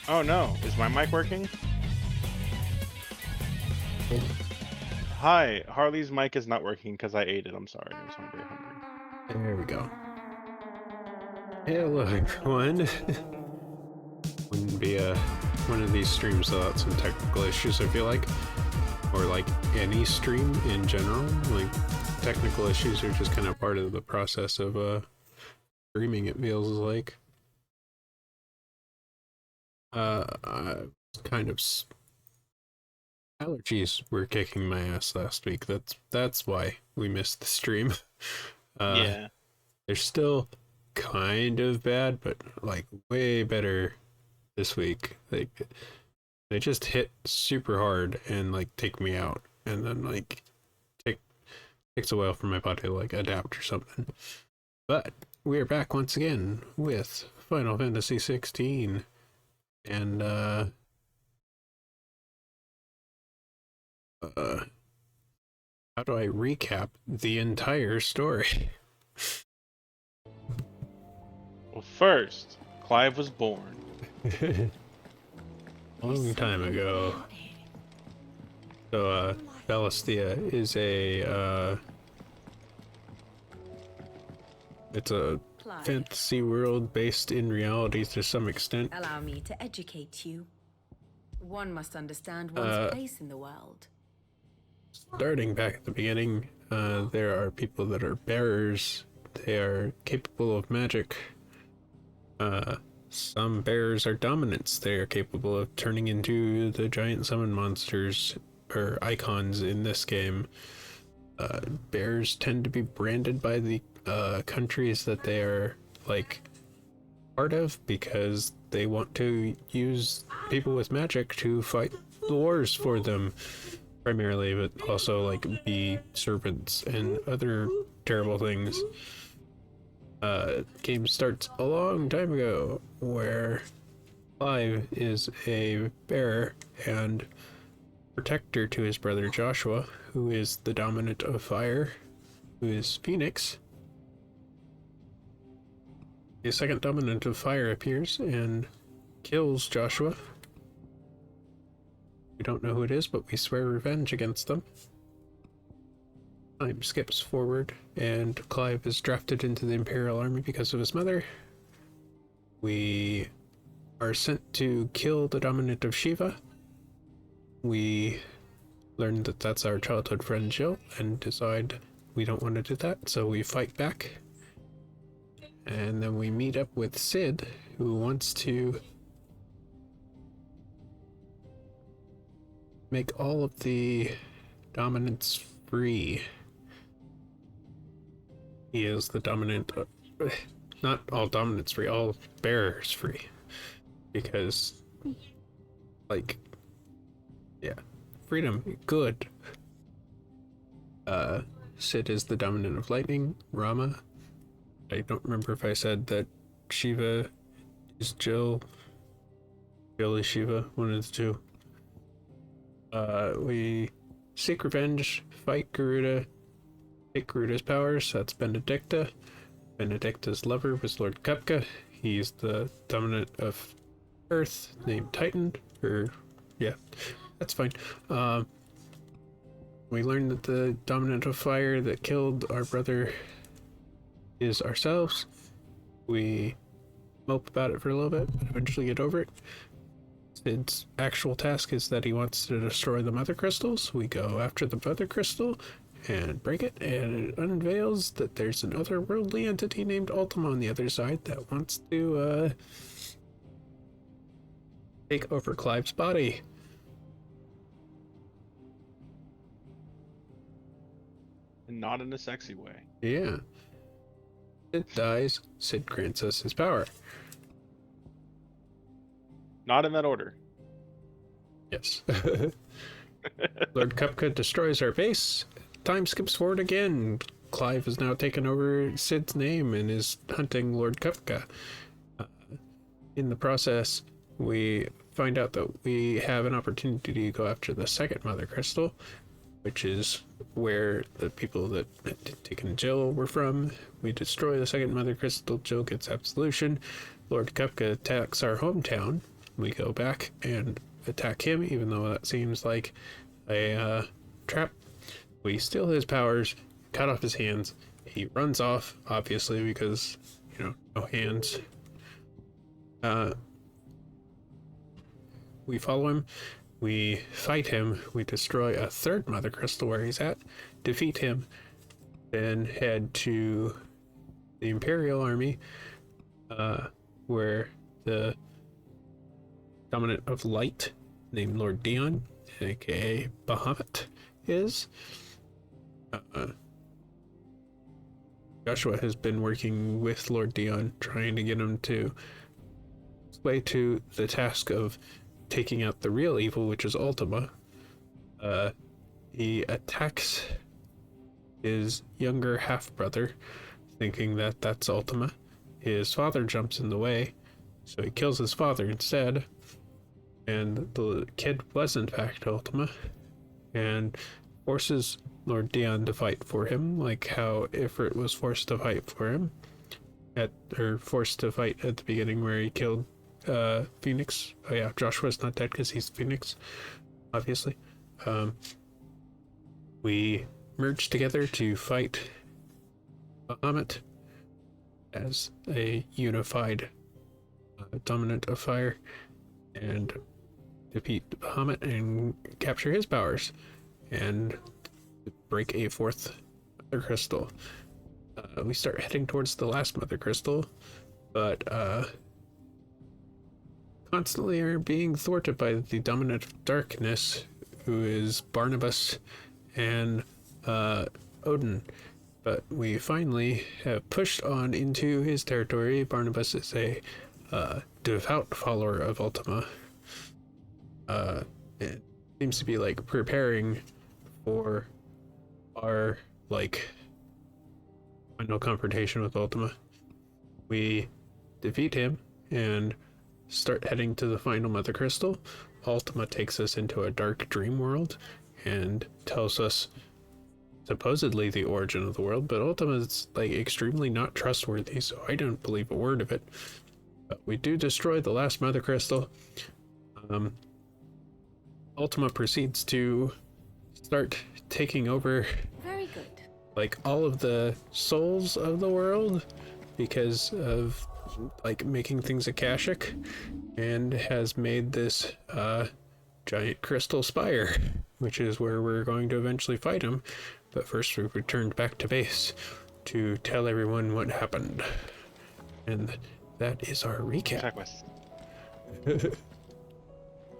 Oh no, is my mic working? Hi, Harley's mic is not working because I ate it. I'm sorry. I was very hungry. There we go. Hello, everyone. Wouldn't be one of these streams without some technical issues, I feel like. Or like any stream in general. Like, technical issues are just kind of part of the process of streaming, it feels like. I kind of allergies were kicking my ass last week. That's why we missed the stream. Uh, Yeah. they're still kind of bad, but like way better this week. Like they just hit super hard and like take me out, and then like takes a while for my body to like adapt or something. But we're back once again with Final Fantasy 16, and uh how do I recap the entire story? Well, first, Clive was born. A long time ago. So Valisthea is a it's a Clive, fantasy world based in reality to some extent. allow me to educate you. One must understand one's place in the world. Starting back at the beginning, there are people that are bearers. They are capable of magic. Some bearers are dominants. They are capable of turning into the giant summon monsters or icons in this game. Bears tend to be branded by the countries that they are like part of because they want to use people with magic to fight the wars for them primarily, but also like be servants and other terrible things. Game starts a long time ago where Clive is a bearer and protector to his brother Joshua, who is the dominant of fire, who is Phoenix. The second dominant of fire appears and kills Joshua. We don't know who it is, but we swear revenge against them. Time skips forward, and Clive is drafted into the Imperial Army because of his mother. We are sent to kill the dominant of Shiva. We learn that that's our childhood friend Jill, and decide we don't want to do that, so we fight back. And then we meet up with Sid, who wants to make all of the dominants free. He is the dominant, not all dominants free, all bearers free. Because, like, yeah, freedom, good. Sid is the dominant of lightning, Rama. I don't remember if I said that Shiva is Jill. Jill is Shiva, one of the two. We seek revenge, fight Garuda, take Garuda's powers. That's Benedicta. Benedicta's lover was Lord Kupka. He's the dominant of Earth, named Titan. Yeah, that's fine. We learned that the dominant of fire that killed our brother is ourselves. We mope about it for a little bit, but eventually get over it. Sid's actual task is that he wants to destroy the mother crystals. We go after the mother crystal and break it, and it unveils that there's an otherworldly entity named Ultima on the other side that wants to take over Clive's body. And not in a sexy way. Yeah. Sid dies. Sid grants us his power. Not in that order. Yes. Lord Kupka destroys our base. Time skips forward again. Clive has now taken over Sid's name and is hunting Lord Kupka. In the process, we find out that we have an opportunity to go after the second Mother Crystal, which is where the people that had taken Jill were from. We destroy the second Mother Crystal, Jill gets absolution. Lord Kupka attacks our hometown, We go back and attack him, even though that seems like a trap. We steal his powers, cut off his hands. He runs off, obviously, because, no hands. We follow him. We fight him. We destroy a third Mother Crystal where he's at, defeat him, then head to the Imperial Army, where the Dominant of Light, named Lord Dion, aka Bahamut, is. Joshua has been working with Lord Dion, trying to get him to sway to the task of taking out the real evil, which is Ultima. He attacks his younger half-brother, thinking that that's Ultima. His father jumps in the way, so he kills his father instead. And the kid was in fact Ultima, and forces Lord Dion to fight for him, like how Ifrit was forced to fight for him, forced to fight at the beginning where he killed Phoenix. Oh yeah, Joshua's not dead because he's Phoenix, obviously. We merge together to fight Bahamut as a unified dominant of fire, and defeat Bahamut and capture his powers, and break a fourth Mother Crystal. We start heading towards the last Mother Crystal, but constantly are being thwarted by the Dominant of Darkness, who is Barnabas and Odin. But we finally have pushed on into his territory. Barnabas is a devout follower of Ultima. It seems to be like preparing for our final confrontation with Ultima. We defeat him and start heading to the final Mother Crystal. Ultima takes us into a dark dream world and tells us supposedly the origin of the world, but Ultima is extremely not trustworthy, so I don't believe a word of it. But we do destroy the last Mother Crystal. Ultima proceeds to start taking over Very good. all of the souls of the world because of making things Akashic, and has made this giant crystal spire, which is where we're going to eventually fight him. But first we returned back to base to tell everyone what happened, and that is our recap.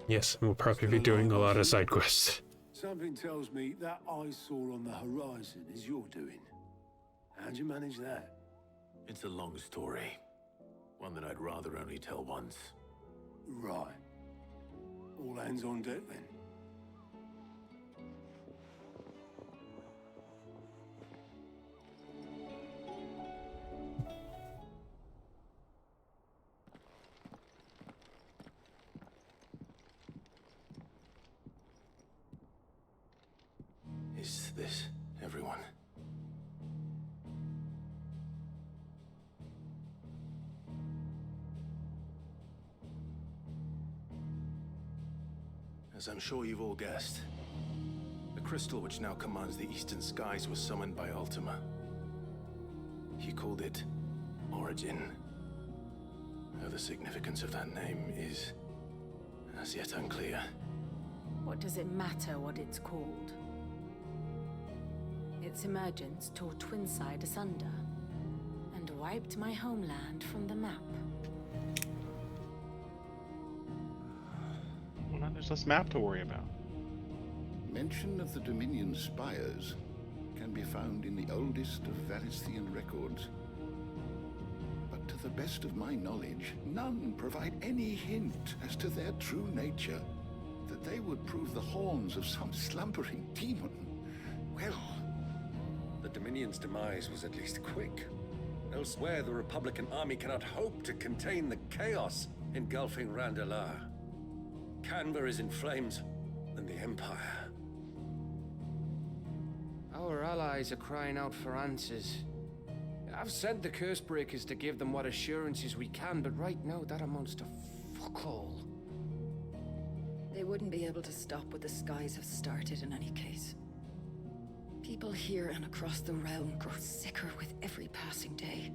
Yes, and we'll probably be doing a lot of side quests. Something tells me that eyesore on the horizon is your doing. How'd you manage that? It's a long story. One that I'd rather only tell once. Right. All hands on deck then. Is this everyone? As I'm sure you've all guessed, the crystal which now commands the eastern skies was summoned by Ultima. He called it Origin. Though the significance of that name is as yet unclear. What does it matter what it's called? Its emergence tore Twinside asunder and wiped my homeland from the map. Well, now there's less map to worry about. Mention of the Dominion spires can be found in the oldest of Valisthian records. But to the best of my knowledge, none provide any hint as to their true nature, that they would prove the horns of some slumbering demon. Well, the Dominion's demise was at least quick. Elsewhere, the Republican army cannot hope to contain the chaos engulfing Randalar. Canberra is in flames, and the Empire. Our allies are crying out for answers. I've sent the Cursebreakers to give them what assurances we can, but right now that amounts to fuck all. wouldn't be able to stop what the skies have started in any case. People here and across the realm grow sicker with every passing day.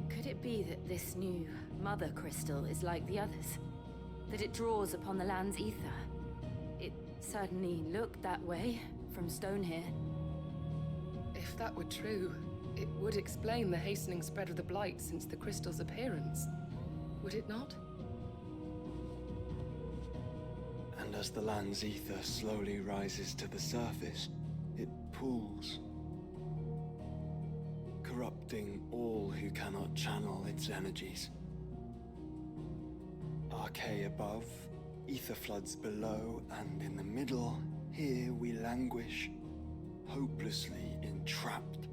Could it be that this new mother crystal is like the others? That it draws upon the land's ether? It certainly looked that way from stone here. If that were true, it would explain the hastening spread of the Blight since the crystal's appearance. Would it not? And as the land's ether slowly rises to the surface, it pools, corrupting all who cannot channel its energies. Archay above, ether floods below, and in the middle, here we languish, hopelessly entrapped.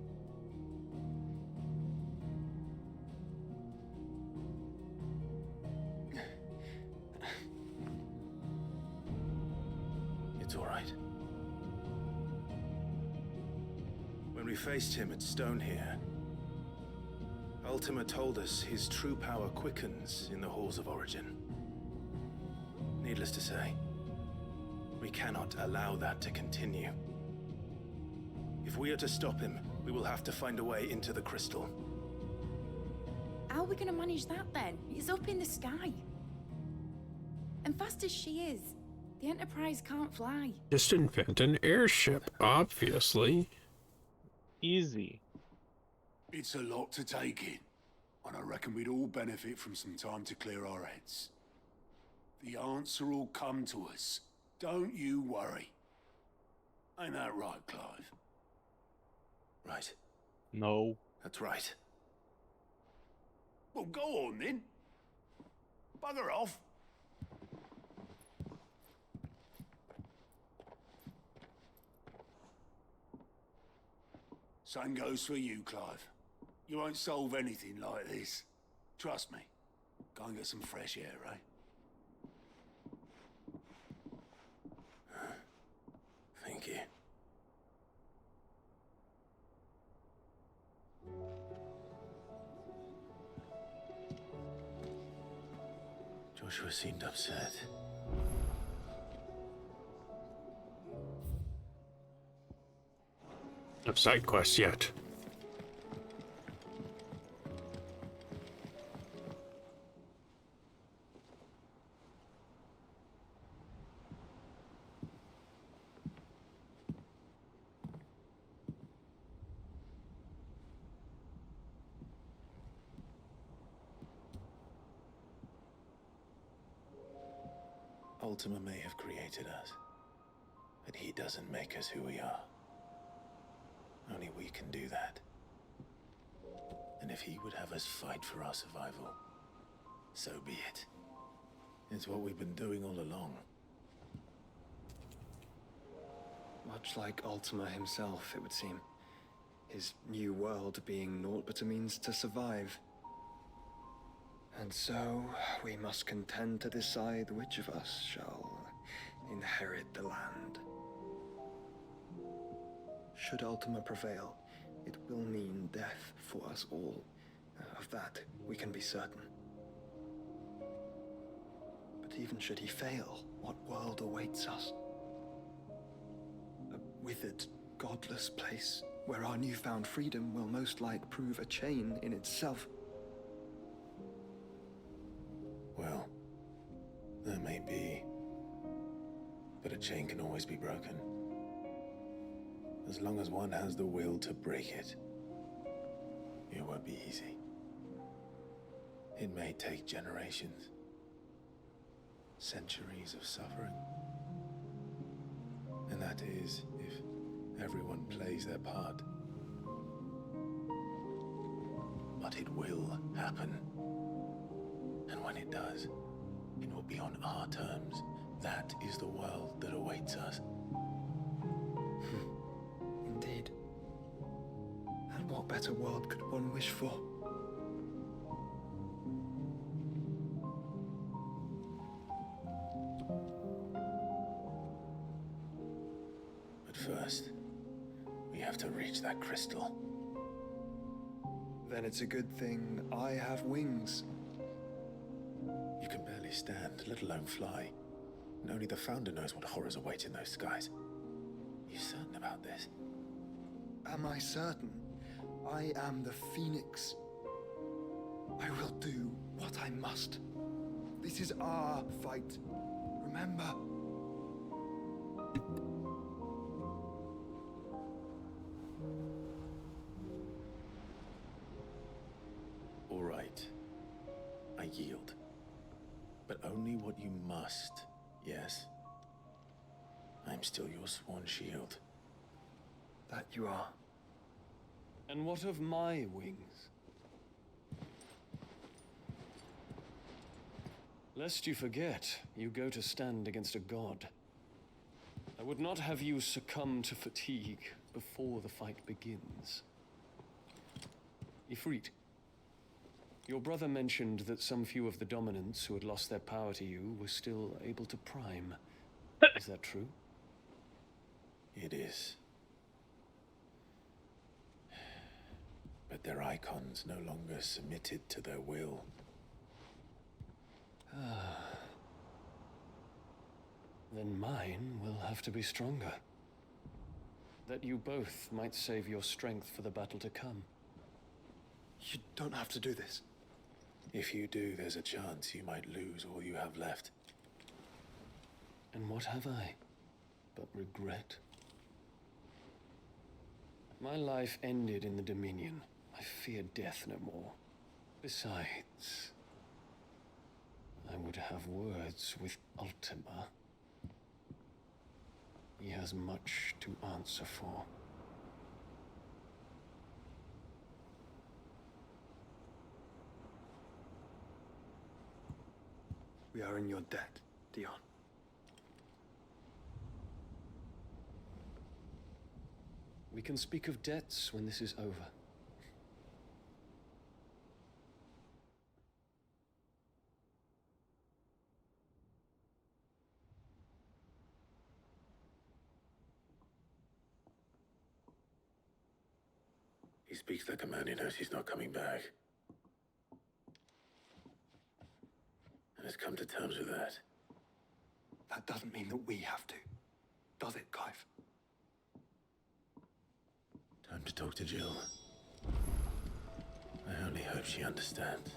It's all right. When we faced him at Stone here, Ultima told us his true power quickens in the halls of origin. Needless to say, we cannot allow that to continue. If we are to stop him, we will have to find a way into the crystal. How are we gonna manage that then? It's up in the sky. And fast as she is, the Enterprise can't fly. Just invent an airship, obviously. Easy. It's a lot to take in, and I reckon we'd all benefit from some time to clear our heads. The answer will come to us. Don't you worry. Ain't that right, Clive? Right. No. That's right. Well, go on then. Bugger off. Same goes for you, Clive. You won't solve anything like this. Trust me. Go and get some fresh air, eh? Thank you. Joshua seemed upset. No side quests yet. Ultima may have created us, but he doesn't make us who we are. Only we can do that. And if he would have us fight for our survival, so be it. It's what we've been doing all along. Much like Ultima himself, it would seem. His new world being naught but a means to survive. And so, we must contend to decide which of us shall inherit the land. Should Ultima prevail, it will mean death for us all. Of that, we can be certain. But even should he fail, what world awaits us? A withered, godless place where our newfound freedom will most like prove a chain in itself. Well, that may be. But a chain can always be broken. As long as one has the will to break it, it won't be easy. It may take generations, centuries of suffering. And that is if everyone plays their part. But it will happen. And when it does, it will be on our terms. That is the world that awaits us. Indeed. And what better world could one wish for? But first, we have to reach that crystal. Then it's a good thing I have wings. You can barely stand, let alone fly. And only the Founder knows what horrors await in those skies. You certain about this? Am I certain? I am the Phoenix. I will do what I must. This is our fight. Remember? All right. I yield. But only what you must, yes? I'm still your sworn shield. That you are. And what of my wings? Lest you forget, you go to stand against a god. I would not have you succumb to fatigue before the fight begins. Ifrit, your brother mentioned that some few of the dominants who had lost their power to you were still able to prime. Is that true? It is. But their icons no longer submitted to their will. Then mine will have to be stronger. That you both might save your strength for the battle to come. You don't have to do this. If you do, there's a chance you might lose all you have left. And what have I but regret? My life ended in the Dominion. I fear death no more. Besides, I would have words with Ultima. He has much to answer for. We are in your debt, Dion. We can speak of debts when this is over. He speaks like a man who knows he's not coming back. And has come to terms with that. That doesn't mean that we have to. Does it, Clive? Time to talk to Jill. I only hope she understands.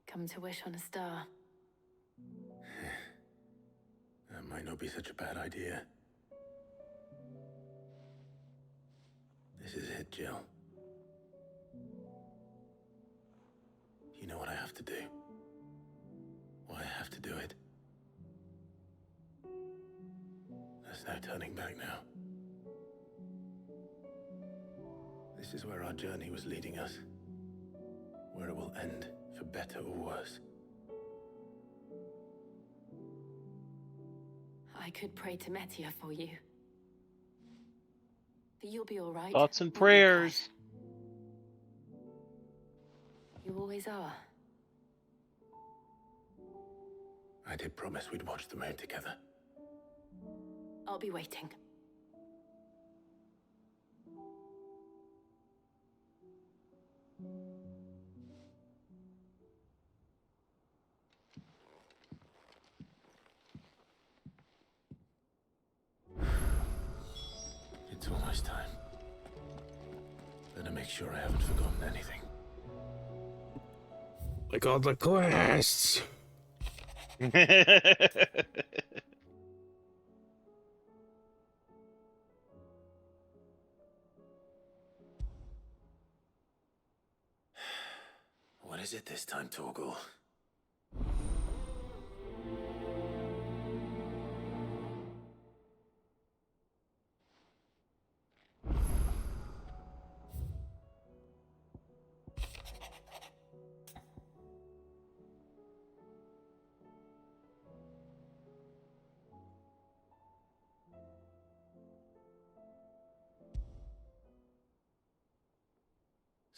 Come to wish on a star. That might not be such a bad idea. This is it, Jill. You know what I have to do. Why I have to do it. There's no turning back now. This is where our journey was leading us. Where it will end, for better or worse. I could pray to Metia for you. But you'll be all right. Thoughts and won't you, prayers. Clive? You always are. I did promise we'd watch the moon together. I'll be waiting. It's almost time. Better make sure I haven't forgotten anything. Like all the quests. What is it this time, Torgal?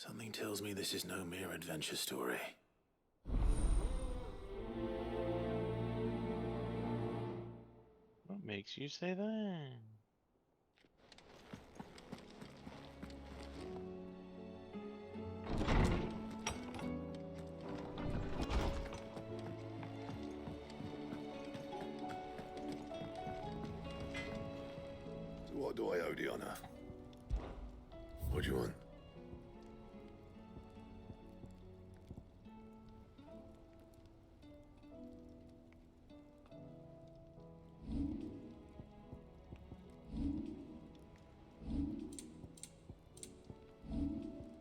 Something tells me this is no mere adventure story. What makes you say that? So what do I owe the honor? What do you want?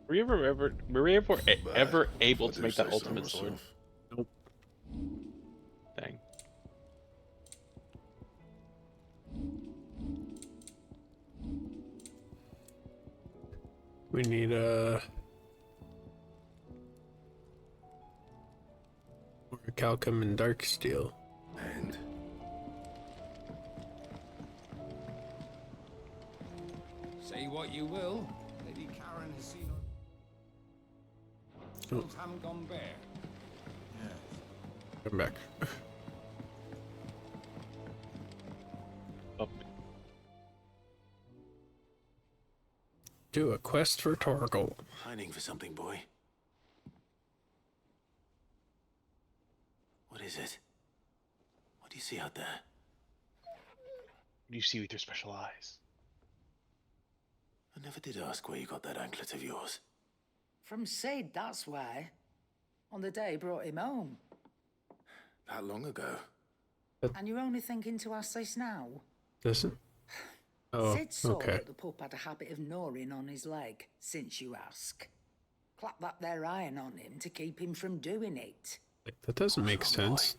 Were we ever Bad, able if I to do make that say so ultimate sword? myself. Nope. Dang. We need more calcum and dark steel. And Say what you will, Lady Karen has seen Oh, haven't gone bare. come back. Up. Do a quest for Torgal. Hiding for something, boy. What is it? What do you see out there? What do you see with your special eyes? I never did ask where you got that anklet of yours. From Sid, that's why. On the day he brought him home. That long ago? And you're only thinking to ask this now? Listen. Oh, Sid saw okay. that the pup had a habit of gnawing on his leg, since you ask. Clap that there iron on him to keep him from doing it. Like, that doesn't make sense.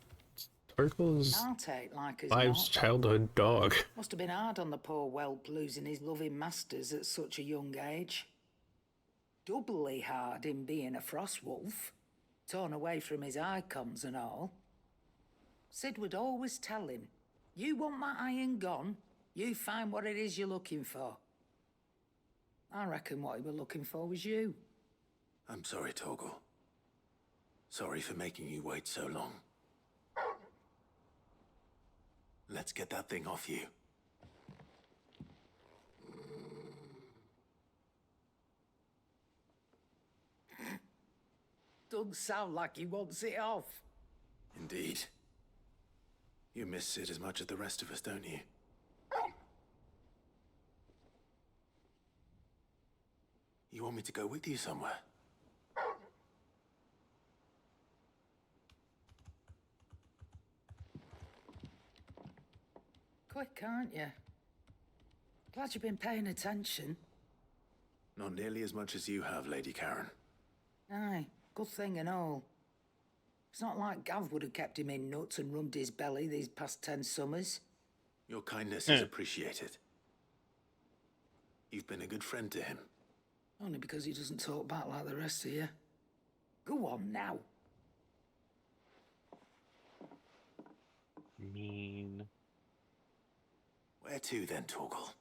Torgal's I'll take like as Clive's not. childhood dog. Must have been hard on the poor whelp losing his loving masters at such a young age. Doubly hard in being a frost wolf, torn away from his icons and all. Sid would always tell him, you want that iron gone, you find what it is you're looking for. I reckon what he were looking for was you. I'm sorry, Torgal. Sorry for making you wait so long. Let's get that thing off you. Doesn't sound like he wants it off. Indeed. You miss Sid as much as the rest of us, don't you? You want me to go with you somewhere? Quick, aren't you? Glad you've been paying attention. Not nearly as much as you have, Lady Karen. Aye, good thing and all. It's not like Gav would have kept him in nuts and rubbed his belly these past 10 summers. Your kindness is appreciated. You've been a good friend to him. Only because he doesn't talk back like the rest of you. Go on now. Mean. Where to then, Torgal?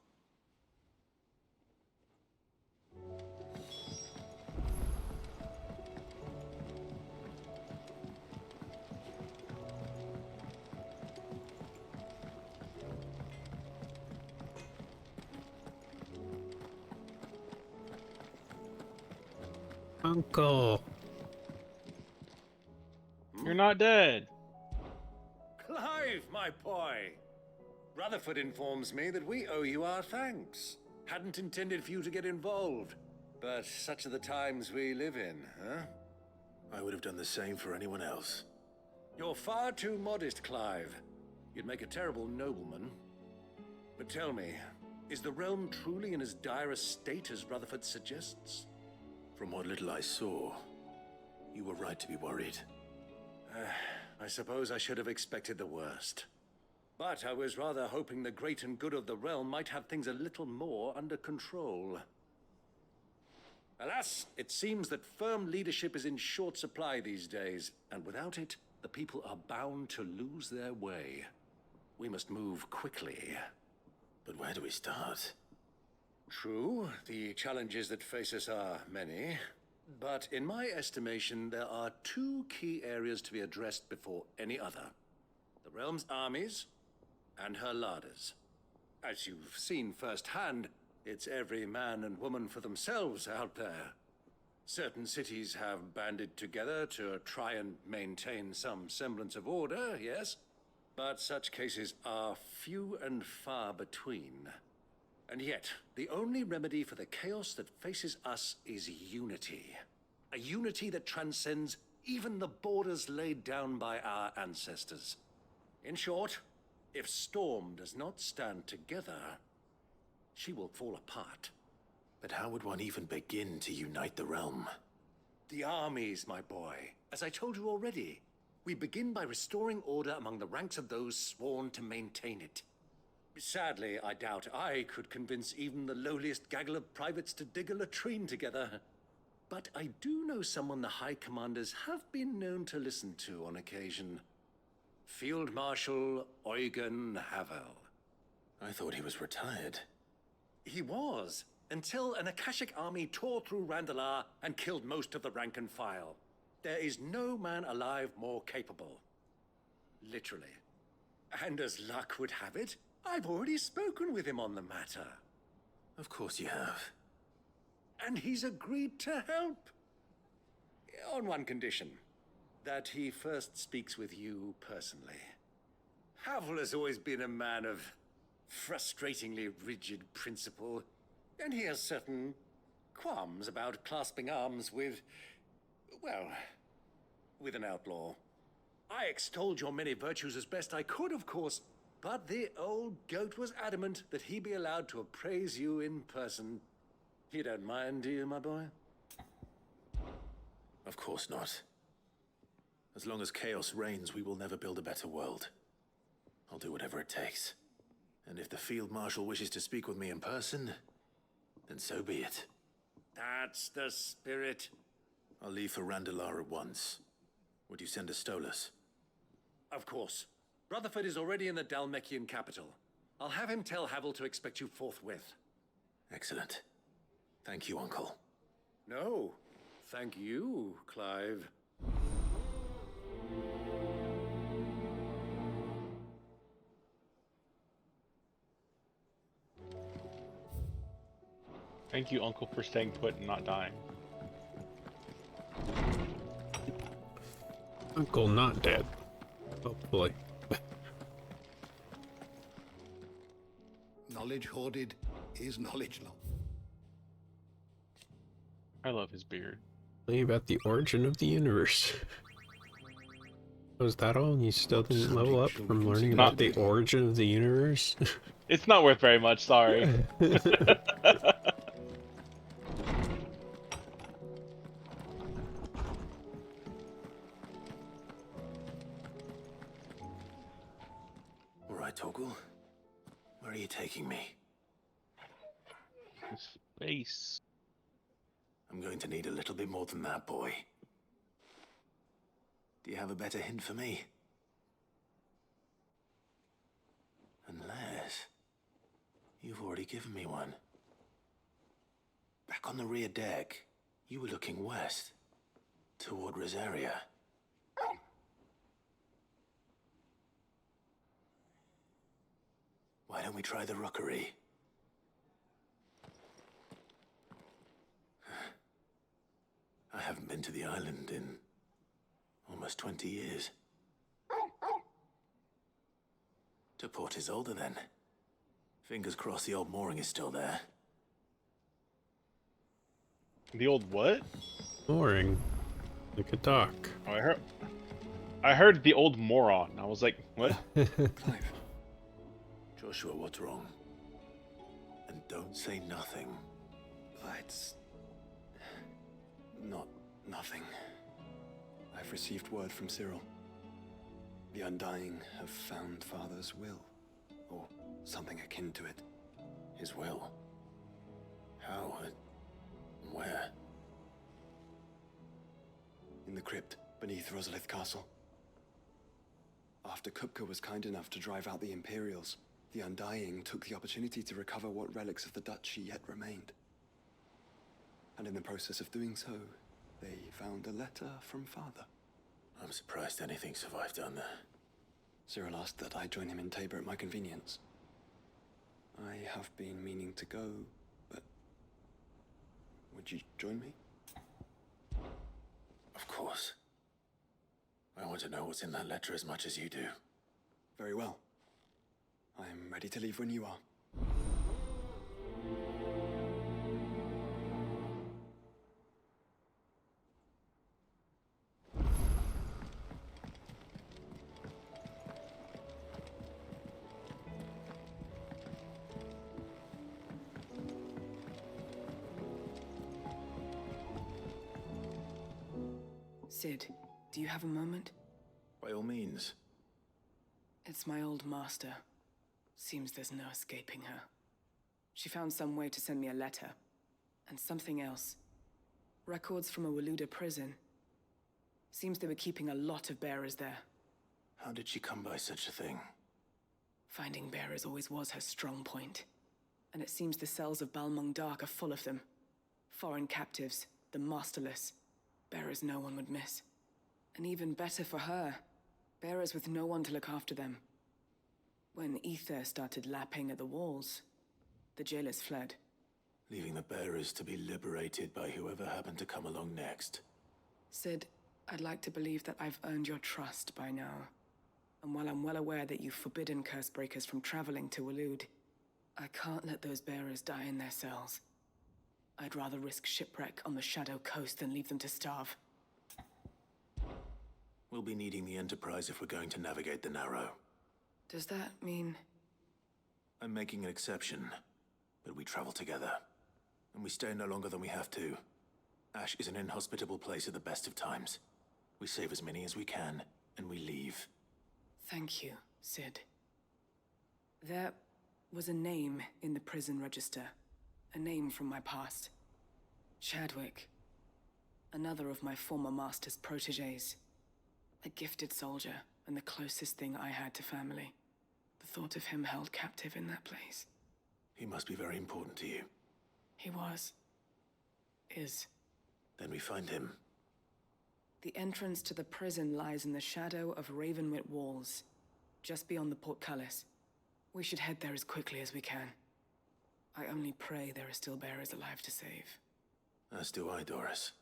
Uncle. You're not dead. Clive, my boy! Rutherford informs me that we owe you our thanks. Hadn't intended for you to get involved, but such are the times we live in, huh? I would have done the same for anyone else. You're far too modest, Clive. You'd make a terrible nobleman. But tell me, is the realm truly in as dire a state as Rutherford suggests? From what little I saw, you were right to be worried. I suppose I should have expected the worst. But I was rather hoping the great and good of the realm might have things a little more under control. Alas, it seems that firm leadership is in short supply these days, and without it, the people are bound to lose their way. We must move quickly. But where do we start? True, the challenges that face us are many. But in my estimation, there are two key areas to be addressed before any other. The realm's armies and her larders. As you've seen firsthand, it's every man and woman for themselves out there. Certain cities have banded together to try and maintain some semblance of order, yes? But such cases are few and far between. And yet, the only remedy for the chaos that faces us is unity. A unity that transcends even the borders laid down by our ancestors. In short, if Storm does not stand together, she will fall apart. But how would one even begin to unite the realm? The armies, my boy. As I told you already, we begin by restoring order among the ranks of those sworn to maintain it. Sadly, I doubt I could convince even the lowliest gaggle of privates to dig a latrine together. But I do know someone the High Commanders have been known to listen to on occasion. Field Marshal Eugen Havel. I thought he was retired. He was, until an Akashic army tore through Randalar and killed most of the rank and file. There is no man alive more capable. Literally. And as luck would have it, I've already spoken with him on the matter. Of course you have. And he's agreed to help. On one condition. That he first speaks with you personally. Havel has always been a man of frustratingly rigid principle, and he has certain qualms about clasping arms with, well, with an outlaw. I extolled your many virtues as best I could, of course, but the old goat was adamant that he be allowed to appraise you in person. You don't mind, do you, my boy? Of course not. As long as chaos reigns, we will never build a better world. I'll do whatever it takes. And if the Field Marshal wishes to speak with me in person, then so be it. That's the spirit. I'll leave for Randalar at once. Would you send a Stolas? Of course. Rutherford is already in the Dalmekian capital. I'll have him tell Havel to expect you forthwith. Excellent. Thank you, Uncle. No, thank you, Clive. Thank you, Uncle, for staying put and not dying. Uncle not dead. Hopefully. Knowledge hoarded is knowledge lost. I love his beard. Tell you about the origin of the universe. Was that all? You still didn't level up from learning about the origin of the universe? It's not worth very much, sorry. All right, Torgal. Where are you taking me? Space. I'm going to need a little bit more than that, boy. Do you have a better hint for me? Unless you've already given me one. Back on the rear deck, you were looking west, toward Eorzea. Why don't we try the rookery? I haven't been to the island in almost 20 years. To Port Isolde, then. Fingers crossed the old mooring is still there. The old what? Mooring. Like a dock. Oh, I heard the old moron. I was like, what? Clive. Joshua, what's wrong? And don't say nothing. It's not nothing. I've received word from Cyril. The Undying have found Father's will, or something akin to it. His will? How? Where? In the crypt beneath Rosalith Castle. After Kupka was kind enough to drive out the Imperials, the Undying took the opportunity to recover what relics of the Duchy yet remained. And in the process of doing so, They found a letter from Father. I'm surprised anything survived down there. Cyril asked that I join him in Tabor at my convenience. I have been meaning to go, but... would you join me? Of course. I want to know what's in that letter as much as you do. Very well. I'm ready to leave when you are. Sid, do you have a moment? By all means. It's my old master. Seems there's no escaping her. She found some way to send me a letter. And something else. Records from a Waluda prison. Seems they were keeping a lot of bearers there. How did she come by such a thing? Finding bearers always was her strong point. And it seems the cells of Balmung Dark are full of them. Foreign captives, the masterless. Bearers no one would miss. And even better for her, bearers with no one to look after them. When ether started lapping at the walls, the jailers fled. Leaving the bearers to be liberated by whoever happened to come along next. Sid, I'd like to believe that I've earned your trust by now. And while I'm well aware that you've forbidden Cursebreakers from traveling to Waloed, I can't let those bearers die in their cells. I'd rather risk shipwreck on the Shadow Coast than leave them to starve. We'll be needing the Enterprise if we're going to navigate the Narrow. Does that mean... I'm making an exception, but we travel together. And we stay no longer than we have to. Ash is an inhospitable place at the best of times. We save as many as we can, and we leave. Thank you, Sid. There was a name in the prison register. A name from my past. Chadwick. Another of my former master's protégés. A gifted soldier, and the closest thing I had to family. The thought of him held captive in that place. He must be very important to you. He was. Is. Then we find him. The entrance to the prison lies in the shadow of Ravenwit Walls, just beyond the portcullis. We should head there as quickly as we can. I only pray there are still bearers alive to save. As do I, Doris.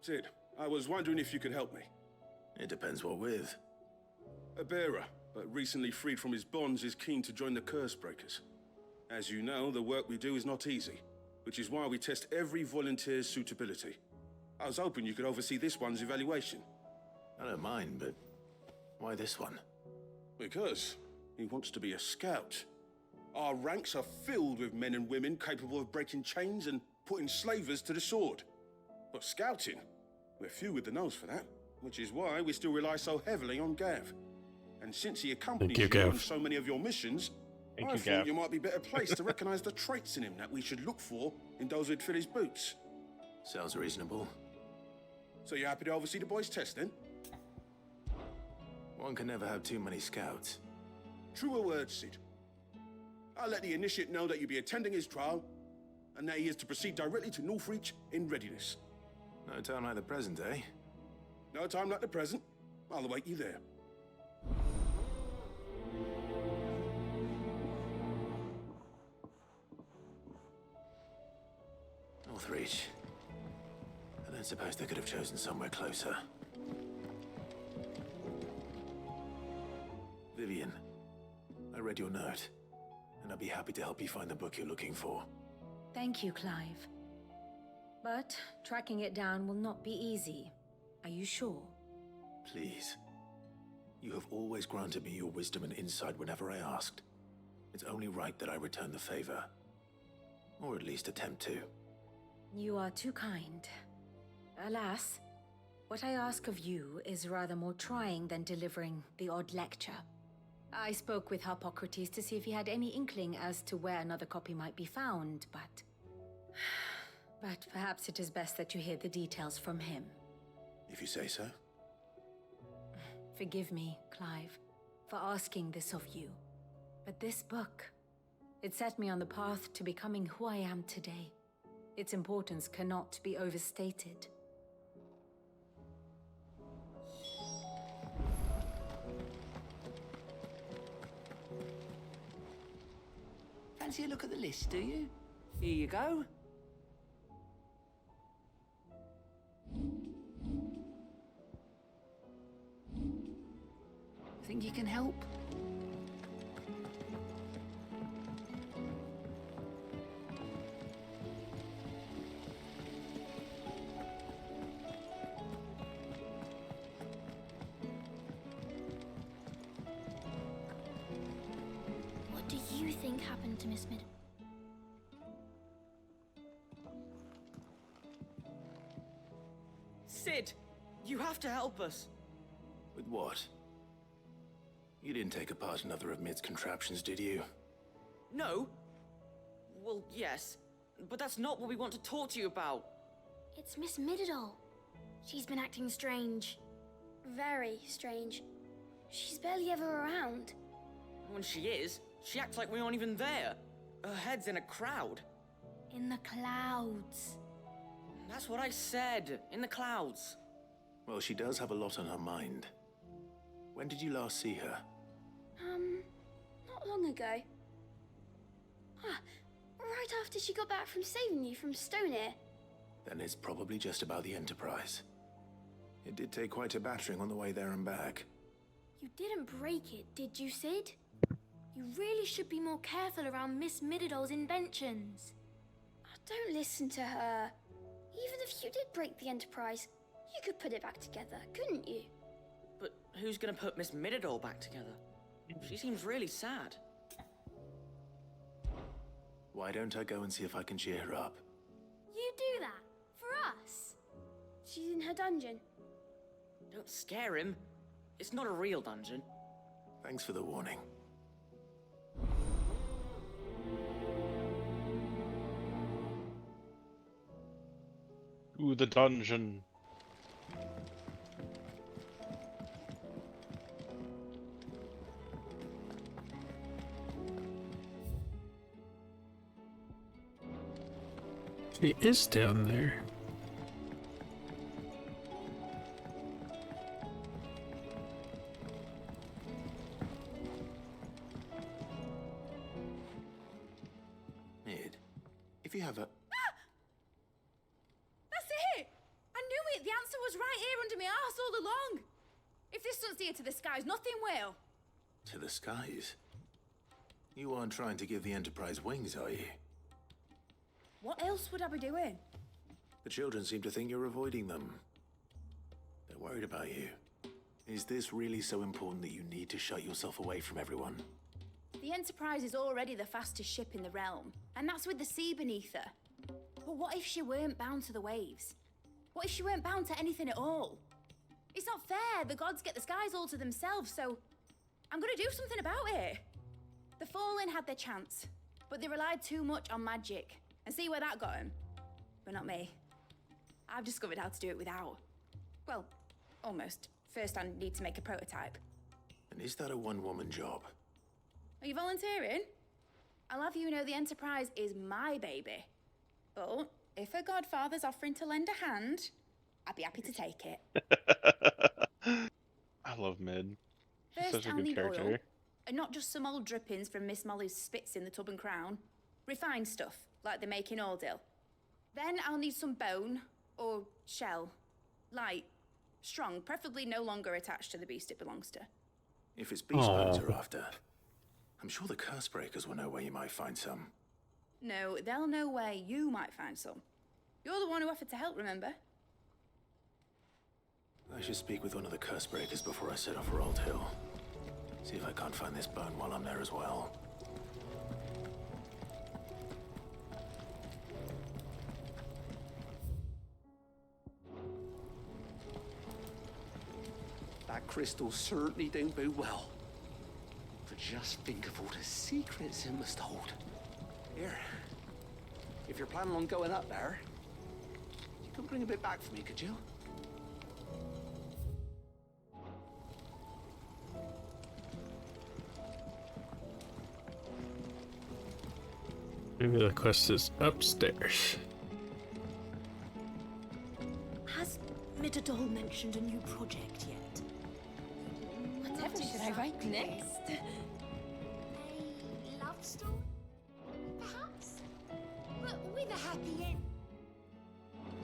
Sid, I was wondering if you could help me. It depends what with. A bearer, but recently freed from his bonds, is keen to join the Cursebreakers. As you know, the work we do is not easy, which is why we test every volunteer's suitability. I was hoping you could oversee this one's evaluation. I don't mind, but why this one? Because he wants to be a scout. Our ranks are filled with men and women capable of breaking chains and putting slavers to the sword. But scouting, we're few with the nose for that, which is why we still rely so heavily on Gav. And since he accompanies you on so many of your missions, I thought you might be better placed to recognize the traits in him that we should look for in those who'd fill his boots. Sounds reasonable. So you're happy to oversee the boys' test, then? One can never have too many scouts. Truer words, Sid. I'll let the initiate know that you'll be attending his trial, and that he is to proceed directly to Northreach in readiness. No time like the present, eh? No time like the present. I'll await you there. Northreach. I don't suppose they could have chosen somewhere closer. Vivian, I read your note, and I'd be happy to help you find the book you're looking for. Thank you, Clive. But tracking it down will not be easy. Are you sure? Please. You have always granted me your wisdom and insight whenever I asked. It's only right that I return the favor. Or at least attempt to. You are too kind. Alas, what I ask of you is rather more trying than delivering the odd lecture. I spoke with Harpocrates to see if he had any inkling as to where another copy might be found, but perhaps it is best that you hear the details from him. If you say so. Forgive me, Clive, for asking this of you. But this book, it set me on the path to becoming who I am today. Its importance cannot be overstated. Fancy a look at the list, do you? Here you go. Think you can help? What do you think happened to Miss Mid? Sid, you have to help us. With what? You didn't take apart another of Mid's contraptions, did you? No. Well, yes. But that's not what we want to talk to you about. It's Miss Mididol. She's been acting strange. Very strange. She's barely ever around. When she is, she acts like we aren't even there. Her head's in a crowd. In the clouds. That's what I said. In the clouds. Well, she does have a lot on her mind. When did you last see her? Not long ago. Right after she got back from saving you from Stoneir. Then it's probably just about the Enterprise. It did take quite a battering on the way there and back. You didn't break it, did you, Sid? You really should be more careful around Miss Mididol's inventions. Don't listen to her. Even if you did break the Enterprise, you could put it back together, couldn't you? But who's gonna put Miss Mididol back together? She seems really sad. Why don't I go and see if I can cheer her up? You do that? For us? She's in her dungeon. Don't scare him. It's not a real dungeon. Thanks for the warning. Ooh, the dungeon. She is down there. Mid, if you have a... That's it! I knew it! The answer was right here under my arse all along! If this doesn't steer to the skies, nothing will! To the skies? You aren't trying to give the Enterprise wings, are you? What else would I be doing? The children seem to think you're avoiding them. They're worried about you. Is this really so important that you need to shut yourself away from everyone? The Enterprise is already the fastest ship in the realm, and that's with the sea beneath her. But what if she weren't bound to the waves? What if she weren't bound to anything at all? It's not fair. The gods get the skies all to themselves, so I'm gonna do something about it. The Fallen had their chance, but they relied too much on magic. And see where that got them. But not me. I've discovered how to do it without. Well, almost. First I need to make a prototype. And is that a one-woman job? Are you volunteering? I'll have you know the Enterprise is my baby. But if her godfather's offering to lend a hand, I'd be happy to take it. I love Mid. She's First such a I'll good need character. oil. And not just some old drippings from Miss Molly's spits in the tub and crown. Refined stuff, like they make in Ordil. Then I'll need some bone, or shell. Light, strong, preferably no longer attached to the beast it belongs to. If it's beast bones you're after, I'm sure the curse breakers will know where you might find some. No, they'll know where you might find some. You're the one who offered to help, remember? I should speak with one of the curse breakers before I set off for Old Hill. See if I can't find this bone while I'm there as well. That crystal certainly don't bode well. But just think of all the secrets it must hold. Here, if you're planning on going up there, you could bring a bit back for me, could you? Maybe the quest is upstairs. Has Midadol mentioned a new project yet? Whatever should I write next? A love story? Perhaps? But with a happy end.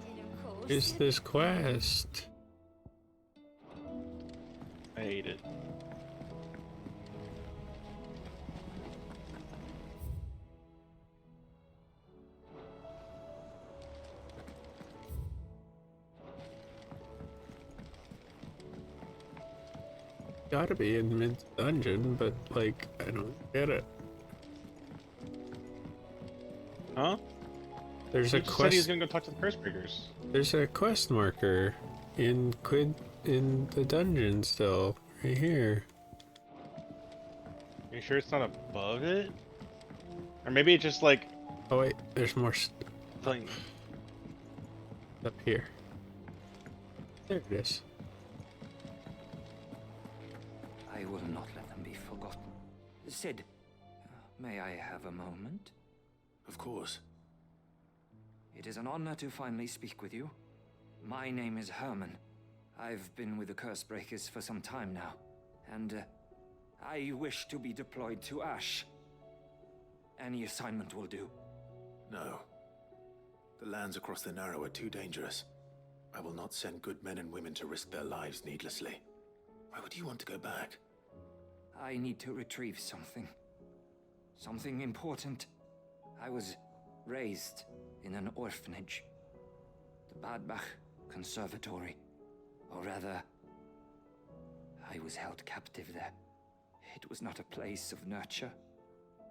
And of course. Is this quest? I hate it. Gotta be in mid dungeon, but like I don't get it. Huh? There's He a just said he was quest. gonna go talk to the curse breakers. There's a quest marker in the dungeon still, right here. You sure it's not above it? Or maybe it just like. Oh wait, there's more Thing. up here. There it is. I will not let them be forgotten. Sid, may I have a moment? Of course. It is an honor to finally speak with you. My name is Herman. I've been with the Curse Breakers for some time now, and I wish to be deployed to Ash. Any assignment will do. No. The lands across the Narrow are too dangerous. I will not send good men and women to risk their lives needlessly. Why would you want to go back? I need to retrieve something. Something important. I was raised in an orphanage. The Badbach Conservatory. Or rather, I was held captive there. It was not a place of nurture.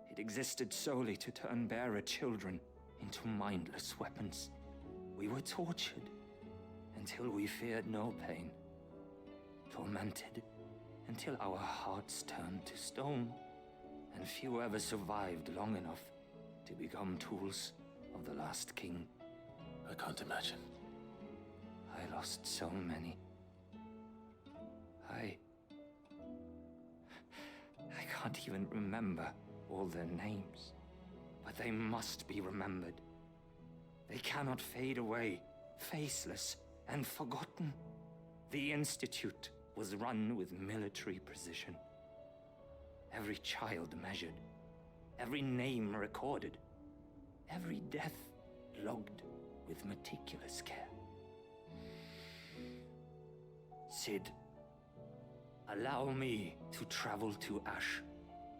It existed solely to turn bearer children into mindless weapons. We were tortured until we feared no pain. Tormented until our hearts turned to stone, and few ever survived long enough to become tools of the last king. I can't imagine. I lost so many. I can't even remember all their names, but they must be remembered. They cannot fade away, faceless and forgotten. The Institute was run with military precision. Every child measured, every name recorded, every death logged with meticulous care. Sid, allow me to travel to Ash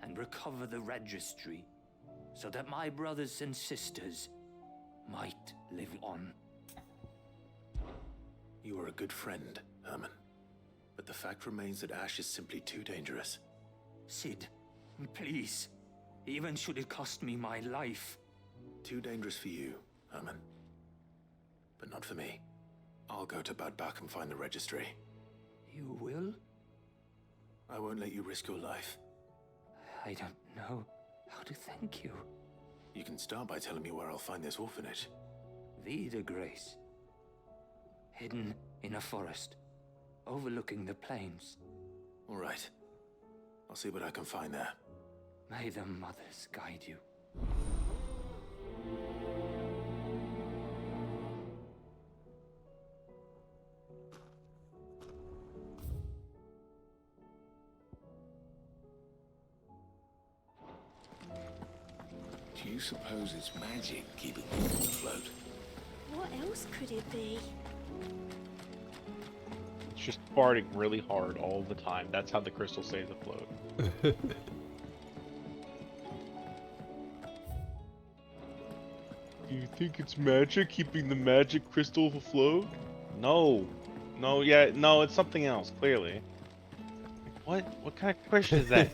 and recover the registry so that my brothers and sisters might live on. You are a good friend, Herman. But the fact remains that Ash is simply too dangerous. Sid, please. Even should it cost me my life. Too dangerous for you, Herman. But not for me. I'll go to Badbach and find the registry. You will? I won't let you risk your life. I don't know how to thank you. You can start by telling me where I'll find this orphanage. Vida Grace. Hidden in a forest, overlooking the plains. All right. I'll see what I can find there. May the mothers guide you. Do you suppose it's magic keeping them afloat? What else could it be? It's just farting really hard all the time. That's how the crystal stays afloat. Do you think it's magic keeping the magic crystal afloat? No. No, yeah, no, it's something else, clearly. What? What kind of question is that?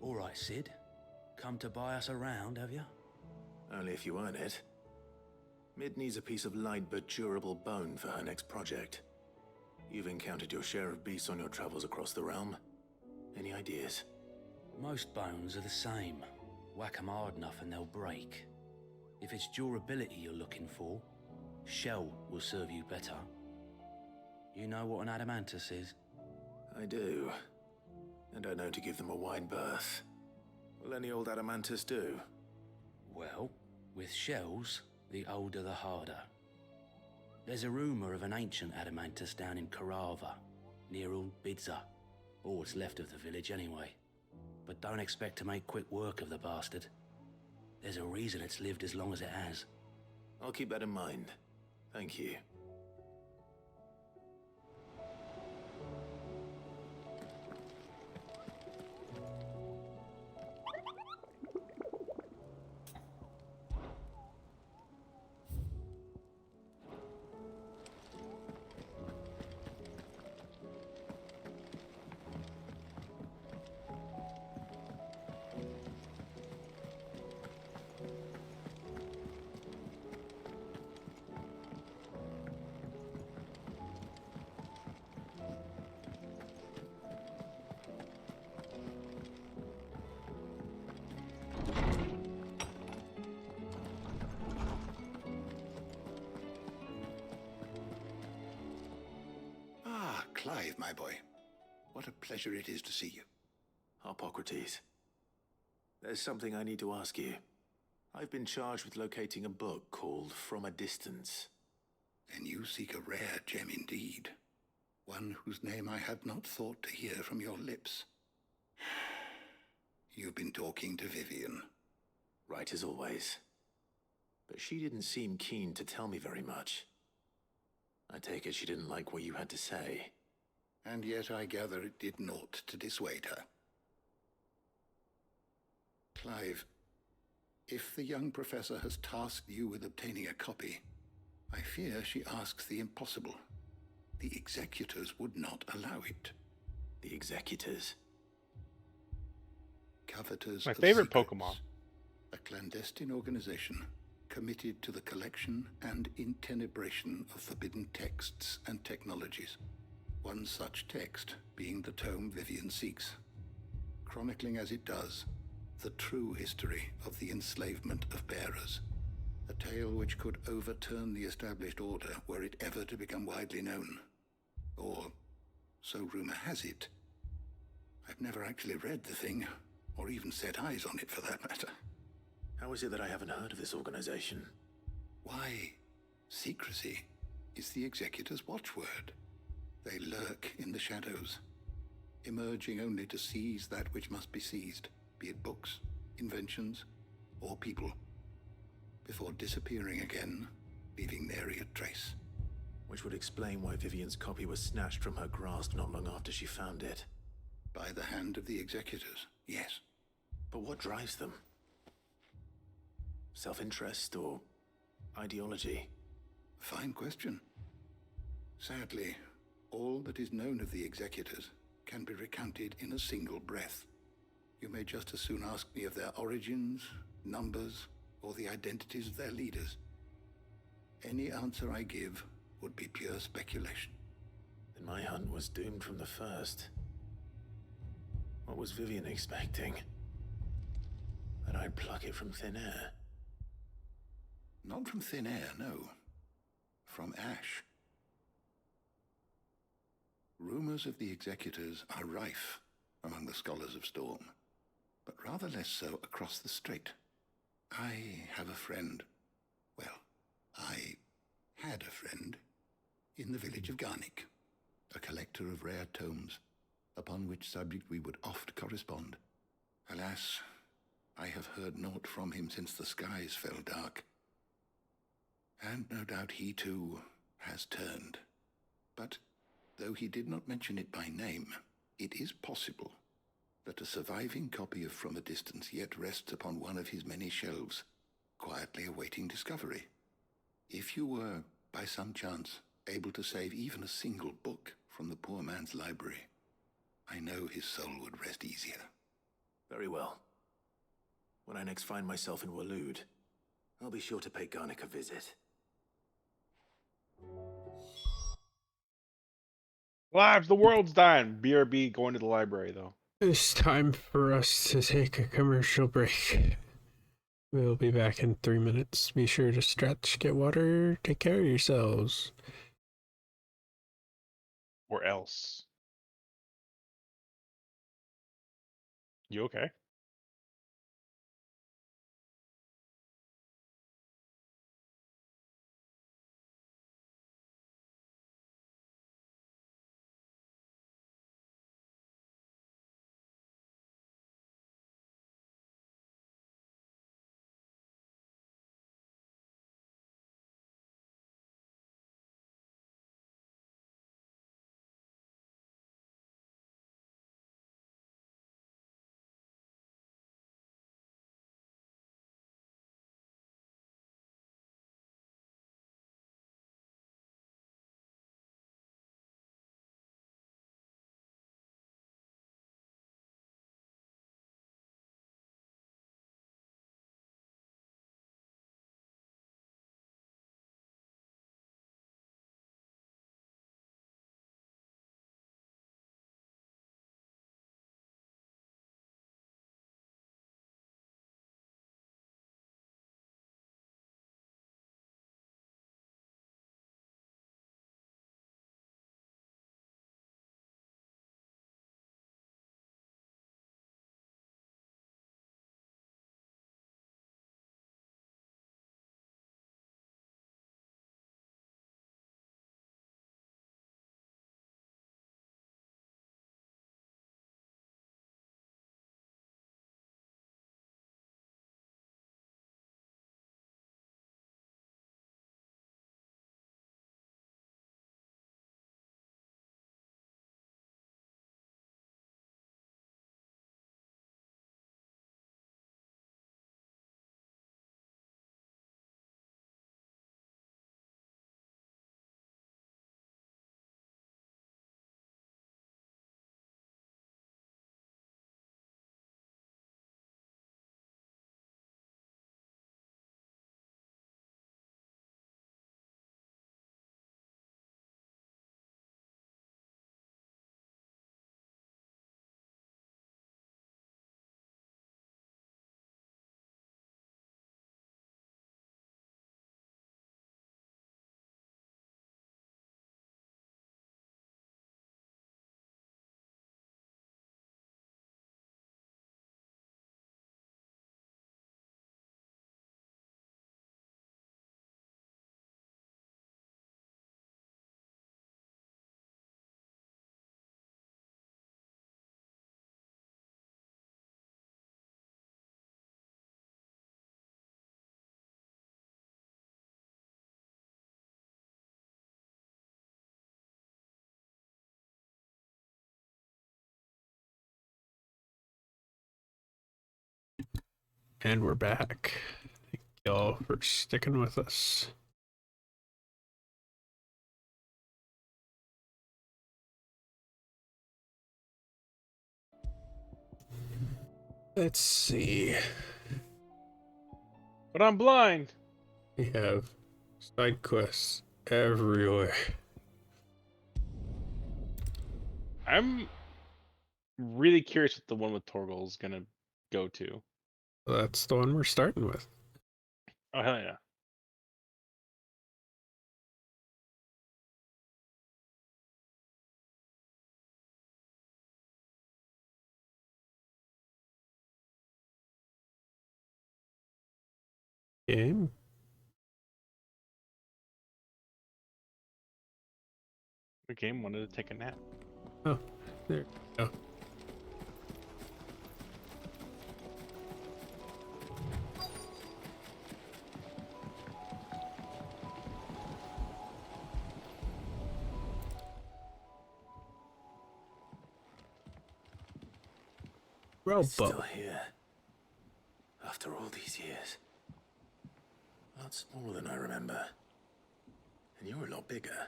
All right, Sid. Come to buy us around, have you? Only if you earn it. Mid needs a piece of light but durable bone for her next project. You've encountered your share of beasts on your travels across the realm. Any ideas? Most bones are the same. Whack 'em hard enough and they'll break. If it's durability you're looking for, shell will serve you better. You know what an adamantus is? I do. And I know to give them a wide berth. Will any old adamantus do? Well, with shells, the older the harder. There's a rumour of an ancient adamantus down in Karava, near Bidza, or what's left of the village anyway. But don't expect to make quick work of the bastard. There's a reason it's lived as long as it has. I'll keep that in mind. Thank you. Clive, my boy. What a pleasure it is to see you. Hippocrates. There's something I need to ask you. I've been charged with locating a book called From a Distance. Then you seek a rare gem indeed. One whose name I had not thought to hear from your lips. You've been talking to Vivian. Right as always. But she didn't seem keen to tell me very much. I take it she didn't like what you had to say. And yet I gather it did naught to dissuade her. Clive, if the young professor has tasked you with obtaining a copy, I fear she asks the impossible. The executors would not allow it. The executors? Coveters My of favorite secrets. Pokemon. A clandestine organization committed to the collection and intenebration of forbidden texts and technologies. One such text being the tome Vivian seeks, chronicling as it does the true history of the enslavement of bearers, a tale which could overturn the established order were it ever to become widely known. Or, so rumor has it. I've never actually read the thing, or even set eyes on it for that matter. How is it that I haven't heard of this organization? Why, secrecy is the executor's watchword. They lurk in the shadows, emerging only to seize that which must be seized, be it books, inventions, or people, before disappearing again, leaving nary a trace. Which would explain why Vivian's copy was snatched from her grasp not long after she found it. By the hand of the executors, yes. But what drives them? Self-interest or ideology? Fine question. Sadly, all that is known of the executors can be recounted in a single breath. You may just as soon ask me of their origins, numbers, or the identities of their leaders. Any answer I give would be pure speculation. Then my hunt was doomed from the first. What was Vivian expecting? That I'd pluck it from thin air? Not from thin air, no. From ash. Rumors of the executors are rife among the scholars of Storm, but rather less so across the strait. I have a friend. Well, I had a friend in the village of Garnick, a collector of rare tomes, upon which subject we would oft correspond. Alas, I have heard naught from him since the skies fell dark. And no doubt he too has turned. But though he did not mention it by name, it is possible that a surviving copy of From a Distance yet rests upon one of his many shelves, quietly awaiting discovery. If you were, by some chance, able to save even a single book from the poor man's library, I know his soul would rest easier. Very well. When I next find myself in Waloed, I'll be sure to pay Garnick a visit. Lives, the world's dying. BRB going to the library, though. It's time for us to take a commercial break. We'll be back in 3 minutes. Be sure to stretch, get water, take care of yourselves. Or else. You okay? And we're back. Thank y'all for sticking with us. Let's see. But I'm blind. We have side quests everywhere. I'm really curious what the one with Torgal is gonna go to. That's the one we're starting with. Oh hell yeah. Game. The game wanted to take a nap. Oh, there you go. Still here. After all these years. That's more than I remember. And you're a lot bigger.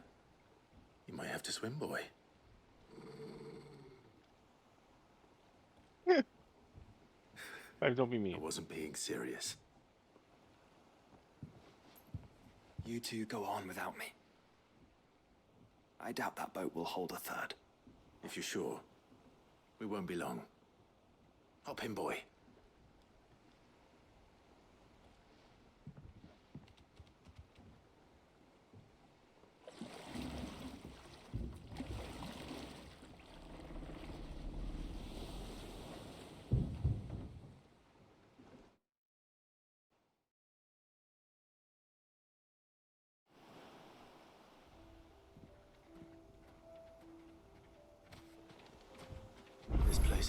You might have to swim, boy. Don't be mean. I wasn't being serious. You two go on without me. I doubt that boat will hold a third. If you're sure, we won't be long. Hop in, boy.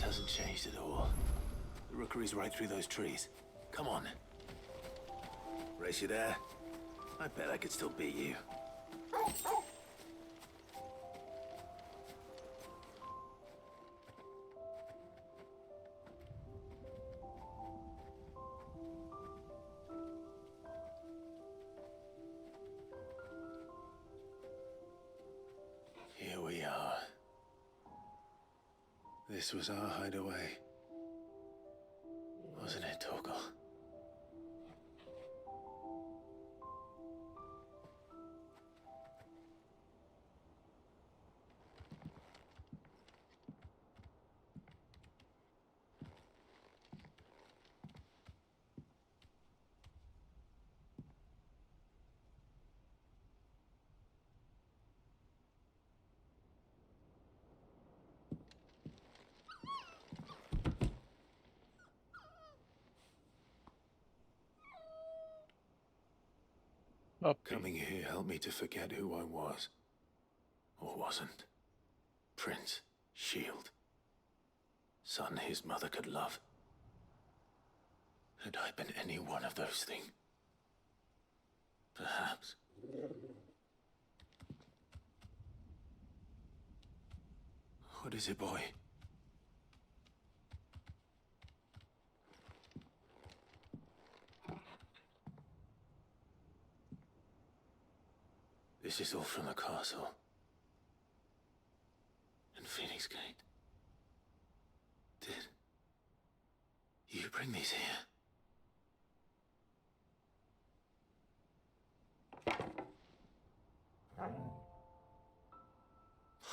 hasn't changed at all. The rookery's right through those trees. Come on. Race you there? I bet I could still beat you. Here we are. This was our hideaway. Wasn't it, Torgal? Coming here helped me to forget who I was. Or wasn't. Prince, shield. Son his mother could love. Had I been any one of those things? Perhaps. What is it, boy? This is all from the castle. In Phoenix Gate. Did you bring these here? My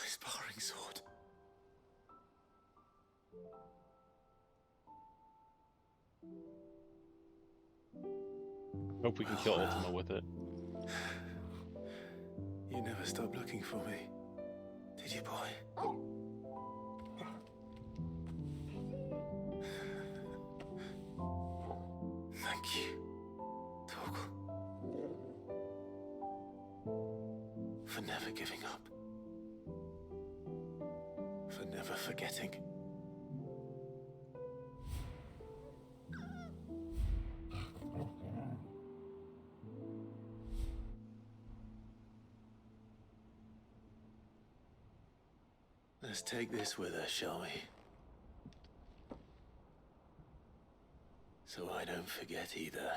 sparring sword. Hope we can kill Ultima with it. You never stopped looking for me, did you, boy? Thank you, Torgal. For never giving up. For never forgetting. Let's take this with us, shall we? So I don't forget either.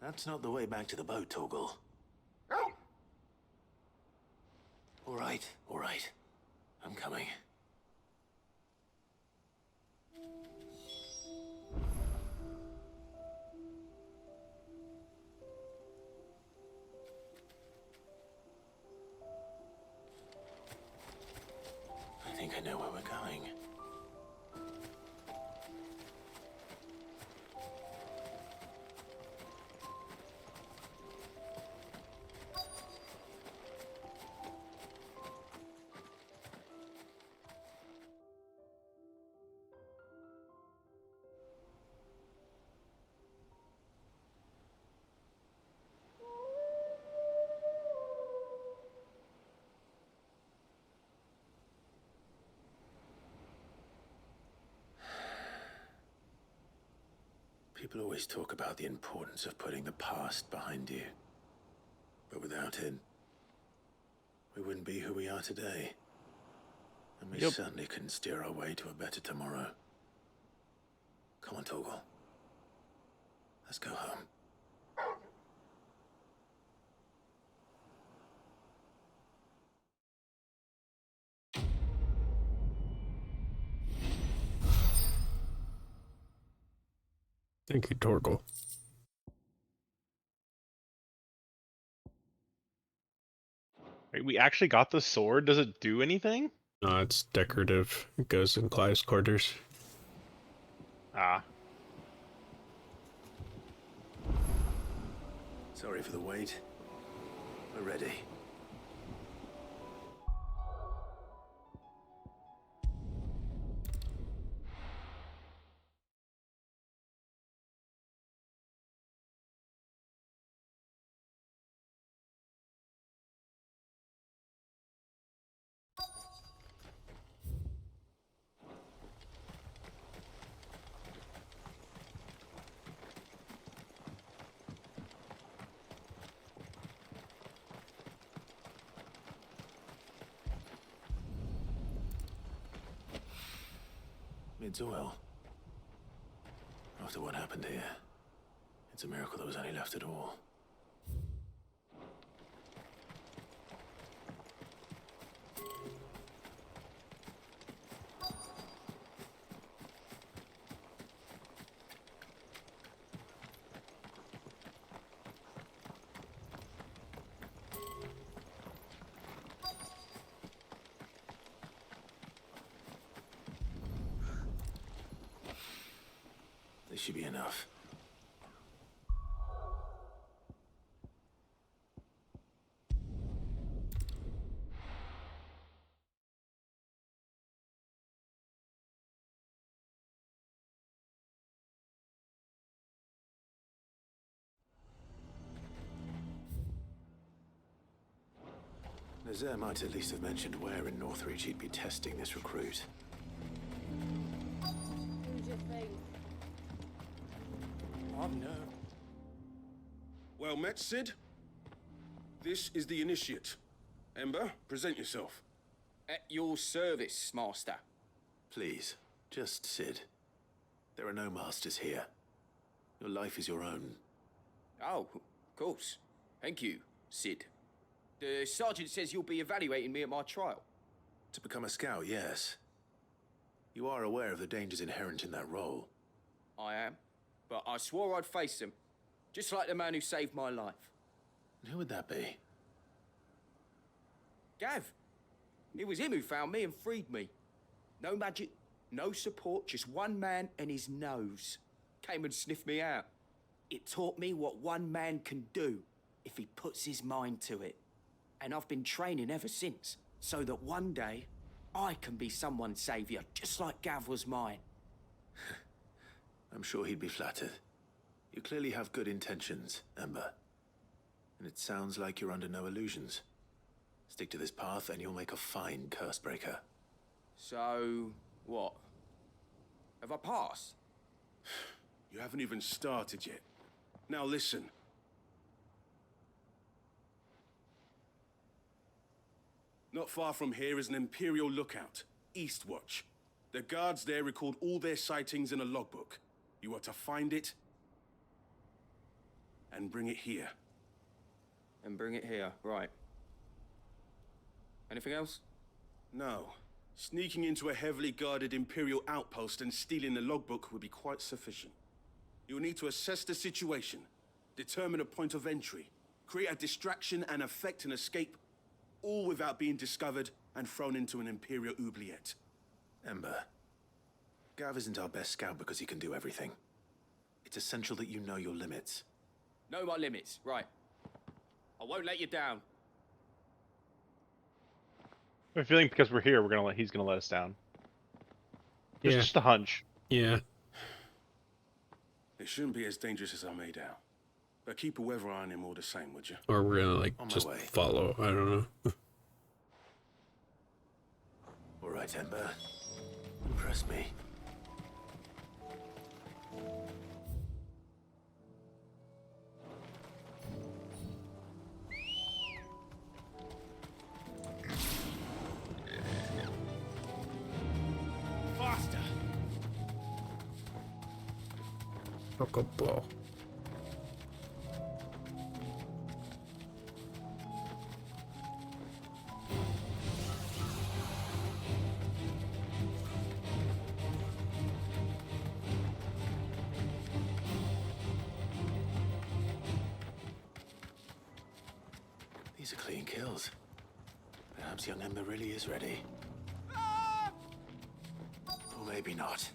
That's not the way back to the boat, Torgal. All right. I'm coming. I think I know where we're going. People always talk about the importance of putting the past behind you. But without it, we wouldn't be who we are today. And we certainly couldn't steer our way to a better tomorrow. Come on, Torgal. Let's go home. Thank you, Torgal. Wait, we actually got the sword? Does it do anything? No, it's decorative. It goes in Clive's quarters. Ah. Sorry for the wait. We're ready. Mid's oil. After what happened here, it's a miracle there was any left at all. This should be enough. Eorzea might at least have mentioned where in Northreach he'd be testing this recruit. Who'd you think? Oh, no. Well met, Sid. This is the initiate. Ember, present yourself. At your service, Master. Please, just Sid. There are no masters here. Your life is your own. Oh, of course. Thank you, Sid. The sergeant says you'll be evaluating me at my trial. To become a scout, yes. You are aware of the dangers inherent in that role. I am. But I swore I'd face them. Just like the man who saved my life. And who would that be? Gav. It was him who found me and freed me. No magic, no support, just one man and his nose. Came and sniffed me out. It taught me what one man can do if he puts his mind to it. And I've been training ever since, so that one day I can be someone's saviour, just like Gav was mine. I'm sure he'd be flattered. You clearly have good intentions, Ember. And it sounds like you're under no illusions. Stick to this path and you'll make a fine cursebreaker. So, what? Have I passed? You haven't even started yet. Now listen. Not far from here is an Imperial lookout, Eastwatch. The guards there record all their sightings in a logbook. You are to find it and bring it here. And bring it here, right. Anything else? No. Sneaking into a heavily guarded Imperial outpost and stealing the logbook would be quite sufficient. You'll need to assess the situation, determine a point of entry, create a distraction and effect an escape, all without being discovered and thrown into an Imperial oubliette. Ember, Gav isn't our best scout because he can do everything. It's essential that you know your limits. Know my limits, right. I won't let you down. I have a feeling because we're here, he's gonna let us down. It's just a hunch. Yeah. It shouldn't be as dangerous as I made out. But keep a weather eye on him all the same, would you? Or we're gonna like On my just way. follow. I don't know. All right, Ember. Impress me. Faster! Ball. These are clean kills. Perhaps young Ember really is ready. Or maybe not.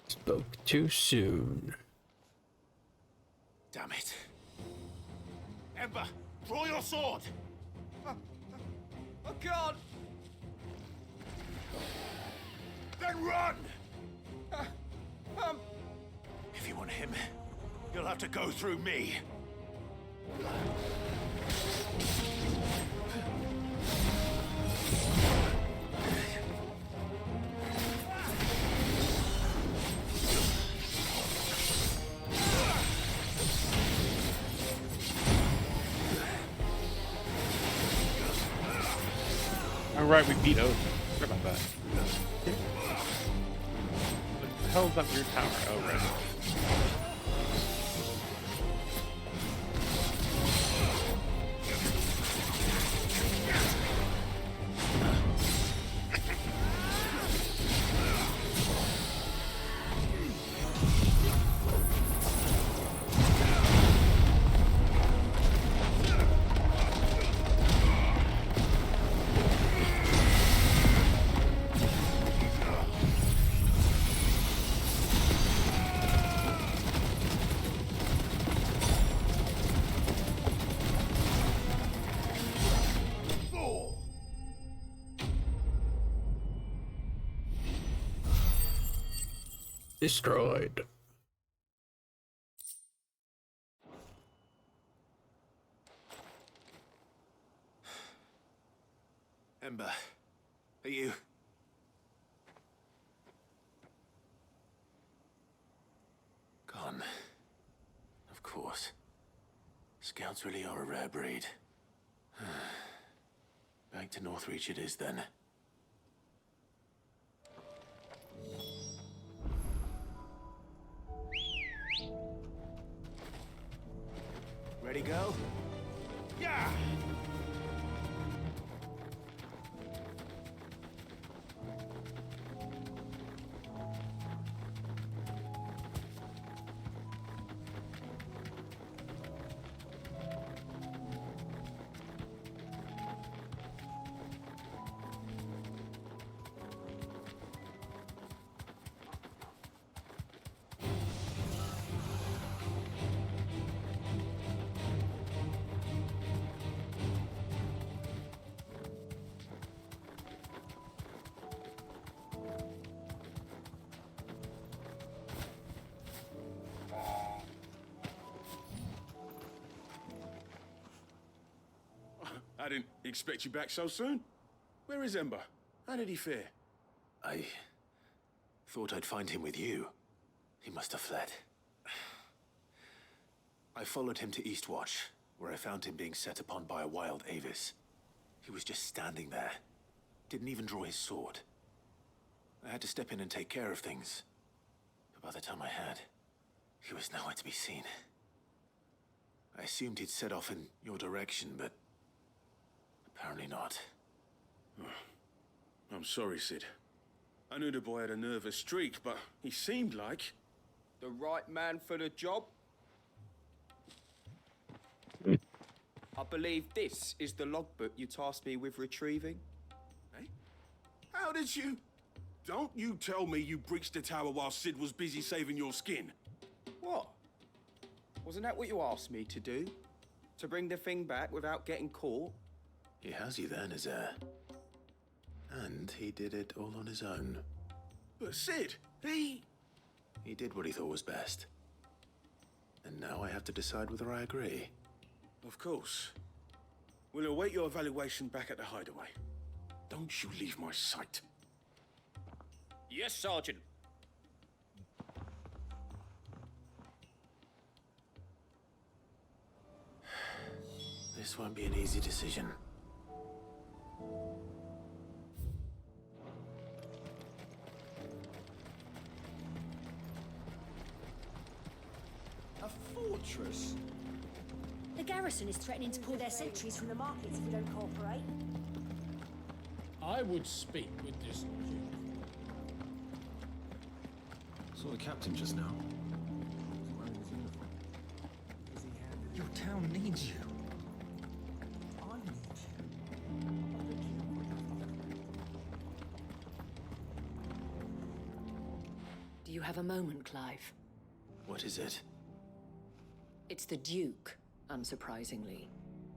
Spoke too soon. Damn it. Ember, draw your sword! I can't! Then run! If you want him, you'll have to go through me. right, we beat Odin. What about that? What the hell is that weird tower? Oh, right. Destroyed. Ember, are you... Gone. Of course. Scouts really are a rare breed. Back to Northreach it is then. Ready, go? Yeah! I didn't expect you back so soon. Where is Ember? How did he fare? I thought I'd find him with you. He must have fled. I followed him to Eastwatch, where I found him being set upon by a wild Avis. He was just standing there. Didn't even draw his sword. I had to step in and take care of things. But by the time I had, he was nowhere to be seen. I assumed he'd set off in your direction, but apparently not. I'm sorry, Sid. I knew the boy had a nervous streak, but he seemed like... The right man for the job? I believe this is the logbook you tasked me with retrieving. Eh? How did you... Don't you tell me you breached the tower while Sid was busy saving your skin. What? Wasn't that what you asked me to do? To bring the thing back without getting caught? He has you then, Eorzea. And he did it all on his own. But Sid, he did what he thought was best. And now I have to decide whether I agree. Of course. We'll await your evaluation back at the hideaway. Don't you leave my sight. Yes, Sergeant. This won't be an easy decision. A fortress? The garrison is threatening to pull their sentries from the markets if we don't cooperate. I would speak with this Duke. Saw the captain just now. Your town needs you. I need Do you have a moment, Clive? What is it? It's the Duke, unsurprisingly.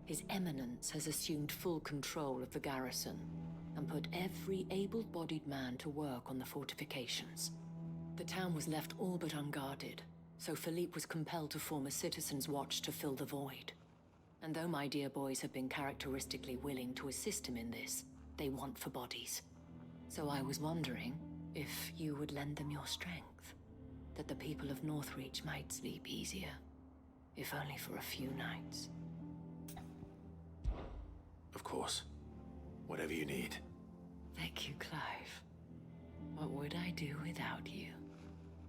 His Eminence has assumed full control of the garrison and put every able-bodied man to work on the fortifications. The town was left all but unguarded, so Philippe was compelled to form a citizens' watch to fill the void. And though my dear boys have been characteristically willing to assist him in this, they want for bodies. So I was wondering if you would lend them your strength, that the people of Northreach might sleep easier, if only for a few nights. Of course. Whatever you need. Thank you, Clive. What would I do without you?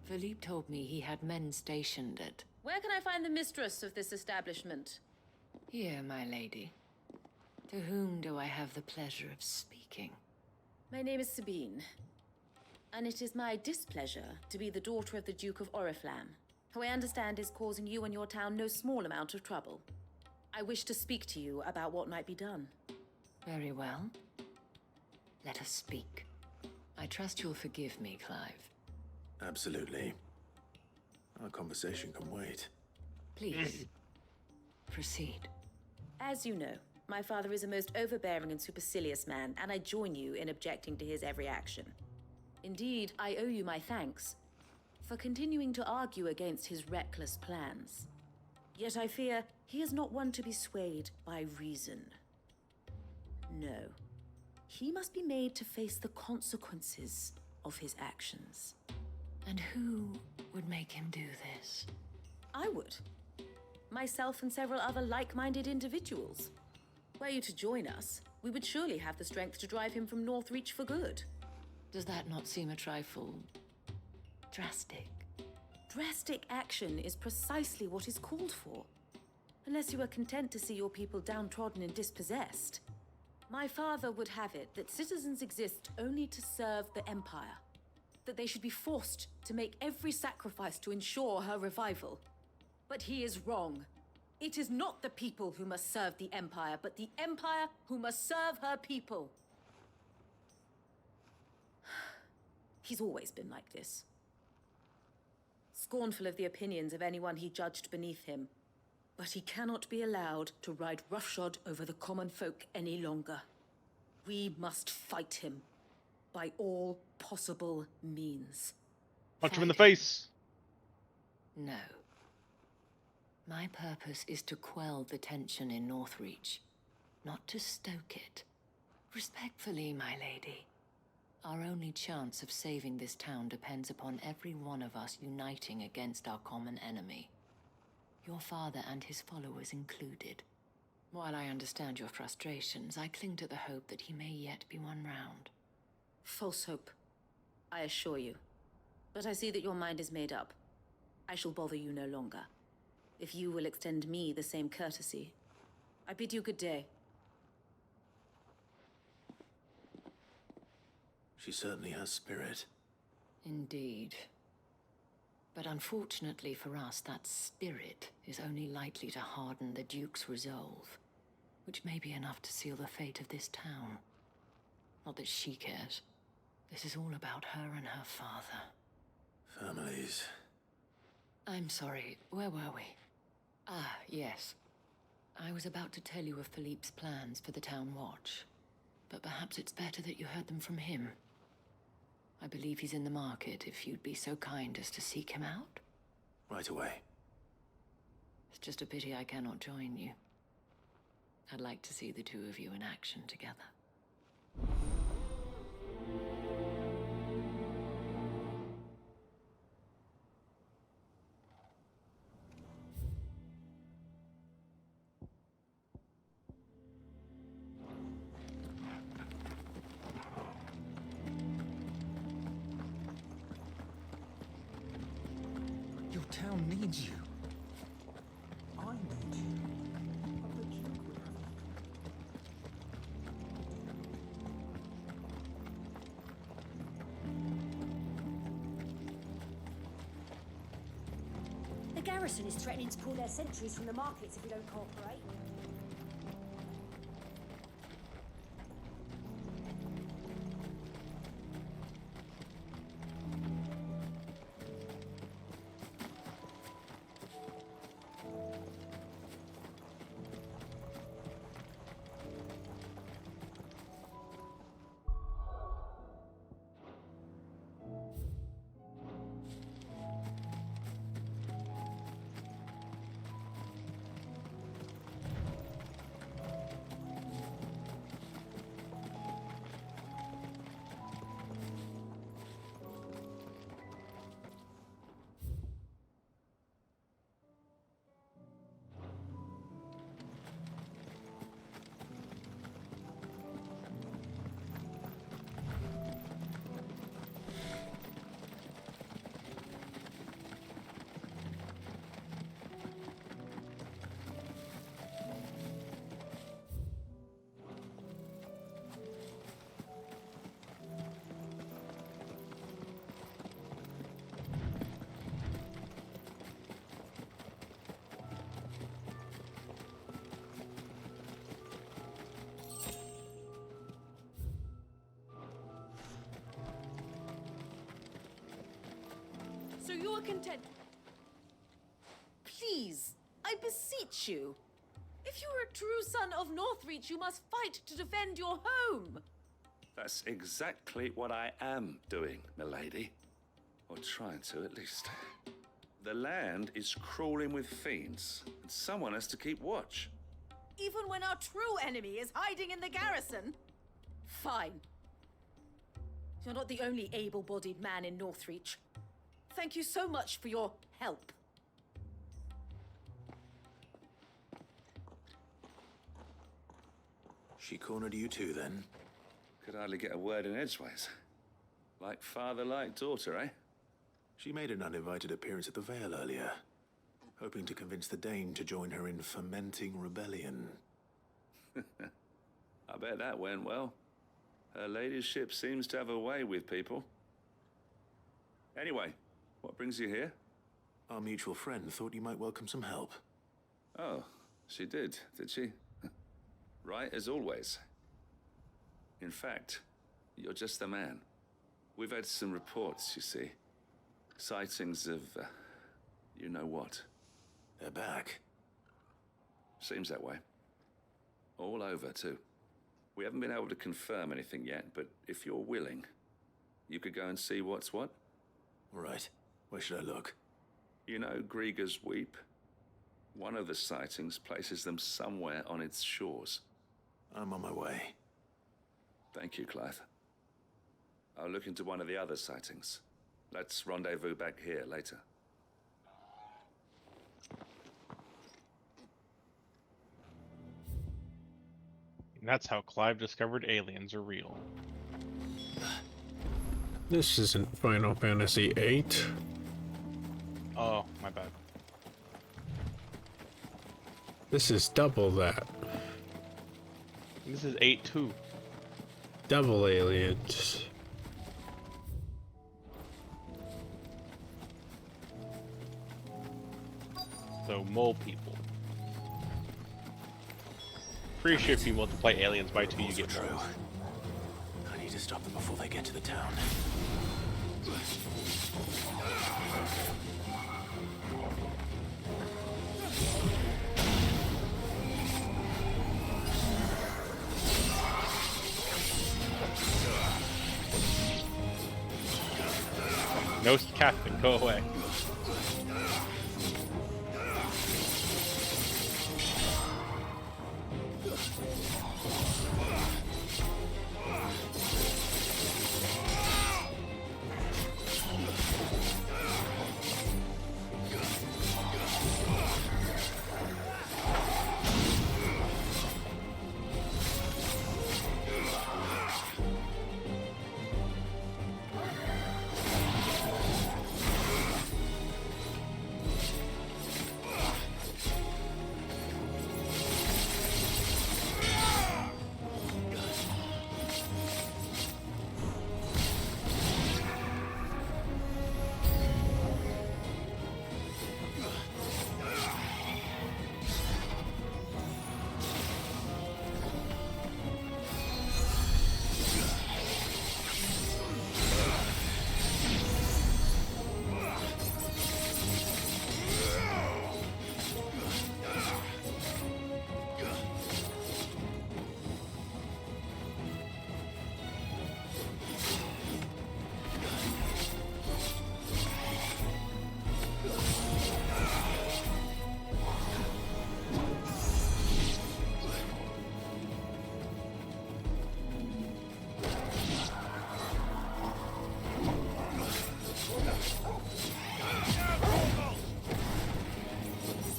Philippe told me he had men stationed at... Where can I find the mistress of this establishment? Here, my lady. To whom do I have the pleasure of speaking? My name is Sabine, and it is my displeasure to be the daughter of the Duke of Oriflamme, who I understand is causing you and your town no small amount of trouble. I wish to speak to you about what might be done. Very well. Let us speak. I trust you'll forgive me, Clive. Absolutely. Our conversation can wait. Please, proceed. As you know, my father is a most overbearing and supercilious man, and I join you in objecting to his every action. Indeed, I owe you my thanks for continuing to argue against his reckless plans. Yet I fear he is not one to be swayed by reason. No. He must be made to face the consequences of his actions. And who would make him do this? I would. Myself and several other like-minded individuals. Were you to join us, we would surely have the strength to drive him from Northreach for good. Does that not seem a trifle... drastic? Drastic action is precisely what is called for. Unless you are content to see your people downtrodden and dispossessed. My father would have it that citizens exist only to serve the Empire. That they should be forced to make every sacrifice to ensure her revival. But he is wrong. It is not the people who must serve the Empire, but the Empire who must serve her people. He's always been like this. Scornful of the opinions of anyone he judged beneath him. But he cannot be allowed to ride roughshod over the common folk any longer. We must fight him by all possible means. Punch him in the face! No. My purpose is to quell the tension in Northreach, not to stoke it. Respectfully, my lady. Our only chance of saving this town depends upon every one of us uniting against our common enemy. Your father and his followers included. While I understand your frustrations, I cling to the hope that he may yet be won round. False hope, I assure you. But I see that your mind is made up. I shall bother you no longer. If you will extend me the same courtesy, I bid you good day. She certainly has spirit. Indeed. But unfortunately for us, that spirit is only likely to harden the Duke's resolve, which may be enough to seal the fate of this town. Not that she cares. This is all about her and her father. Families. I'm sorry, where were we? Ah, yes. I was about to tell you of Philippe's plans for the town watch, but perhaps it's better that you heard them from him. I believe he's in the market, if you'd be so kind as to seek him out. Right away. It's just a pity I cannot join you. I'd like to see the two of you in action together. Your town needs you. I need you. But the Duke will have The garrison is threatening to pull their sentries from the markets if we don't cooperate. were content... Please, I beseech you. If you are a true son of Northreach, you must fight to defend your home. That's exactly what I am doing, milady. Or trying to, at least. The land is crawling with fiends, and someone has to keep watch. Even when our true enemy is hiding in the garrison? Fine. You're not the only able-bodied man in Northreach. Thank you so much for your help. She cornered you too, then? Could hardly get a word in edgeways. Like father, like daughter, eh? She made an uninvited appearance at the Vale earlier, hoping to convince the Dane to join her in fomenting rebellion. I bet that went well. Her ladyship seems to have a way with people. Anyway, what brings you here? Our mutual friend thought you might welcome some help. Oh, she did she? Right as always. In fact, you're just the man. We've had some reports, you see. Sightings of, you know what. They're back. Seems that way. All over, too. We haven't been able to confirm anything yet, but if you're willing, you could go and see what's what. Right. Where should I look? You know Grieger's Weep? One of the sightings places them somewhere on its shores. I'm on my way. Thank you, Clive. I'll look into one of the other sightings. Let's rendezvous back here later. And that's how Clive discovered aliens are real. This isn't Final Fantasy VIII. Oh, my bad. This is double that. This is 8-2. Double aliens. So, mole people. Pretty sure if you multiply aliens by 2, you get true. I need to stop them before they get to the town. No, Captain, go away.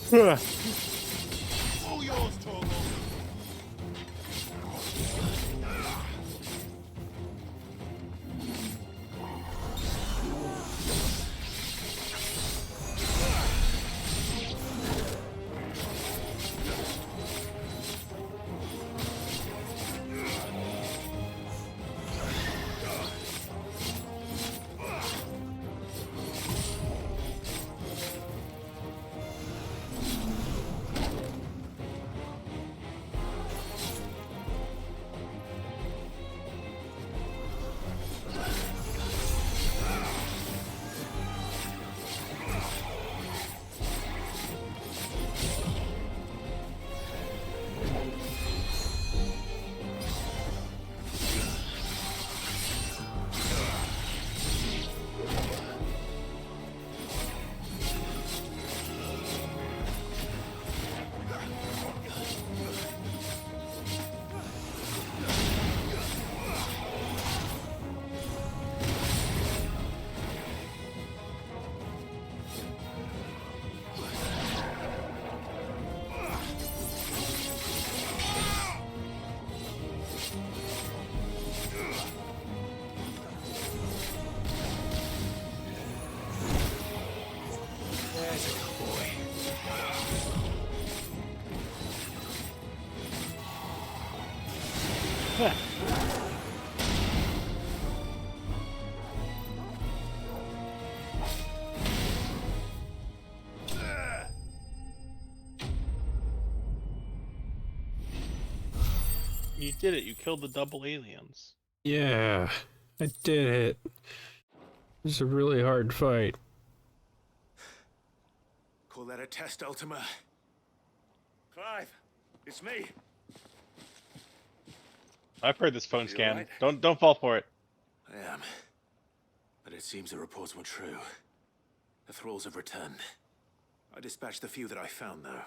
All yours, Torgo. You did it. You killed the double aliens. Yeah, I did it. This is a really hard fight. Call that a test, Ultima? Clive, it's me. I've heard this phone You scan. alright? Don't fall for it. I am. But it seems the reports were true. The thralls have returned. I dispatched the few that I found, though.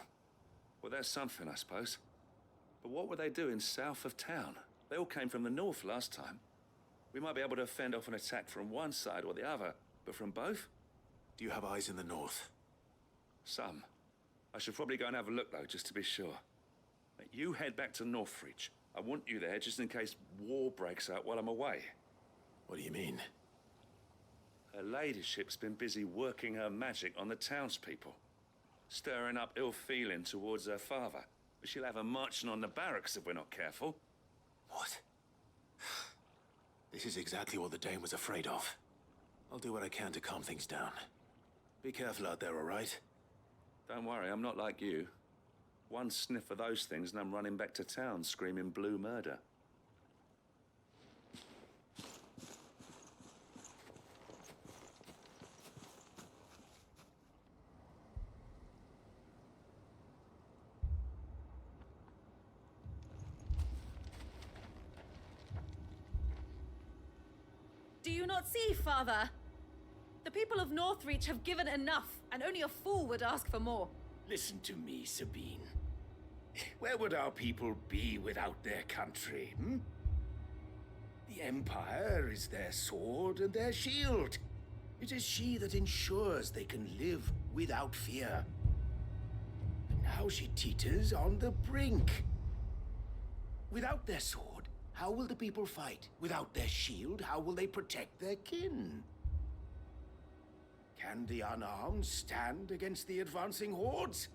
Well, that's something, I suppose. But what were they doing south of town? They all came from the north last time. We might be able to fend off an attack from one side or the other, but from both? Do you have eyes in the north? Some. I should probably go and have a look, though, just to be sure. You head back to Northreach. I want you there just in case war breaks out while I'm away. What do you mean? Her ladyship's been busy working her magic on the townspeople, stirring up ill feeling towards her father. But she'll have her marching on the barracks if we're not careful. What? This is exactly what the Dame was afraid of. I'll do what I can to calm things down. Be careful out there, all right? Don't worry, I'm not like you. One sniff of those things and I'm running back to town screaming blue murder. Do you not see, Father? The people of Northreach have given enough, and only a fool would ask for more. Listen to me, Sabine. Where would our people be without their country, hmm? The Empire is their sword and their shield. It is she that ensures they can live without fear. And now she teeters on the brink. Without their sword, how will the people fight? Without their shield, how will they protect their kin? Can the unarmed stand against the advancing hordes?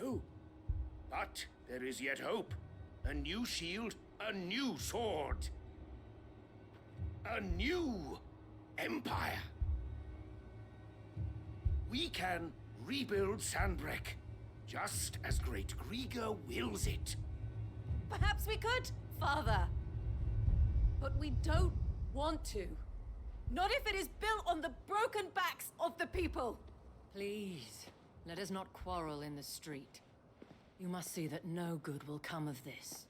No. But there is yet hope. A new shield, a new sword. A new empire. We can rebuild Sandbreck, just as Great Grieger wills it. Perhaps we could, Father. But we don't want to. Not if it is built on the broken backs of the people. Please, let us not quarrel in the street. You must see that no good will come of this.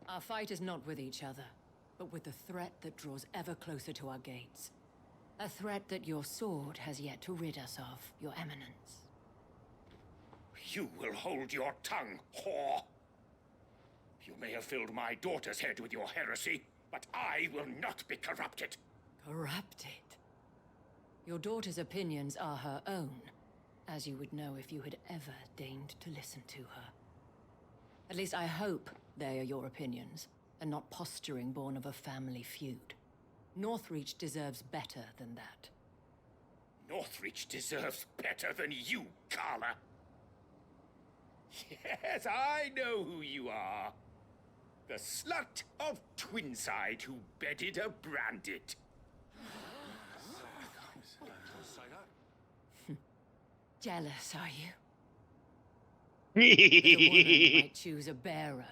Our fight is not with each other, but with the threat that draws ever closer to our gates. A threat that your sword has yet to rid us of, Your Eminence. You will hold your tongue, whore. You may have filled my daughter's head with your heresy, but I will not be corrupted. Corrupted? Your daughter's opinions are her own, as you would know if you had ever deigned to listen to her. At least I hope they are your opinions, and not posturing born of a family feud. Northreach deserves better than that. Northreach deserves better than you, Carla. Yes, I know who you are. The slut of Twinside who bedded a Branded. Jealous, are you? The woman might choose a bearer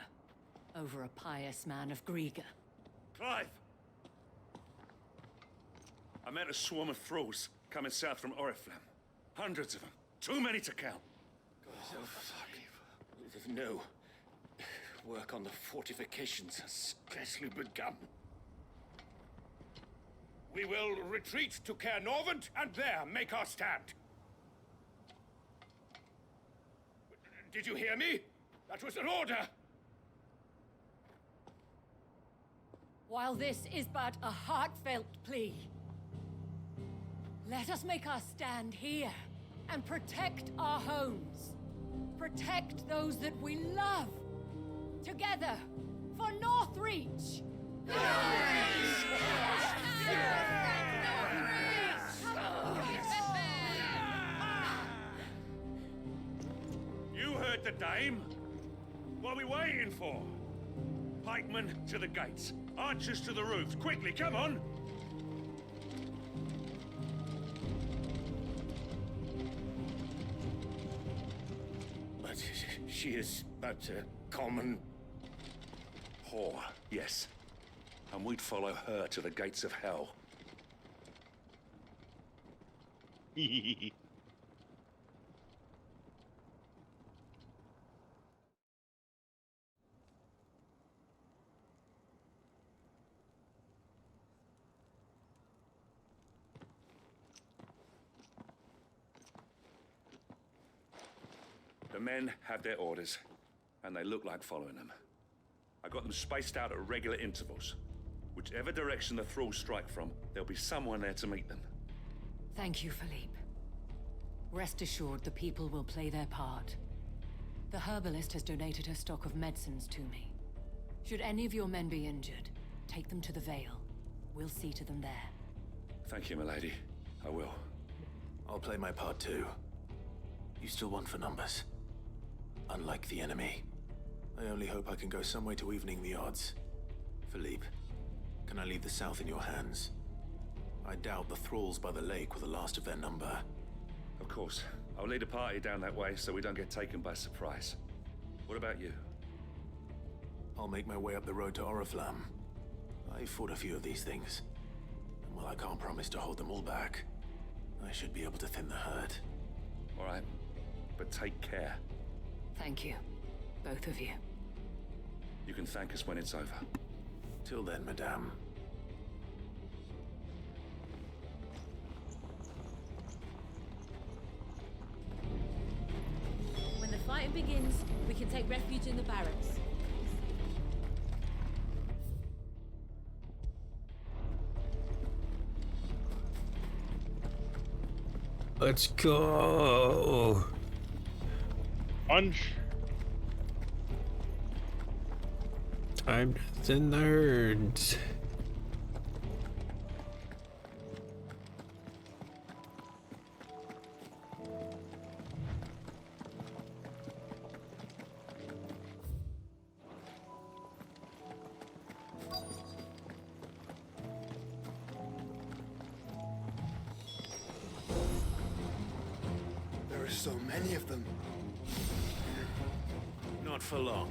over a pious man of Grieger. Clive! I met a swarm of thralls coming south from Oriflamme. Hundreds of them. Too many to count. Oh, fuck. No. Work on the fortifications has scarcely begun. We will retreat to Caer Norvent and there make our stand. Did you hear me? That was an order. While this is but a heartfelt plea, let us make our stand here and protect our homes. Protect those that we love. Together, for Northreach! You heard the Dame. What are we waiting for? Pikemen to the gates. Archers to the roofs. Quickly, come on! But she is but a common... whore, yes. And we'd follow her to the gates of hell. The men have their orders, and they look like following them. I got them spaced out at regular intervals. Whichever direction the thralls strike from, there'll be someone there to meet them. Thank you, Philippe. Rest assured, the people will play their part. The herbalist has donated her stock of medicines to me. Should any of your men be injured, take them to the Vale. We'll see to them there. Thank you, milady. I will. I'll play my part too. You still want for numbers. Unlike the enemy. I only hope I can go some way to evening the odds. Philippe, can I leave the south in your hands? I doubt the thralls by the lake were the last of their number. Of course. I'll lead a party down that way so we don't get taken by surprise. What about you? I'll make my way up the road to Oriflamme. I fought a few of these things. And while I can't promise to hold them all back, I should be able to thin the herd. All right. But take care. Thank you. Both of you. You can thank us when it's over. Till then, madame. When the fighting begins, we can take refuge in the barracks. Let's go. Punch. Time to thin the herds. There are so many of them. Not for long.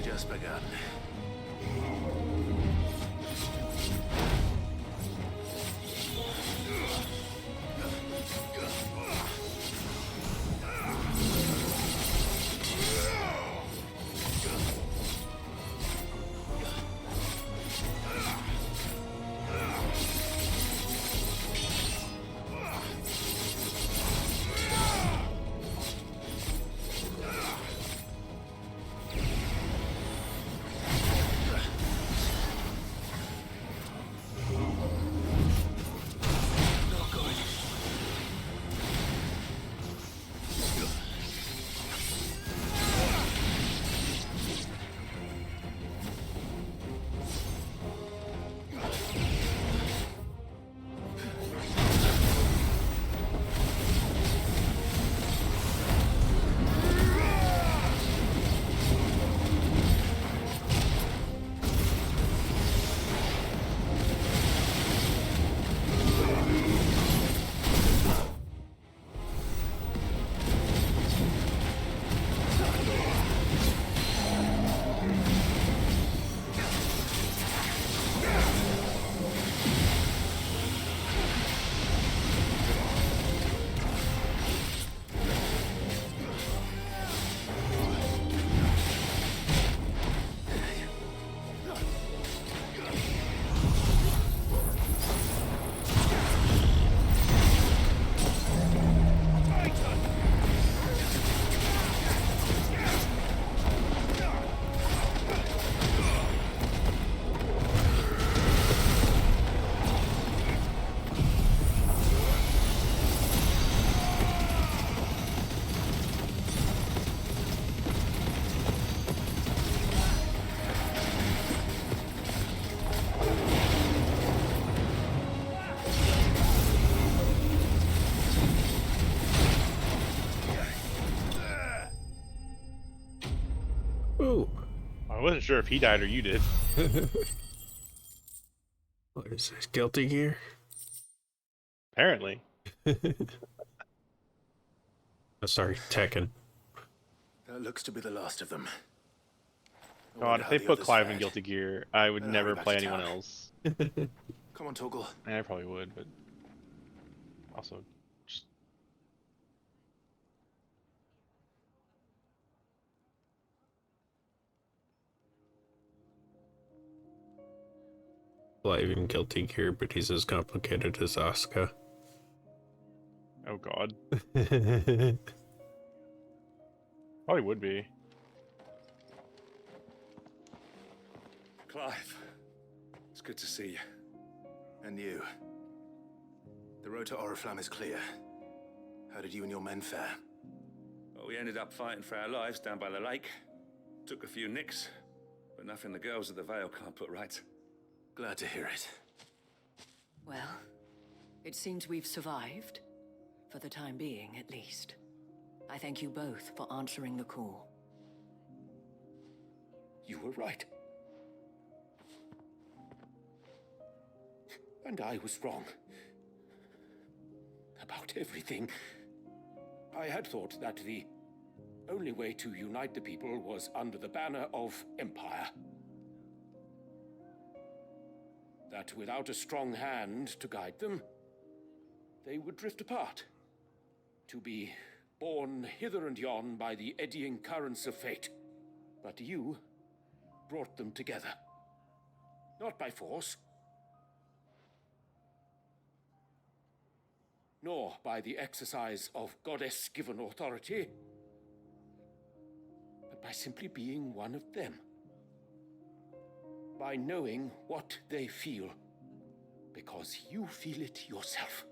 Just begun. Ooh. I wasn't sure if he died or you did. What is this? Guilty Gear? Apparently. Oh, sorry, Tekken. That looks to be the last of them. I God, wonder if how they the put others Clive in fared. Guilty Gear, I would Better never hurry back play to anyone town. else. Come on, Torgal. I probably would, but also just Clive in Guilty Gear, but he's as complicated as Asuka. oh god. Probably would be. Clive, it's good to see you. And you. The road to Oriflamme is clear. How did you and your men fare? Well, we ended up fighting for our lives down by the lake. Took a few nicks, but nothing the girls of the Vale can't put right. Glad to hear it. Well, it seems we've survived. For the time being, at least. I thank you both for answering the call. You were right. And I was wrong. About everything. I had thought that the only way to unite the people was under the banner of Empire. That without a strong hand to guide them, they would drift apart. To be borne hither and yon by the eddying currents of fate. But you brought them together. Not by force, nor by the exercise of goddess-given authority, but by simply being one of them. By knowing what they feel, because you feel it yourself.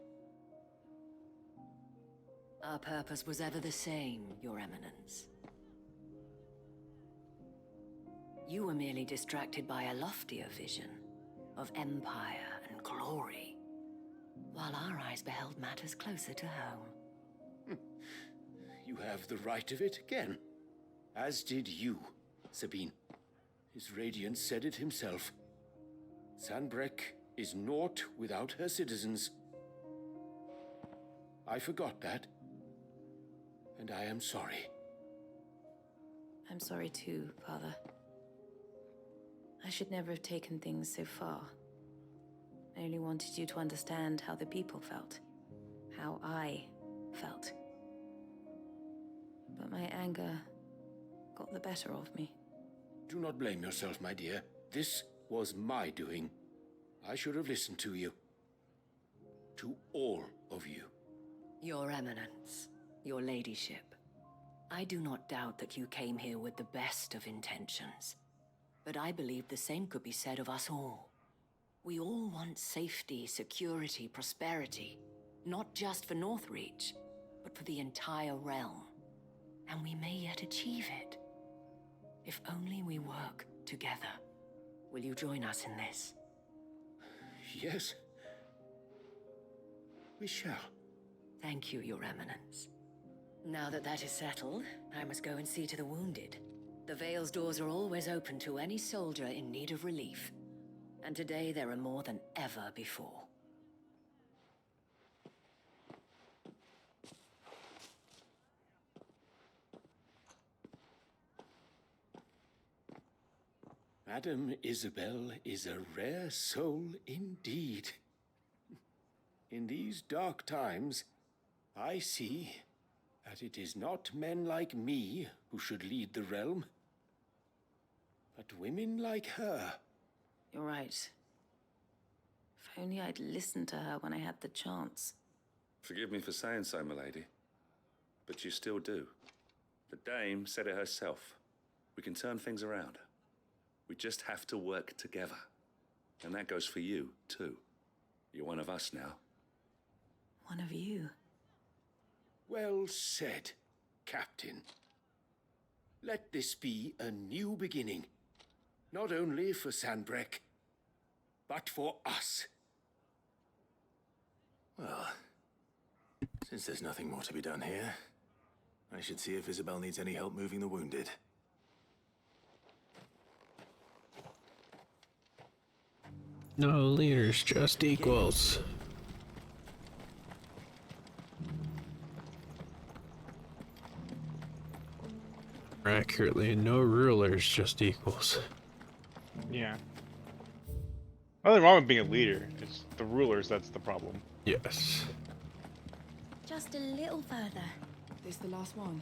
Our purpose was ever the same, Your Eminence. You were merely distracted by a loftier vision of empire and glory, while our eyes beheld matters closer to home. You have the right of it again, as did you, Sabine. His Radiance said it himself. Sanbreque is naught without her citizens. I forgot that, and I am sorry. I'm sorry too, Father. I should never have taken things so far. I only wanted you to understand how the people felt. How I felt. But my anger got the better of me. Do not blame yourself, my dear. This was my doing. I should have listened to you. To all of you. Your Eminence, your Ladyship, I do not doubt that you came here with the best of intentions. But I believe the same could be said of us all. We all want safety, security, prosperity. Not just for Northreach, but for the entire realm. And we may yet achieve it. If only we work together. Will you join us in this? Yes. We shall. Thank you, Your Eminence. Now that that is settled, I must go and see to the wounded. The Vale's doors are always open to any soldier in need of relief. And today there are more than ever before. Madame Isabel is a rare soul indeed. In these dark times, I see that it is not men like me who should lead the realm, but women like her. You're right. If only I'd listened to her when I had the chance. Forgive me for saying so, milady, but you still do. The Dame said it herself. We can turn things around. We just have to work together. And that goes for you, too. You're one of us now. One of you. Well said, Captain. Let this be a new beginning. Not only for Sanbreque, but for us. Well, since there's nothing more to be done here, I should see if Isabel needs any help moving the wounded. No leaders, just equals. More accurately, no rulers, just equals. Yeah. Nothing wrong with being a leader. It's the rulers that's the problem. Yes. Just a little further. This the last one?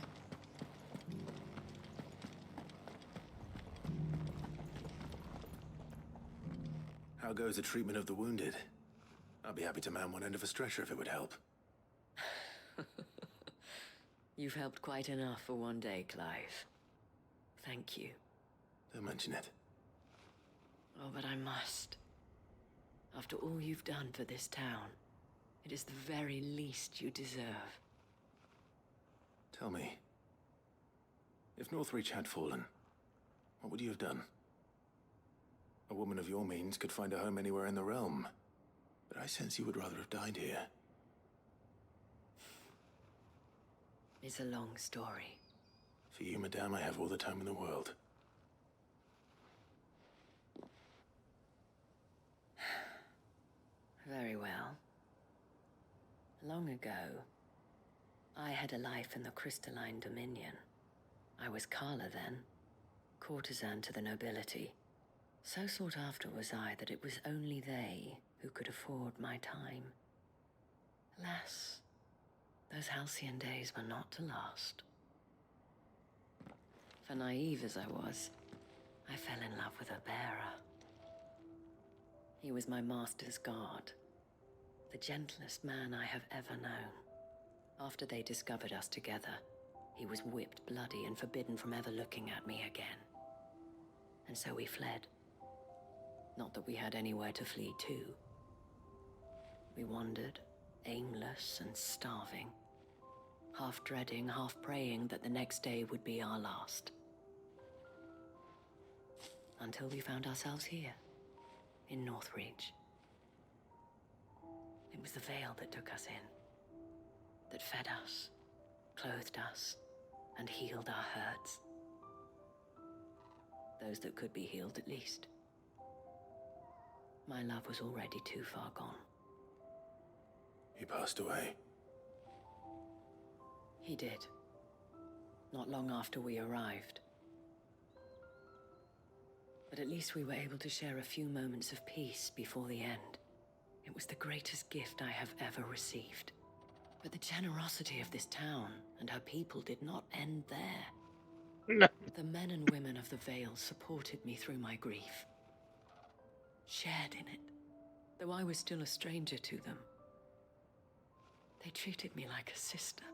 How goes the treatment of the wounded? I'd be happy to man one end of a stretcher if it would help. You've helped quite enough for one day, Clive. Thank you. Don't mention it. Oh, but I must. After all you've done for this town, it is the very least you deserve. Tell me, if Northreach had fallen, what would you have done? A woman of your means could find a home anywhere in the realm, but I sense you would rather have died here. It's a long story. For you, madame, I have all the time in the world. Very well. Long ago, I had a life in the Crystalline Dominion. I was Carla then, courtesan to the nobility. So sought after was I that it was only they who could afford my time. Alas, those halcyon days were not to last. For naive as I was, I fell in love with a bearer. He was my master's guard, the gentlest man I have ever known. After they discovered us together, he was whipped bloody and forbidden from ever looking at me again. And so we fled. Not that we had anywhere to flee to. We wandered, aimless and starving, half dreading, half praying that the next day would be our last. Until we found ourselves here, in Northreach. It was the veil that took us in, that fed us, clothed us, and healed our hurts. Those that could be healed, at least. My love was already too far gone. He passed away. He did. Not long after we arrived. But at least we were able to share a few moments of peace before the end. It was the greatest gift I have ever received. But the generosity of this town and her people did not end there. The men and women of the Vale supported me through my grief. Shared in it, though I was still a stranger to them. They treated me like a sister.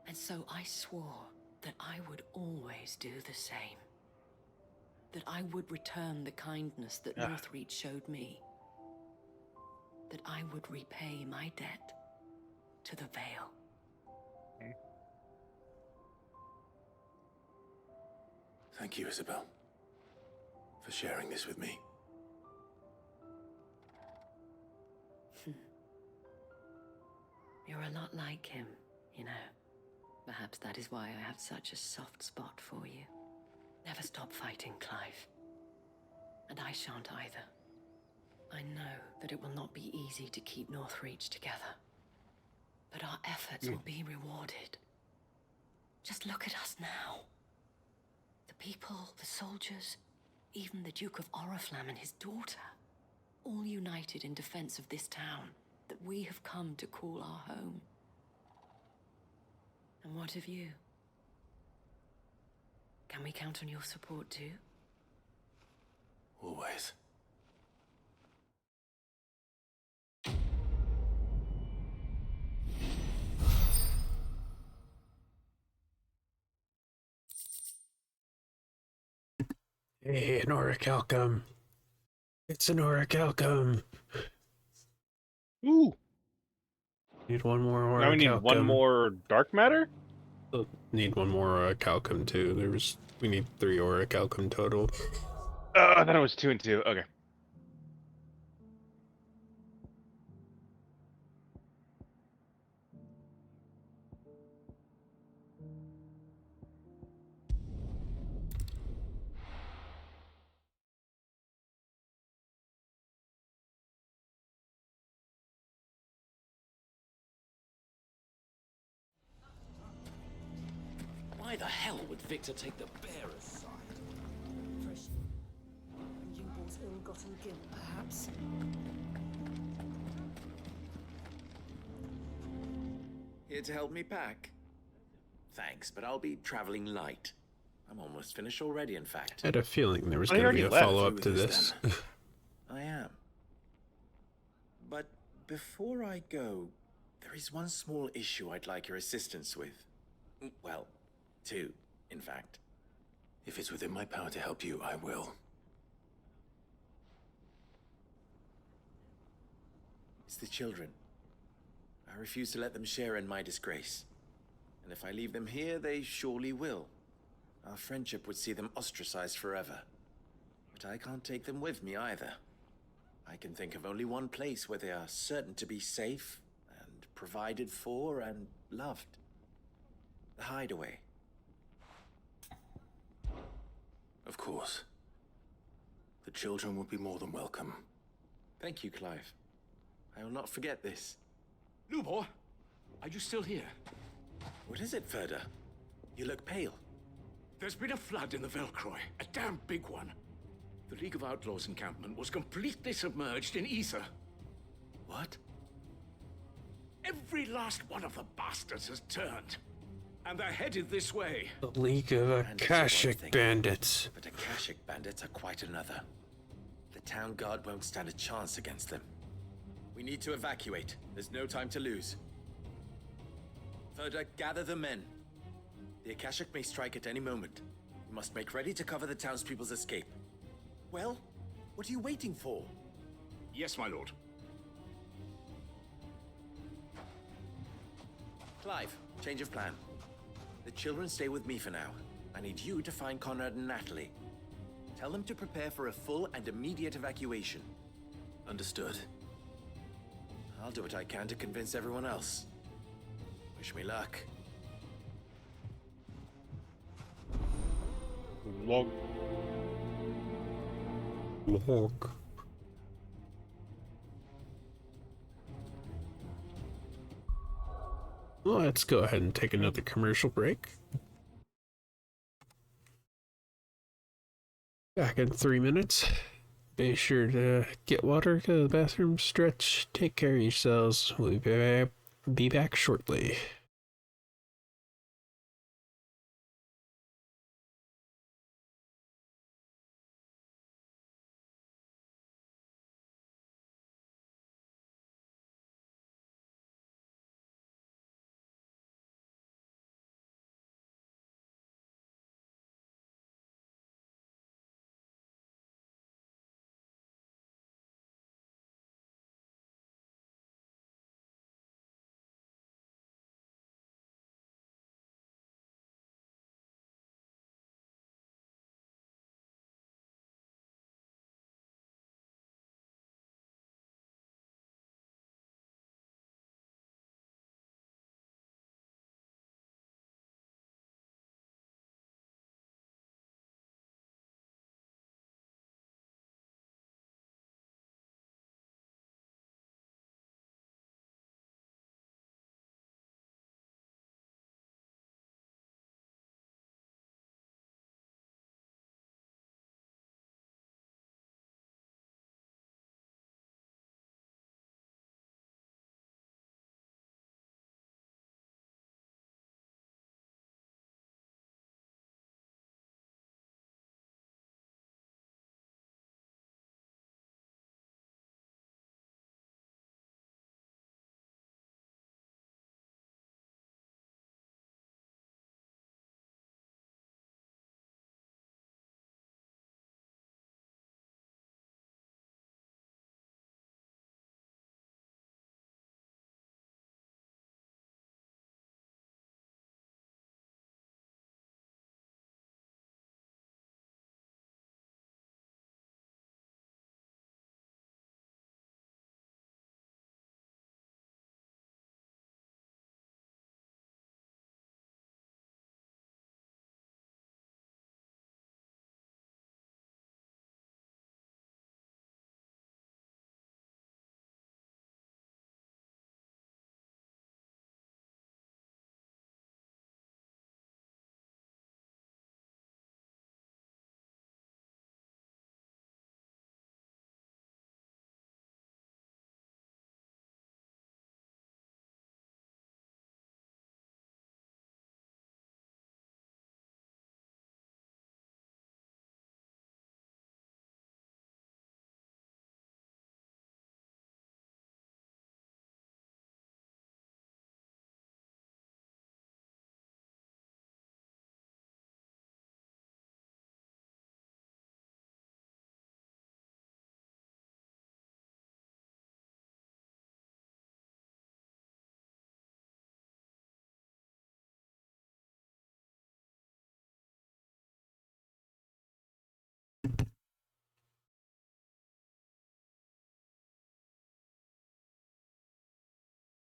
And so I swore that I would always do the same. That I would return the kindness that Northreach showed me. That I would repay my debt to the Vale. Thank you, Isabel, for sharing this with me. You're a lot like him, you know. Perhaps that is why I have such a soft spot for you. Never stop fighting, Clive. And I shan't either. I know that it will not be easy to keep Northreach together. But our efforts will be rewarded. Just look at us now. The people, the soldiers, even the Duke of Oriflamme and his daughter, all united in defense of this town that we have come to call our home. And what of you? Can we count on your support too? Always. Hey, an orichalcum. It's an orichalcum. Ooh. Need one more orichalcum. Now we need one more dark matter? Need one more orichalcum too. We need 3 orichalcum total. I thought it was 2 and 2. Okay. the hell would Victor take the bearer's side? Fresh. And Yingbor's ill-gotten guilt, perhaps. Here to help me pack? Thanks, but I'll be traveling light. I'm almost finished already, in fact. I had a feeling there was Oh, going he to be a already left. follow-up to this. I am. But before I go, there is one small issue I'd like your assistance with. Well, two, in fact. If it's within my power to help you, I will. It's the children. I refuse to let them share in my disgrace. And if I leave them here, they surely will. Our friendship would see them ostracized forever. But I can't take them with me either. I can think of only one place where they are certain to be safe, and provided for, and loved. The Hideaway. Of course. The children would be more than welcome. Thank you, Clive. I will not forget this. Lubor, are you still here? What is it, Ferda? You look pale. There's been a flood in the Velcroy, a damn big one. The League of Outlaws encampment was completely submerged in ether. What? Every last one of the bastards has turned. And they're headed this way. The League of Akashic Bandits. But Akashic bandits are quite another. The town guard won't stand a chance against them. We need to evacuate. There's no time to lose. Ferda, gather the men. The Akashic may strike at any moment. We must make ready to cover the townspeople's escape. Well, what are you waiting for? Yes, my lord. Clive, change of plan. The children stay with me for now. I need you to find Conrad and Natalie. Tell them to prepare for a full and immediate evacuation. Understood. I'll do what I can to convince everyone else. Wish me luck. Log. Log. Let's go ahead and take another commercial break. Back in 3 minutes. Be sure to get water, go to the bathroom, stretch, take care of yourselves. We'll be back shortly.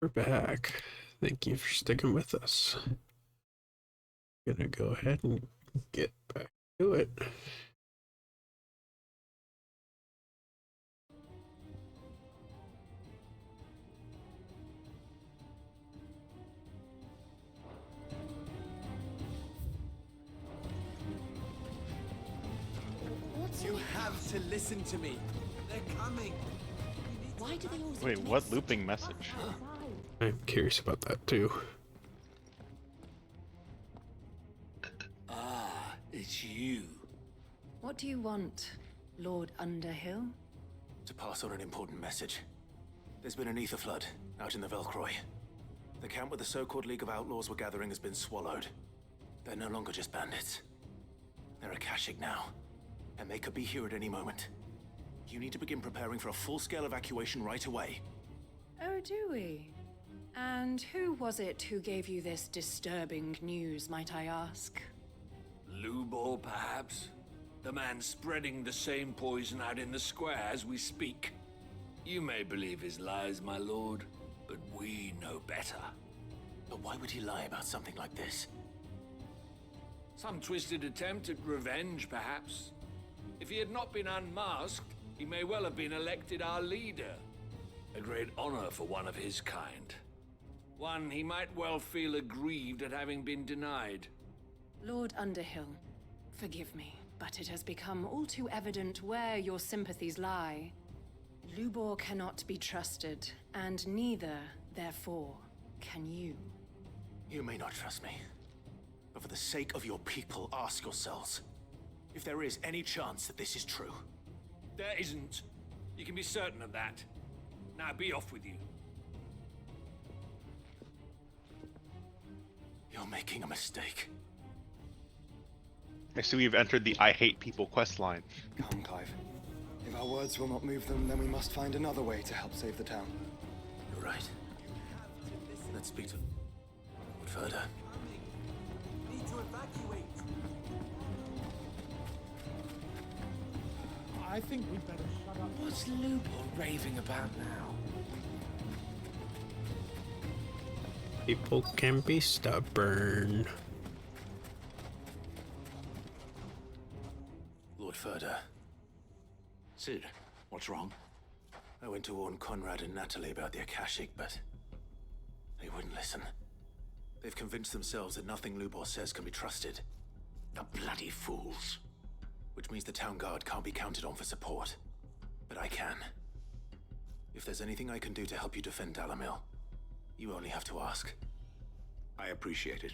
We're back. Thank you for sticking with us. Gonna go ahead and get back to it. You have to listen to me. They're coming. Why do they always Wait, what looping message? I'm curious about that too. Ah, it's you. What do you want, Lord Underhill? To pass on an important message. There's been an ether flood out in the Velcroy. The camp where the so-called League of Outlaws were gathering has been swallowed. They're no longer just bandits. They're Akashic now, and they could be here at any moment. You need to begin preparing for a full-scale evacuation right away. Oh, do we? And who was it who gave you this disturbing news, might I ask? Lubor, perhaps? The man spreading the same poison out in the square as we speak. You may believe his lies, my lord, but we know better. But why would he lie about something like this? Some twisted attempt at revenge, perhaps. If he had not been unmasked, he may well have been elected our leader. A great honor for one of his kind. One he might well feel aggrieved at having been denied. Lord Underhill, forgive me, but it has become all too evident where your sympathies lie. Lubor cannot be trusted, and neither, therefore, can you. You may not trust me, but for the sake of your people, ask yourselves if there is any chance that this is true. There isn't. You can be certain of that. Now be off with you. You're making a mistake. I see we've entered the I hate people quest line. Come, Clive. If our words will not move them, then we must find another way to help save the town. You're right. Let's speak to further. Need to evacuate. I think we'd better shut up. What's Lubor raving about now? People can be stubborn. Lord Furder. Sid, what's wrong? I went to warn Conrad and Natalie about the Akashic, but they wouldn't listen. They've convinced themselves that nothing Lubor says can be trusted. The bloody fools. Which means the town guard can't be counted on for support. But I can. If there's anything I can do to help you defend Dalamil, you only have to ask. I appreciate it.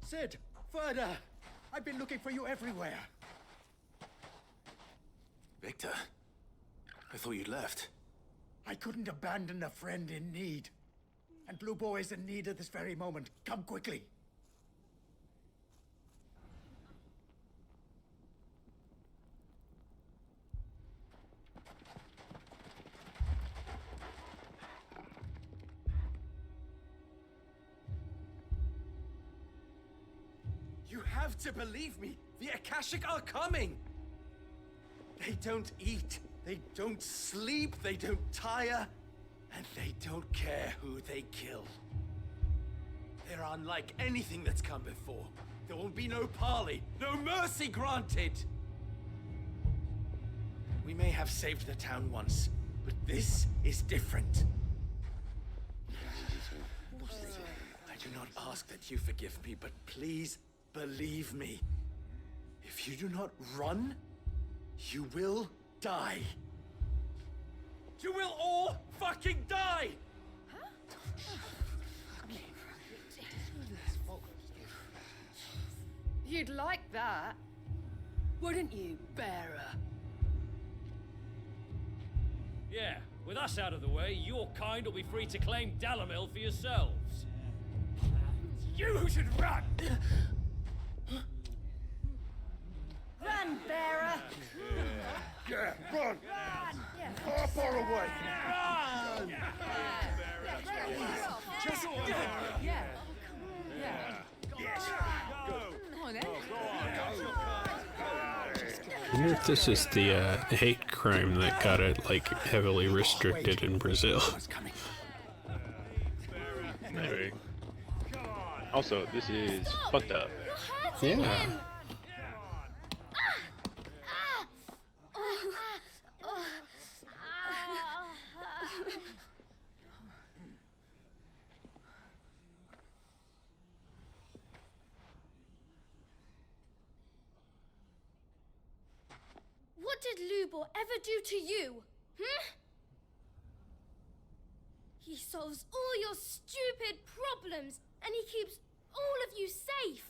Sid, Further! I've been looking for you everywhere. Victor, I thought you'd left. I couldn't abandon a friend in need. And Blue Boy is in need at this very moment. Come quickly. You have to believe me. The Akashic are coming. They don't eat, they don't sleep, they don't tire, and they don't care who they kill. They're unlike anything that's come before. There will be no parley, no mercy granted. We may have saved the town once, but this is different. I do not ask that you forgive me, but please believe me. If you do not run, you will die. You will all fucking die! You'd like that, wouldn't you, bearer? Yeah, with us out of the way, your kind will be free to claim Dalamil for yourselves. You should run! Run, bearer! Yeah, run! How far away? Run! Just I wonder if this is the hate crime that got it like heavily restricted in Brazil. Also, this is fucked up. Yeah. What did Lubor ever do to you? He solves all your stupid problems, and he keeps all of you safe.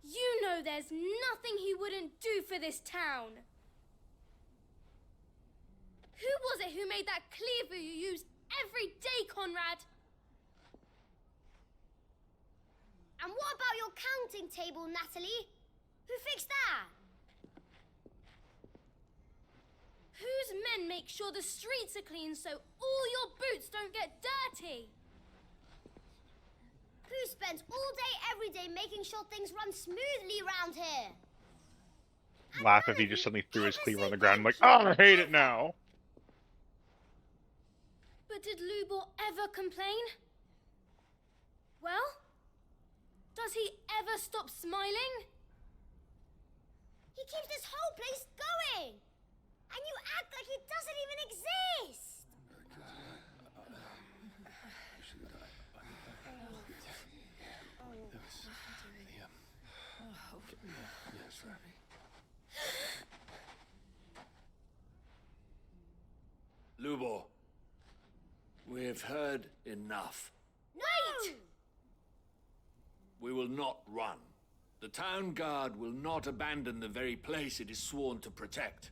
You know there's nothing he wouldn't do for this town. Who was it who made that cleaver you use every day, Conrad? And what about your counting table, Natalie? Who fixed that? Whose men make sure the streets are clean so all your boots don't get dirty? Who spends all day, every day making sure things run smoothly around here? Laugh if he just suddenly threw his cleaver on the ground. I'm like, oh, I hate it now. But did Lubor ever complain? Well, does he ever stop smiling? He keeps this whole place going! And you act like it doesn't even exist! Lubor, we've heard enough. Wait! We will not run. The town guard will not abandon the very place it is sworn to protect.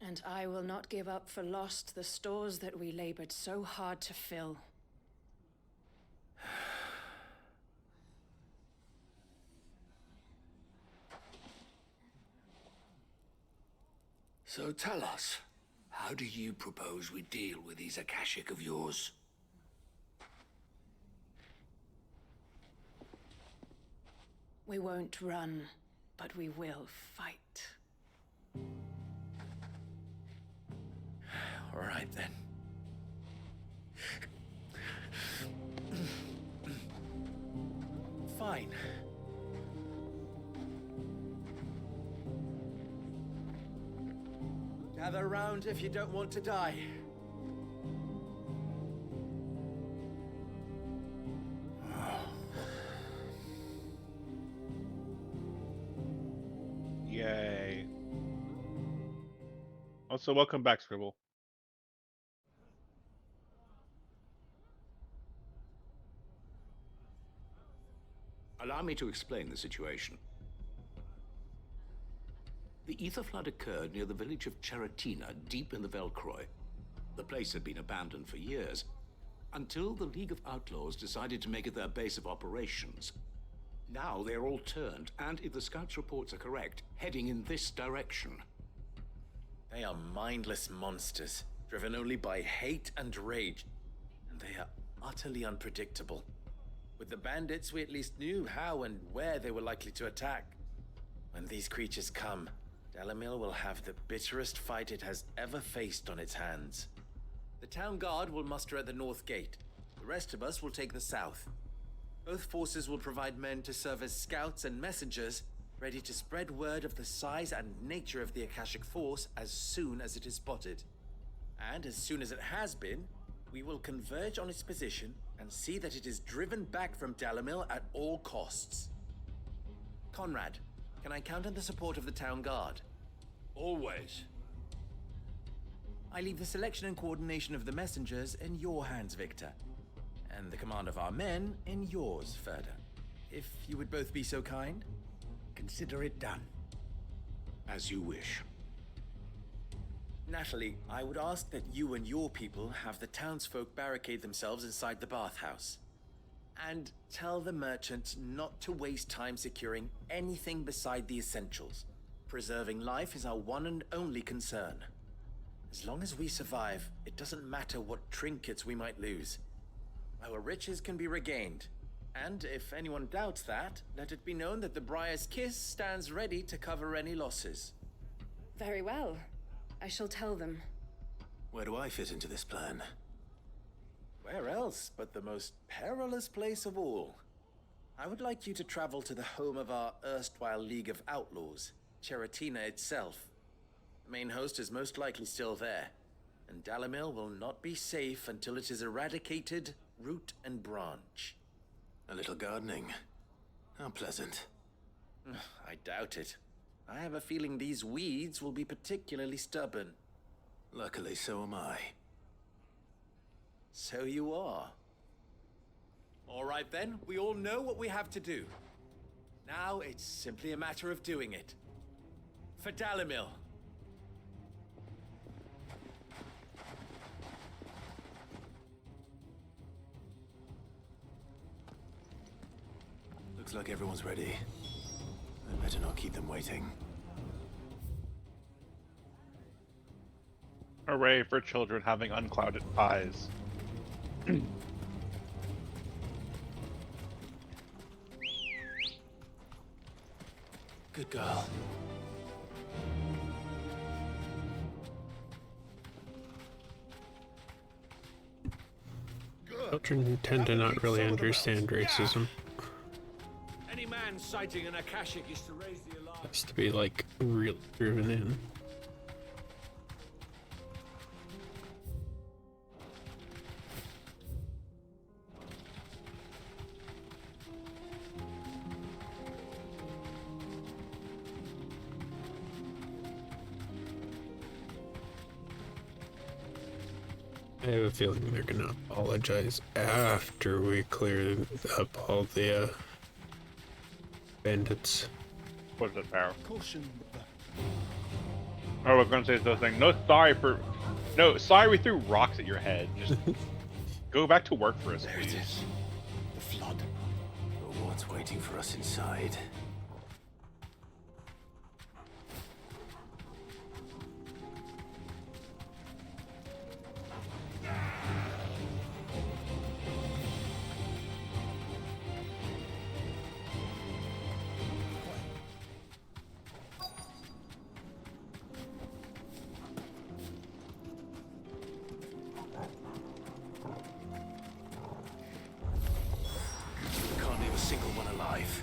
And I will not give up for lost the stores that we labored so hard to fill. So tell us, how do you propose we deal with these Akashic of yours? We won't run, but we will fight. All right, then. Fine. Gather round if you don't want to die. Yay. Also, welcome back, Scribble. Allow me to explain the situation. The ether flood occurred near the village of Cheratina, deep in the Velcroy. The place had been abandoned for years, until the League of Outlaws decided to make it their base of operations. Now they're all turned, and if the scouts' reports are correct, heading in this direction. They are mindless monsters, driven only by hate and rage. And they are utterly unpredictable. With the bandits, we at least knew how and where they were likely to attack. When these creatures come, Dalamil will have the bitterest fight it has ever faced on its hands. The town guard will muster at the north gate. The rest of us will take the south. Both forces will provide men to serve as scouts and messengers, ready to spread word of the size and nature of the Akashic force as soon as it is spotted. And as soon as it has been, we will converge on its position and see that it is driven back from Dalamil at all costs. Conrad, can I count on the support of the town guard? Always. I leave the selection and coordination of the messengers in your hands, Victor. And the command of our men in yours, Ferda. If you would both be so kind. Consider it done. As you wish. Natalie, I would ask that you and your people have the townsfolk barricade themselves inside the bathhouse. And tell the merchants not to waste time securing anything beside the essentials. Preserving life is our one and only concern. As long as we survive, it doesn't matter what trinkets we might lose. Our riches can be regained. And if anyone doubts that, let it be known that the Briar's Kiss stands ready to cover any losses. Very well. I shall tell them. Where do I fit into this plan? Where else but the most perilous place of all? I would like you to travel to the home of our erstwhile League of Outlaws, Cheratina itself. The main host is most likely still there, and Dalimil will not be safe until it is eradicated, root and branch. A little gardening. How pleasant. I doubt it. I have a feeling these weeds will be particularly stubborn. Luckily, so am I. So you are. All right then, we all know what we have to do. Now it's simply a matter of doing it. For Dalimil. Looks like everyone's ready. I better not keep them waiting. Hooray for children having unclouded eyes. Good girl. Children tend to not really understand racism. Any man citing an Akashic is to raise the alarm. Has to be like really driven in. I have a feeling they're gonna apologize after we clear up all the bandits. What's it now? Caution. Oh, we're gonna say the thing. No, sorry we threw rocks at your head. Just go back to work for us, There please. it is. The flood. The ward's waiting for us inside. Can't leave a single one alive.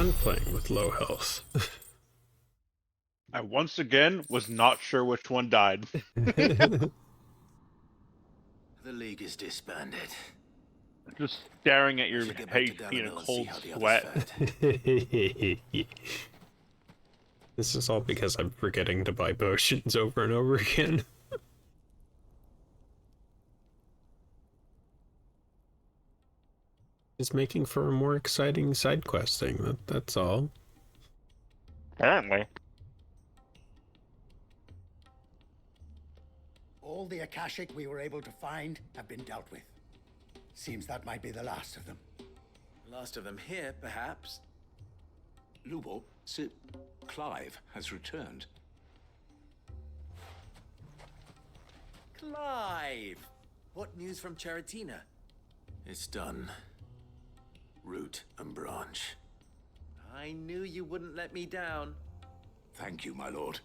fun playing with low health. I once again was not sure which one died. The League is disbanded. Just staring at your should get back to HP in a Dalimil and cold see how the sweat. others This is all because I'm forgetting to buy potions over and over again. It's making for a more exciting side questing, that's all. Apparently. All the Akashic we were able to find have been dealt with. Seems that might be the last of them. Last of them here, perhaps. Lubo, Clive has returned. Clive! What news from Charatina? It's done. Root and branch. I knew you wouldn't let me down. Thank you, my lord.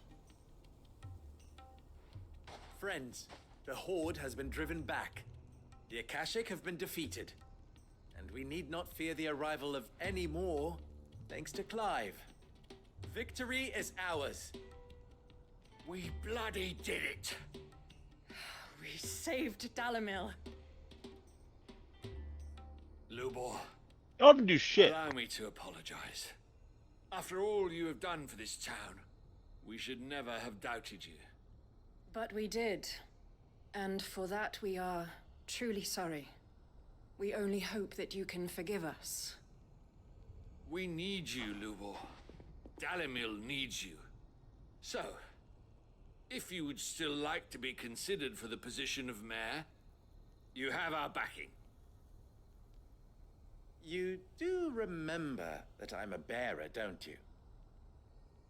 Friends, the Horde has been driven back. The Akashic have been defeated. And we need not fear the arrival of any more, thanks to Clive. Victory is ours. We bloody did it! We saved Dalimil. Lubor, You don't have to do shit. allow me to apologize. After all you have done for this town, we should never have doubted you. But we did. And for that we are truly sorry. We only hope that you can forgive us. We need you, Lubor. Dalimil needs you. So, if you would still like to be considered for the position of mayor, you have our backing. You do remember that I'm a bearer, don't you?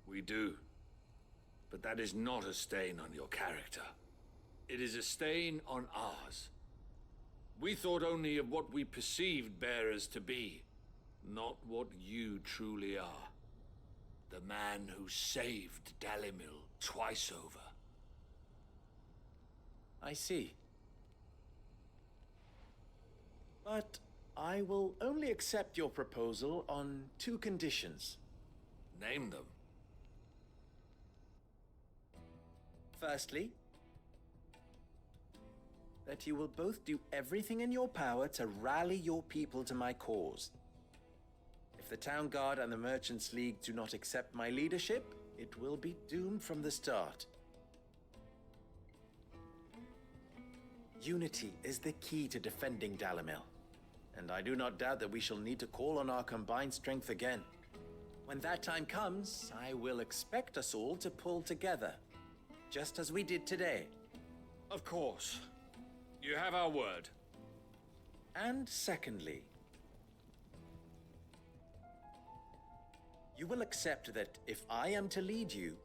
We do. But that is not a stain on your character. It is a stain on ours. We thought only of what we perceived bearers to be, not what you truly are. The man who saved Dalimil twice over. I see. But I will only accept your proposal on 2 conditions. Name them. Firstly, that you will both do everything in your power to rally your people to my cause. If the Town Guard and the Merchants League do not accept my leadership, it will be doomed from the start. Unity is the key to defending Dalimil, and I do not doubt that we shall need to call on our combined strength again. When that time comes, I will expect us all to pull together, just as we did today. Of course. You have our word. And secondly, you will accept that if I am to lead you,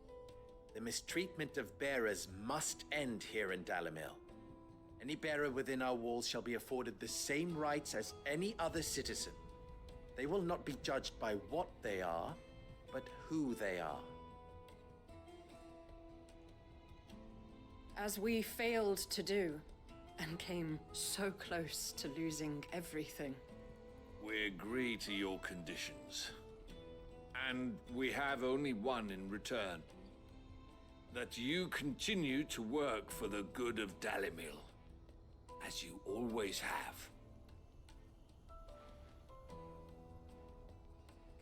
the mistreatment of bearers must end here in Dalimil. Any bearer within our walls shall be afforded the same rights as any other citizen. They will not be judged by what they are, but who they are. As we failed to do, and came so close to losing everything. We agree to your conditions. And we have only one in return. That you continue to work for the good of Dalimil, as you always have.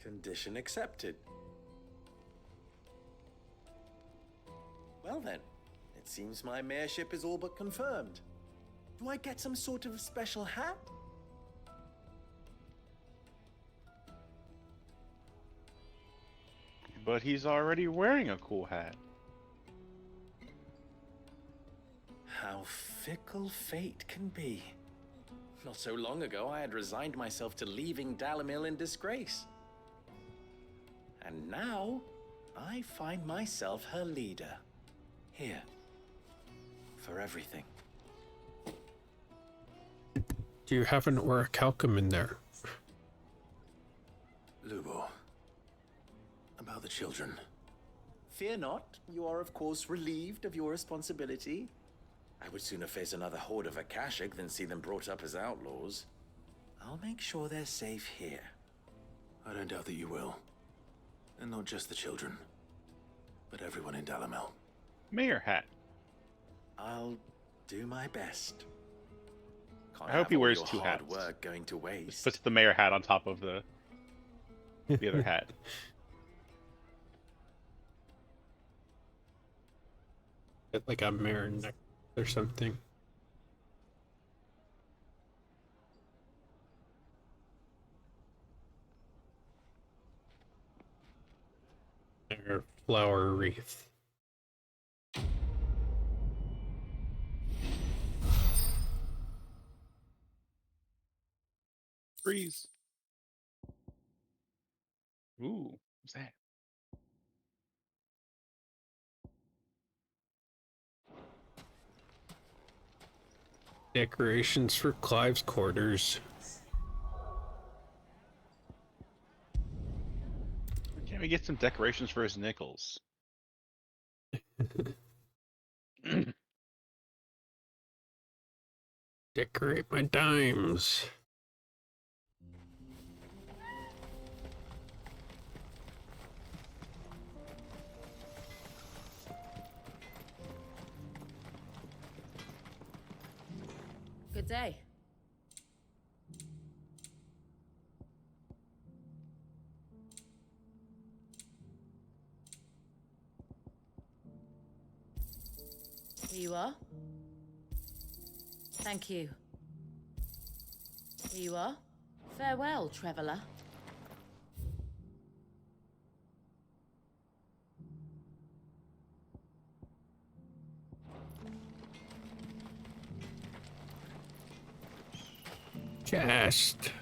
Condition accepted. Well then, it seems my mayorship is all but confirmed. Do I get some sort of special hat? But he's already wearing a cool hat. How fickle fate can be. Not so long ago, I had resigned myself to leaving Dalimil in disgrace. And now, I find myself her leader. Here. For everything. Do you have an orichalcum in there? Lubo. About the children. Fear not, you are of course relieved of your responsibility. I would sooner face another horde of Akashic than see them brought up as outlaws. I'll make sure they're safe here. I don't doubt that you will. And not just the children, but everyone in Dalamel. Mayor hat. I'll do my best. Can't I hope have he all wears your two hard hats. work going to waste. Just puts the mayor hat on top of the other hat. Get like a mirror neck or something. Or flower wreath. Freeze. Ooh, what's that? Decorations for Clive's quarters. Can't we get some decorations for his nickels? Decorate my dimes. Good day. Here you are. Thank you. Here you are. Farewell, traveller. Chest.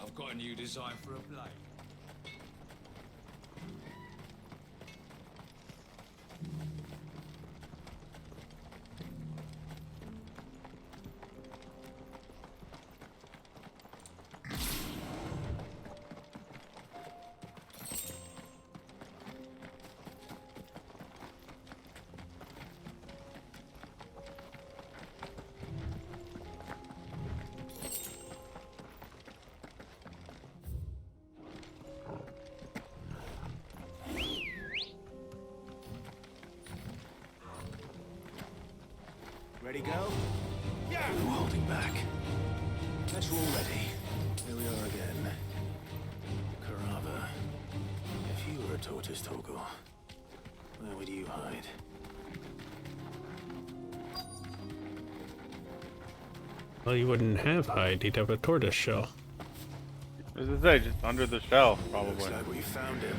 I've got a new design for a blade. Ready, go? Yeah! No holding back. Guess we're all ready. Here we are again. Karava. If you were a tortoise, Torgor, where would you hide? Well, you wouldn't have hide, he'd have a tortoise shell. As I say, just under the shell, probably. Looks like we found him.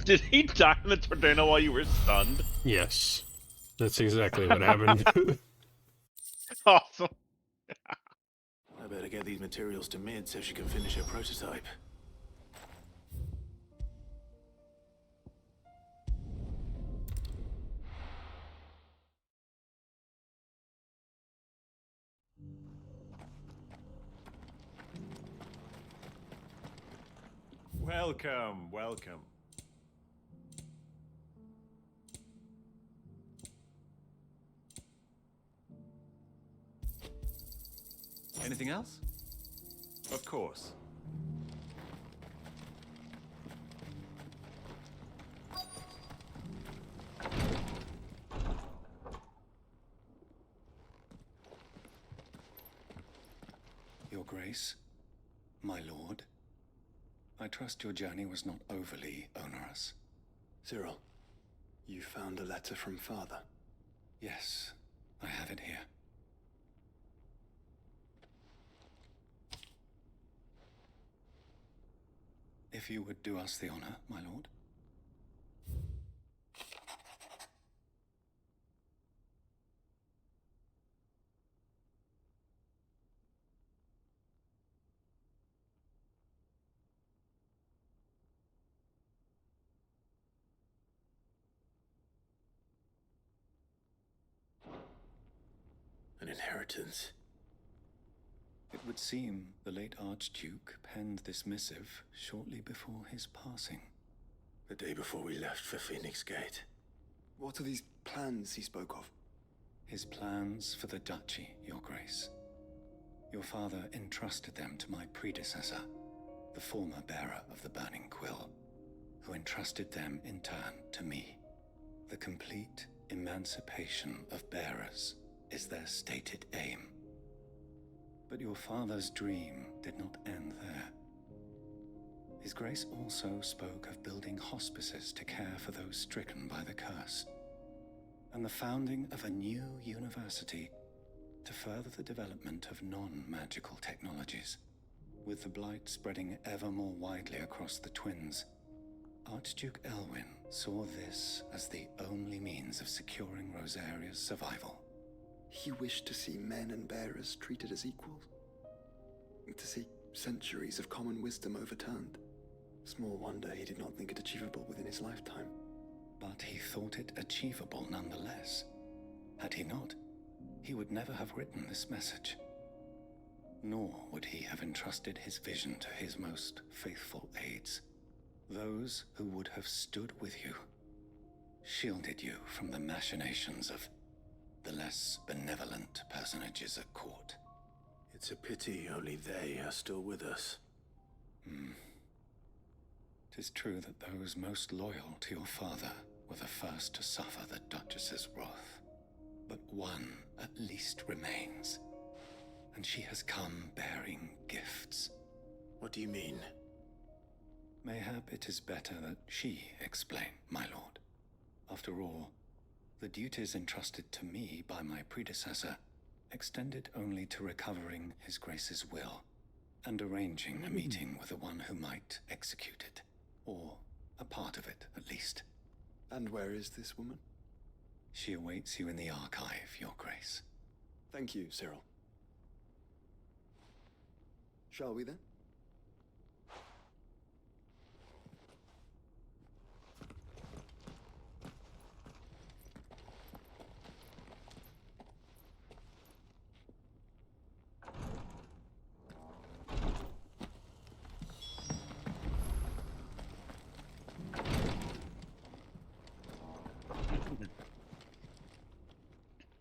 Did he die in the tornado while you were stunned? Yes. That's exactly what happened. Awesome. I better get these materials to Mid so she can finish her prototype. Welcome, welcome. Anything else? Of course. Your Grace, my lord, I trust your journey was not overly onerous. Cyril, you found a letter from Father? Yes, I have it here. If you would do us the honor, my lord. An inheritance. It would seem the late Archduke penned this missive shortly before his passing. The day before we left for Phoenix Gate. What are these plans he spoke of? His plans for the duchy, Your Grace. Your father entrusted them to my predecessor, the former bearer of the Burning Quill, who entrusted them in turn to me. The complete emancipation of bearers is their stated aim. But your father's dream did not end there. His Grace also spoke of building hospices to care for those stricken by the curse, and the founding of a new university to further the development of non-magical technologies. With the blight spreading ever more widely across the twins, Archduke Elwyn saw this as the only means of securing Rosarea's survival. He wished to see men and bearers treated as equals. To see centuries of common wisdom overturned. Small wonder he did not think it achievable within his lifetime. But he thought it achievable nonetheless. Had he not, he would never have written this message. Nor would he have entrusted his vision to his most faithful aides, those who would have stood with you, shielded you from the machinations of the less benevolent personages at court. It's a pity only they are still with us. 'Tis true that those most loyal to your father were the first to suffer the Duchess's wrath. But one at least remains, and she has come bearing gifts. What do you mean? Mayhap it is better that she explain, my lord. After all, the duties entrusted to me by my predecessor extended only to recovering His Grace's will and arranging a meeting with the one who might execute it, or a part of it at least. And where is this woman? She awaits you in the archive, Your Grace. Thank you, Cyril. Shall we then?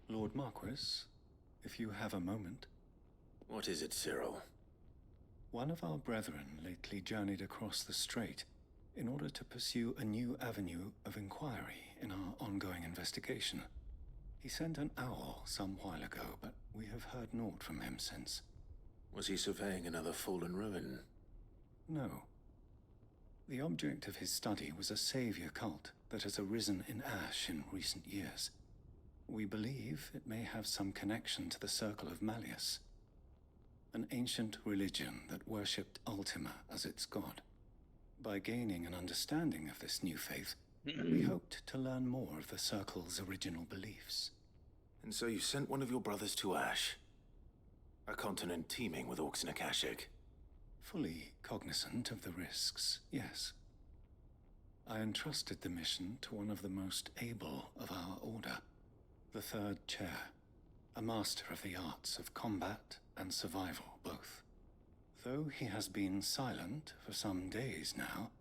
Lord Marquis, if you have a moment. What is it, Cyril? One of our brethren lately journeyed across the strait in order to pursue a new avenue of inquiry in our ongoing investigation. He sent an owl some while ago, but we have heard naught from him since. Was he surveying another fallen ruin? No. The object of his study was a savior cult that has arisen in Ash in recent years. We believe it may have some connection to the Circle of Malleus, an ancient religion that worshipped Ultima as its god. By gaining an understanding of this new faith, We hoped to learn more of the Circle's original beliefs. And so you sent one of your brothers to Ash, a continent teeming with orcs and Akashic. Fully cognizant of the risks, yes. I entrusted the mission to one of the most able of our order, the Third Chair, a master of the arts of combat and survival both. Though he has been silent for some days now,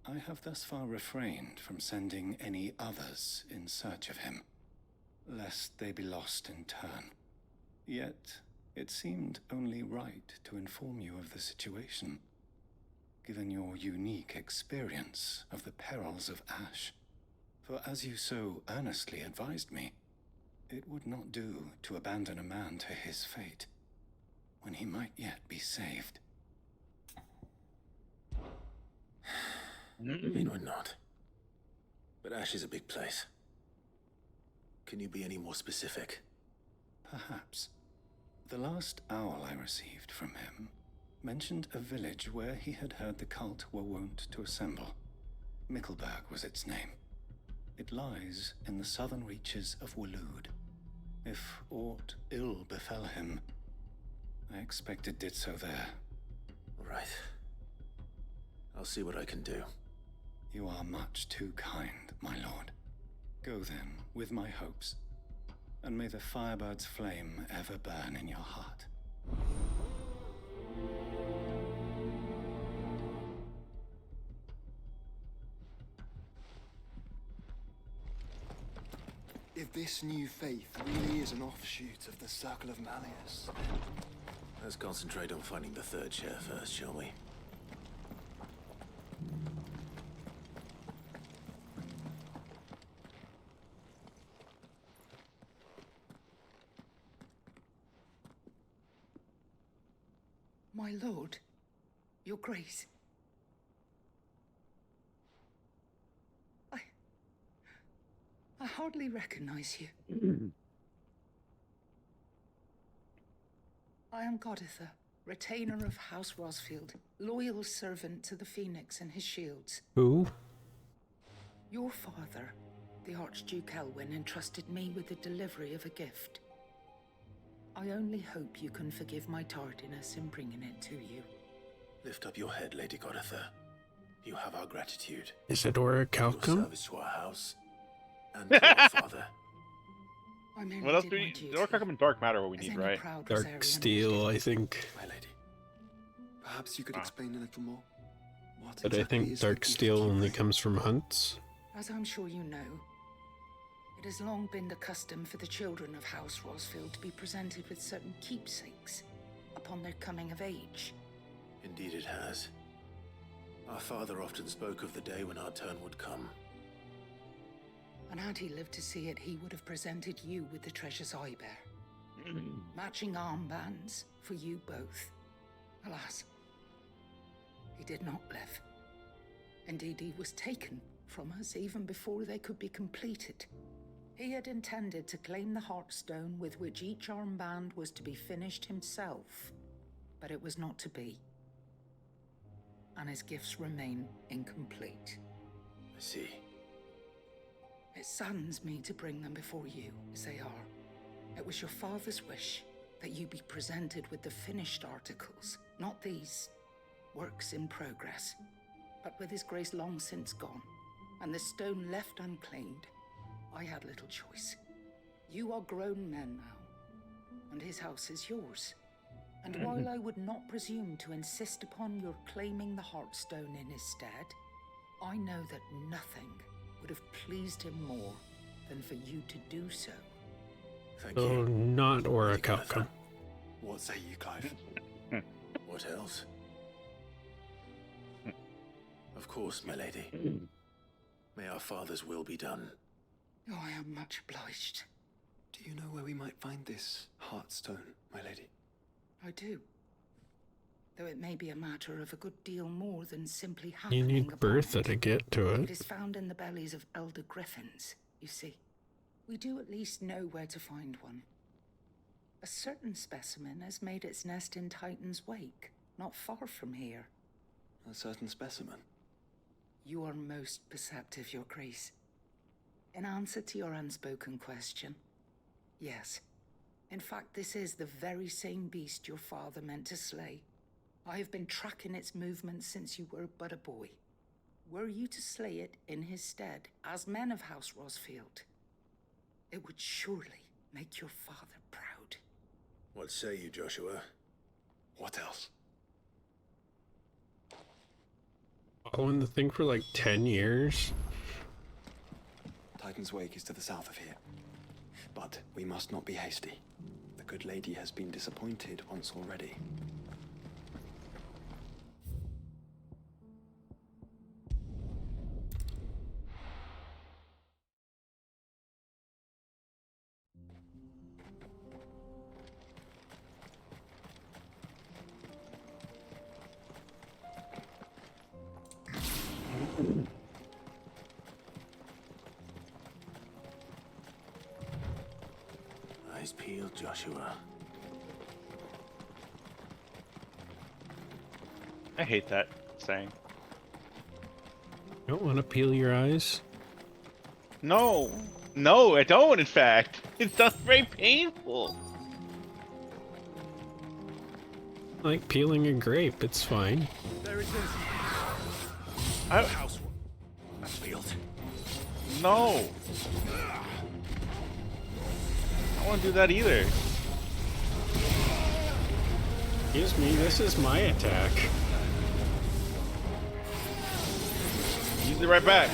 I have thus far refrained from sending any others in search of him, lest they be lost in turn. Yet, it seemed only right to inform you of the situation, given your unique experience of the perils of Ash. For as you so earnestly advised me, it would not do to abandon a man to his fate, when he might yet be saved. It would not. But Ash is a big place. Can you be any more specific? Perhaps. The last owl I received from him mentioned a village where he had heard the cult were wont to assemble. Mickleburg was its name. It lies in the southern reaches of Waloed. If aught ill befell him, I expect it did so there. Right. I'll see what I can do. You are much too kind, my lord. Go then, with my hopes, and may the Firebird's flame ever burn in your heart. If this new faith really is an offshoot of the Circle of Malleus... Let's concentrate on finding the Third Chair first, shall we? My lord, your grace. I hardly recognize you. I am Goditha, retainer of House Rosfield, loyal servant to the Phoenix and his shields. Who? Your father, the Archduke Elwyn, entrusted me with the delivery of a gift. I only hope you can forgive my tardiness in bringing it to you. Lift up your head, Lady Goditha. You have our gratitude. Isadora Your Calcum? service to our house and to our father. What else do we need? Dark Calcum and Dark Matter what we need, right? Dark Steel, I think. My lady, perhaps you could explain a little more? What But I exactly think is the Dark gift Steel you only bring? comes from hunts. As I'm sure you know, it has long been the custom for the children of House Rosfield to be presented with certain keepsakes upon their coming of age. Indeed it has. Our father often spoke of the day when our turn would come. And had he lived to see it, he would have presented you with the treasures I bear. Matching armbands for you both. Alas, he did not live. Indeed, he was taken from us even before they could be completed. He had intended to claim the Heartstone with which each armband was to be finished himself, but it was not to be. And his gifts remain incomplete. I see. It saddens me to bring them before you, as they are. It was your father's wish that you be presented with the finished articles, not these works in progress. But with his grace long since gone, and the stone left unclaimed, I had little choice. You are grown men now, and his house is yours. And while I would not presume to insist upon your claiming the Heartstone in his stead, I know that nothing would have pleased him more than for you to do so. Thank Oh, you. not Aura Calcum. What say you, Clive? What else? Of course, my lady. May our father's will be done. Oh, I am much obliged. Do you know where we might find this Heartstone, my lady? I do. Though it may be a matter of a good deal more than simply You happening need upon Bertha it. to get to It it. is found in the bellies of elder griffins, you see. We do at least know where to find one. A certain specimen has made its nest in Titan's Wake, not far from here. A certain specimen? You are most perceptive, Your Grace. In answer to your unspoken question, yes. In fact, this is the very same beast your father meant to slay. I have been tracking its movements since you were but a boy. Were you to slay it in his stead, as men of House Rosfield, it would surely make your father proud. What say you, Joshua? What else? Following the thing for like 10 years? Titan's Wake is to the south of here. But we must not be hasty. The good lady has been disappointed once already. Eyes peeled, Joshua. I hate that saying. You don't want to peel your eyes? No! No, I don't, in fact! It's not very painful! Like peeling a grape, it's fine. There it is. House. That's peeled. No! I don't want to do that either. Excuse me, this is my attack. Use it right back.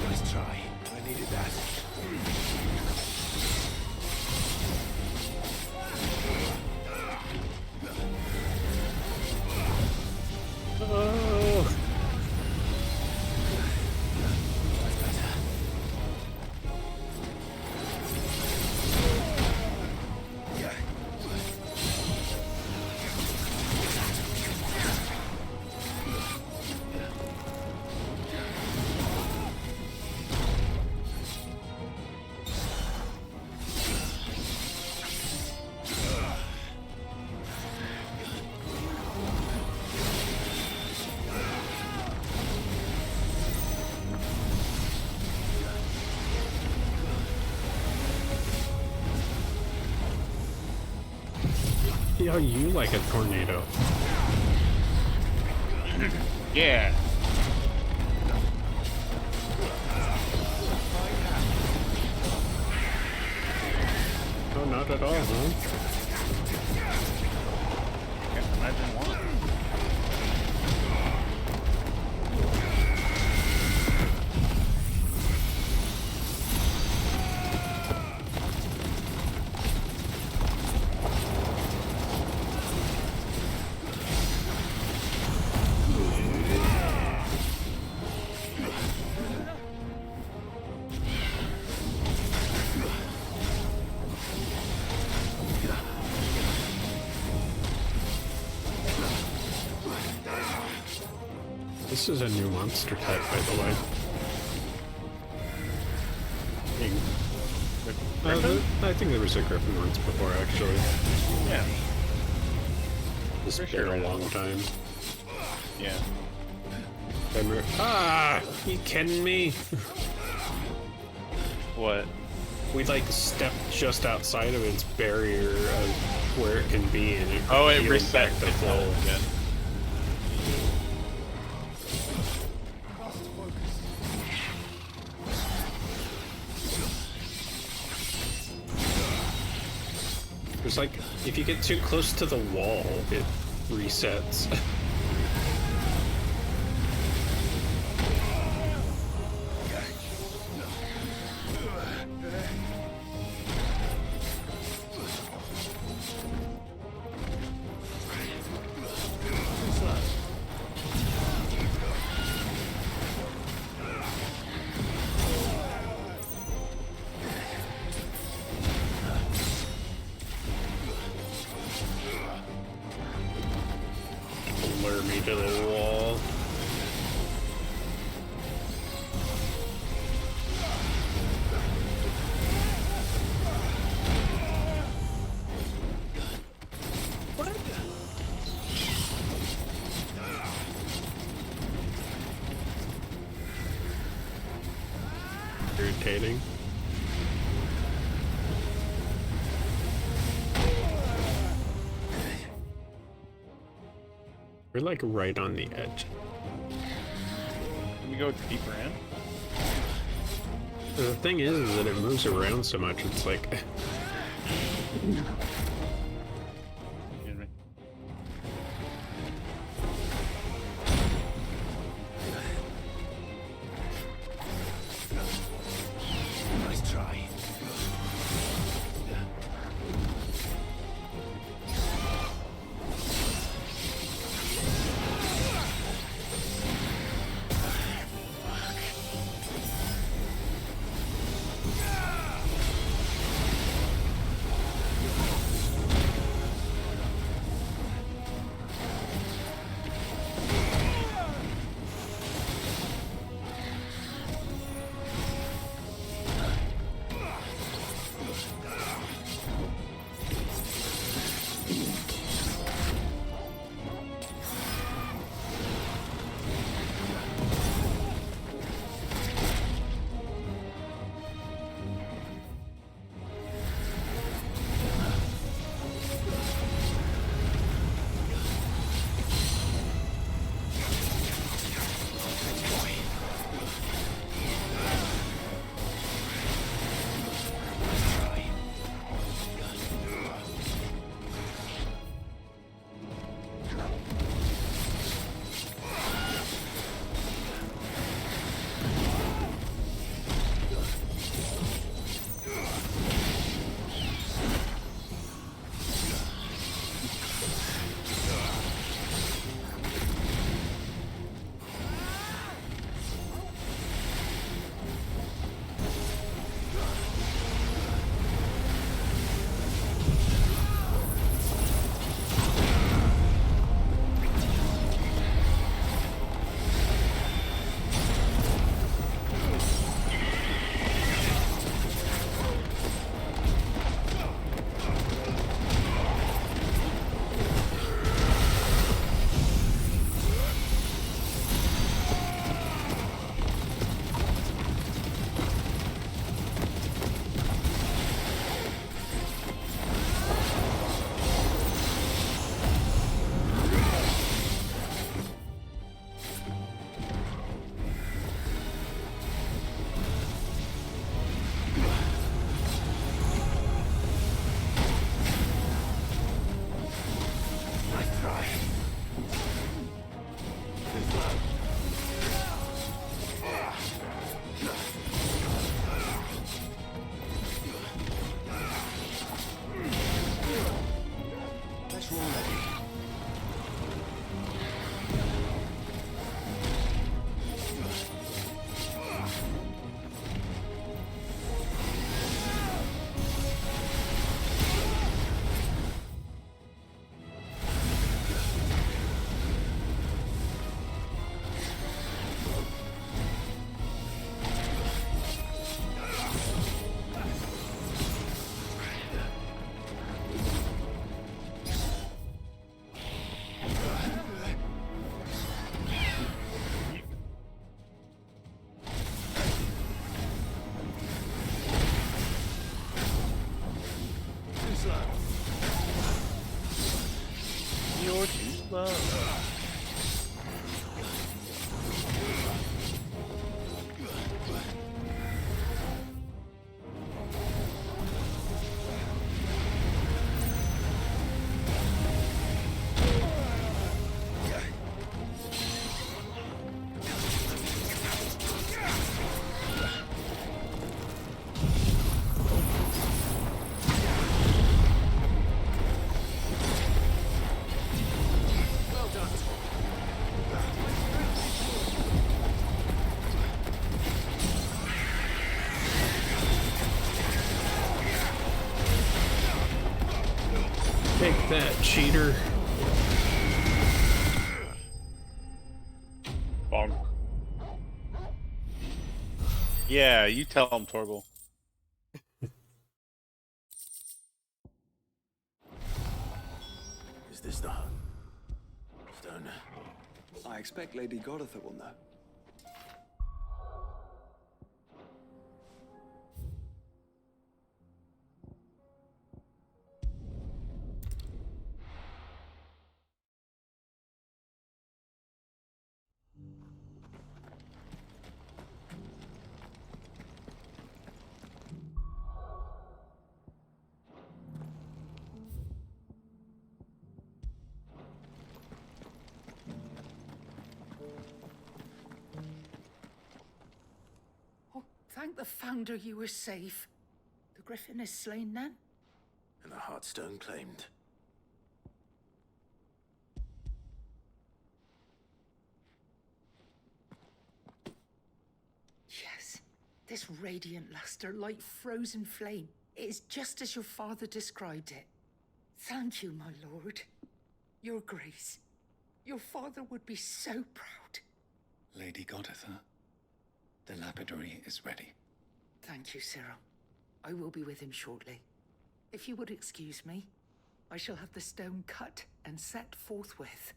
Nice try. I needed that. Oh. See how you like a tornado. Yeah. Oh, not at all, huh? Can't imagine why. This is a new monster type, by the way. I think there was a griffin once before, actually. Yeah. It's been a long time. Yeah. Ah! You kidding me? What? We like stepped just outside of its barrier of where it can be, and it it peeled reset back the itself flow again. It's like, if you get too close to the wall, it resets. me to the wall. Irritating. We're like right on the edge. Can we go deeper in? The thing is that it moves around so much, it's like... Excuse me. Nice try. You're too slow. Take that, cheater. Yeah, you tell him, Torgal. Is this the stone? I expect Lady Goditha will know. Oh, thank the Founder you were safe. The Griffin is slain then? And the Heartstone claimed. Yes. This radiant luster, like frozen flame. It is just as your father described it. Thank you, my lord. Your grace. Your father would be so proud. Lady Goditha, the lapidary is ready. Thank you, Cyril. I will be with him shortly. If you would excuse me, I shall have the stone cut and set forthwith.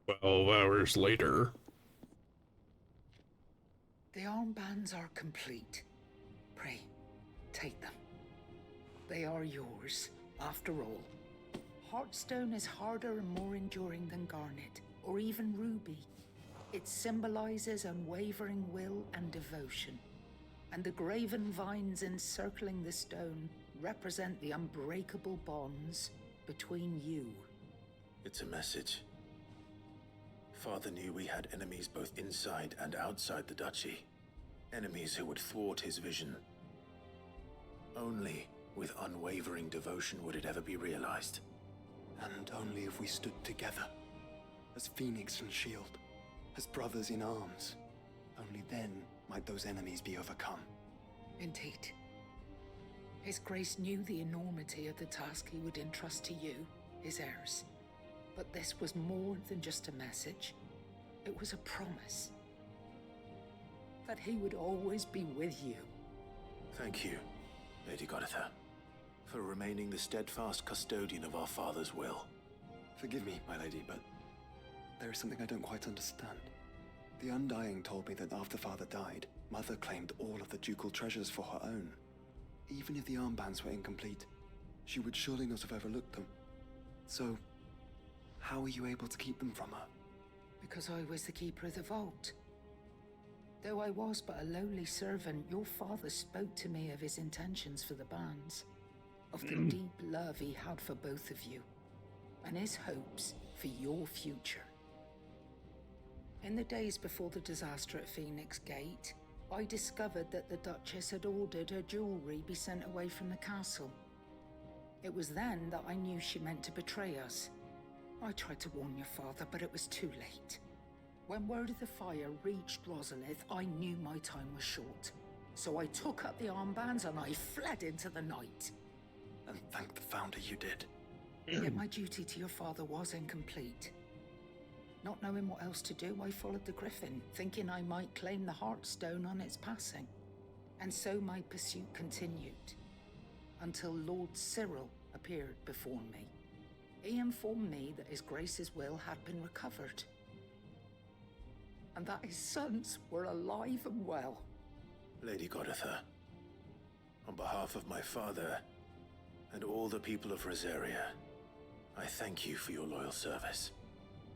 "12 hours later." The armbands are complete. Pray, take them. They are yours, after all. Heartstone is harder and more enduring than garnet, or even ruby. It symbolizes unwavering will and devotion. And the graven vines encircling the stone represent the unbreakable bonds between you. It's a message. Father knew we had enemies both inside and outside the duchy. Enemies who would thwart his vision. Only with unwavering devotion would it ever be realized. And only if we stood together, as Phoenix and Shield, as brothers in arms. Only then might those enemies be overcome. Indeed. His Grace knew the enormity of the task he would entrust to you, his heirs. But this was more than just a message. It was a promise. That he would always be with you. Thank you, Lady Goditha, for remaining the steadfast custodian of our father's will. Forgive me, my lady, but there is something I don't quite understand. The Undying told me that after Father died, Mother claimed all of the ducal treasures for her own. Even if the armbands were incomplete, she would surely not have overlooked them. So, how were you able to keep them from her? Because I was the keeper of the vault. Though I was but a lowly servant, your father spoke to me of his intentions for the bands, of the deep love he had for both of you, and his hopes for your future. In the days before the disaster at Phoenix Gate, I discovered that the Duchess had ordered her jewelry be sent away from the castle. It was then that I knew she meant to betray us. I tried to warn your father, but it was too late. When word of the fire reached Rosalith, I knew my time was short. So I took up the armbands and I fled into the night. And thank the Founder you did. Yet my duty to your father was incomplete. Not knowing what else to do, I followed the Griffin, thinking I might claim the Heartstone on its passing. And so my pursuit continued, until Lord Cyril appeared before me. He informed me that his Grace's will had been recovered, and that his sons were alive and well. Lady Goditha, on behalf of my father and all the people of Eorzea, I thank you for your loyal service.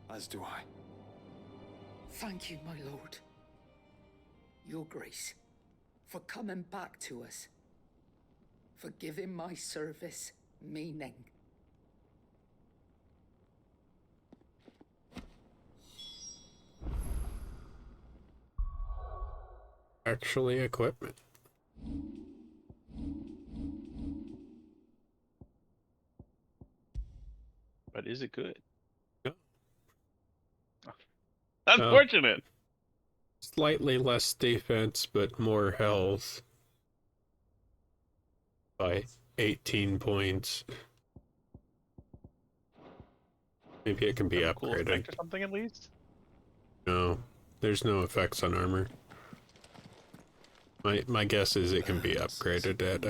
As do I. Thank you, my lord. Your Grace, for coming back to us, for giving my service meaning. Actually, equipment. But is it good? No. Unfortunate. Slightly less defense, but more health. By 18 points. Maybe it can be Cool upgraded. effect or something at least. No, there's no effects on armor. My guess is it can be upgraded at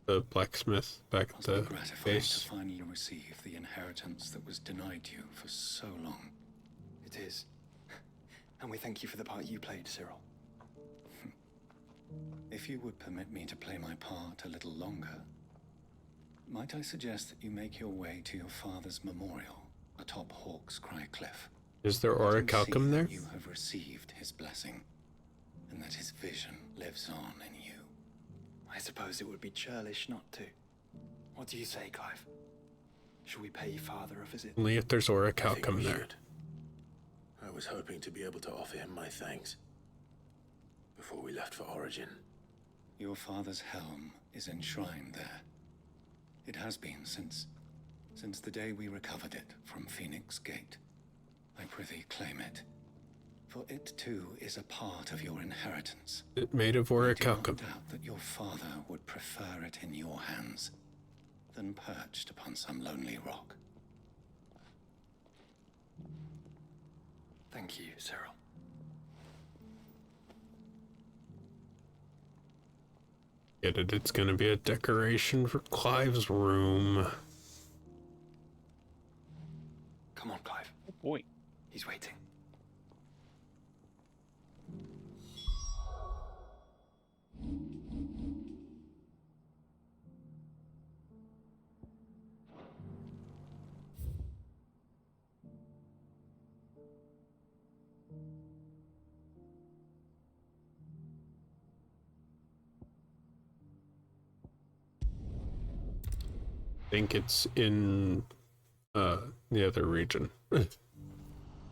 the blacksmith back at the Gratifying base. to finally receive the inheritance that was denied you for so long. It is. And we thank you for the part you played, Cyril. If you would permit me to play my part a little longer, might I suggest that you make your way to your father's memorial atop Hawk's Cry Cliff? Is there Let him orichalcum see there? that you have received his blessing, and that his vision lives on in you. I suppose it would be churlish not to. What do you say, Clive? Should we pay Father a visit? Only if there's orichalcum we there. should. I was hoping to be able to offer him my thanks before we left for Origin. Your father's helm is enshrined there. It has been since the day we recovered it from Phoenix Gate. I prithee claim it, for it too is a part of your inheritance. It made of I orichalcum. do not doubt that your father would prefer it in your hands than perched upon some lonely rock. Thank you, Cyril. Get it? It's gonna be a decoration for Clive's room. Come on, Clive. Oh boy. He's waiting. I think it's in the other region.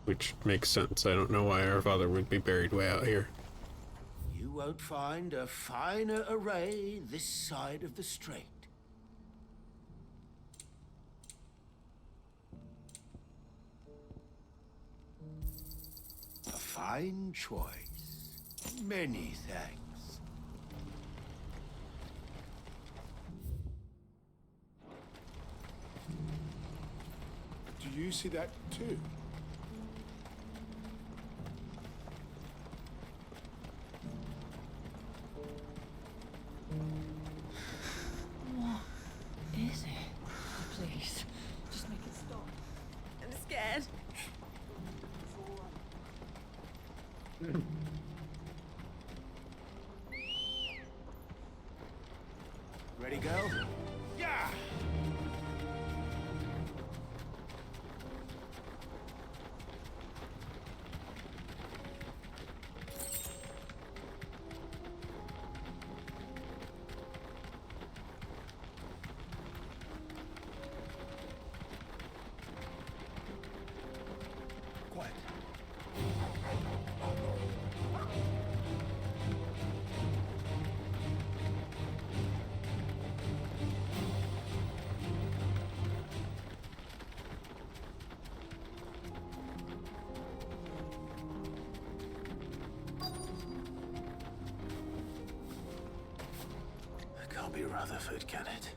Which makes sense. I don't know why our father would be buried way out here. You won't find a finer array this side of the strait. A fine choice. Many thanks. Do you see that too? What is it? Please, just make it stop. I'm scared. Ready, go? Yeah! Quiet. It can't be Rutherford, can it?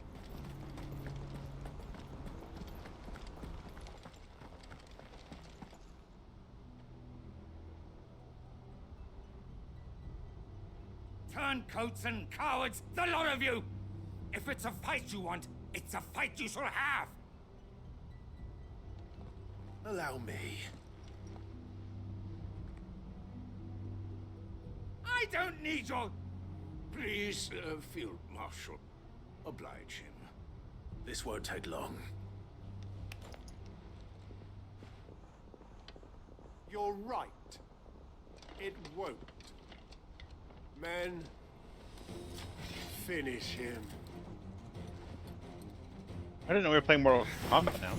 Turncoats and cowards, the lot of you! If it's a fight you want, it's a fight you shall have! Allow me. I don't need your... Please, Field Marshal, oblige him. This won't take long. You're right. It won't. Men, finish him. I didn't know we were playing Mortal Kombat now.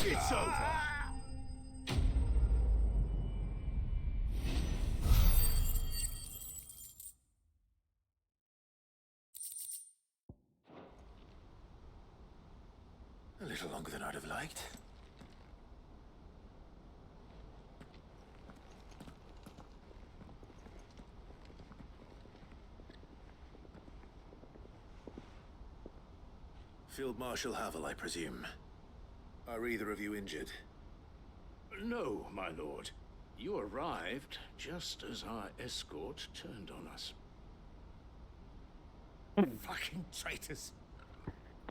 It's over. A little longer than I'd have liked. Field Marshal Havel, I presume. Are either of you injured? No, my lord. You arrived just as our escort turned on us. Fucking traitors.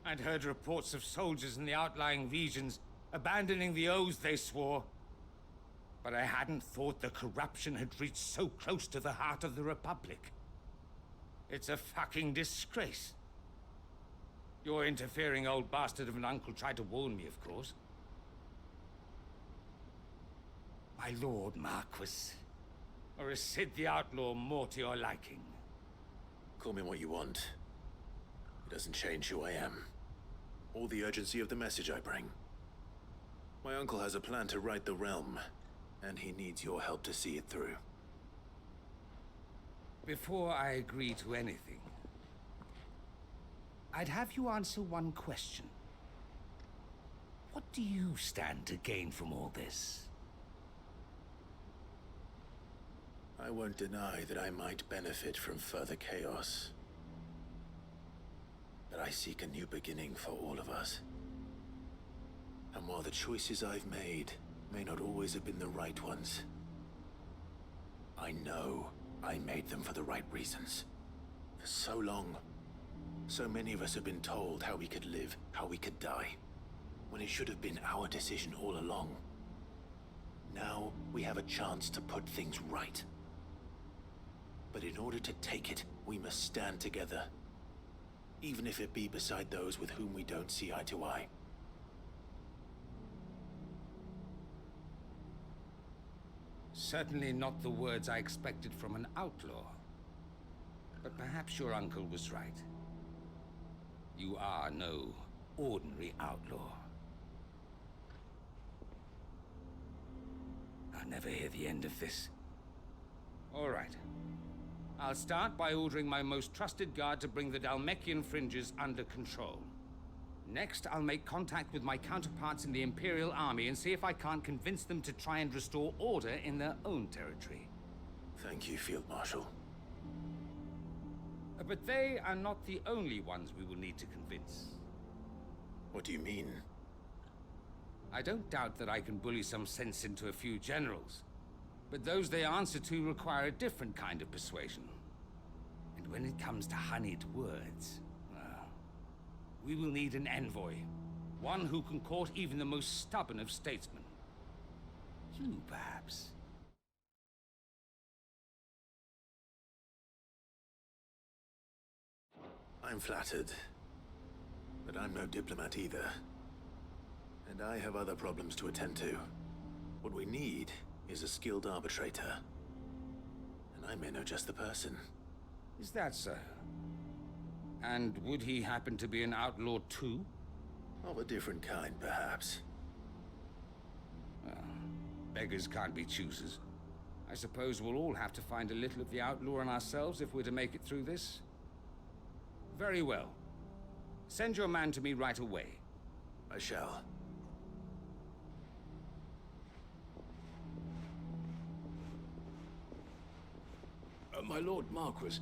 I'd heard reports of soldiers in the outlying regions abandoning the oaths they swore. But I hadn't thought the corruption had reached so close to the heart of the Republic. It's a fucking disgrace. Your interfering old bastard of an uncle tried to warn me, of course. My lord Marquis. Or is Sid the Outlaw more to your liking? Call me what you want. It doesn't change who I am. Or the urgency of the message I bring. My uncle has a plan to right the realm, and he needs your help to see it through. Before I agree to anything, I'd have you answer one question. What do you stand to gain from all this? I won't deny that I might benefit from further chaos. But I seek a new beginning for all of us. And while the choices I've made may not always have been the right ones, I know I made them for the right reasons. For so long, so many of us have been told how we could live, how we could die, when it should have been our decision all along. Now we have a chance to put things right. But in order to take it, we must stand together. Even if it be beside those with whom we don't see eye to eye. Certainly not the words I expected from an outlaw. But perhaps your uncle was right. You are no ordinary outlaw. I'll never hear the end of this. All right. I'll start by ordering my most trusted guard to bring the Dalmekian fringes under control. Next, I'll make contact with my counterparts in the Imperial Army and see if I can't convince them to try and restore order in their own territory. Thank you, Field Marshal. But they are not the only ones we will need to convince. What do you mean? I don't doubt that I can bully some sense into a few generals. But those they answer to require a different kind of persuasion. And when it comes to honeyed words, well, we will need an envoy. One who can court even the most stubborn of statesmen. You, perhaps. I'm flattered. But I'm no diplomat either. And I have other problems to attend to. What we need is a skilled arbitrator. And I may know just the person. Is that so? And would he happen to be an outlaw too? Of a different kind, perhaps. Well, beggars can't be choosers. I suppose we'll all have to find a little of the outlaw in ourselves if we're to make it through this. Very well. Send your man to me right away. I shall. My Lord Marquis.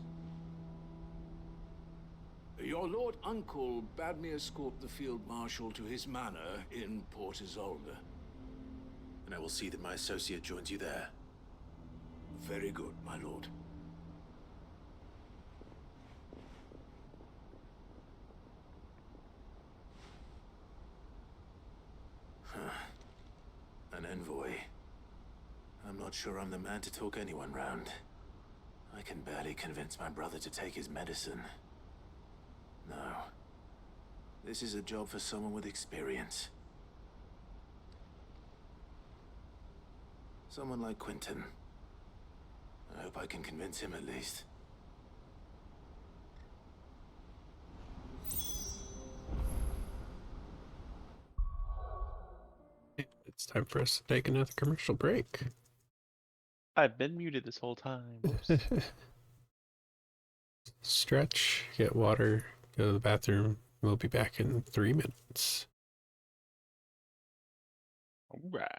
Your Lord Uncle bade me escort the Field Marshal to his manor in Port Isolde. And I will see that my associate joins you there. Very good, my lord. An envoy. I'm not sure I'm the man to talk anyone round. I can barely convince my brother to take his medicine. No. This is a job for someone with experience. Someone like Quentin. I hope I can convince him at least. It's time for us to take another commercial break. I've been muted this whole time. Whoops. Stretch, get water, go to the bathroom. We'll be back in 3 minutes. All right.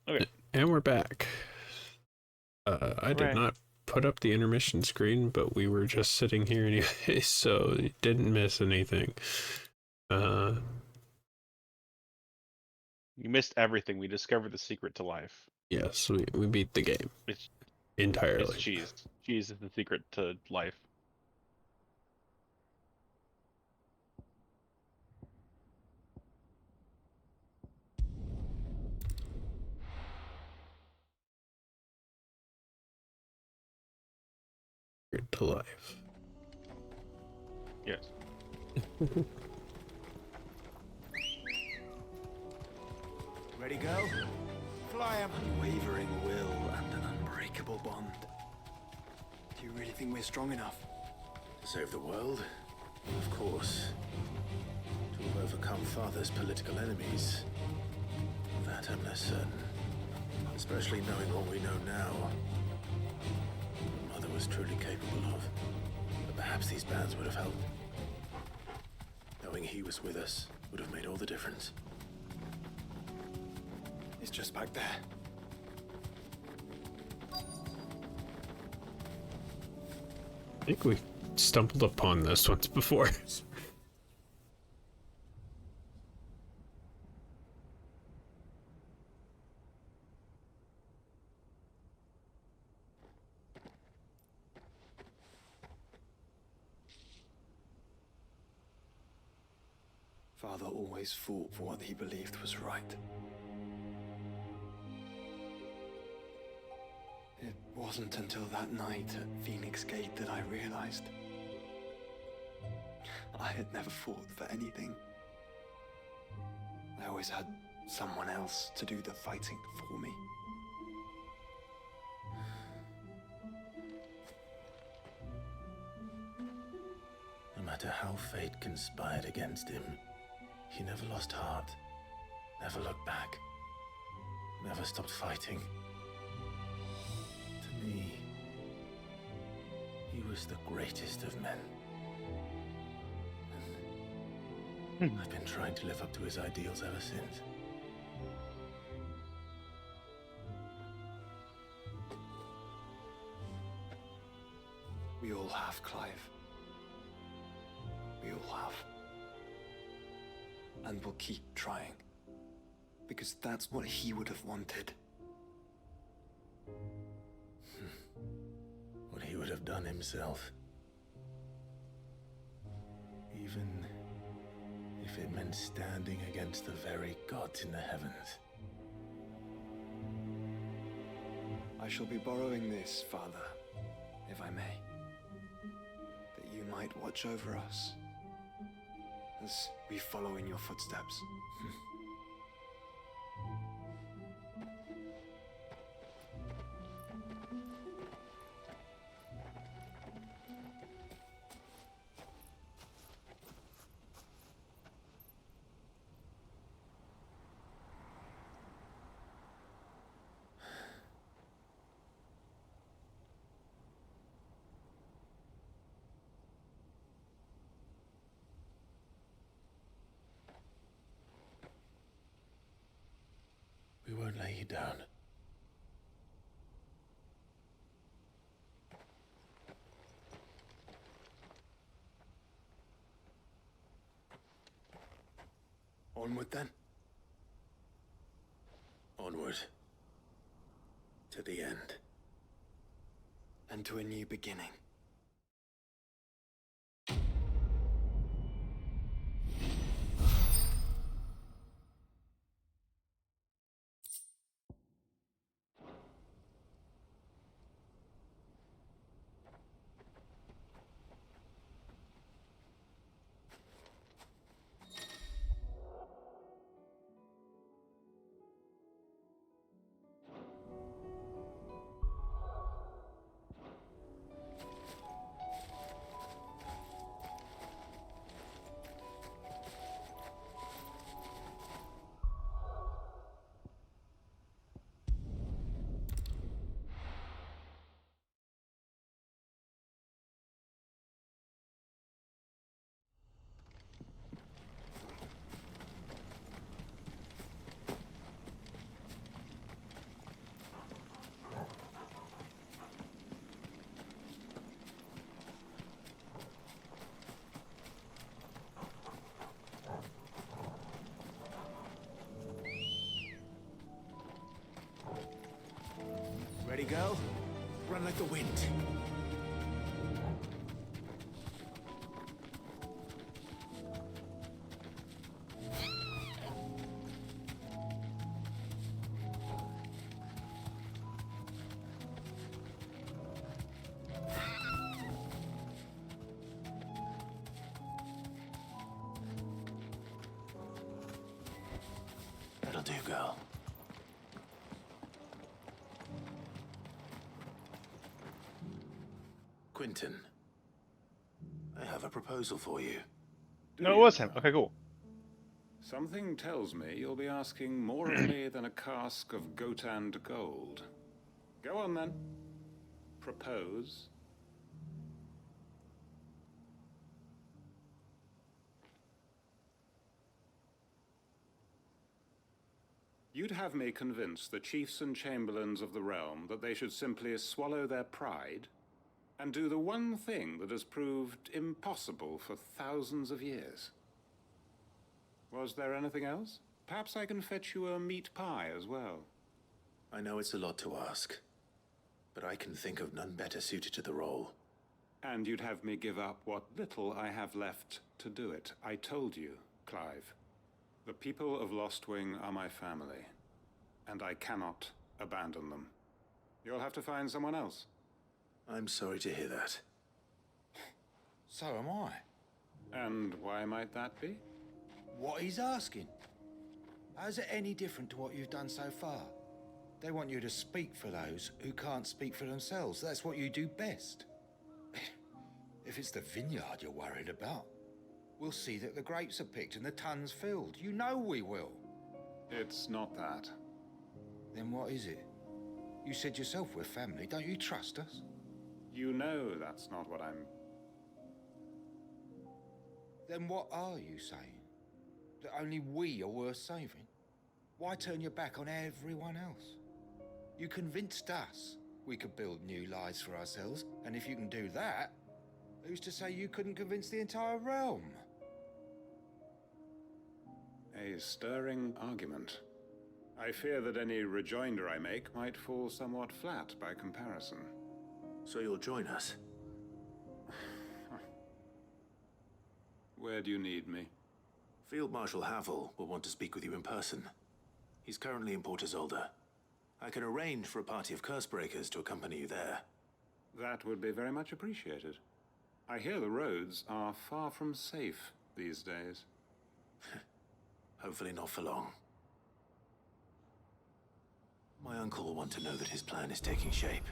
Okay. And we're back. I did Hooray. not put up the intermission screen, but we were just sitting here anyway, so you didn't miss anything. You missed everything. We discovered the secret to life. Yes, we beat the game. It's entirely. It's cheese. Cheese is the secret to life. To life. Yes. Ready, go? Fly him. Unwavering will and an unbreakable bond. Do you really think we're strong enough? To save the world? Of course. To have overcome Father's political enemies? That I'm less certain. Especially knowing what we know now. What Mother was truly capable of. But perhaps these bands would have helped. Knowing he was with us would have made all the difference. It's just back there. I think we stumbled upon this once before. Father always fought for what he believed was right. It wasn't until that night at Phoenix Gate that I realized I had never fought for anything. I always had someone else to do the fighting for me. No matter how fate conspired against him, he never lost heart, never looked back, never stopped fighting. To me, he was the greatest of men. And I've been trying to live up to his ideals ever since. We all have, Clive. We all have. And we'll keep trying. Because that's what he would have wanted. What he would have done himself. Even if it meant standing against the very gods in the heavens. I shall be borrowing this, Father, if I may. That you might watch over us as we follow in your footsteps. We won't lay you down. Onward then. Onward. To the end. And to a new beginning. Ready, girl? Run like the wind. That'll do, girl. Quentin, I have a proposal for you. No, it was him. Okay, cool. Something tells me you'll be asking more of me than a cask of Gotand gold. Go on then. Propose. You'd have me convince the chiefs and chamberlains of the realm that they should simply swallow their pride and do the one thing that has proved impossible for thousands of years. Was there anything else? Perhaps I can fetch you a meat pie as well. I know it's a lot to ask, but I can think of none better suited to the role. And you'd have me give up what little I have left to do it. I told you, Clive, the people of Lostwing are my family, and I cannot abandon them. You'll have to find someone else. I'm sorry to hear that. So am I. And why might that be? What he's asking. How's it any different to what you've done so far? They want you to speak for those who can't speak for themselves. That's what you do best. If it's the vineyard you're worried about, we'll see that the grapes are picked and the tons filled. You know we will. It's not that. Then what is it? You said yourself we're family. Don't you trust us? You know that's not what I'm... Then what are you saying? That only we are worth saving? Why turn your back on everyone else? You convinced us we could build new lives for ourselves, and if you can do that, who's to say you couldn't convince the entire realm? A stirring argument. I fear that any rejoinder I make might fall somewhat flat by comparison. So you'll join us? Where do you need me? Field Marshal Havel will want to speak with you in person. He's currently in Port Isolde. I can arrange for a party of Cursebreakers to accompany you there. That would be very much appreciated. I hear the roads are far from safe these days. Hopefully not for long. My uncle will want to know that his plan is taking shape.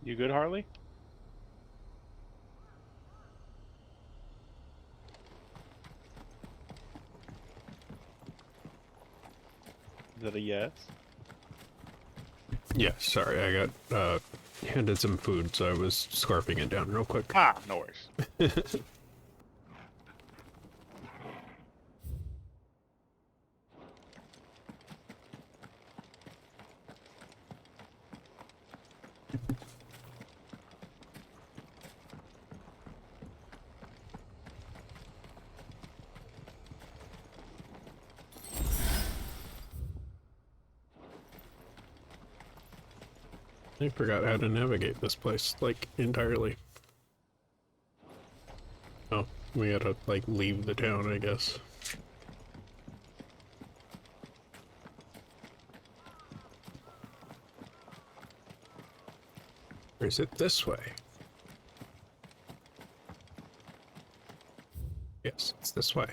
You good, Harley? Is that a yes? Yeah, sorry, I got handed some food, so I was scarfing it down real quick. Ah, no worries. I forgot how to navigate this place, like, entirely. Oh, we gotta, like, leave the town, I guess. Or is it this way? Yes, it's this way.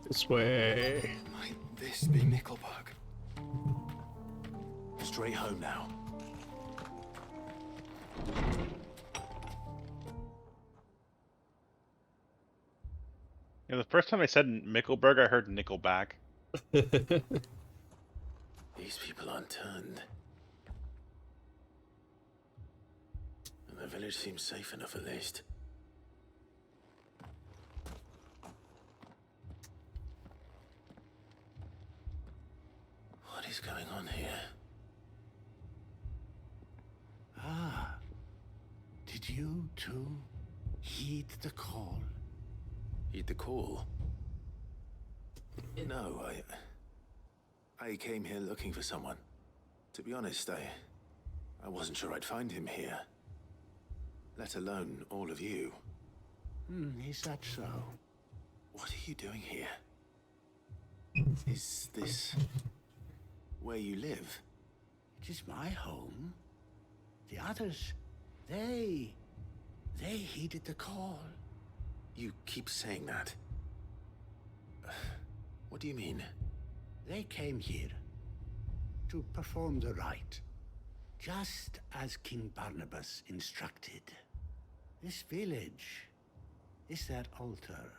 This way. Might this be Nickelberg? Straight home now. Yeah, the first time I said Mickelberg, I heard Nickelback. These people aren't turned. And the village seems safe enough at least. What is going on here? Ah. Did you too heed the call? Heed the call? No, I came here looking for someone. To be honest, I wasn't sure I'd find him here. Let alone all of you. Is that so? What are you doing here? Is this where you live? It is my home. The others, they heeded the call. You keep saying that. What do you mean? They came here to perform the rite, just as King Barnabas instructed. This village is their altar,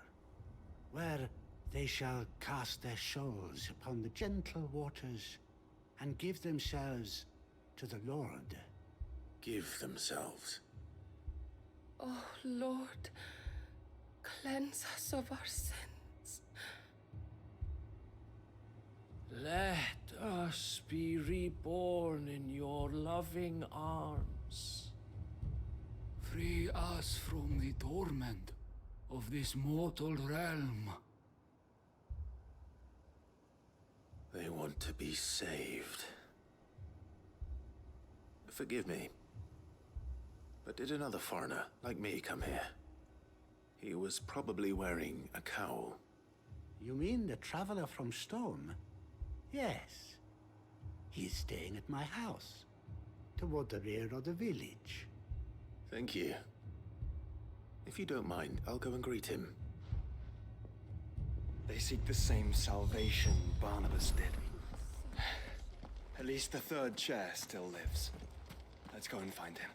where they shall cast their souls upon the gentle waters and give themselves to the Lord. Give themselves? Oh, Lord, cleanse us of our sins. Let us be reborn in your loving arms. Free us from the torment of this mortal realm. They want to be saved. Forgive me, but did another foreigner like me come here? He was probably wearing a cowl. You mean the traveler from Stone? Yes. He's staying at my house, toward the rear of the village. Thank you. If you don't mind, I'll go and greet him. They seek the same salvation Barnabas did. At least the third chair still lives. Let's go and find him.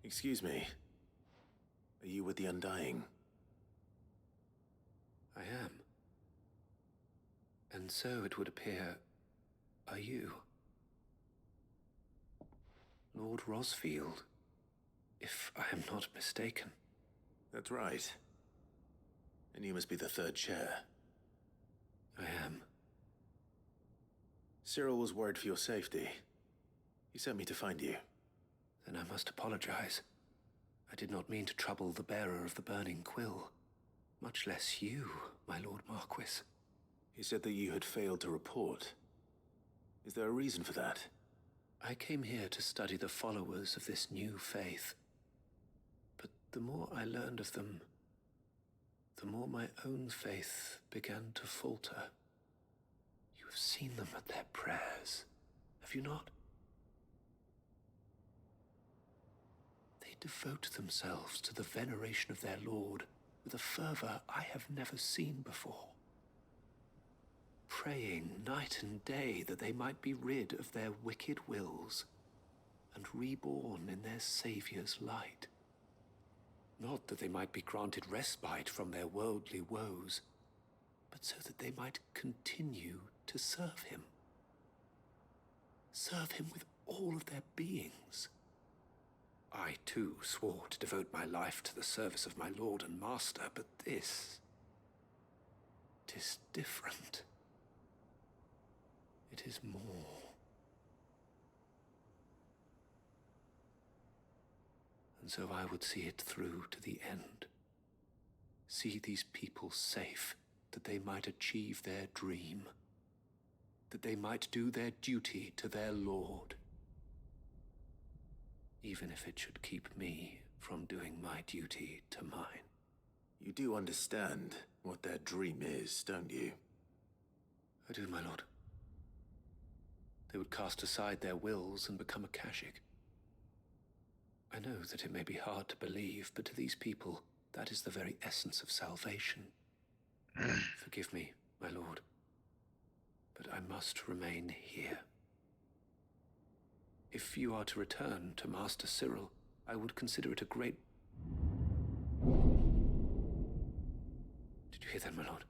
Excuse me. Are you with the Undying? I am. And so it would appear, are you? Lord Rosfield, if I am not mistaken. That's right. And you must be the third chair. I am. Cyril was worried for your safety. He sent me to find you. Then I must apologize. I did not mean to trouble the bearer of the burning quill. Much less you, my Lord Marquis. He said that you had failed to report. Is there a reason for that? I came here to study the followers of this new faith. But the more I learned of them, the more my own faith began to falter. You have seen them at their prayers, have you not? They devote themselves to the veneration of their Lord with a fervor I have never seen before. Praying night and day that they might be rid of their wicked wills and reborn in their Saviour's light. Not that they might be granted respite from their worldly woes, but so that they might continue to serve him. Serve him with all of their beings. I too swore to devote my life to the service of my Lord and Master, but this... 'tis different. It is more. And so I would see it through to the end. See these people safe, that they might achieve their dream. That they might do their duty to their Lord. Even if it should keep me from doing my duty to mine. You do understand what their dream is, don't you? I do, my lord. They would cast aside their wills and become a Kashik. I know that it may be hard to believe, but to these people, that is the very essence of salvation. Forgive me, my lord, but I must remain here. If you are to return to Master Cyril, I would consider it a great... Did you hear that, my lord?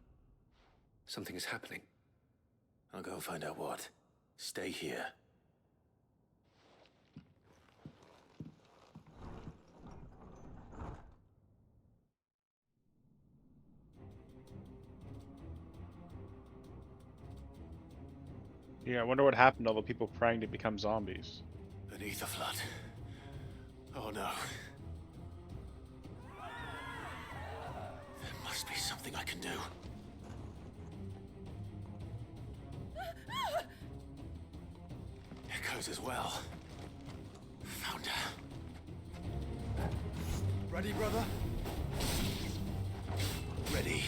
Something is happening. I'll go find out what. Stay here. Yeah, I wonder what happened to all the people praying to become zombies. Beneath the flood. Oh no. There must be something I can do. Echoes as well. Found her. Ready, brother? Ready.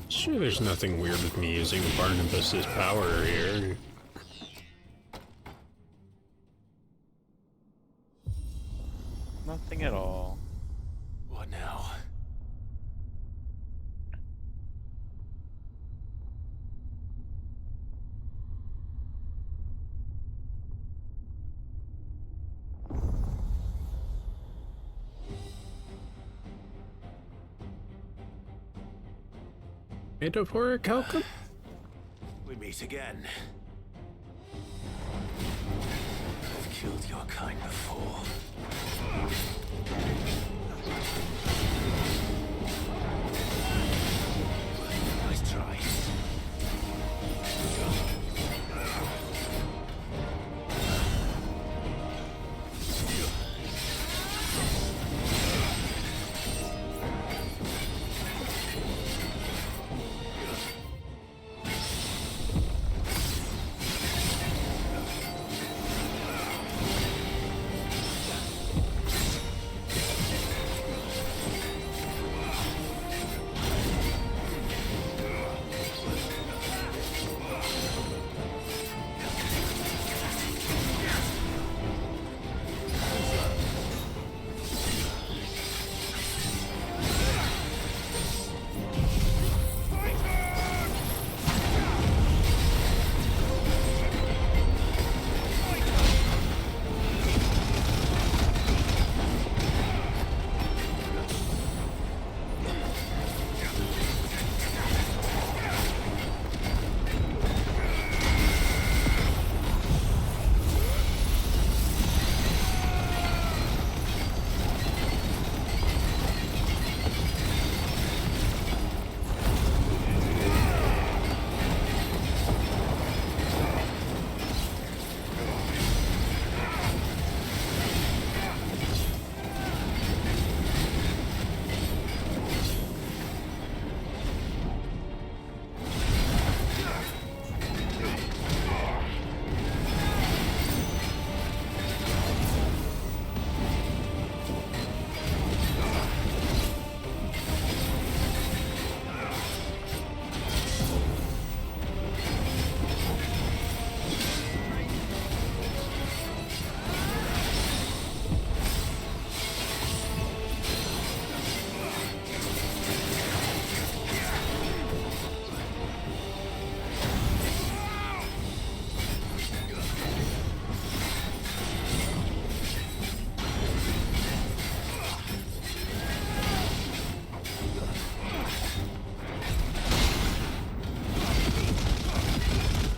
Sure, there's nothing weird with me using Barnabas's power here. Nothing at all. What now? Metaphoric alchemy? We meet again. I've killed your kind before. Nice try.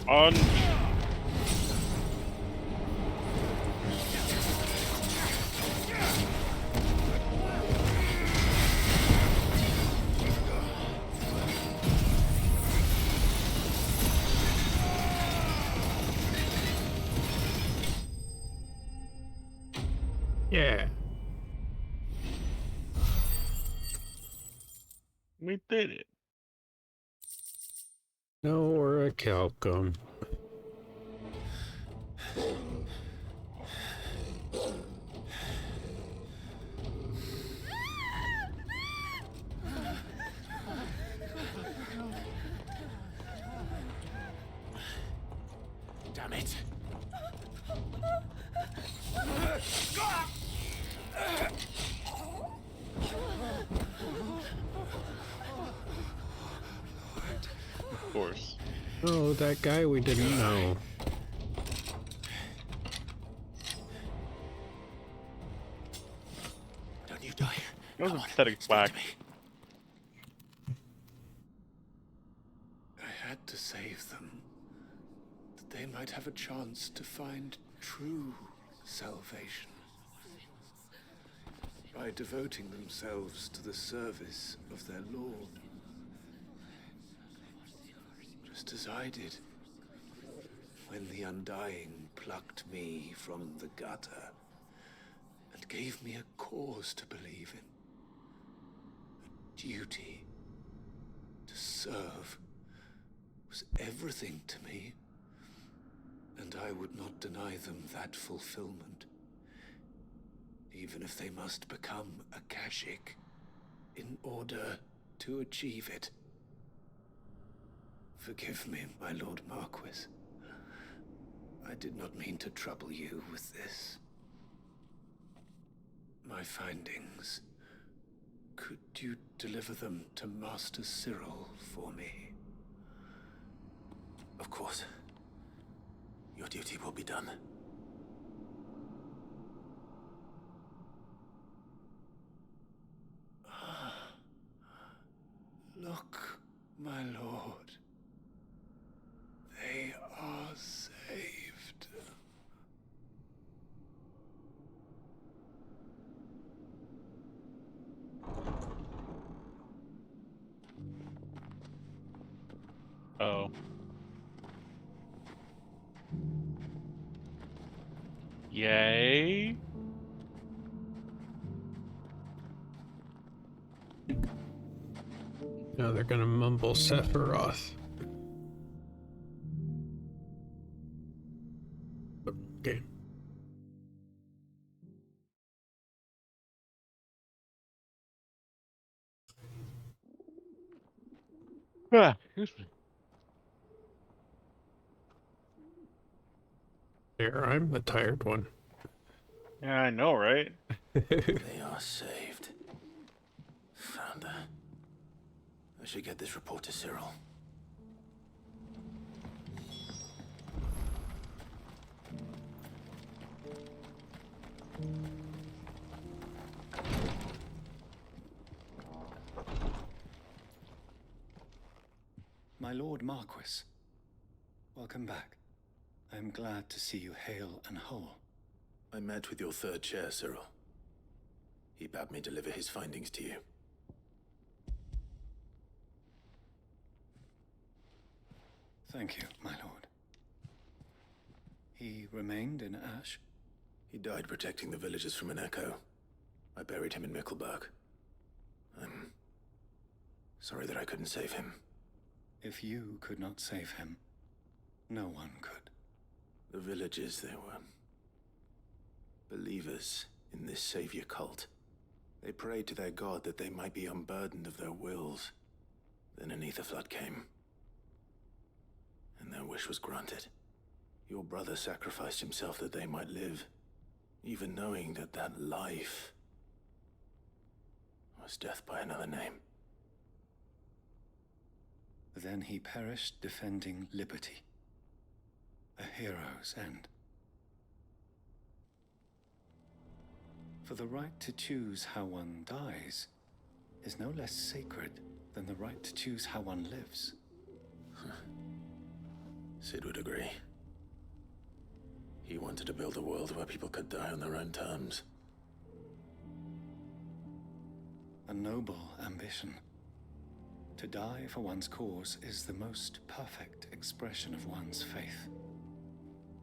On. Yeah. We did it. No, or a Calcum. Damn it. Of course. Oh, that guy we didn't know. Don't you die. That was a pathetic whack. I had to save them, that they might have a chance to find true salvation. By devoting themselves to the service of their Lord. Just as I did, when the Undying plucked me from the gutter and gave me a cause to believe in. A duty to serve was everything to me, and I would not deny them that fulfillment, even if they must become a Kashik in order to achieve it. Forgive me, my Lord Marquis. I did not mean to trouble you with this. My findings. Could you deliver them to Master Cyril for me? Of course. Your duty will be done. Look, my lord. They are saved. Oh. Yay. Now they're gonna mumble Sephiroth. Okay. Excuse me. Here, I'm the tired one. Yeah, I know, right? They are saved. Founder. I should get this report to Cyril. My Lord Marquis, welcome back. I am glad to see you hale and whole. I met with your third chair, Cyril. He bade me deliver his findings to you. Thank you, my lord. He remained in Ash? He died protecting the villagers from an echo. I buried him in Mickelberg. I'm sorry that I couldn't save him. If you could not save him, no one could. The villagers, they were believers in this savior cult. They prayed to their god that they might be unburdened of their wills. Then an ether flood came, and their wish was granted. Your brother sacrificed himself that they might live, even knowing that that life was death by another name. Then he perished defending liberty. A hero's end. For the right to choose how one dies is no less sacred than the right to choose how one lives. Sid would agree. He wanted to build a world where people could die on their own terms. A noble ambition. To die for one's cause is the most perfect expression of one's faith.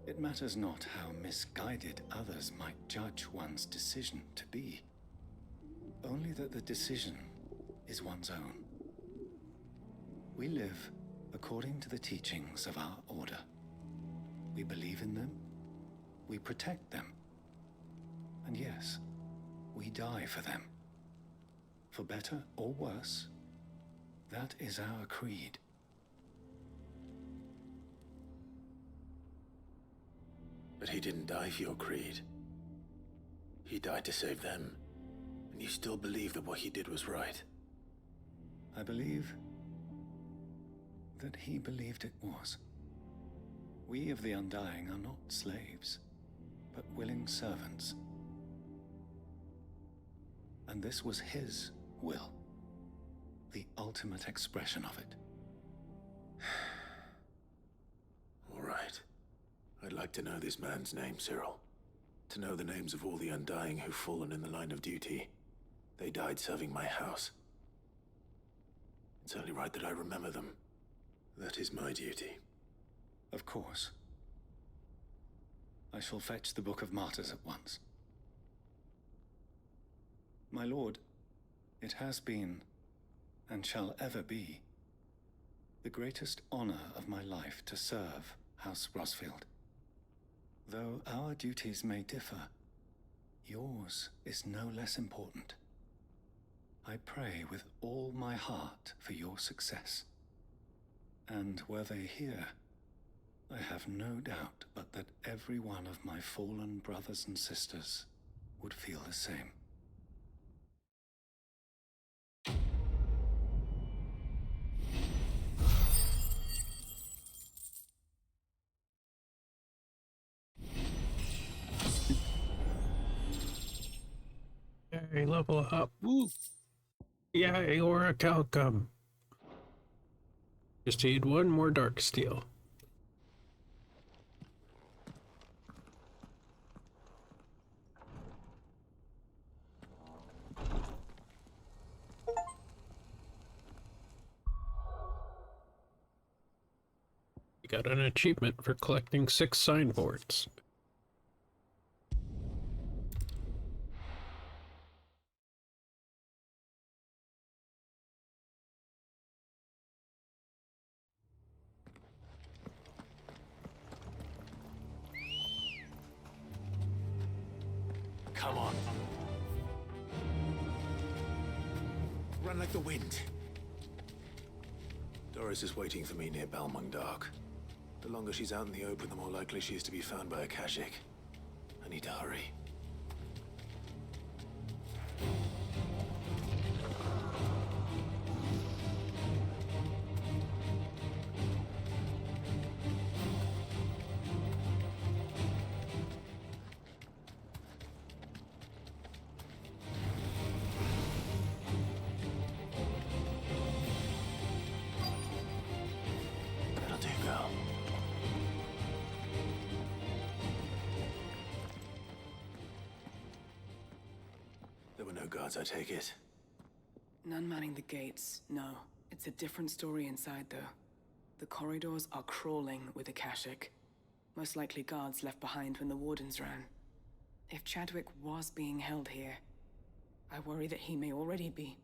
It matters not how misguided others might judge one's decision to be, only that the decision is one's own. We live according to the teachings of our order. We believe in them, we protect them, and yes, we die for them. For better or worse, that is our creed. But he didn't die for your creed. He died to save them. And you still believe that what he did was right. I believe that he believed it was. We of the Undying are not slaves, but willing servants. And this was his will, the ultimate expression of it. All right. I'd like to know this man's name, Cyril. To know the names of all the Undying who've fallen in the line of duty. They died serving my house. It's only right that I remember them. That is my duty. Of course. I shall fetch the Book of Martyrs at once. My lord, it has been, and shall ever be, the greatest honor of my life to serve House Rosfield. Though our duties may differ, yours is no less important. I pray with all my heart for your success. And were they here, I have no doubt but that every one of my fallen brothers and sisters would feel the same. Yay, level up. Woo. Yay, Orichalcum. Just need one more dark steel. You got an achievement for collecting 6 signboards. Come on. Run like the wind. Doris is waiting for me near Balmung Dark. The longer she's out in the open, the more likely she is to be found by a Kashik. I need to hurry. That'll do, girl. There were no guards, I take it. None manning the gates, no. It's a different story inside, though. The corridors are crawling with Akashic. Most likely guards left behind when the wardens ran. If Chadwick was being held here, I worry that he may already be.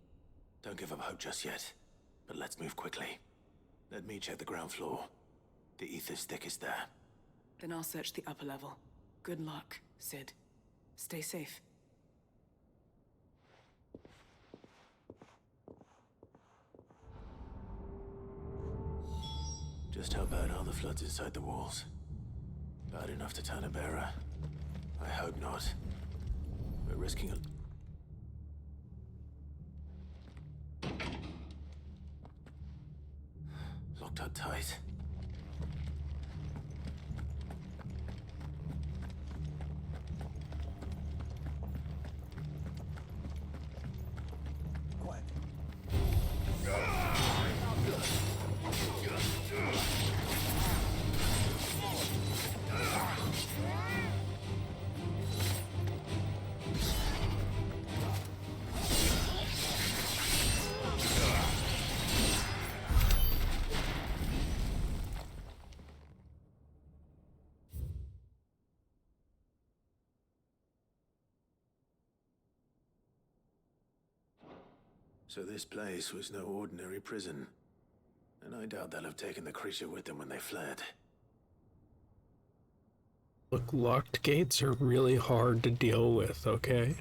Don't give up hope just yet, but let's move quickly. Let me check the ground floor. The ether's thickest there. Then I'll search the upper level. Good luck, Sid. Stay safe. Just how bad are the floods inside the walls? Bad enough to turn a bearer? I hope not. We're risking a... Locked up tight. So this place was no ordinary prison. And I doubt they'll have taken the creature with them when they fled. Look, locked gates are really hard to deal with, okay?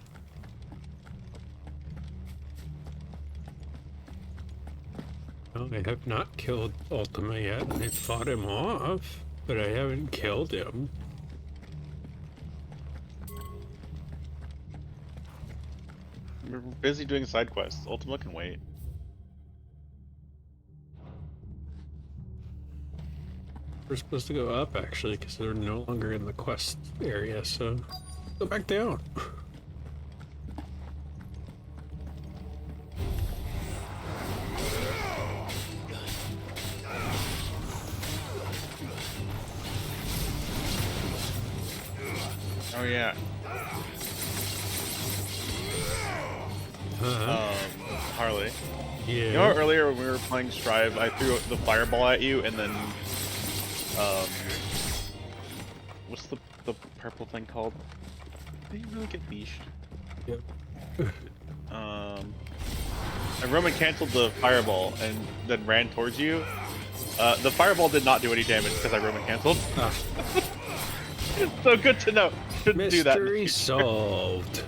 No, I have not killed Ultima yet. I fought him off, but I haven't killed him. We're busy doing side quests. Ultima can wait. We're supposed to go up, actually, because they're no longer in the quest area, so go back down. Oh yeah. Harley. Yeah. You know how earlier when we were playing Strive, I threw the fireball at you, and then what's the purple thing called? Did you really get leashed? Yep. I Roman canceled the fireball and then ran towards you. The fireball did not do any damage because I Roman canceled. So good to know. Shouldn't do that. Mystery solved.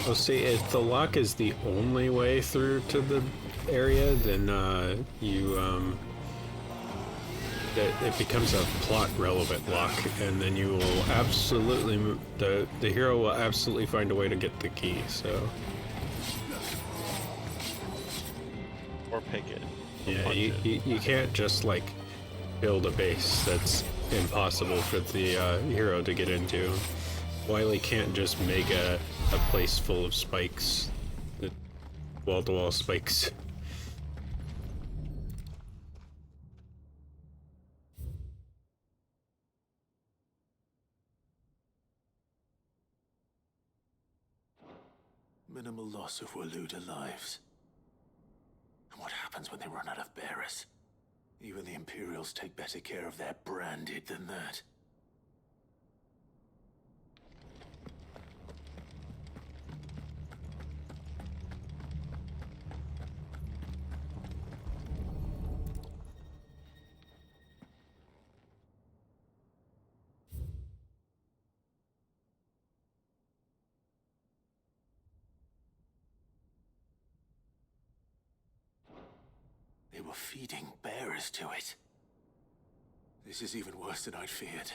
Well, see, if the lock is the only way through to the area, then it becomes a plot relevant lock, and then you will absolutely the hero will absolutely find a way to get the key. So, or pick it. Yeah, you can't just like build a base that's impossible for the hero to get into. Wily can't just make a place full of spikes, wall-to-wall spikes. Minimal loss of Waluda lives. And what happens when they run out of bearers? Even the Imperials take better care of their branded than that. They were feeding bearers to it. This is even worse than I'd feared.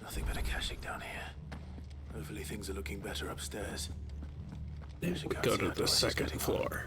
Nothing but a caching down here. Hopefully things are looking better upstairs. Then we go to the second floor.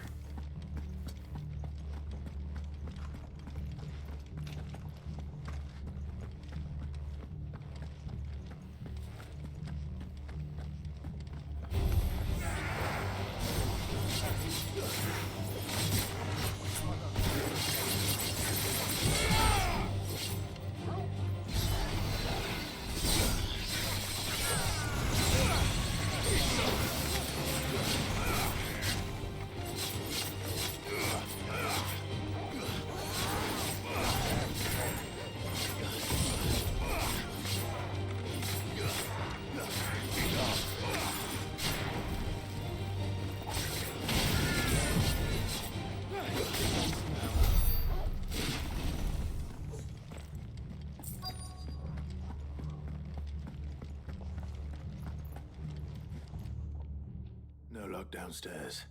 No lock downstairs.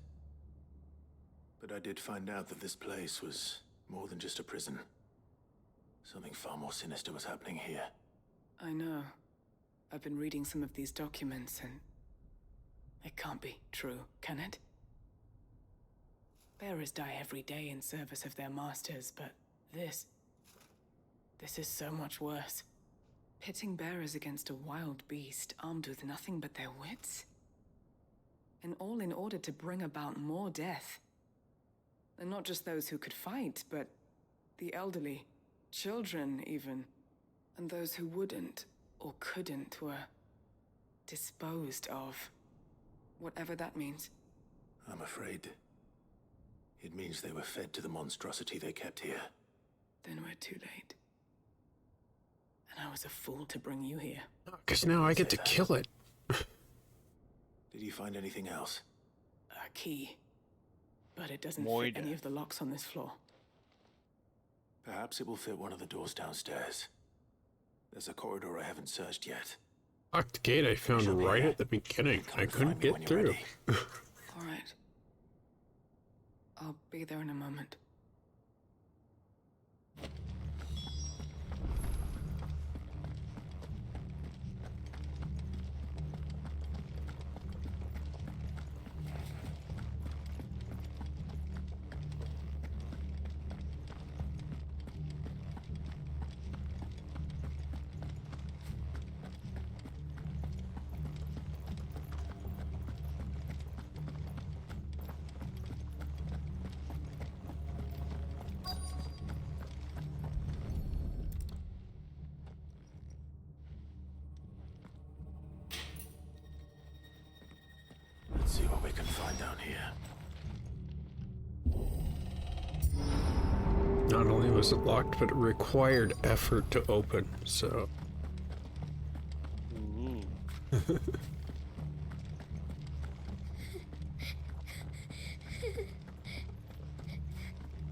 But I did find out that this place was more than just a prison. Something far more sinister was happening here. I know. I've been reading some of these documents and... it can't be true, can it? Bearers die every day in service of their masters, but this is so much worse. Pitting bearers against a wild beast armed with nothing but their wits? And all in order to bring about more death. And not just those who could fight, but the elderly, children even. And those who wouldn't or couldn't were disposed of. Whatever that means. I'm afraid It means they were fed to the monstrosity they kept here. Then we're too late. And I was a fool to bring you here. Because now I get to kill it. Did you find anything else? A key. But it doesn't Moida. fit any of the locks on this floor. Perhaps it will fit one of the doors downstairs. There's a corridor I haven't searched yet. Locked gate I found right at the beginning. I couldn't get through. All right. I'll be there in a moment. Let's see what we can find down here. Not only was it locked, but it required effort to open, so...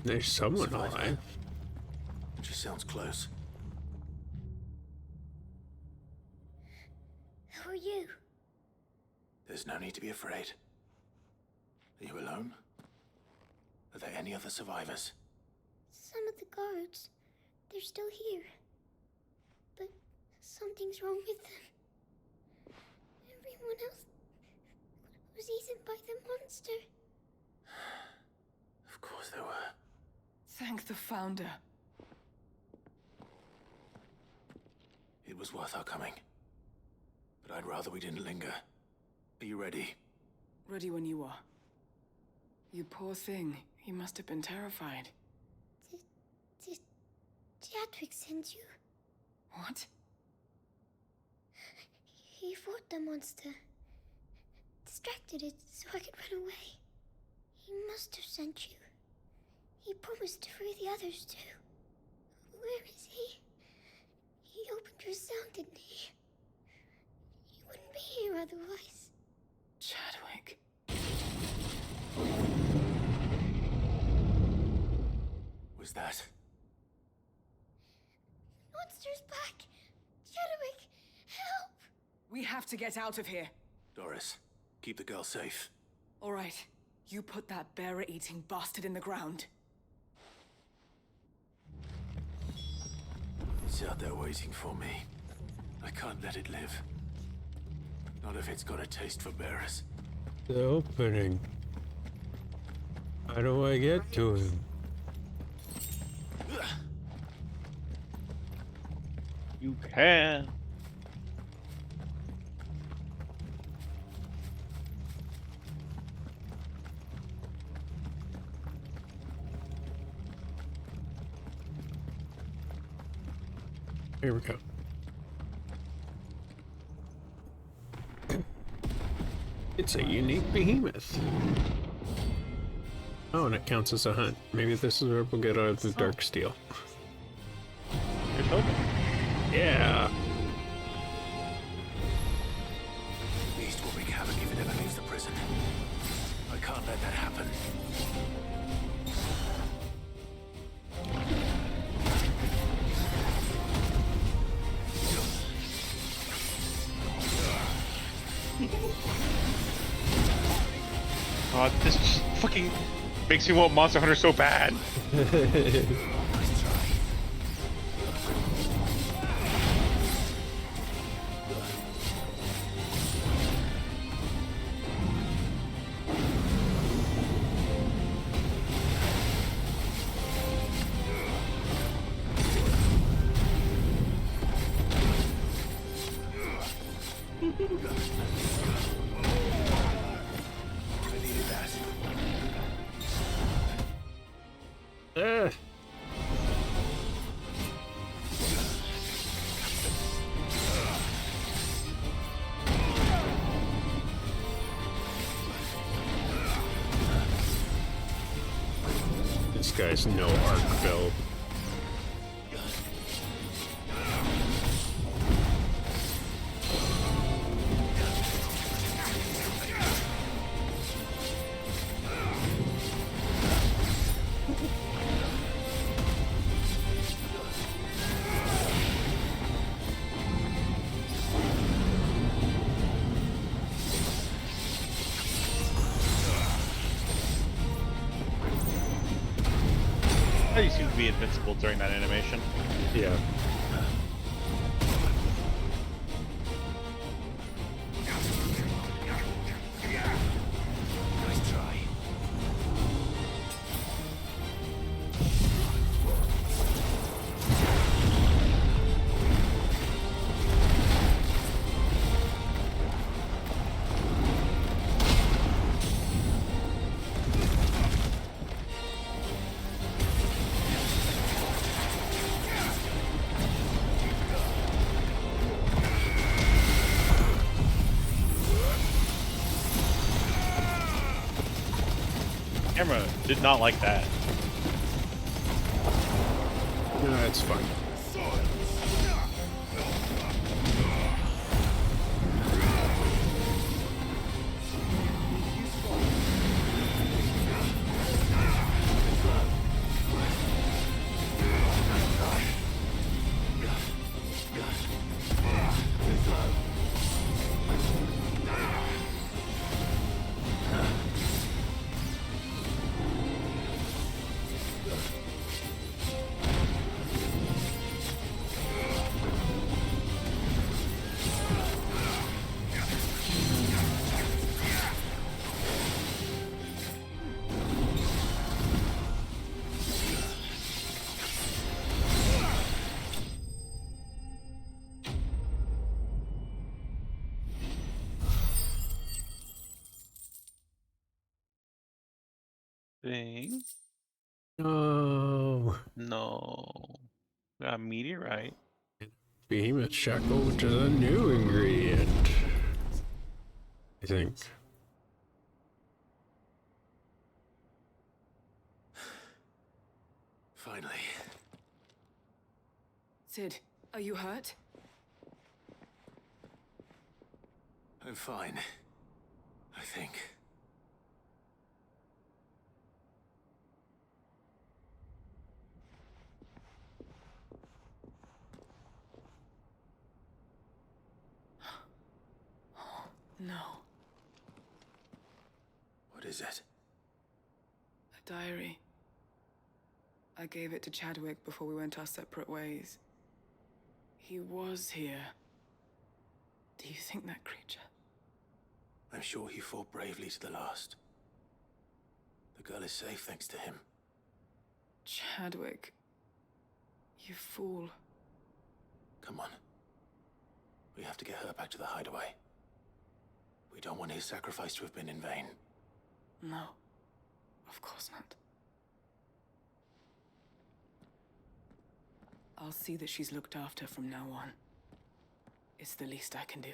There's someone alive. She sounds close. Who are you? There's no need to be afraid. Are you alone? Are there any other survivors? Some of the guards. They're still here. But something's wrong with them. Everyone else was eaten by the monster. Of course there were. Thank the Founder. It was worth our coming. But I'd rather we didn't linger. Are you ready? Ready when you are. You poor thing. He must have been terrified. Did Jadwick send you? What? He fought the monster. Distracted it so I could run away. He must have sent you. He promised to free the others too. Where is he? He opened your cell, didn't he? He wouldn't be here otherwise. Jadwick. Was that? Monster's back! Jadwick, help! We have to get out of here. Doris, keep the girl safe. All right. You put that bearer-eating bastard in the ground. It's out there waiting for me. I can't let it live. Not if it's got a taste for bearers. The opening. How do I get to him? You can. Here we go. It's a unique behemoth. Oh, and it counts as a hunt. Maybe this is where we'll get out of the dark steel. Here's hoping. Yeah. The beast will wreak havoc if it ever leaves the prison. I can't let that happen. God, this just fucking makes me want Monster Hunter so bad. guy's no arc build. You seem to be invincible during that animation. Yeah. Nice try. Camera did not like that. No, it's fine. Thing. No. No. Got a meteorite. Behemoth shackle, which is a new ingredient. I think. Finally. Sid, are you hurt? I'm fine. I think. No. What is it? A diary. I gave it to Chadwick before we went our separate ways. He was here. Do you think that creature? I'm sure he fought bravely to the last. The girl is safe thanks to him. Chadwick. You fool. Come on. We have to get her back to the hideaway. We don't want his sacrifice to have been in vain. No. Of course not. I'll see that she's looked after from now on. It's the least I can do.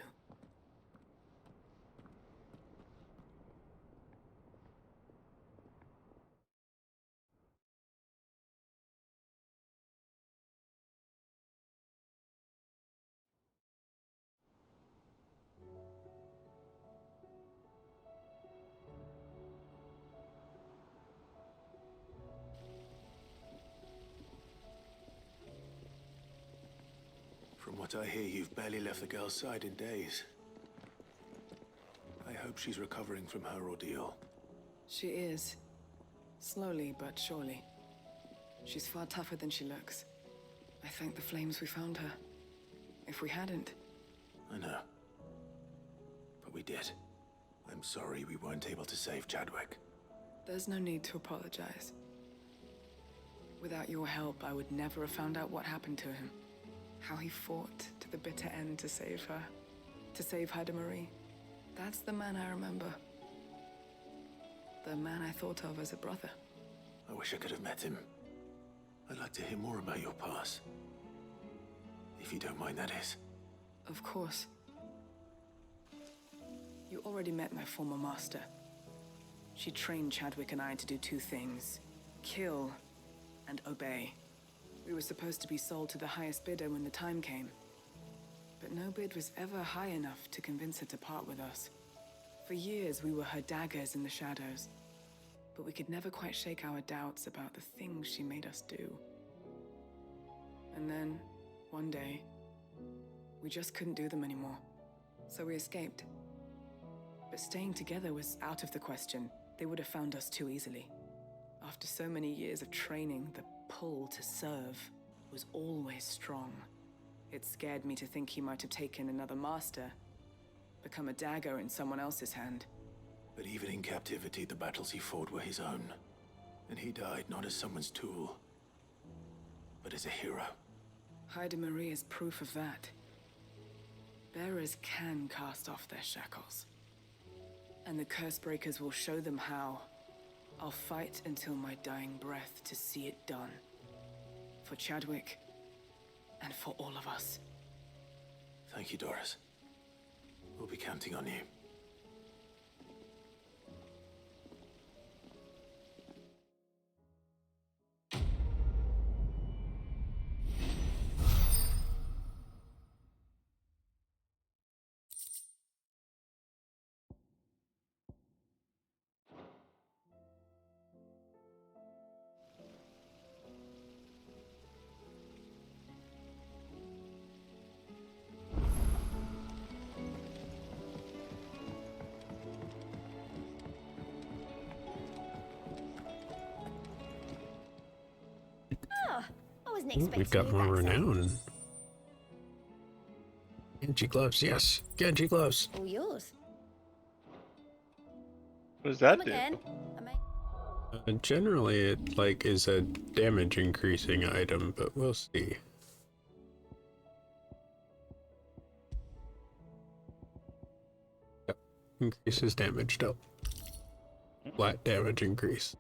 From what I hear, you've barely left the girl's side in days. I hope she's recovering from her ordeal. She is. Slowly but surely. She's far tougher than she looks. I thank the flames we found her. If we hadn't... I know. But we did. I'm sorry we weren't able to save Chadwick. There's no need to apologize. Without your help, I would never have found out what happened to him. How he fought to the bitter end to save her. To save Haida Marie. That's the man I remember. The man I thought of as a brother. I wish I could have met him. I'd like to hear more about your past. If you don't mind, that is. Of course. You already met my former master. She trained Chadwick and I to do two things. Kill and obey. We were supposed to be sold to the highest bidder when the time came. But no bid was ever high enough to convince her to part with us. For years, we were her daggers in the shadows. But we could never quite shake our doubts about the things she made us do. And then, one day, we just couldn't do them anymore. So we escaped. But staying together was out of the question. They would have found us too easily. After so many years of training, the pull to serve was always strong. It scared me to think he might have taken another master, become a dagger in someone else's hand. But even in captivity, the battles he fought were his own. And he died not as someone's tool, but as a hero. Haida Marie is proof of that. Bearers can cast off their shackles. And the curse breakers will show them how. I'll fight until my dying breath to see it done. For Chadwick, and for all of us. Thank you, Doris. We'll be counting on you. Ooh, we've got more renown. Genji gloves, yes. Genji gloves. All yours. What does that Come do? again. Generally, it like is a damage increasing item, but we'll see. Yep. Increases damage dealt. Flat damage increase.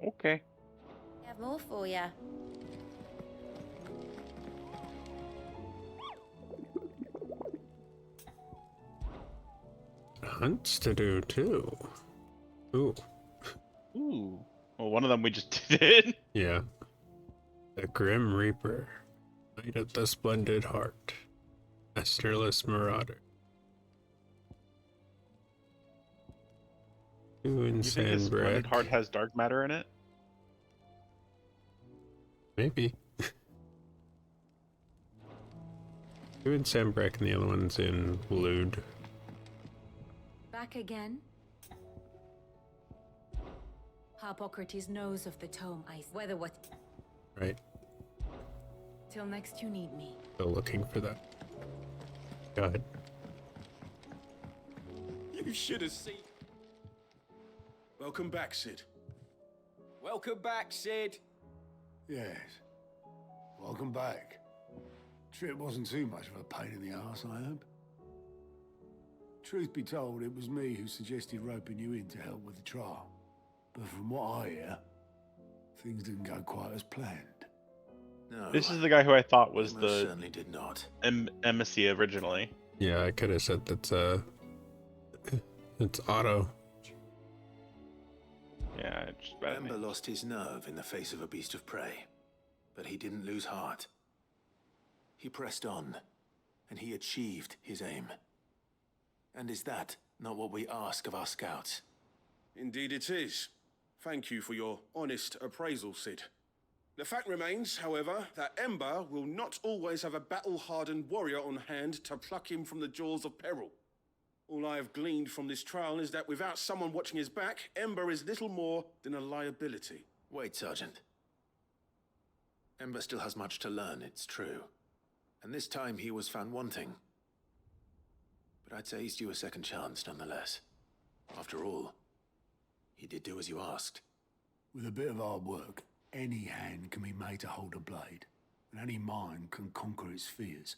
Okay. I have more for ya. Hunts to do too. Ooh. Ooh. Well, one of them we just did. Yeah. The Grim Reaper. Knight of the Splendid Heart. Esterless Marauder. You think this Splendid Sandbreak. Heart has dark matter in it? Maybe. Two in Sandbreak and the other one's in Lude. Back again? Harpocrates knows of the tome, whether what... Right. Till next you need me. Still looking for that. Go ahead. You should have seen... Welcome back, Sid. Welcome back, Sid. Yes. Welcome back. Trip wasn't too much of a pain in the arse, I hope. Truth be told, it was me who suggested roping you in to help with the trial. But from what I hear, things didn't go quite as planned. No. This is the guy who I thought was He most the certainly did not. embassy originally. Yeah, I could have said that's it's Otto. Yeah, it's just bad. Ember lost his nerve in the face of a beast of prey, but he didn't lose heart. He pressed on, and he achieved his aim. And is that not what we ask of our scouts? Indeed it is. Thank you for your honest appraisal, Sid. The fact remains, however, that Ember will not always have a battle-hardened warrior on hand to pluck him from the jaws of peril. All I have gleaned from this trial is that without someone watching his back, Ember is little more than a liability. Wait, Sergeant. Ember still has much to learn, it's true. And this time he was found wanting. But I'd say he's due a second chance, nonetheless. After all, he did do as you asked. With a bit of hard work, any hand can be made to hold a blade, and any mind can conquer its fears.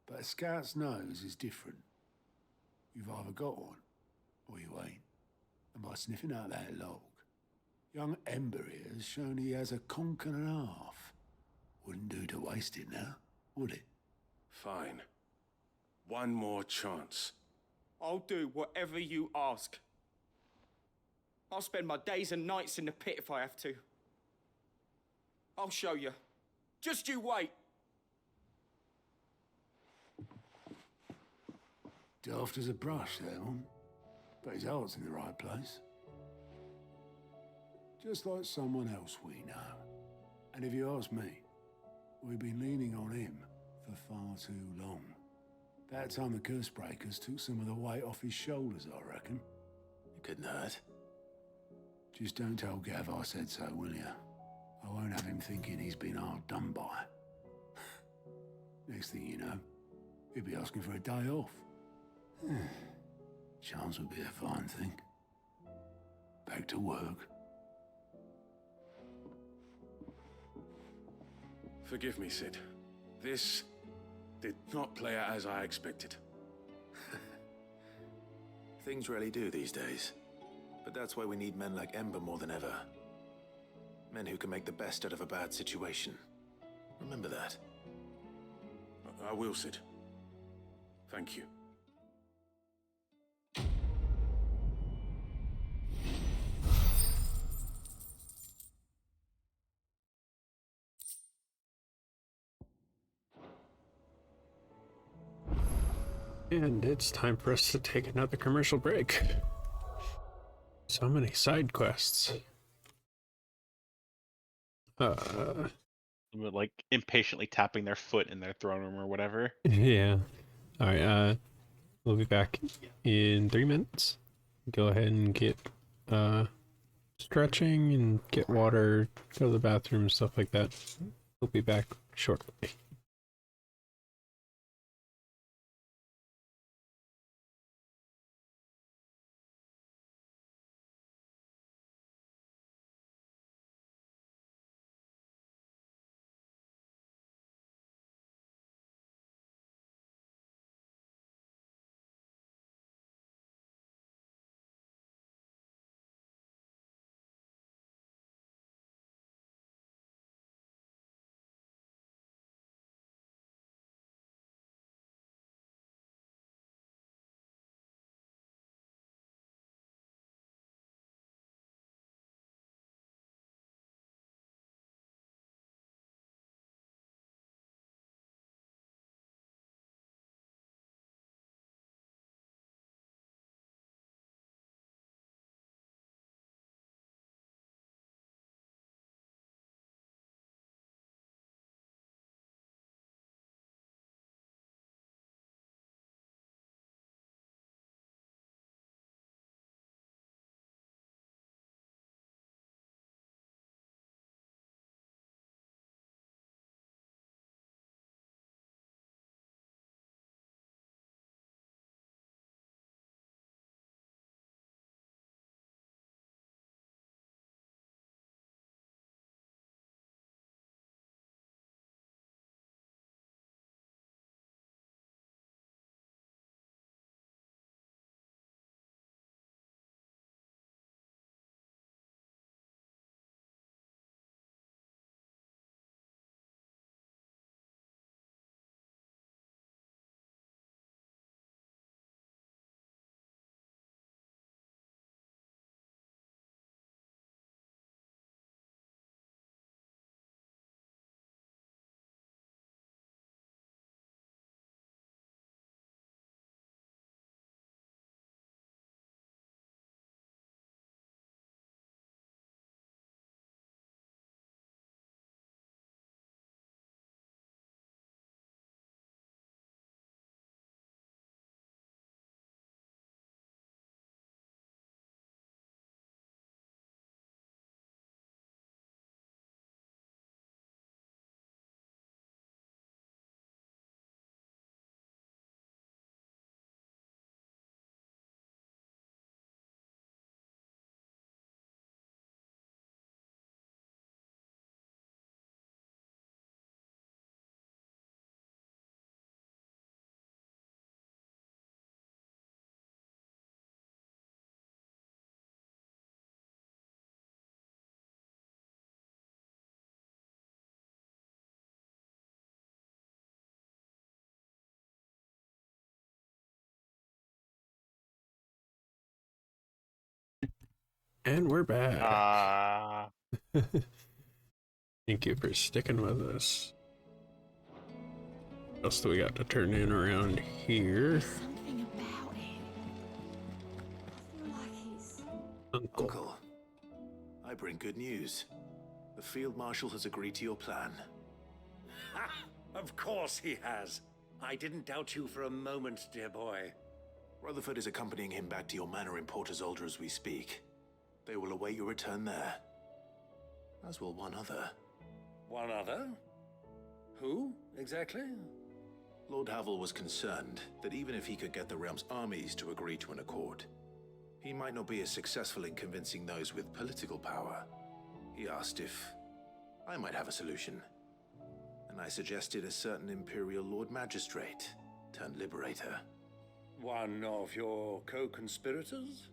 But a scout's nose is different. You've either got one, or you ain't. And by sniffing out that log, young Ember here has shown he has a conch and a half. Wouldn't do to waste it now, would it? Fine. One more chance. I'll do whatever you ask. I'll spend my days and nights in the pit if I have to. I'll show you. Just you wait. Daft as a brush, that one. But his heart's in the right place. Just like someone else we know. And if you ask me, we've been leaning on him for far too long. About time the curse breakers took some of the weight off his shoulders, I reckon. It couldn't hurt. Just don't tell Gav I said so, will you? I won't have him thinking he's been hard done by. Next thing you know, he'll be asking for a day off. Chance would be a fine thing. Back to work. Forgive me, Sid. This did not play out as I expected. Things really do these days. But that's why we need men like Ember more than ever. Men who can make the best out of a bad situation. Remember that. I will, Sid. Thank you. And it's time for us to take another commercial break. So many side quests. Like impatiently tapping their foot in their throne room or whatever. Yeah. Alright, we'll be back in 3 minutes. Go ahead and get stretching and get water, go to the bathroom, stuff like that. We'll be back shortly. And we're back. Thank you for sticking with us. What else do we got to turn in around here? Something about him. I feel like he's... Uncle, I bring good news. The Field Marshal has agreed to your plan. Ha! Of course he has. I didn't doubt you for a moment, dear boy. Rutherford is accompanying him back to your manor in Port Isolde as we speak. They will await your return there. As will one other. One other? Who, exactly? Lord Havel was concerned that even if he could get the realm's armies to agree to an accord, he might not be as successful in convincing those with political power. He asked if I might have a solution, and I suggested a certain Imperial Lord Magistrate turned Liberator. One of your co-conspirators?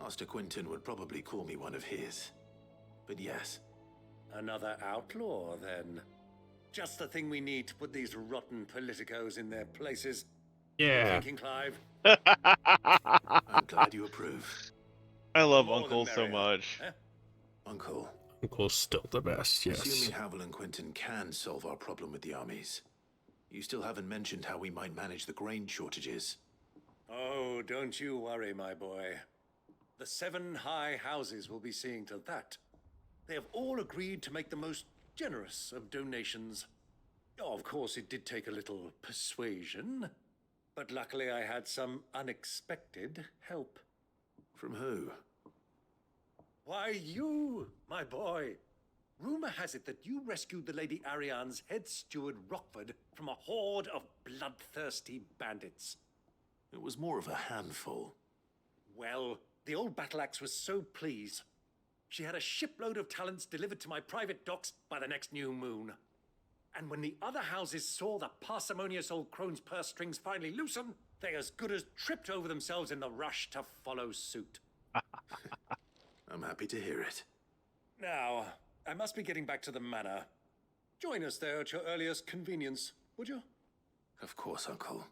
Master Quinton would probably call me one of his, but yes. Another outlaw, then. Just the thing we need to put these rotten politicos in their places. Yeah. Thinking, Clive? I'm glad you approve. I love More the Uncle so merrier. much. Eh? Uncle, Uncle's still the best, yes. assuming Havel and Quinton can solve our problem with the armies, you still haven't mentioned how we might manage the grain shortages. Oh, don't you worry, my boy. The 7 high houses will be seeing to that. They have all agreed to make the most generous of donations. Oh, of course, it did take a little persuasion, but luckily I had some unexpected help. From who? Why, you, my boy. Rumor has it that you rescued the Lady Ariane's head steward Rockford from a horde of bloodthirsty bandits. It was more of a handful. Well, the old battle axe was so pleased. She had a shipload of talents delivered to my private docks by the next new moon. And when the other houses saw the parsimonious old crone's purse strings finally loosen, they as good as tripped over themselves in the rush to follow suit. I'm happy to hear it. Now, I must be getting back to the manor. Join us there at your earliest convenience, would you? Of course, Uncle.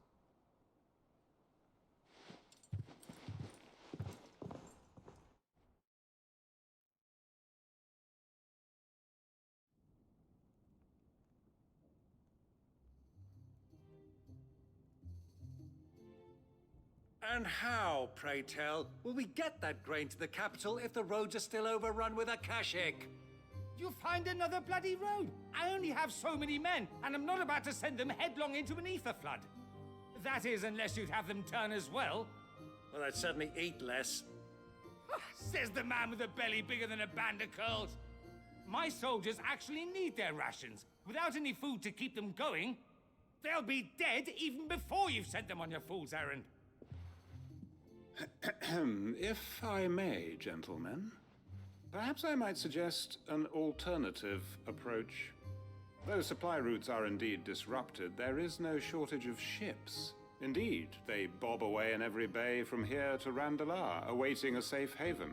And how, pray tell, will we get that grain to the capital if the roads are still overrun with Akashic? You find another bloody road. I only have so many men, and I'm not about to send them headlong into an ether flood. That is, unless you'd have them turn as well. Well, I'd certainly eat less. Says the man with a belly bigger than a band of curls. My soldiers actually need their rations. Without any food to keep them going, they'll be dead even before you've sent them on your fool's errand. If I may, gentlemen, perhaps I might suggest an alternative approach. Though supply routes are indeed disrupted, there is no shortage of ships. Indeed, they bob away in every bay from here to Randalar, awaiting a safe haven.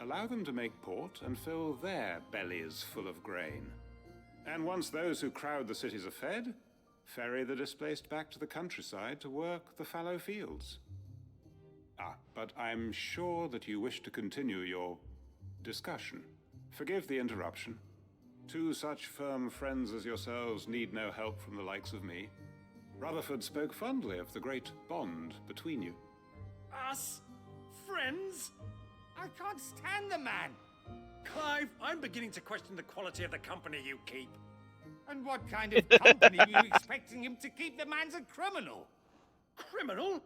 Allow them to make port and fill their bellies full of grain. And once those who crowd the cities are fed, ferry the displaced back to the countryside to work the fallow fields. But I'm sure that you wish to continue your discussion. Forgive the interruption. 2 such firm friends as yourselves need no help from the likes of me. Rutherford spoke fondly of the great bond between you. Us? Friends? I can't stand the man. Clive, I'm beginning to question the quality of the company you keep. And what kind of company were you expecting him to keep? The man's a criminal. Criminal?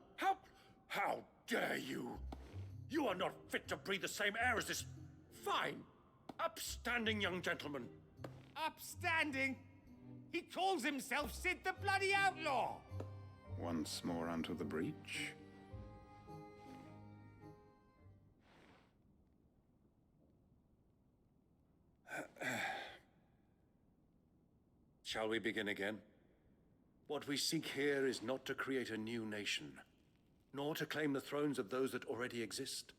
How dare you? You are not fit to breathe the same air as this fine, upstanding young gentleman. Upstanding? He calls himself Sid the Bloody Outlaw. Once more unto the breach. Shall we begin again? What we seek here is not to create a new nation, nor to claim the thrones of those that already exist.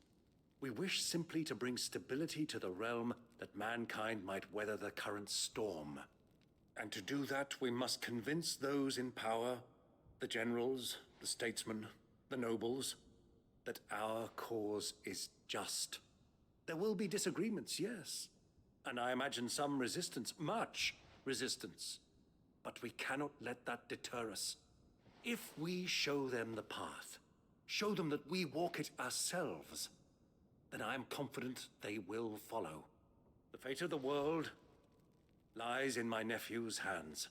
We wish simply to bring stability to the realm that mankind might weather the current storm. And to do that, we must convince those in power, the generals, the statesmen, the nobles, that our cause is just. There will be disagreements, yes. And I imagine some resistance, much resistance. But we cannot let that deter us. If we show them the path, show them that we walk it ourselves, then I am confident they will follow. The fate of the world lies in my nephew's hands,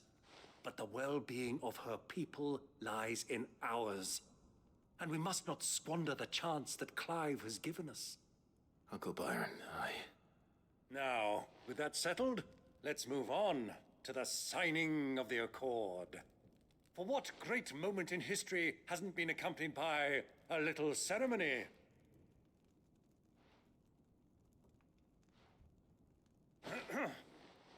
but the well-being of her people lies in ours. And we must not squander the chance that Clive has given us. Uncle Byron, Now, with that settled, let's move on to the signing of the Accord. For what great moment in history hasn't been accompanied by a little ceremony?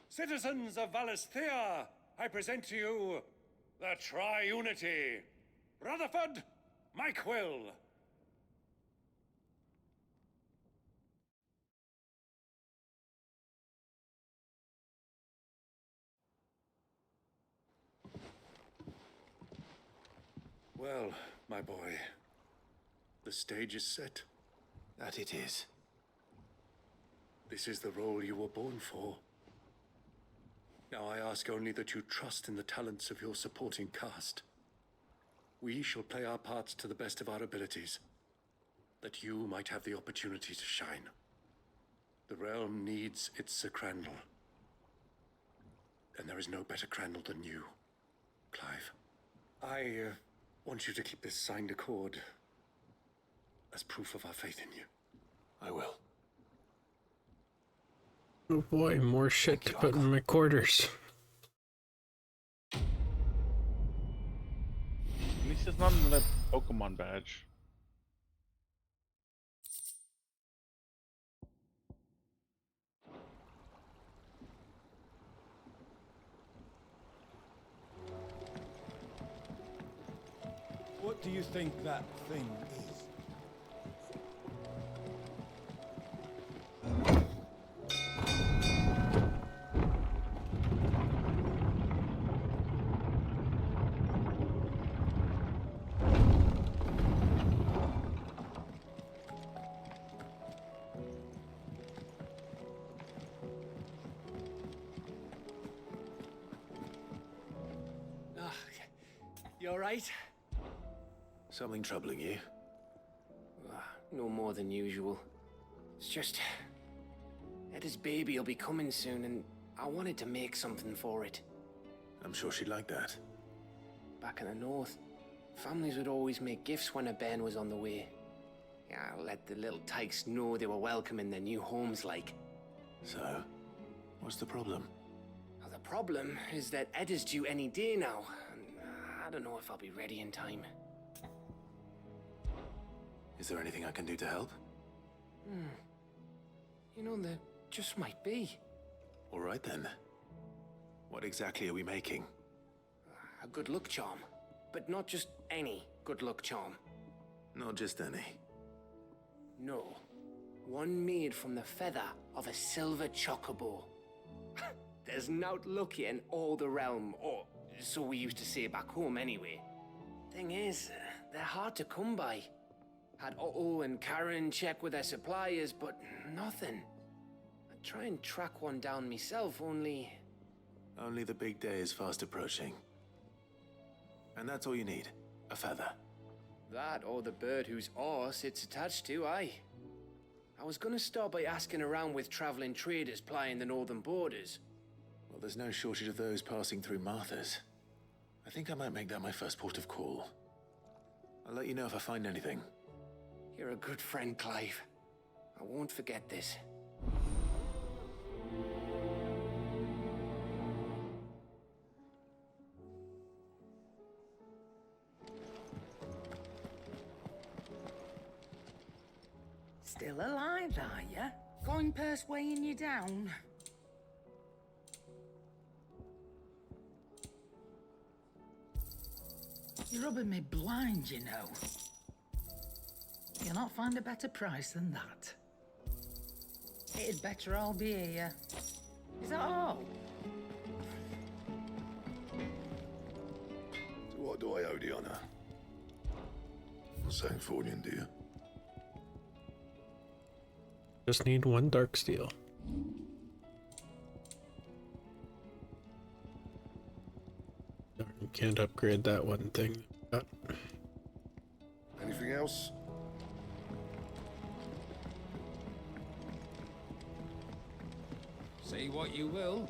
Citizens of Valisthea, I present to you the Triunity. Rutherford, Mike Will. Well, my boy, the stage is set. That it is. This is the role you were born for. Now I ask only that you trust in the talents of your supporting cast. We shall play our parts to the best of our abilities, that you might have the opportunity to shine. The realm needs its Sir Crandall. And there is no better Crandall than you, Clive. I want you to keep this signed accord as proof of our faith in you. I will. Oh boy, more shit to put in my quarters. At least it's not another Pokemon badge. What do you think that thing is? You alright? Something troubling you? No more than usual. It's just... Etta's baby will be coming soon, and I wanted to make something for it. I'm sure she'd like that. Back in the north, families would always make gifts when a bairn was on the way. Yeah, let the little tykes know they were welcome in their new homes, like. So, what's the problem? Well, the problem is that Etta's due any day now, and I don't know if I'll be ready in time. Is there anything I can do to help? You know, there just might be. All right then. What exactly are we making? A good luck charm. But not just any good luck charm. Not just any. No. One made from the feather of a silver chocobo. There's naught lucky in all the realm, or so we used to say back home anyway. Thing is, they're hard to come by. Had Otto and Karen check with their suppliers, but nothing. I'd try and track one down myself, only... Only the big day is fast approaching. And that's all you need, a feather. That or the bird whose horse it's attached to, aye. I was gonna start by asking around with traveling traders plying the northern borders. Well, there's no shortage of those passing through Martha's. I think I might make that my first port of call. I'll let you know if I find anything. You're a good friend, Clive. I won't forget this. Still alive, are ya? Coin purse weighing you down? You're rubbing me blind, you know. You'll not find a better price than that. It'd better all be here. Is that all? So what do I owe the honor? For saying fortune, do you? Just need one dark steel. Can't upgrade that one thing. Anything else? Say what you will.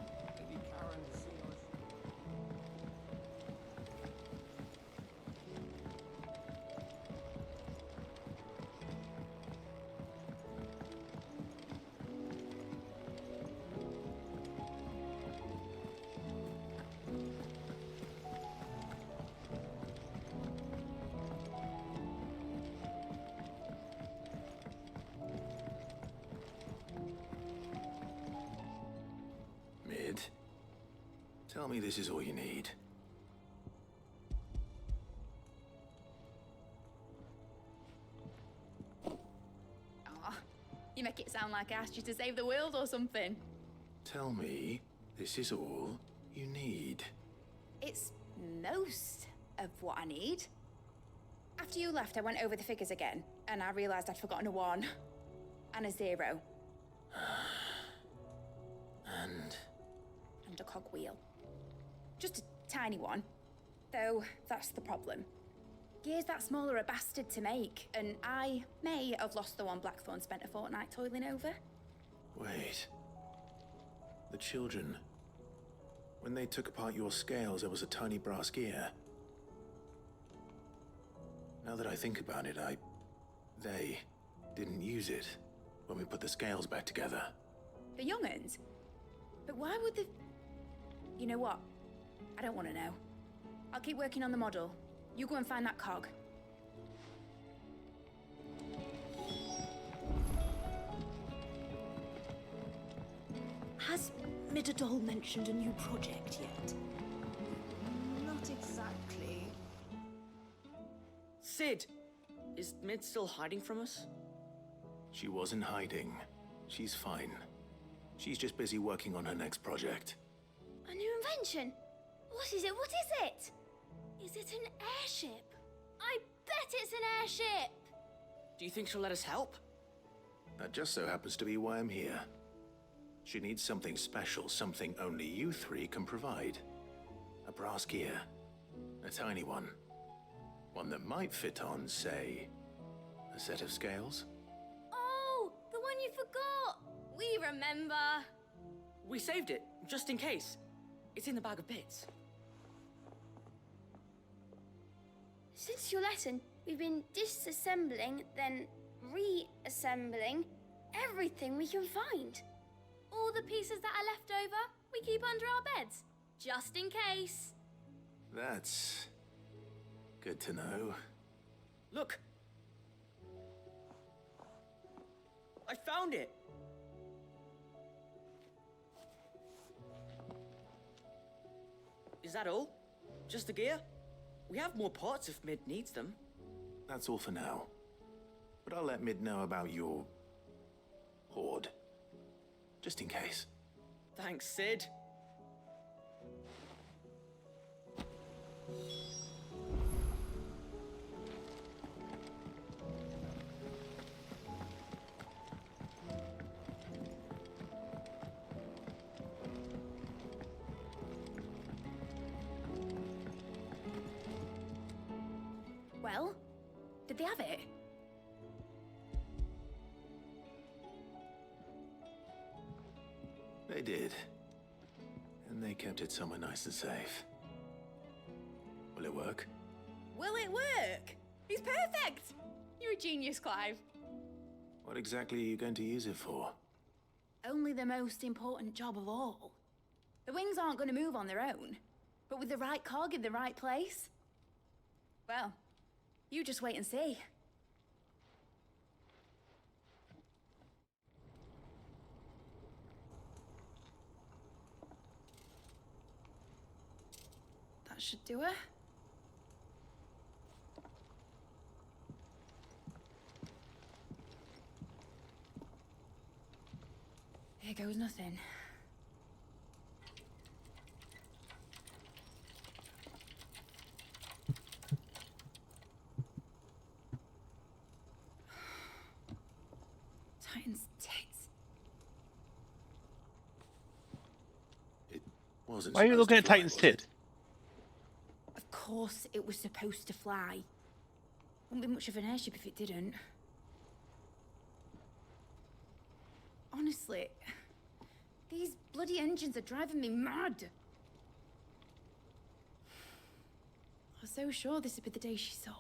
Mid, tell me this is all you need. Aw, you make it sound like I asked you to save the world or something. Tell me this is all you need. It's most of what I need. After you left, I went over the figures again, and I realized I'd forgotten a 1 and a 0. And a cogwheel. Just a tiny one. Though, that's the problem. Gears that small are a bastard to make, and I may have lost the one Blackthorn spent a fortnight toiling over. Wait. The children. When they took apart your scales, there was a tiny brass gear. Now that I think about it, they didn't use it when we put the scales back together. The young'uns? But why would the... You know what? I don't want to know. I'll keep working on the model. You go and find that cog. Has Midadol mentioned a new project yet? Not exactly. Sid! Is Mid still hiding from us? She wasn't hiding. She's fine. She's just busy working on her next project. A new invention? What is it? What is it? Is it an airship? I bet it's an airship! Do you think she'll let us help? That just so happens to be why I'm here. She needs something special, something only you three can provide. A brass gear. A tiny one. One that might fit on, say, a set of scales. Oh, the one you forgot! We remember! We saved it, just in case. It's in the bag of bits. Since your lesson, we've been disassembling, then reassembling everything we can find. All the pieces that are left over, we keep under our beds, just in case. That's good to know. Look! I found it! Is that all? Just the gear? We have more parts if Mid needs them. That's all for now. But I'll let Mid know about your hoard. Just in case. Thanks, Sid. Well, did they have it? They did. And they kept it somewhere nice and safe. Will it work? Will it work? He's perfect! You're a genius, Clive. What exactly are you going to use it for? Only the most important job of all. The wings aren't going to move on their own, but with the right cog in the right place, well, you just wait and see. That should do it. Here goes nothing. Titan's tits. Wasn't Why are you supposed looking to at fly, Titan's was tit? course it was supposed to fly. Wouldn't be much of an airship if it didn't. Honestly, these bloody engines are driving me mad. I was so sure this would be the day she soared.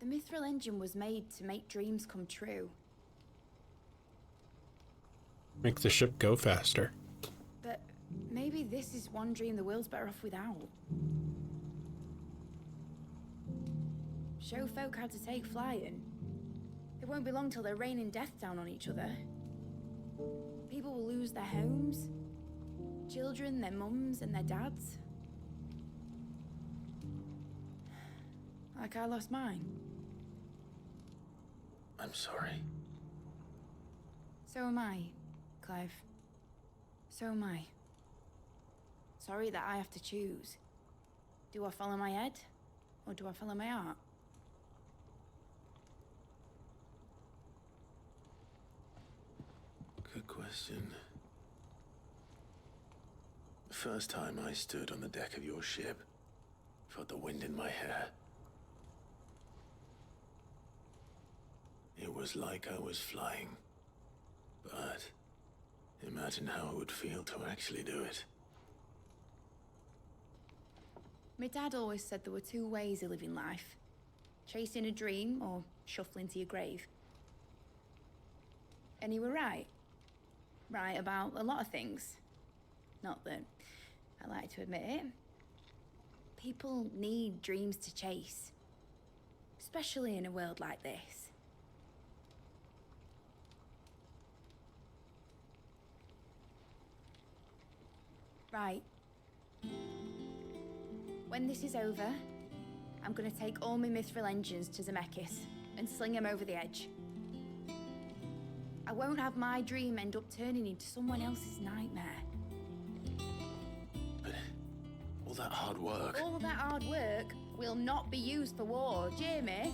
The Mithril engine was made to make dreams come true. Make the ship go faster. But maybe this is one dream the world's better off without. Show folk how to take flying. It won't be long till they're raining death down on each other. People will lose their homes, children, their mums and their dads. Like I lost mine. I'm sorry. So am I, Clive. So am I. Sorry that I have to choose. Do I follow my head, or do I follow my heart? Good question. The first time I stood on the deck of your ship, felt the wind in my hair. It was like I was flying. But imagine how it would feel to actually do it. My dad always said there were two ways of living life. Chasing a dream or shuffling to your grave. And he were right. Right about a lot of things. Not that I like to admit it. People need dreams to chase. Especially in a world like this. Right. When this is over, I'm gonna take all my Mithril engines to Zemeckis and sling them over the edge. I won't have my dream end up turning into someone else's nightmare. But all that hard work... All that hard work will not be used for war, Jamie.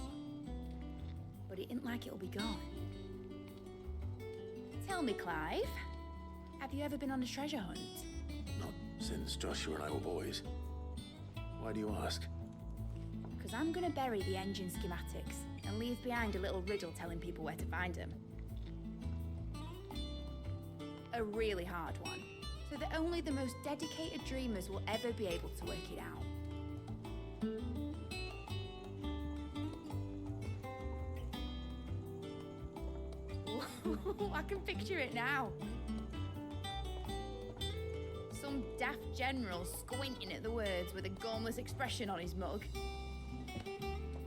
But it ain't like it'll be gone. Tell me, Clive, have you ever been on a treasure hunt? Not since Joshua and I were boys. Why do you ask? Because I'm gonna bury the engine schematics and leave behind a little riddle telling people where to find them. A really hard one, so that only the most dedicated dreamers will ever be able to work it out. I can picture it now. Some daft general squinting at the words with a gormless expression on his mug.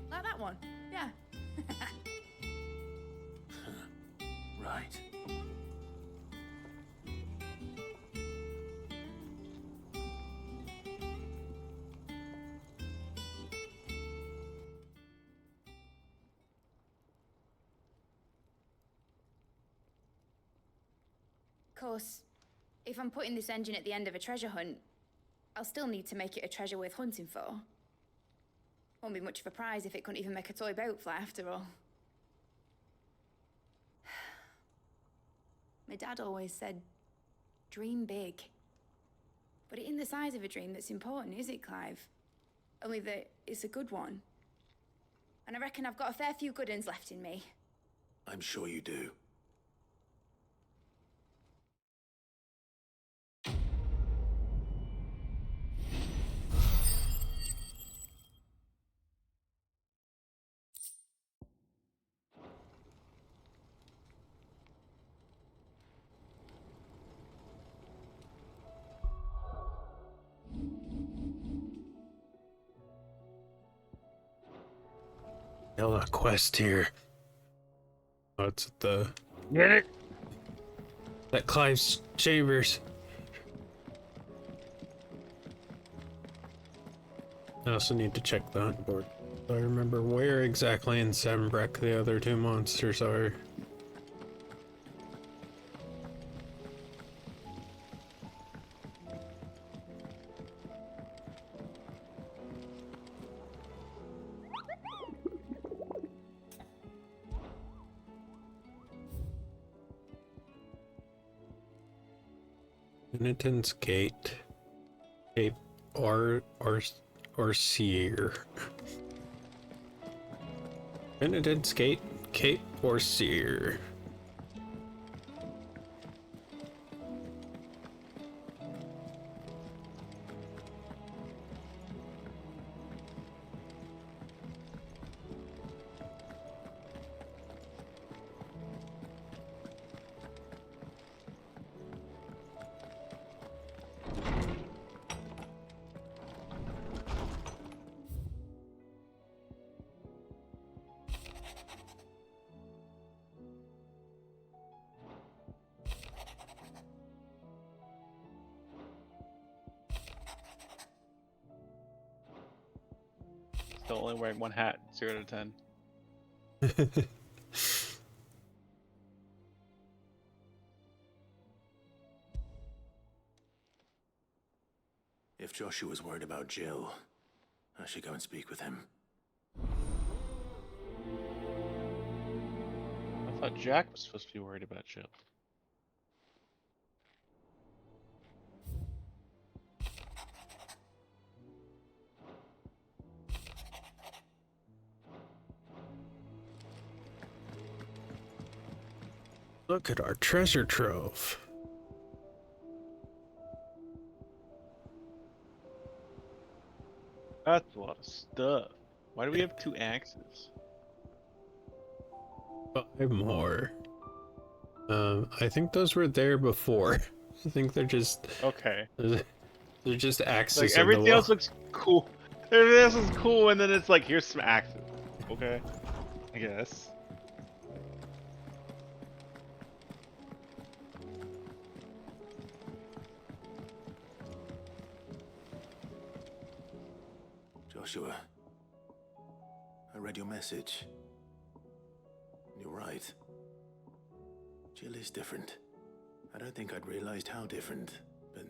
Like that one, yeah. Right. Of course, if I'm putting this engine at the end of a treasure hunt, I'll still need to make it a treasure worth hunting for. Won't be much of a prize if it couldn't even make a toy boat fly after all. My dad always said, dream big. But it ain't the size of a dream that's important, is it, Clive? Only that it's a good one. And I reckon I've got a fair few good uns left in me. I'm sure you do. Still a quest here. Oh, it's at the... Get it? At Clive's chambers. I also need to check the hunt board. I remember where exactly in Sembreck the other two monsters are. Penitent's Gate, Cape Eorzea. Benedict Skate Cape Eorzea. Still only wearing one hat, 0 to 10. If Joshua's worried about Jill, I should go and speak with him. I thought Jack was supposed to be worried about Jill. Look at our treasure trove. That's a lot of stuff. Why do we have 2 axes? 5 more. I think those were there before. I think they're just Okay. They're just axes. Like on the everything wall. else looks cool. Everything else is cool, and then it's like, here's some axes. Okay. I guess. Joshua, I read your message. You're right. Jill is different. I don't think I'd realized how different, but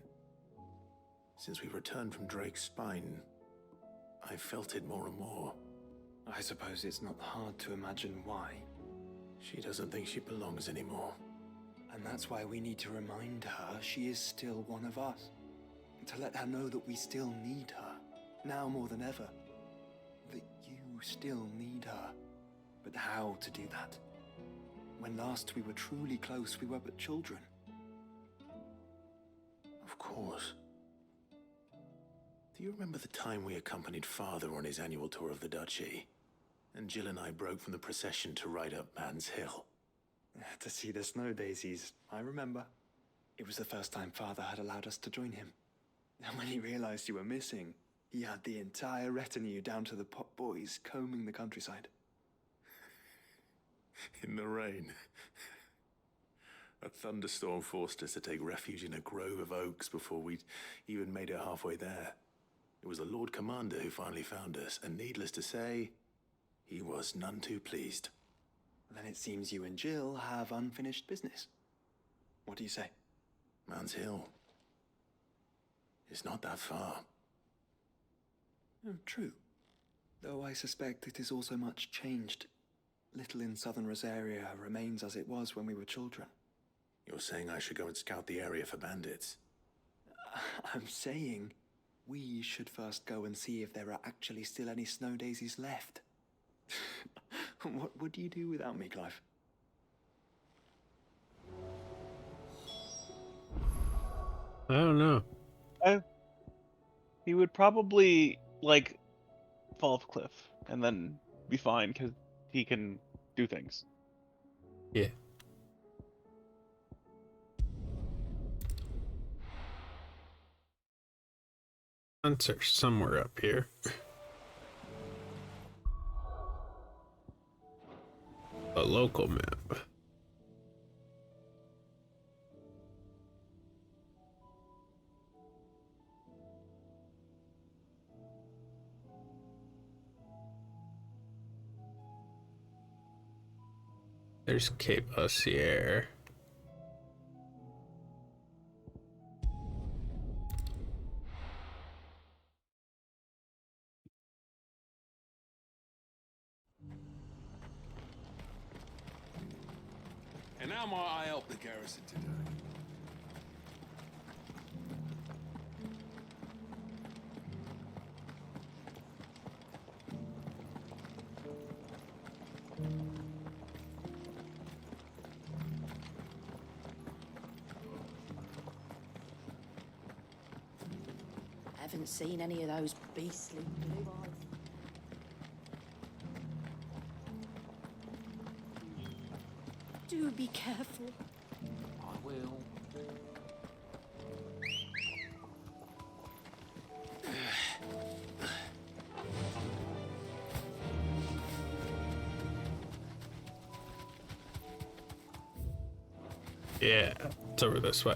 since we returned from Drake's spine, I felt it more and more. I suppose it's not hard to imagine why. She doesn't think she belongs anymore. And that's why we need to remind her she is still one of us. To let her know that we still need her, now more than ever. That you still need her. But how to do that? When last we were truly close, we were but children. Of course. Do you remember the time we accompanied Father on his annual tour of the Duchy? And Jill and I broke from the procession to ride up Man's Hill. To see the snow daisies, I remember. It was the first time Father had allowed us to join him. And when he realized you were missing, he had the entire retinue down to the pot boys combing the countryside. In the rain. A thunderstorm forced us to take refuge in a grove of oaks before we'd even made it halfway there. It was the Lord Commander who finally found us, and needless to say, he was none too pleased. Then it seems you and Jill have unfinished business. What do you say? Man's Hill. It's not that far. Oh, true. Though I suspect it is also much changed. Little in southern Rosaria remains as it was when we were children. You're saying I should go and scout the area for bandits? I'm saying we should first go and see if there are actually still any snow daisies left. What would you do without me, Clive? I don't know. He would probably like fall off a cliff and then be fine because he can do things. Yeah. Answer somewhere up here. A local map. There's Cape Eorzea. And how might I help the garrison today? haven't seen any of those beastly blue eyes. Do be careful. I will. Yeah, it's over this way.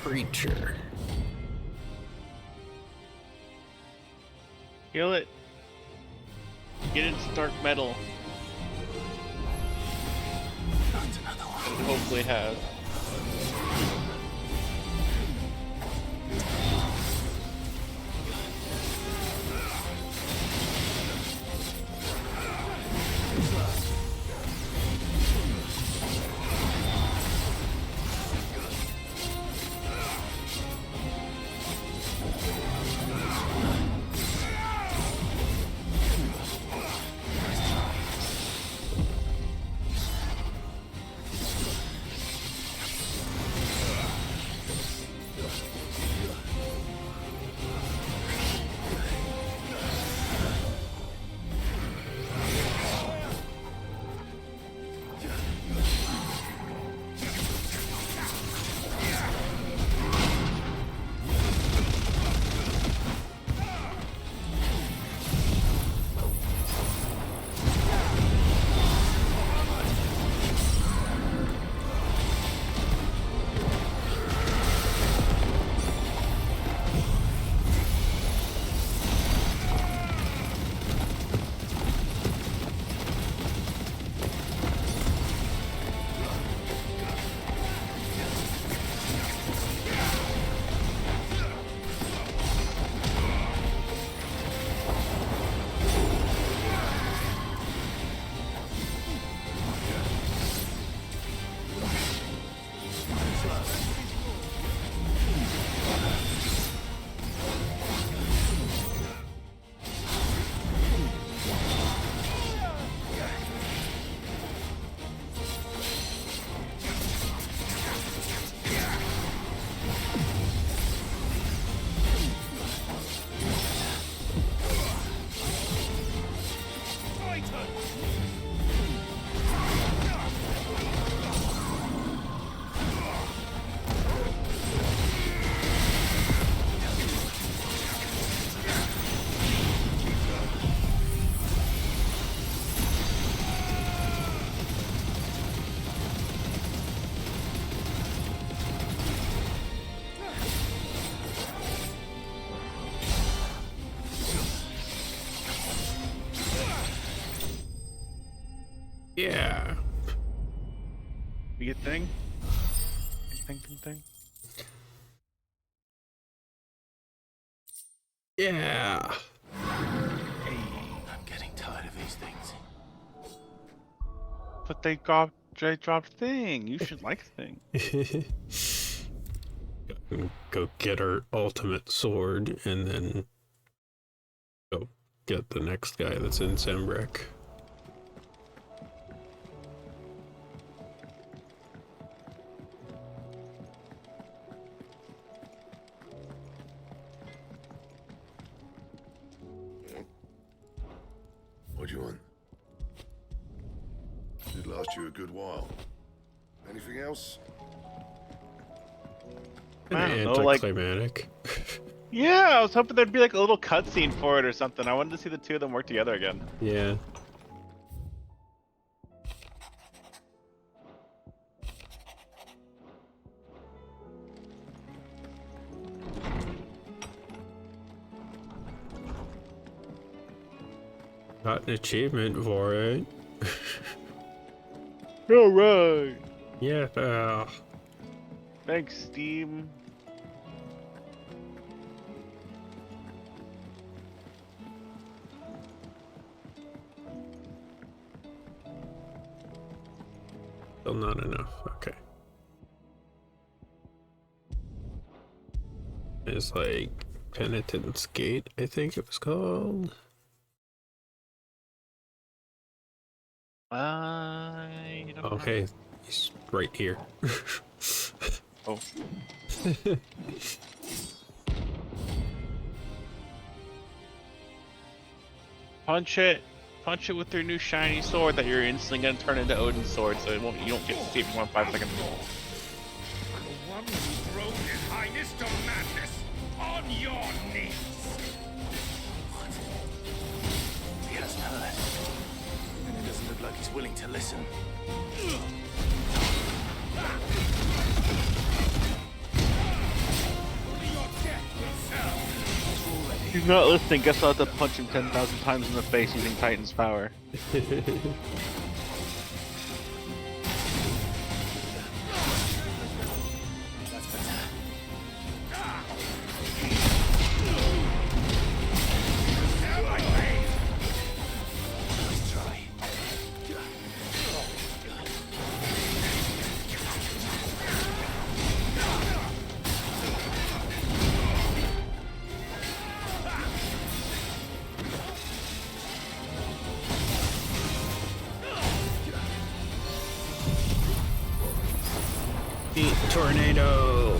Creature. Kill it. Get its dark metal. It hopefully has. Yeah. You get thing? Thing. Yeah. I'm getting tired of these things. But they dropped thing. You should like thing. Go get our ultimate sword and then go get the next guy that's in Sembrek. What do you want? Did last you a good while. Anything else? Anticlimactic. Yeah, I was hoping there'd be like a little cutscene for it or something. I wanted to see the two of them work together again. Yeah. Got an achievement for it. Alright! Yeah. Thanks, Steam. Still not enough. Okay. It's like Penitence Gate, I think it was called. I don't know. Okay, he's right here. Oh. Punch it with your new shiny sword that you're instantly gonna turn into Odin's sword, so you don't get to see it for 5 seconds. The one who drove his highness to madness on your knees. He hasn't heard. And it doesn't look like he's willing to listen. He's not listening. Guess I'll have to punch him 10,000 times in the face using Titan's power. Tornado.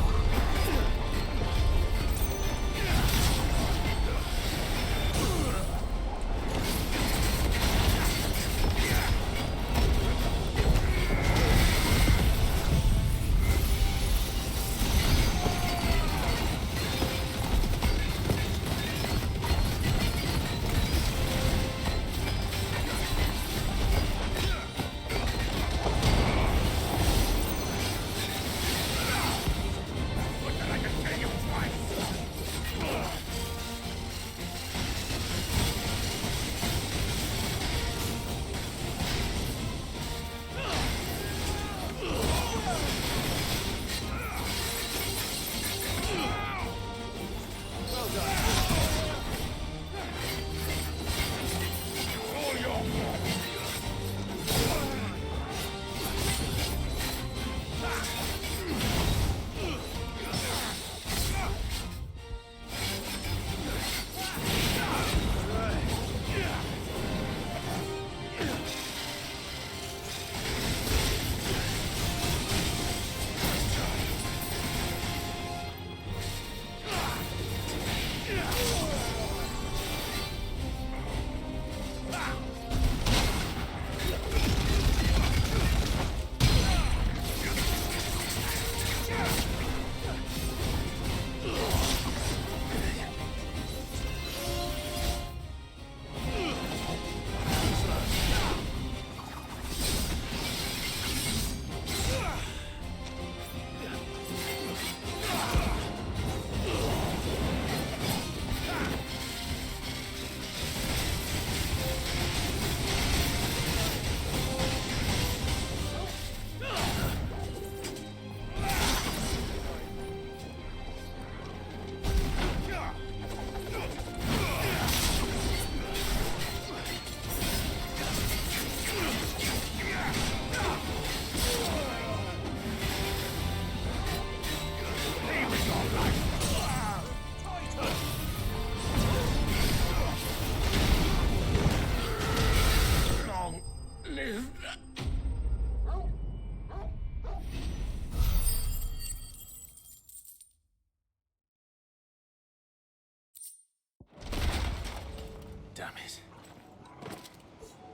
Damn it.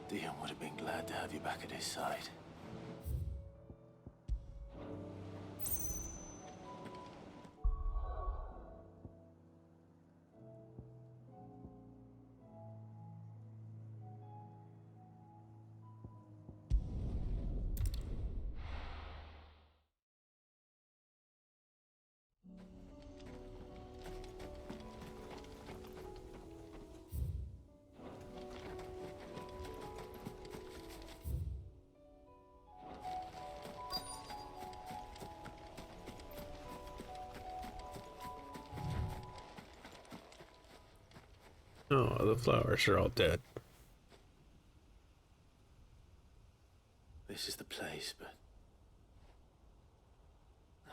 Dion would have been glad to have you back at his side. Oh, the flowers are all dead. This is the place, but...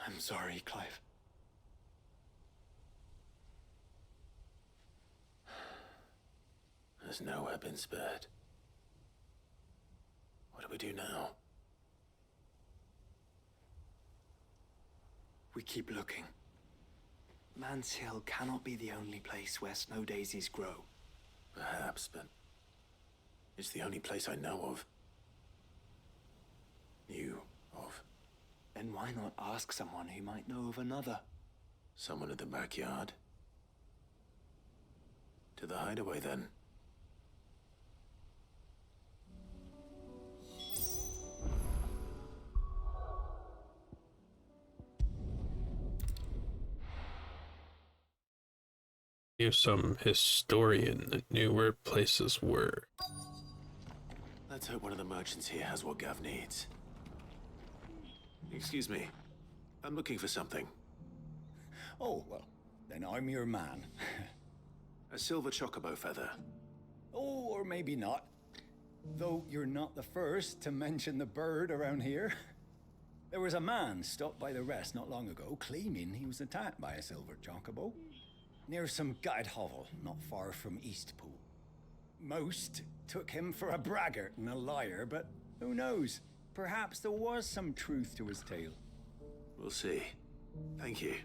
I'm sorry, Clive. There's nowhere been spared. What do we do now? We keep looking. Man's Hill cannot be the only place where snow daisies grow. Perhaps, but it's the only place I know of. Knew of. Then why not ask someone who might know of another? Someone in the backyard. To the hideaway, then. Knew some historian that knew where places were. Let's hope one of the merchants here has what Gav needs. Excuse me. I'm looking for something. Oh, well, then I'm your man. A silver chocobo feather. Oh, or maybe not. Though you're not the first to mention the bird around here. There was a man stopped by the rest not long ago claiming he was attacked by a silver chocobo near some gutted hovel not far from Eastpool. Most took him for a braggart and a liar, but who knows? Perhaps there was some truth to his tale. We'll see. Thank you.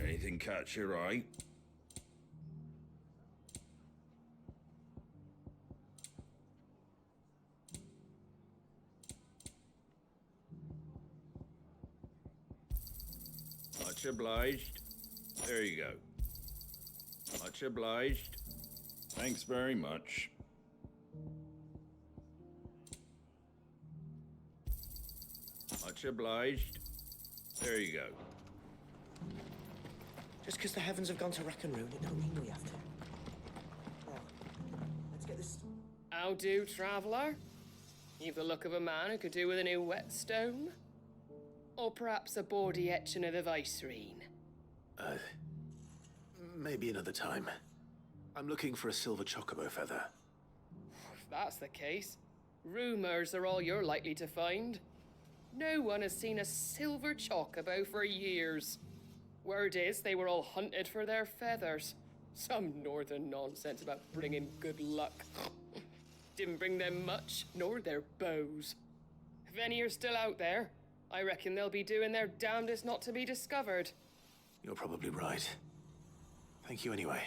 Anything catch your eye? Much obliged. There you go. Much obliged. Thanks very much. Much obliged. There you go. Just because the heavens have gone to rack and ruin, it don't mean we have to. Oh, let's get this... How do, traveller? You've the look of a man who could do with a new whetstone. Or perhaps a bawdy etching of the Vicerine. Maybe another time. I'm looking for a silver chocobo feather. If that's the case, rumours are all you're likely to find. No one has seen a silver chocobo for years. Word is they were all hunted for their feathers. Some northern nonsense about bringing good luck. Didn't bring them much, nor their bows. If any are still out there, I reckon they'll be doing their damnedest not to be discovered. You're probably right. Thank you anyway.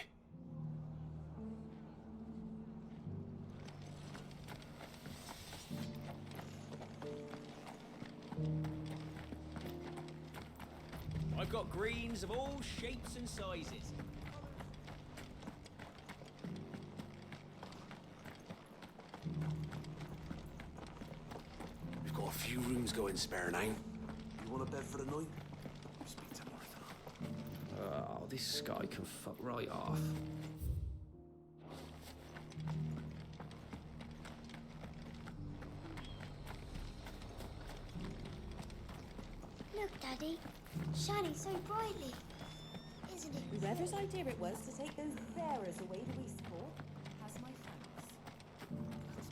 I've got greens of all shapes and sizes. We've got a few rooms going spare now. You want a bed for the night? Speak to Martha. Oh, this guy can fuck right off. Look, Daddy. Shining so brightly. Isn't it? Whoever's idea it was to take those bearers away to Eastport has my thanks.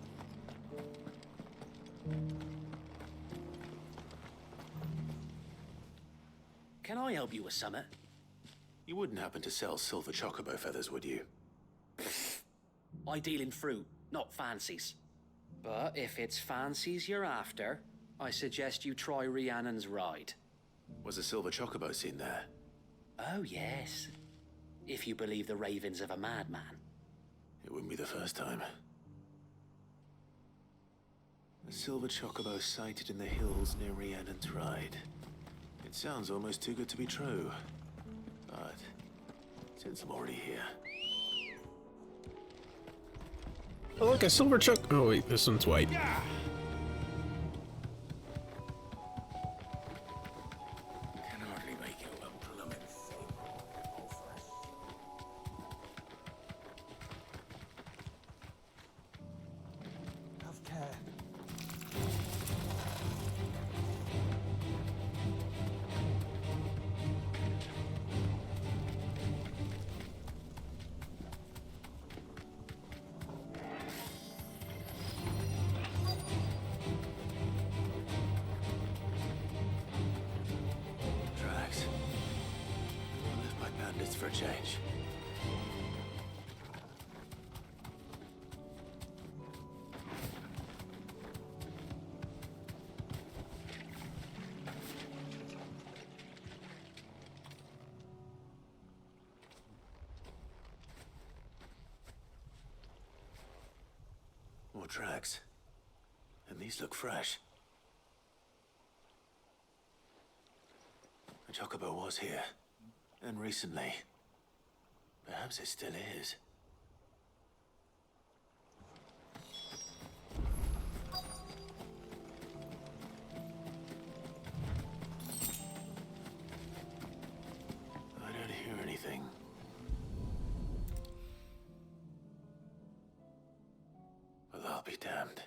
Can I help you with something? You wouldn't happen to sell silver chocobo feathers, would you? I deal in fruit, not fancies. But if it's fancies you're after, I suggest you try Rhiannon's ride. Was a silver chocobo seen there? Oh, yes. If you believe the ravings of a madman. It wouldn't be the first time. A silver chocobo sighted in the hills near Rhiannon's Ride. It sounds almost too good to be true. But since I'm already here... Oh, look, a silver choc. Oh, wait, this one's white. Yeah. Can hardly make change. More tracks. And these look fresh. The Chocobo was here. And recently. Perhaps it still is. I don't hear anything. Well, I'll be damned.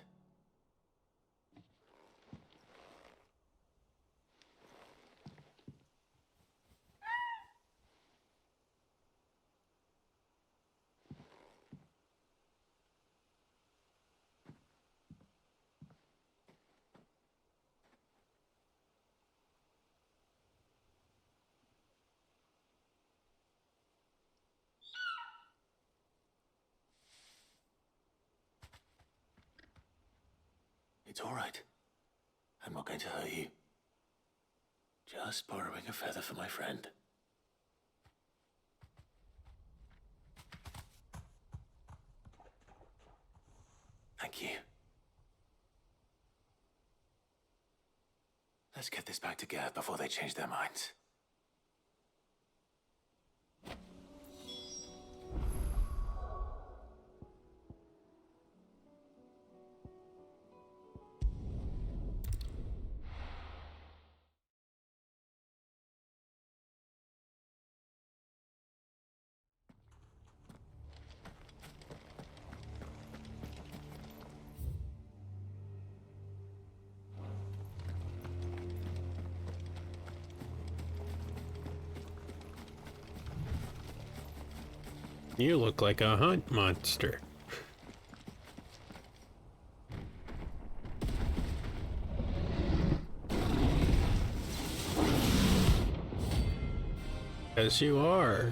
It's all right. I'm not going to hurt you. Just borrowing a feather for my friend. Thank you. Let's get this back to Gad before they change their minds. You look like a hunt monster. Yes, you are.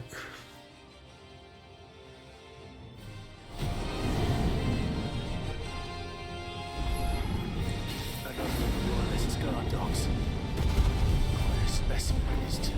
I got one. This is guard dogs. Quite a specimen it is too.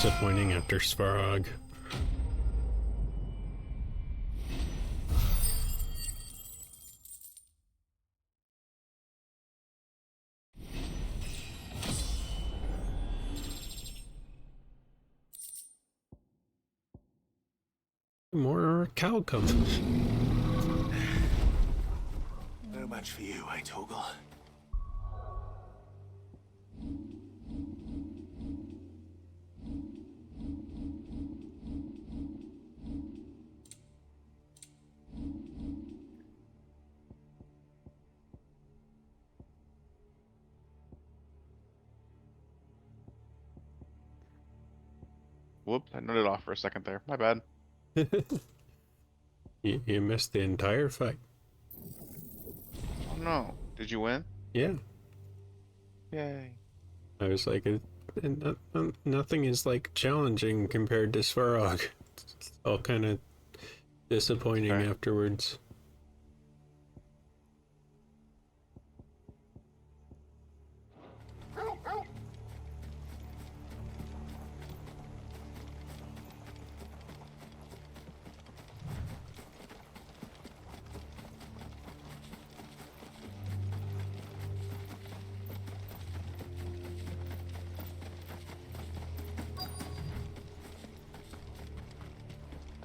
disappointing after Svarog. More cow come. No match for you, eh, Torgal? Whoops, I nodded off for a second there. My bad. You missed the entire fight. Oh no. Did you win? Yeah. Yay. I was like, nothing is like challenging compared to Svarog. It's all kind of disappointing afterwards.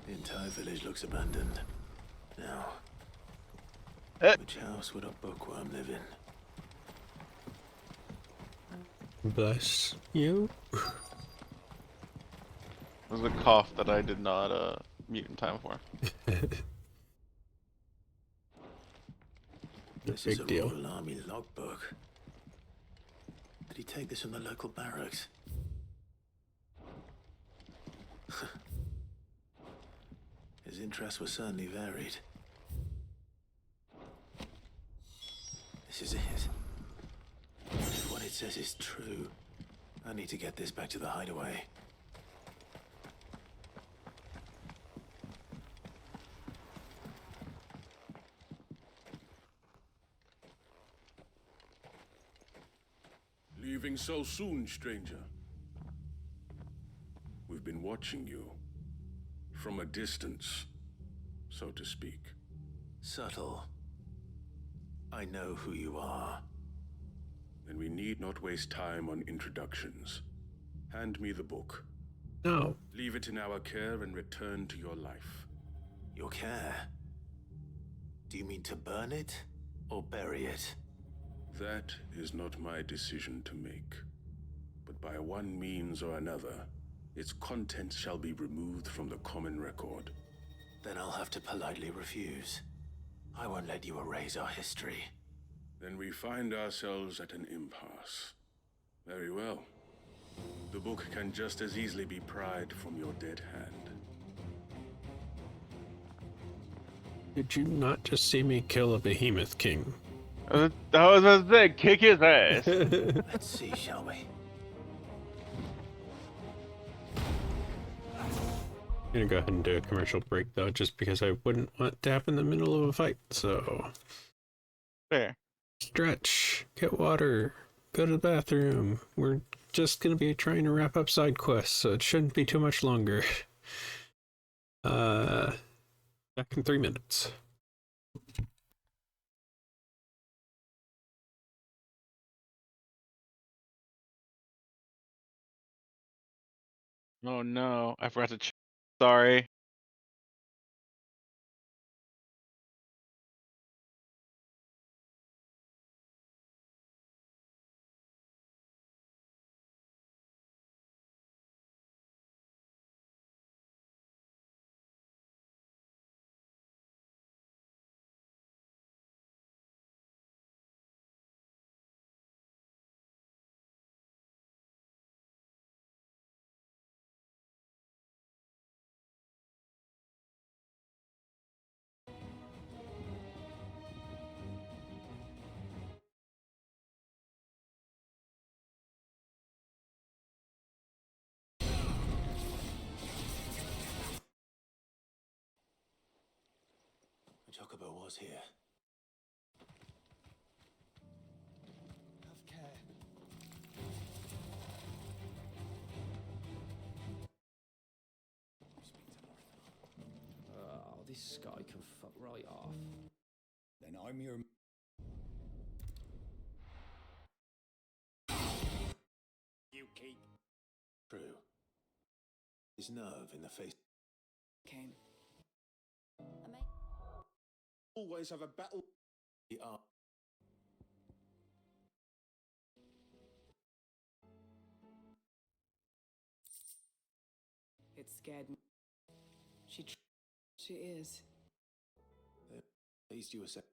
The entire village looks abandoned. Now, which house would a bookworm live in? Bless you. It was a cough that I did not mute in time for. This Big is a deal. Royal Army logbook. Did he take this from the local barracks? His interests were certainly varied. This is it. If what it says is true, I need to get this back to the hideaway. Leaving so soon, stranger? We've been watching you. From a distance, so to speak. Subtle. I know who you are. Then we need not waste time on introductions. Hand me the book. No. Leave it in our care and return to your life. Your care? Do you mean to burn it or bury it? That is not my decision to make. But by one means or another, its contents shall be removed from the common record. Then I'll have to politely refuse. I won't let you erase our history. Then we find ourselves at an impasse. Very well. The book can just as easily be pried from your dead hand. Did you not just see me kill a behemoth king? I was about to say, kick his ass. Let's see, shall we? I'm gonna go ahead and do a commercial break though, just because I wouldn't want to happen in the middle of a fight, so... Fair. Stretch, get water, go to the bathroom. We're just gonna be trying to wrap up side quests, so it shouldn't be too much longer. Back in 3 minutes. Oh no, I forgot to sorry. The Chocobo was here. Have care. This guy can fuck right off. Then I'm your... You keep. True. His nerve in the face. Came. Always have a battle. The art. It scared me. She is. Pleased you were said.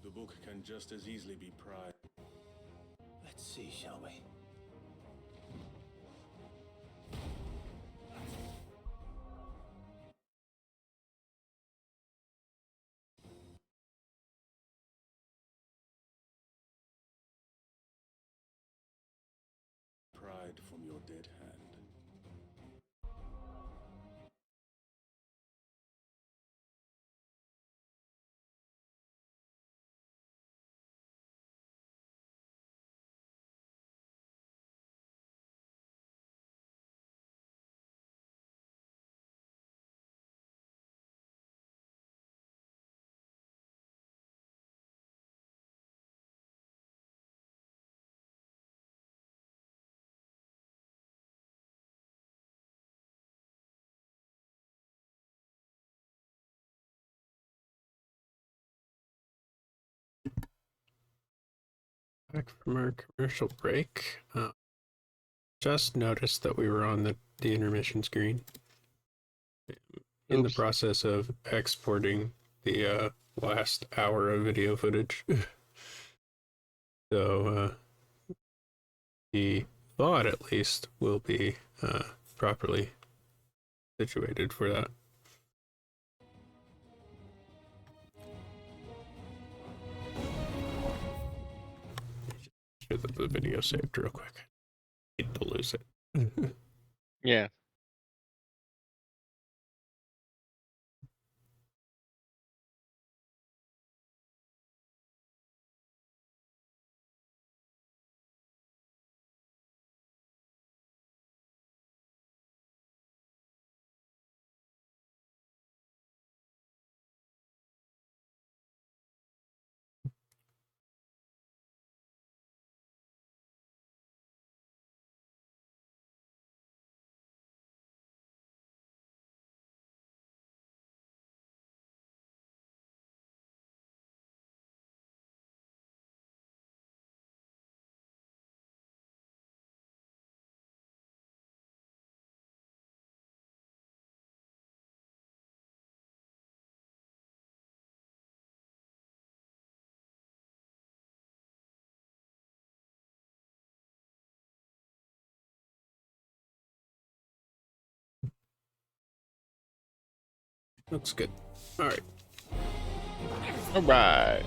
The book can just as easily be pried. Let's see, shall we? Pried from your dead hand. Back from our commercial break. Just noticed that we were on the intermission screen. In the process of exporting the last hour of video footage. So the thought at least will be properly situated for that. Sure that the video saved real quick. Need to lose it. Yeah. Looks good. All right. All right.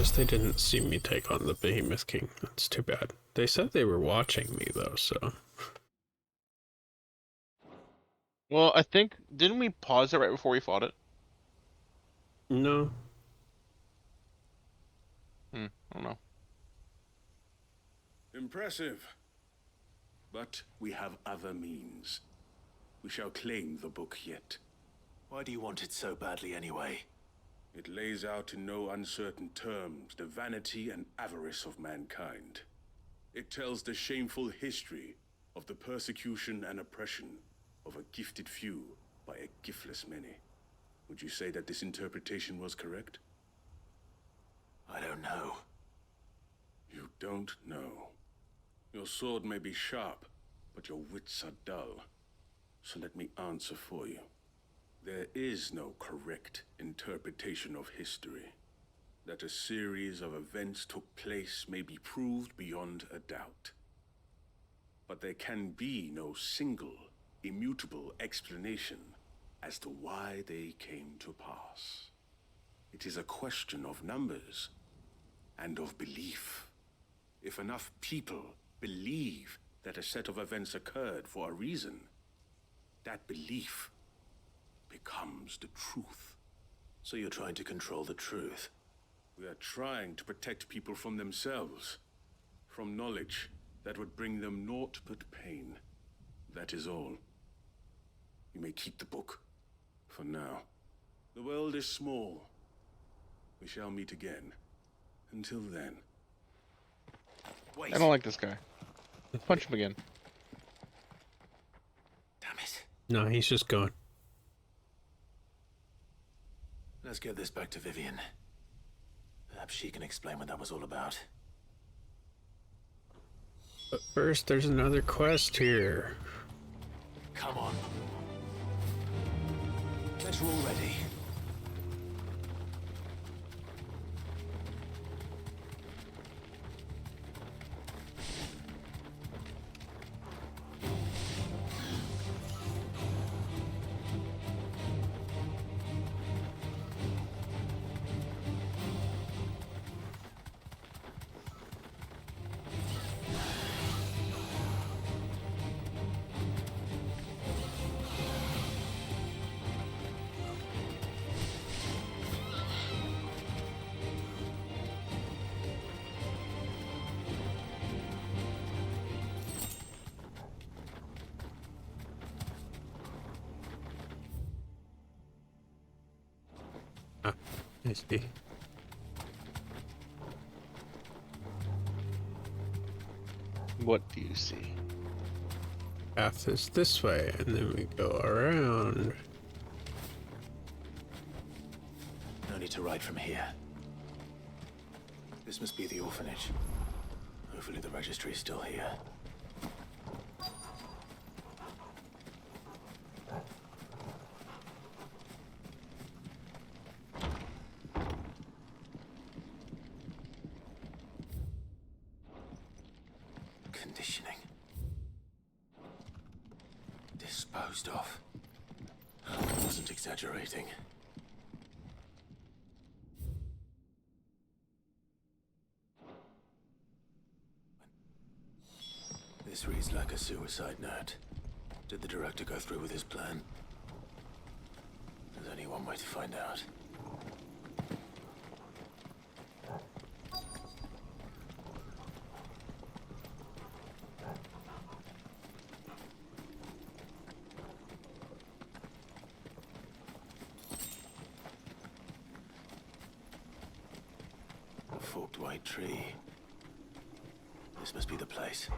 guess they didn't see me take on the Behemoth King. That's too bad. They said they were watching me, though, so... Well, I think... Didn't we pause it right before we fought it? No. I don't know. Impressive. But we have other means. We shall claim the book yet. Why do you want it so badly anyway? It lays out in no uncertain terms the vanity and avarice of mankind. It tells the shameful history of the persecution and oppression of a gifted few by a giftless many. Would you say that this interpretation was correct? I don't know. You don't know. Your sword may be sharp, but your wits are dull. So let me answer for you. There is no correct interpretation of history. That a series of events took place may be proved beyond a doubt. But there can be no single, immutable explanation as to why they came to pass. It is a question of numbers and of belief. If enough people believe that a set of events occurred for a reason, that belief becomes the truth. So you're trying to control the truth? We are trying to protect people from themselves, from knowledge that would bring them naught but pain. That is all. You may keep the book, for now. The world is small. We shall meet again. Until then. Wait. I don't like this guy. Punch him again. Damn it. No, he's just going. Let's get this back to Vivian. Perhaps she can explain what that was all about. But first, there's another quest here. Come on. Get all ready. I see. What do you see? Path is this way, and then we go around. No need to ride from here. This must be the orphanage. Hopefully the registry is still here. Conditioning. Disposed of. I wasn't exaggerating. This reads like a suicide note. Did the director go through with his plan? There's only one way to find out. A forked white tree. This must be the place.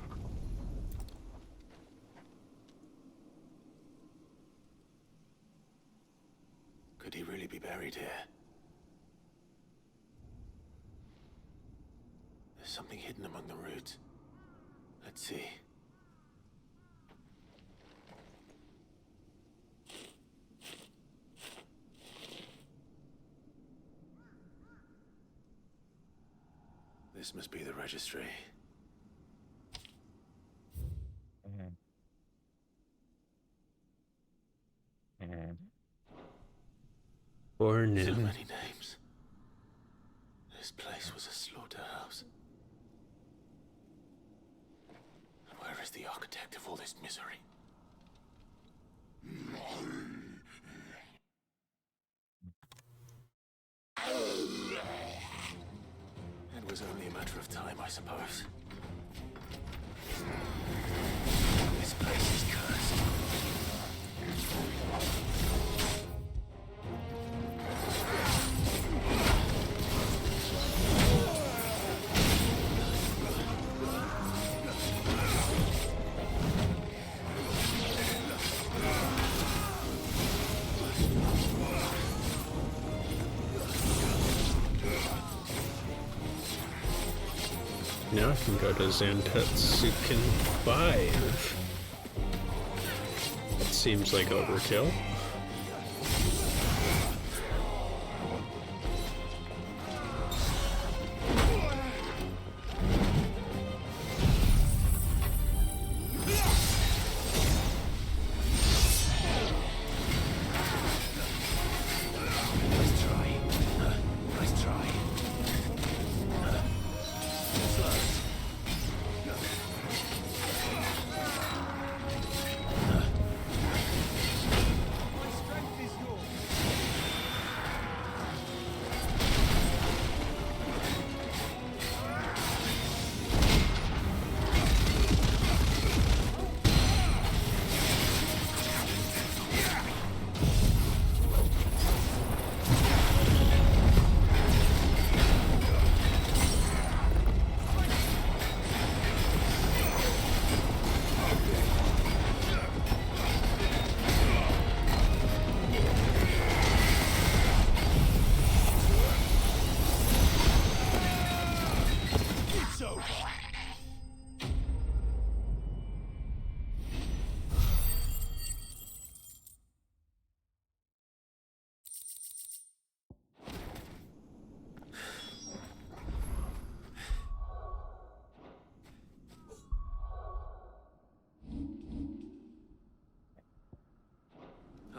Could he really be buried here? There's something hidden among the roots. Let's see. This must be the registry. Born So in. many names. This This place was a slaughterhouse. And where is the architect of all this misery? It was only a matter of time, I suppose. This place is cursed. Now I can go to Zantetsuken 5. That seems like overkill.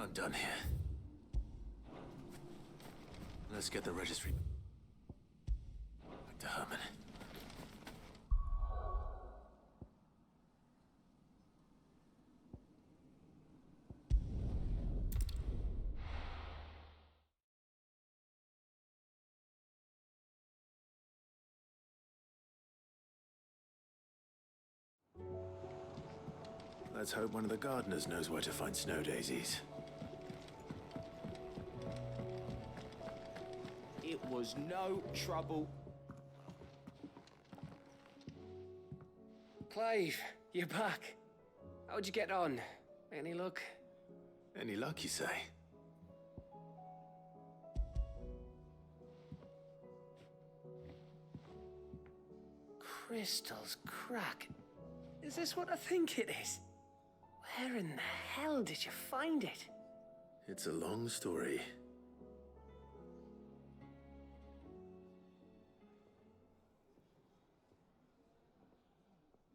I'm done here. Let's get the registry back to Herman. Let's hope one of the gardeners knows where to find snow daisies. It was no trouble. Clive, you're back. How'd you get on? Any luck? Any luck, you say? Crystal's crack. Is this what I think it is? Where in the hell did you find it? It's a long story.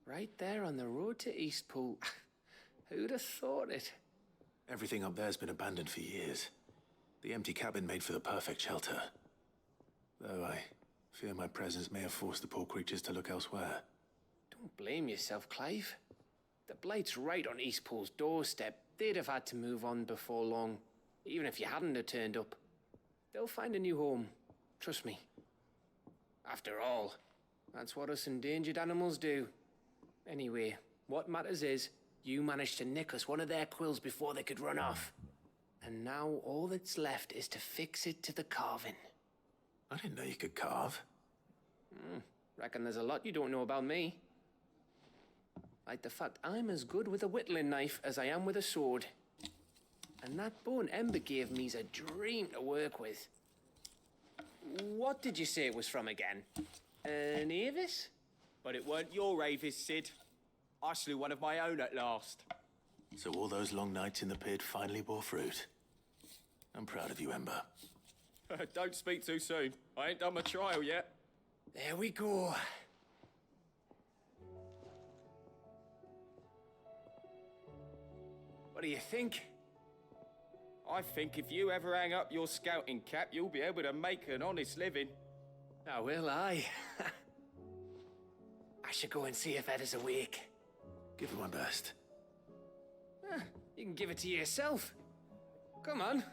Right there on the road to Eastpool. Who'd have thought it? Everything up there's been abandoned for years. The empty cabin made for the perfect shelter. Though I fear my presence may have forced the poor creatures to look elsewhere. Don't blame yourself, Clive. The Blight's right on Eastpool's doorstep. They'd have had to move on before long, even if you hadn't have turned up. They'll find a new home. Trust me. After all, that's what us endangered animals do. Anyway, what matters is, you managed to nick us one of their quills before they could run off. And now all that's left is to fix it to the carving. I didn't know you could carve. Reckon there's a lot you don't know about me. Like the fact I'm as good with a whittling knife as I am with a sword. And that bone Ember gave me's a dream to work with. What did you say it was from again? An Avis? But it weren't your Avis, Sid. I slew one of my own at last. So all those long nights in the pit finally bore fruit. I'm proud of you, Ember. Don't speak too soon. I ain't done my trial yet. There we go. What do you think? I think if you ever hang up your scouting cap, you'll be able to make an honest living. Oh, will I? I should go and see if Ed is awake. Give it my best. You can give it to yourself. Come on.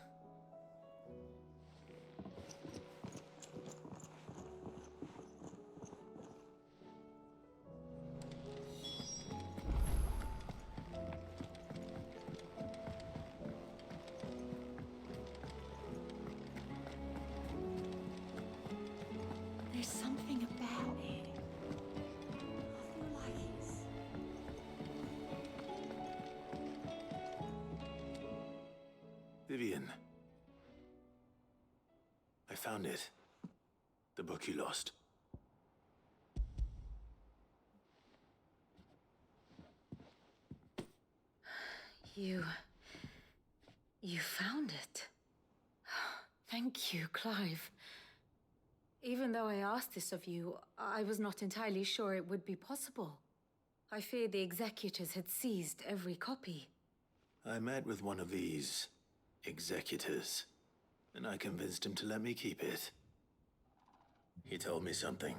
There's something about it. I feel like it's... Vivian. I found it. The book you lost. You found it. Thank you, Clive. Even though I asked this of you, I was not entirely sure it would be possible. I feared the executors had seized every copy. I met with one of these executors, and I convinced him to let me keep it. He told me something.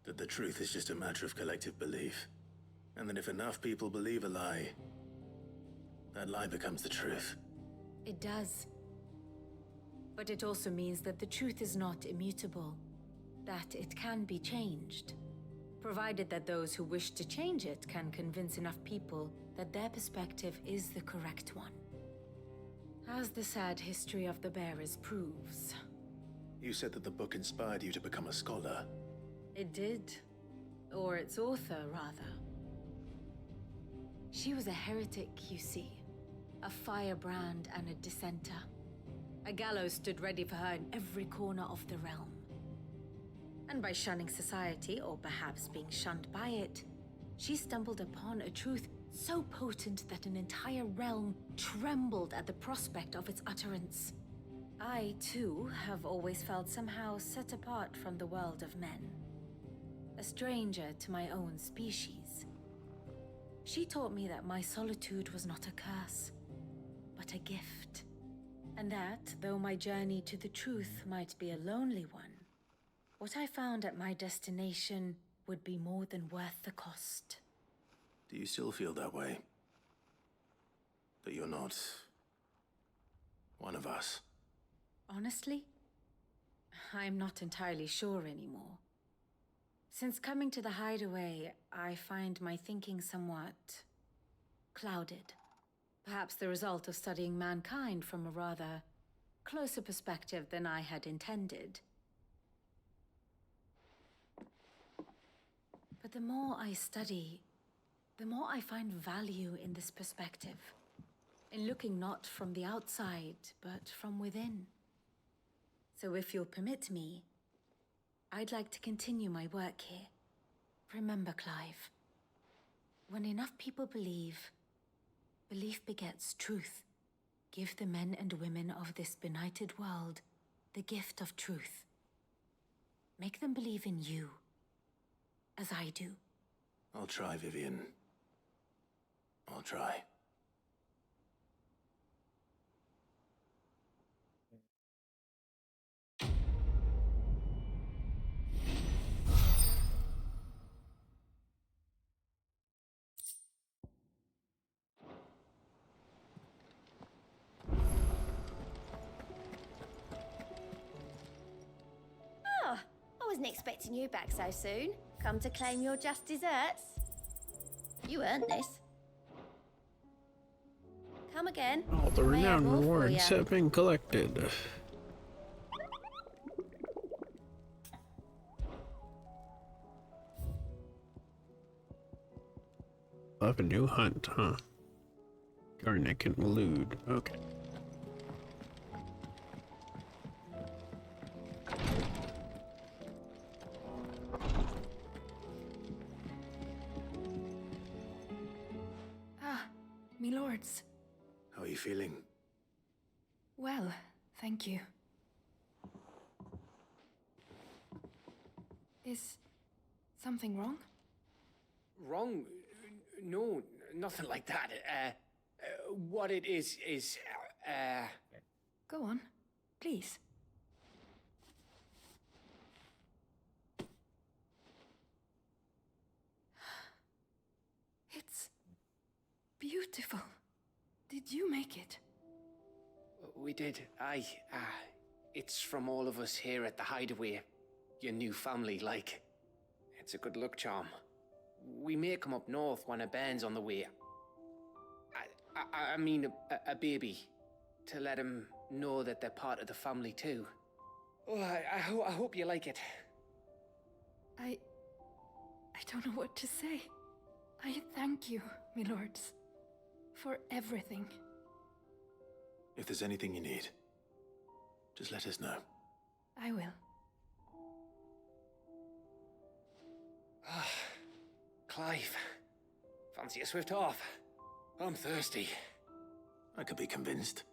That the truth is just a matter of collective belief. And that if enough people believe a lie, that lie becomes the truth. It does. But it also means that the truth is not immutable. That it can be changed. Provided that those who wish to change it can convince enough people that their perspective is the correct one. As the sad history of the bearers proves. You said that the book inspired you to become a scholar. It did. Or its author, rather. She was a heretic, you see. A firebrand and a dissenter. A gallows stood ready for her in every corner of the realm. And by shunning society, or perhaps being shunned by it, she stumbled upon a truth so potent that an entire realm trembled at the prospect of its utterance. I, too, have always felt somehow set apart from the world of men. A stranger to my own species. She taught me that my solitude was not a curse, but a gift. And that, though my journey to the truth might be a lonely one, what I found at my destination would be more than worth the cost. Do you still feel that way? That you're not one of us? Honestly, I'm not entirely sure anymore. Since coming to the hideaway, I find my thinking somewhat clouded. Perhaps the result of studying mankind from a rather closer perspective than I had intended. But the more I study, the more I find value in this perspective. In looking not from the outside, but from within. So if you'll permit me, I'd like to continue my work here. Remember, Clive, when enough people believe, belief begets truth. Give the men and women of this benighted world the gift of truth. Make them believe in you, as I do. I'll try, Vivian. I'll try. Oh, I wasn't expecting you back so soon. Come to claim your just desserts? You earned this. Come again. All the May I have renowned more for rewards ya? have been collected. Have a new hunt, huh? Garnick and Waloed. Okay. Ah, me lords. How are you feeling? Well, thank you. Is something wrong? Wrong? No, nothing like that. What it is, Go on, please. beautiful. Did you make it? We did. Aye. It's from all of us here at the Hideaway. Your new family, like. It's a good luck charm. We may come up north when a band's on the way. I mean a baby. To let him know that they're part of the family too. Oh, I hope you like it. I don't know what to say. I thank you, my lords, for everything. If there's anything you need, just let us know. I will. Clive, fancy a swift off? I'm thirsty. I could be convinced.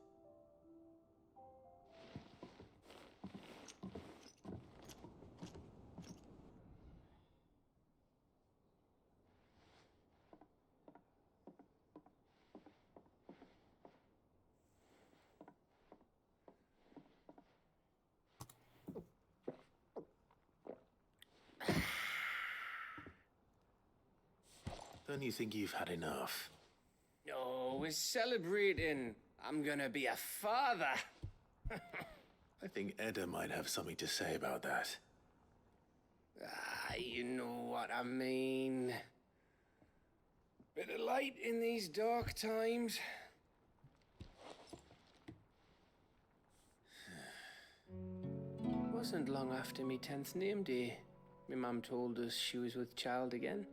Don't you think you've had enough? No, we're celebrating. I'm gonna be a father. I think Edda might have something to say about that. You know what I mean. Bit of light in these dark times. Wasn't long after me 10th name day, my mum told us she was with child again.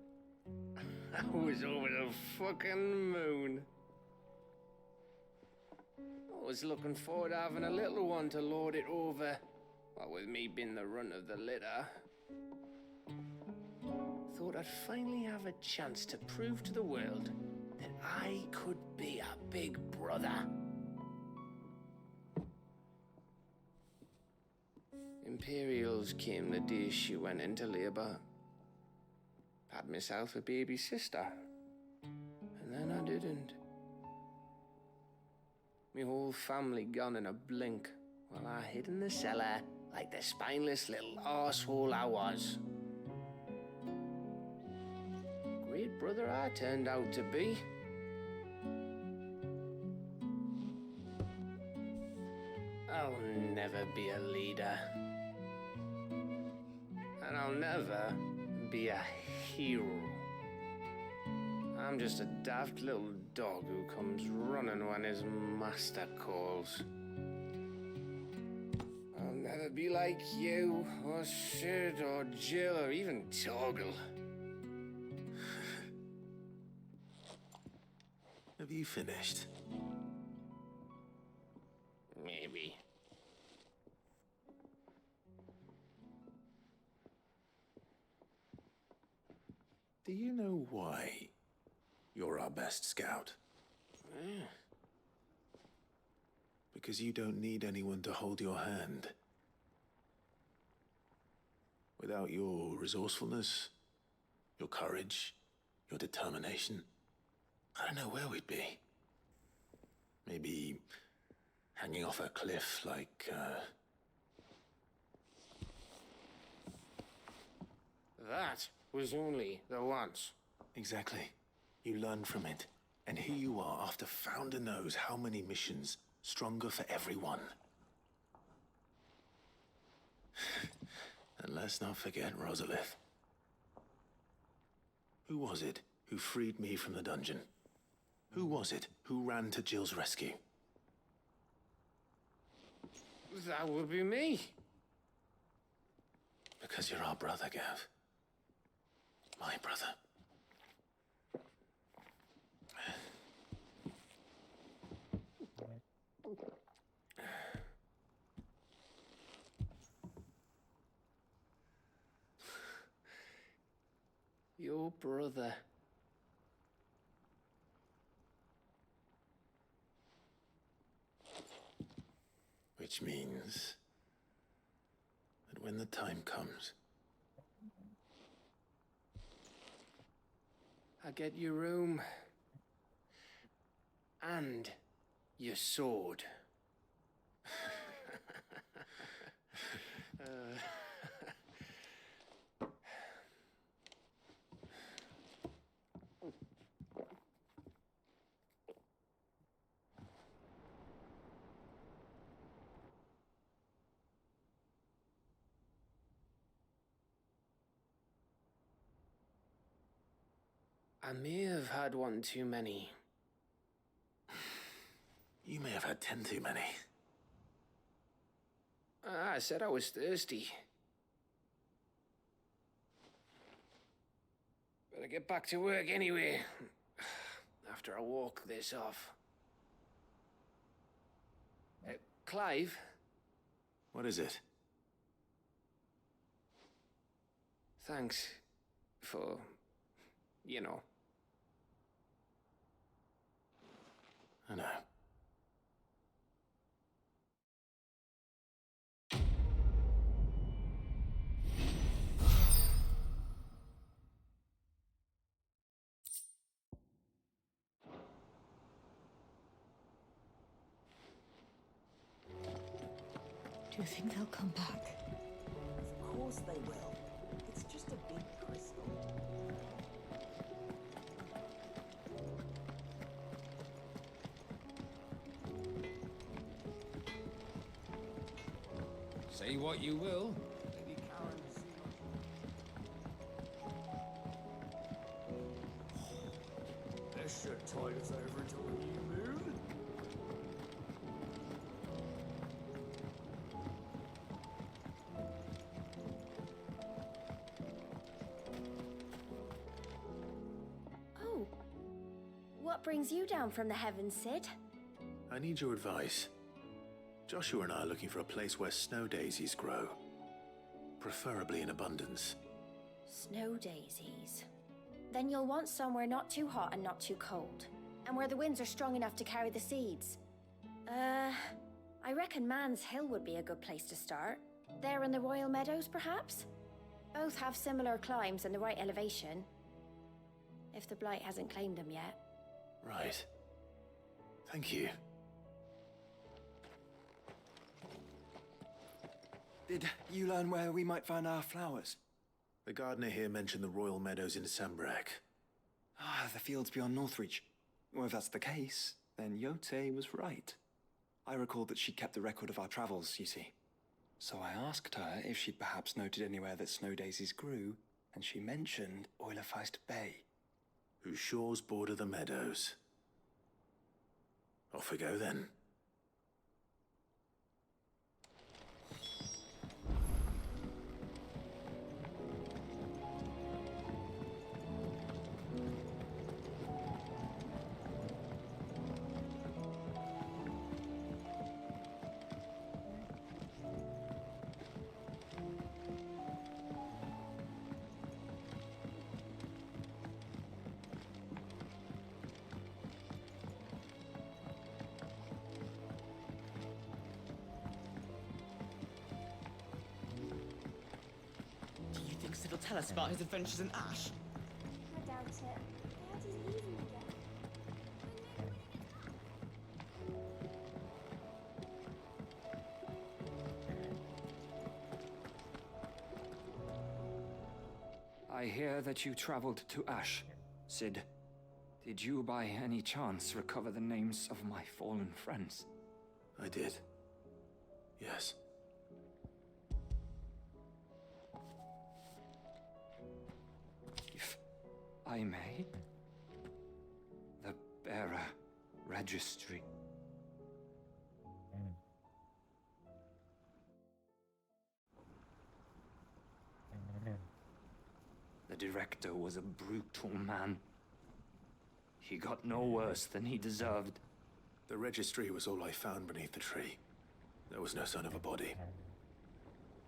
I was over the fucking moon. I was looking forward to having a little one to lord it over, what with me being the runt of the litter. Thought I'd finally have a chance to prove to the world that I could be a big brother. Imperials came the day she went into labour. Had myself a baby sister, and then I didn't. My whole family gone in a blink, while I hid in the cellar like the spineless little arsehole I was. Great brother I turned out to be. I'll never be a leader. And I'll never be a hero. I'm just a daft little dog who comes running when his master calls. I'll never be like you, or Sid, or Jill, or even Torgal. Have you finished? Maybe. Do you know why you're our best scout? Yeah. Because you don't need anyone to hold your hand. Without your resourcefulness, your courage, your determination, I don't know where we'd be. Maybe hanging off a cliff like, That was only the once. Exactly. You learn from it. And here you are after Founder knows how many missions, stronger for everyone. And let's not forget Rosalith. Who was it who freed me from the dungeon? Who was it who ran to Jill's rescue? That would be me. Because you're our brother, Gav. My brother. Your brother. Which means that when the time comes, I get your room. And your sword. I may have had one too many. You may have had 10 too many. I said I was thirsty. Better get back to work anyway. After I walk this off. Clive? What is it? Thanks for, you know. I know. Do you think they'll come back? Of course they will. It's just a big crystal. Say what you will. Lady Karen This should tide us over to a new moon. Oh. What brings you down from the heavens, Sid? I need your advice. Joshua and I are looking for a place where snow daisies grow. Preferably in abundance. Snow daisies. Then you'll want somewhere not too hot and not too cold. And where the winds are strong enough to carry the seeds. I reckon Man's Hill would be a good place to start. There in the Royal Meadows, perhaps? Both have similar climbs and the right elevation. If the Blight hasn't claimed them yet. Right. Thank you. Did you learn where we might find our flowers? The gardener here mentioned the Royal Meadows in Sambrek. Ah, the fields beyond Northreach. Well, if that's the case, then Eorzea was right. I recalled that she kept the record of our travels, you see. So I asked her if she'd perhaps noted anywhere that snow daisies grew, and she mentioned Oilefeist Bay. Whose shores border the meadows. Off we go then. Do you think Sid will tell us about his adventures in Ash? I doubt it. They had to leave him again. I hear that you traveled to Ash, Sid. Did you by any chance recover the names of my fallen friends? I did. Yes. If I may, the bearer registry. The director was a brutal man. He got no worse than he deserved. The registry was all I found beneath the tree. There was no sign of a body.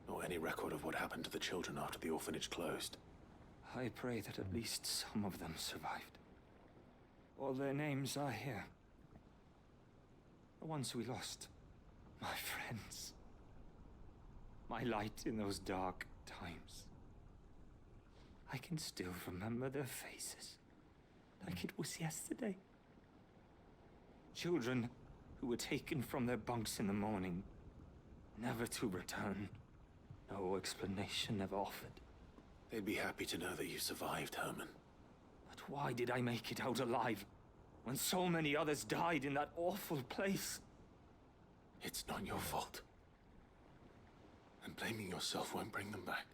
Or any record of what happened to the children after the orphanage closed. I pray that at least some of them survived. All their names are here. The ones we lost. My friends. My light in those dark times. I can still remember their faces, like it was yesterday. Children who were taken from their bunks in the morning, never to return. No explanation ever offered. They'd be happy to know that you survived, Herman. But why did I make it out alive, when so many others died in that awful place? It's not your fault. And blaming yourself won't bring them back.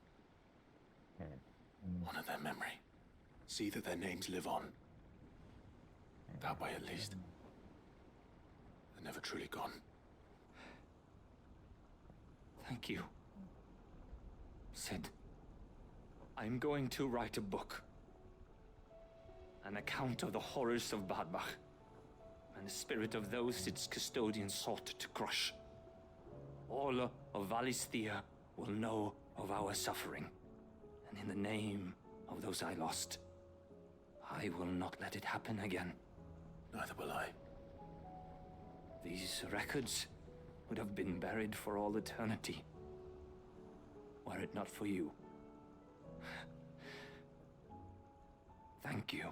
Honor their memory. See that their names live on. That way, at least. They're never truly gone. Thank you. Sid, I'm going to write a book. An account of the horrors of Badbach, and the spirit of those its custodians sought to crush. All of Valisthea will know of our suffering, and in the name of those I lost, I will not let it happen again. Neither will I. These records would have been buried for all eternity, were it not for you. Thank you.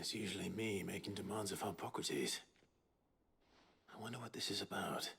It's usually me making demands of Hippocrates. I wonder what this is about.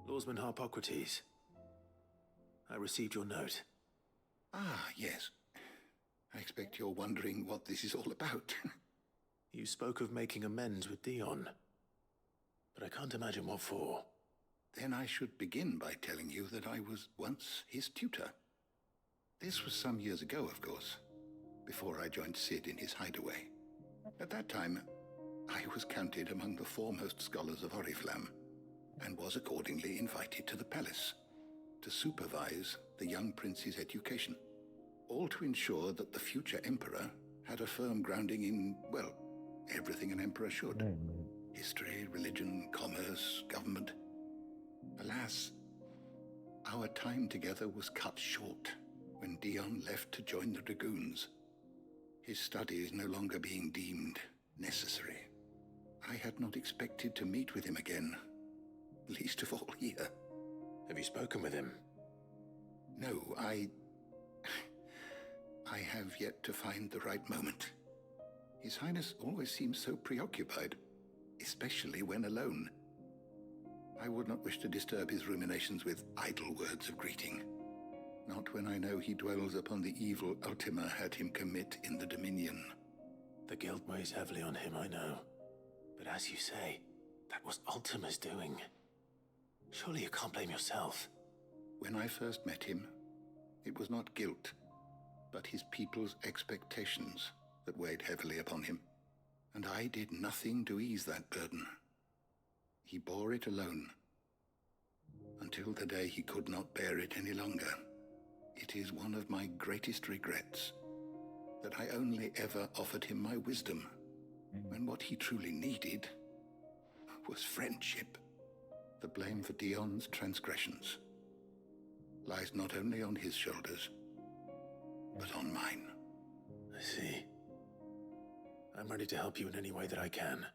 Lawsman Hippocrates. I received your note. Ah, yes. I expect you're wondering what this is all about. You spoke of making amends with Dion, but I can't imagine what for. Then I should begin by telling you that I was once his tutor. This was some years ago, of course, before I joined Sid in his hideaway. At that time, I was counted among the foremost scholars of Oriflamme, and was accordingly invited to the palace to supervise the young prince's education, all to ensure that the future emperor had a firm grounding in, well, everything an emperor should. History, religion, commerce, government. Alas, our time together was cut short when Dion left to join the Dragoons, his studies no longer being deemed necessary. I had not expected to meet with him again, least of all here. Have you spoken with him? No, I have yet to find the right moment. His Highness always seems so preoccupied, especially when alone. I would not wish to disturb his ruminations with idle words of greeting. Not when I know he dwells upon the evil Ultima had him commit in the Dominion. The guilt weighs heavily on him, I know. But as you say, that was Ultima's doing. Surely you can't blame yourself. When I first met him, it was not guilt, but his people's expectations that weighed heavily upon him. And I did nothing to ease that burden. He bore it alone, until the day he could not bear it any longer. It is one of my greatest regrets that I only ever offered him my wisdom, when what he truly needed was friendship. the blame for Dion's transgressions lies not only on his shoulders, but on mine. I see. I'm ready to help you in any way that I can.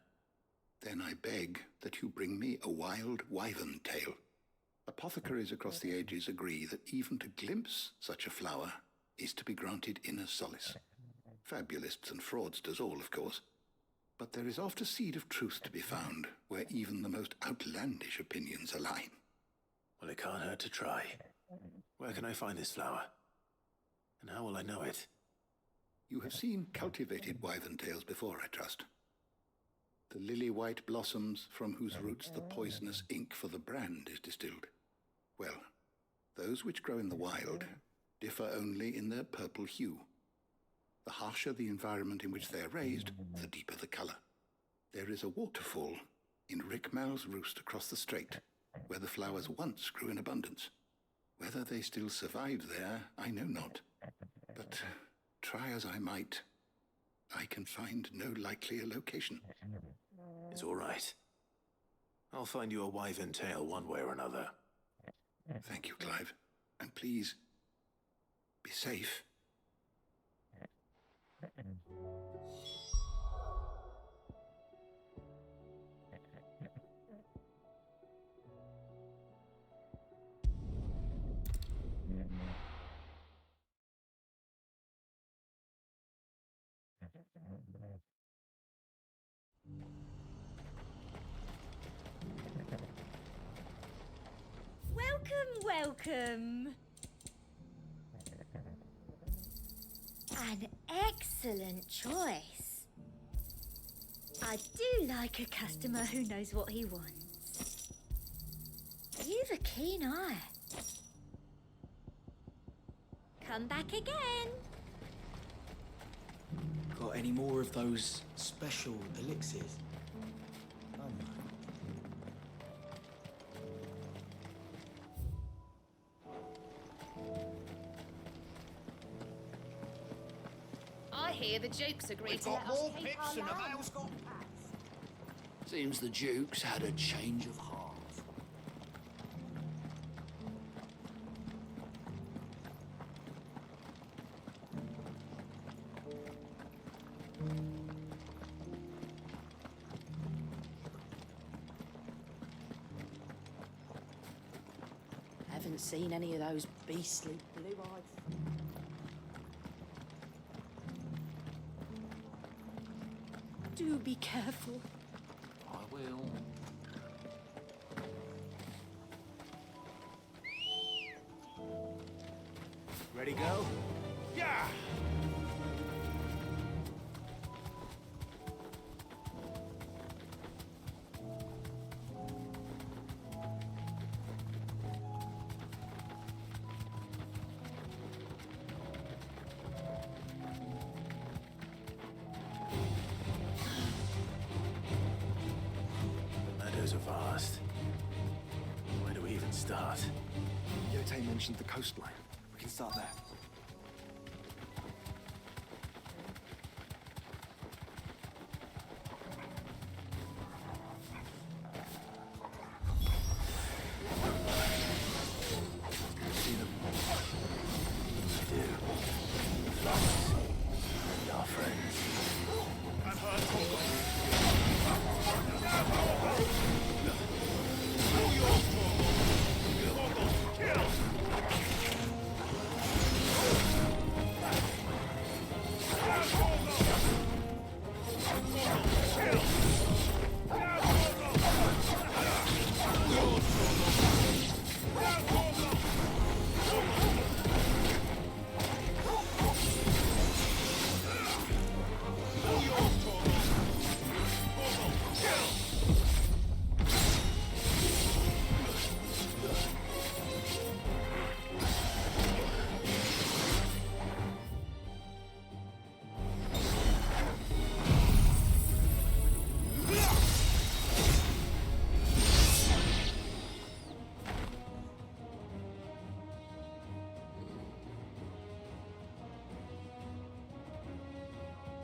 Then I beg that you bring me a wild wyvern tail. Apothecaries across the ages agree that even to glimpse such a flower is to be granted inner solace. Fabulists and fraudsters all, of course. But there is oft a seed of truth to be found where even the most outlandish opinions align. Well, it can't hurt to try. Where can I find this flower? And how will I know it? You have seen cultivated wyvern tails before, I trust. The lily-white blossoms from whose roots the poisonous ink for the brand is distilled. Well, those which grow in the wild differ only in their purple hue. The harsher the environment in which they are raised, the deeper the color. There is a waterfall in Rickmal's roost across the strait, where the flowers once grew in abundance. Whether they still survive there, I know not. But try as I might, I can find no likelier location. It's all right. I'll find you a wyvern tail one way or another. Thank you, Clive. And please, be safe. Welcome. An excellent choice. I do like a customer who knows what he wants. You've a keen eye. Come back again. Got any more of those special elixirs? I hear the Dukes agreed to let us keep our land. Seems the Duke's had a change of heart. Haven't seen any of those beastly blue-eyed. Do be careful. I will. Ready, go? Yeah! The meadows are vast. Where do we even start? Yote mentioned the coastline. We can start there. See them? I do. Flowers. We are friends. I've heard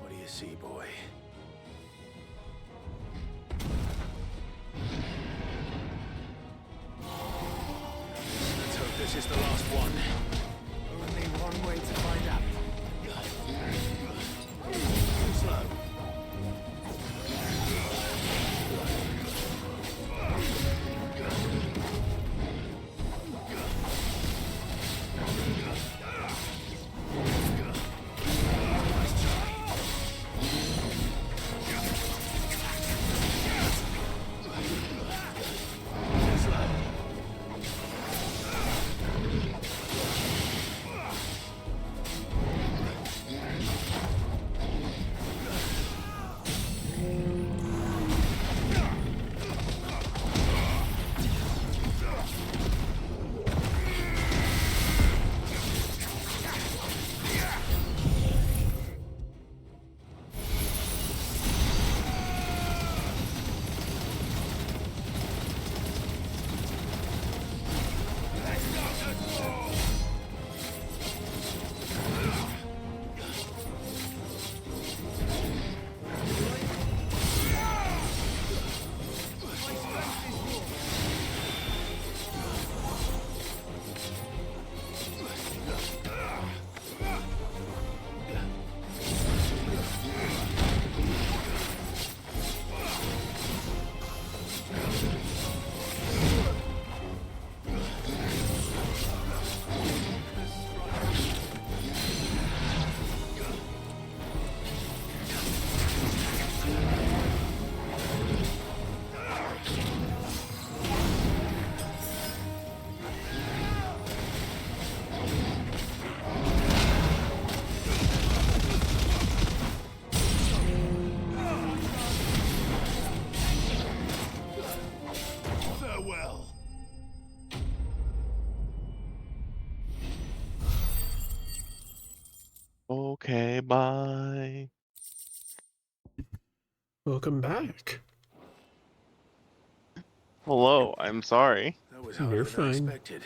What do you see, boy? this is the last one. Only one way to find out. Too slow. Farewell. Okay, bye. Welcome back. Hello, I'm sorry. That was You're harder than I fine. expected.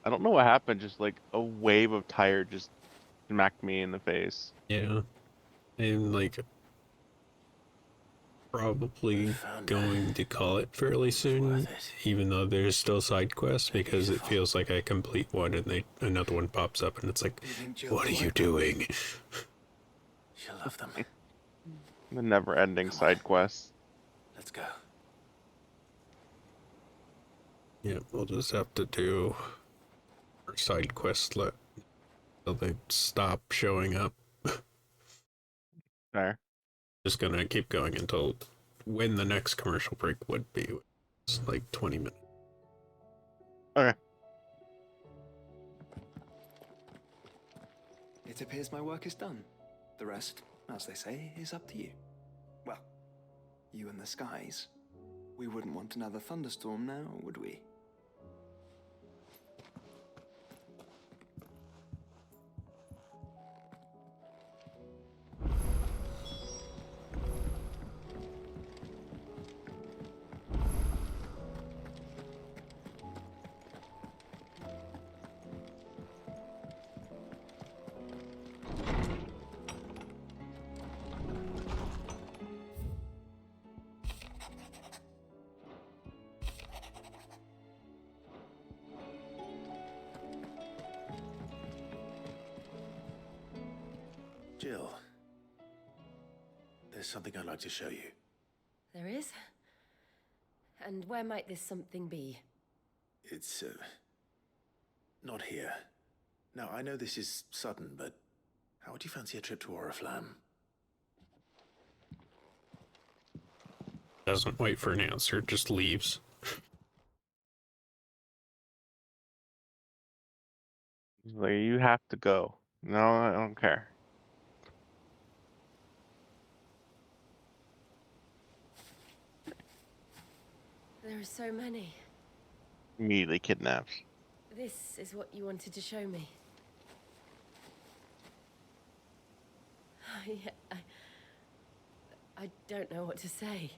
I don't know what happened, just like a wave of tire just smacked me in the face. Yeah. And like probably going to call it fairly soon, even though there's still side quests, because it feels like I complete one and another one pops up and it's like, what are you doing? She'll love them. The never-ending side quests. Let's go. Yeah, we'll just have to do our side quest till they stop showing up. Fair. Just gonna keep going until when the next commercial break would be. It's like 20 minutes. Okay. It appears my work is done. The rest, as they say, is up to you. Well, you and the skies. We wouldn't want another thunderstorm now, would we? Jill, there's something I'd like to show you. There is? And where might this something be? It's, not here. Now, I know this is sudden, but how would you fancy a trip to Oriflamme? Doesn't wait for an answer, just leaves. Like, you have to go. No, I don't care. There are so many. Immediately kidnaps. This is what you wanted to show me. I don't know what to say.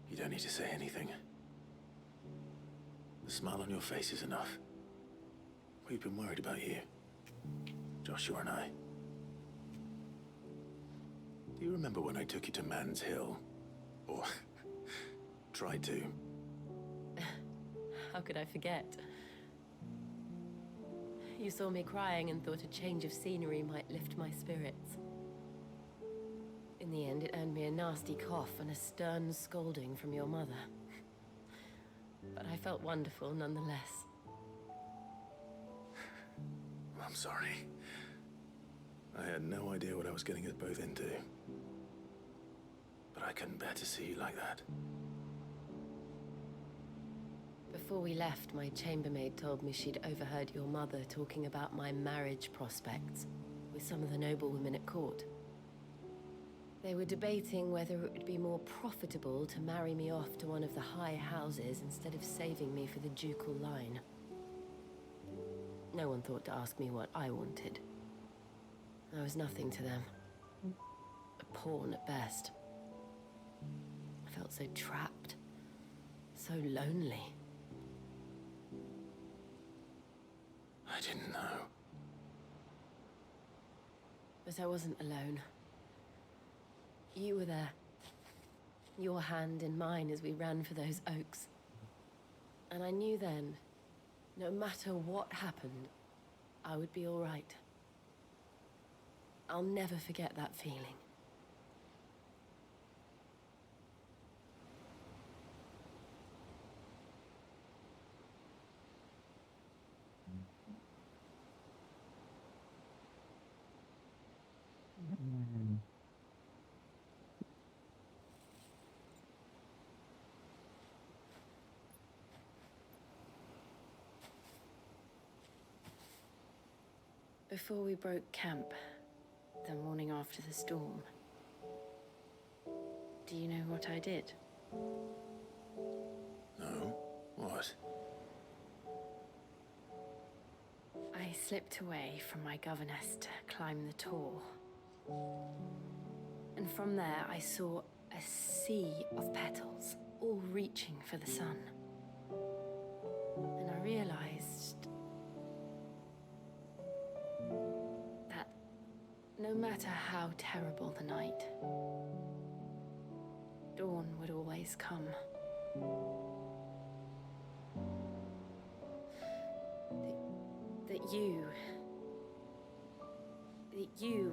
You don't need to say anything. The smile on your face is enough. We've been worried about you, Joshua and I. Do you remember when I took you to Man's Hill? Or tried to? How could I forget? You saw me crying and thought a change of scenery might lift my spirits. In the end, it earned me a nasty cough and a stern scolding from your mother. But I felt wonderful nonetheless. I'm sorry. I had no idea what I was getting us both into. But I couldn't bear to see you like that. Before we left, my chambermaid told me she'd overheard your mother talking about my marriage prospects with some of the noblewomen at court. They were debating whether it would be more profitable to marry me off to one of the high houses instead of saving me for the ducal line. No one thought to ask me what I wanted. I was nothing to them. A pawn at best. I felt so trapped. So lonely. I didn't know. But I wasn't alone. You were there. Your hand in mine as we ran for those oaks. And I knew then, no matter what happened, I would be all right. I'll never forget that feeling. Before we broke camp, the morning after the storm, do you know what I did? No? What? I slipped away from my governess to climb the tor. And from there, I saw a sea of petals, all reaching for the sun. And I realized that no matter how terrible the night, dawn would always come. That you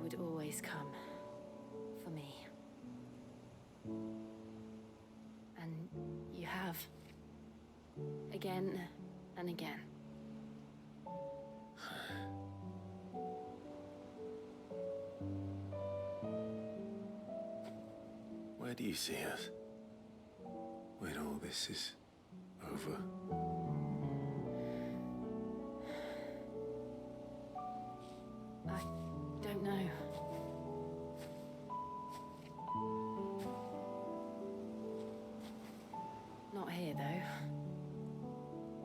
would always come for me. And you have. Again and again. Where do you see us? When all this is over? I don't know. Not here, though.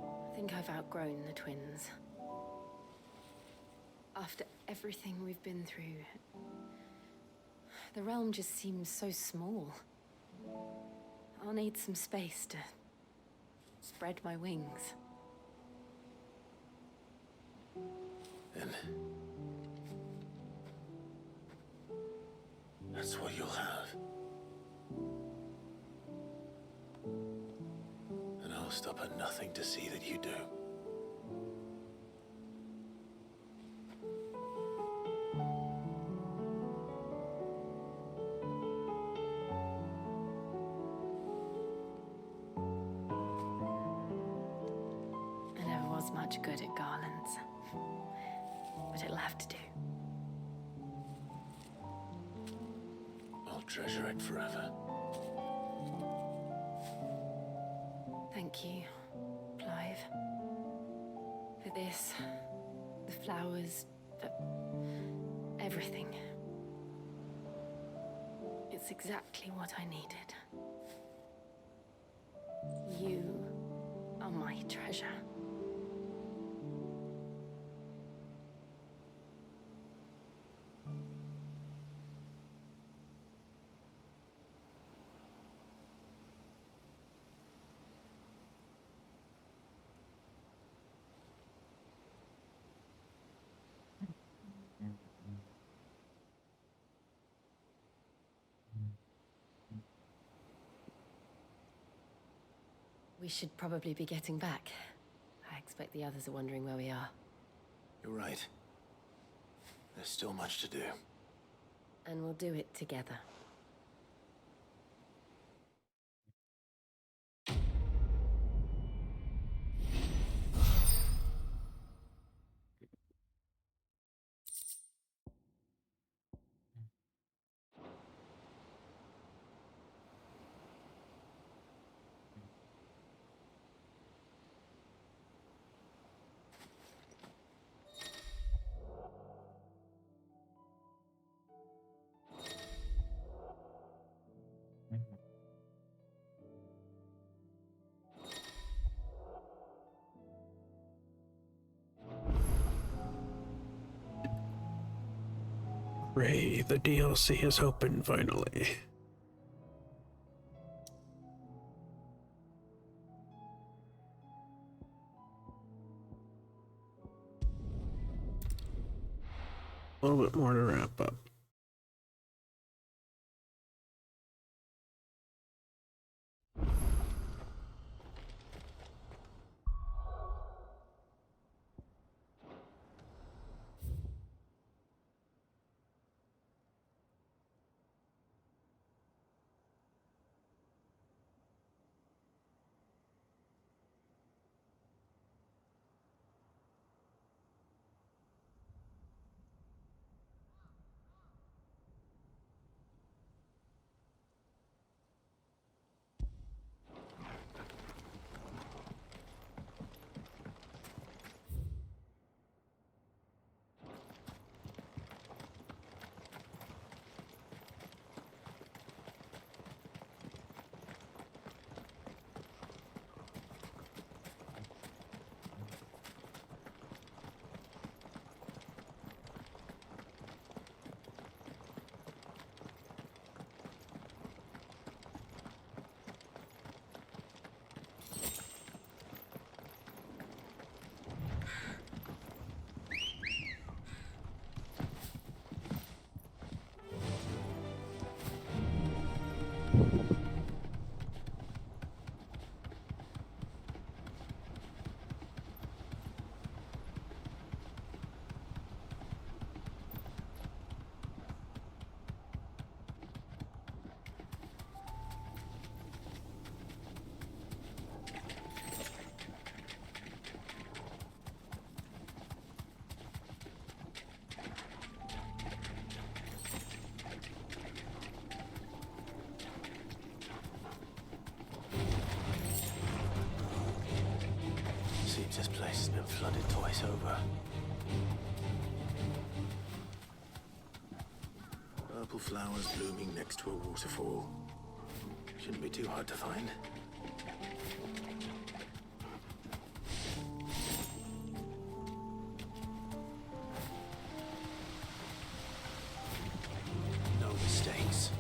I think I've outgrown the twins. After everything we've been through, the realm just seems so small. I'll need some space to spread my wings. And that's what you'll have. And I'll stop at nothing to see that you do. I never was much good at garlands, but it'll have to do. I'll treasure it forever. Thank you, Clive. For this, the flowers, for everything. It's exactly what I needed. You are my treasure. We should probably be getting back. I expect the others are wondering where we are. You're right. There's still much to do. And we'll do it together. Ray, the DLC is open finally. A little bit more to wrap up. Seems this place has been flooded twice over. Purple flowers blooming next to a waterfall. Shouldn't be too hard to find. No mistakes.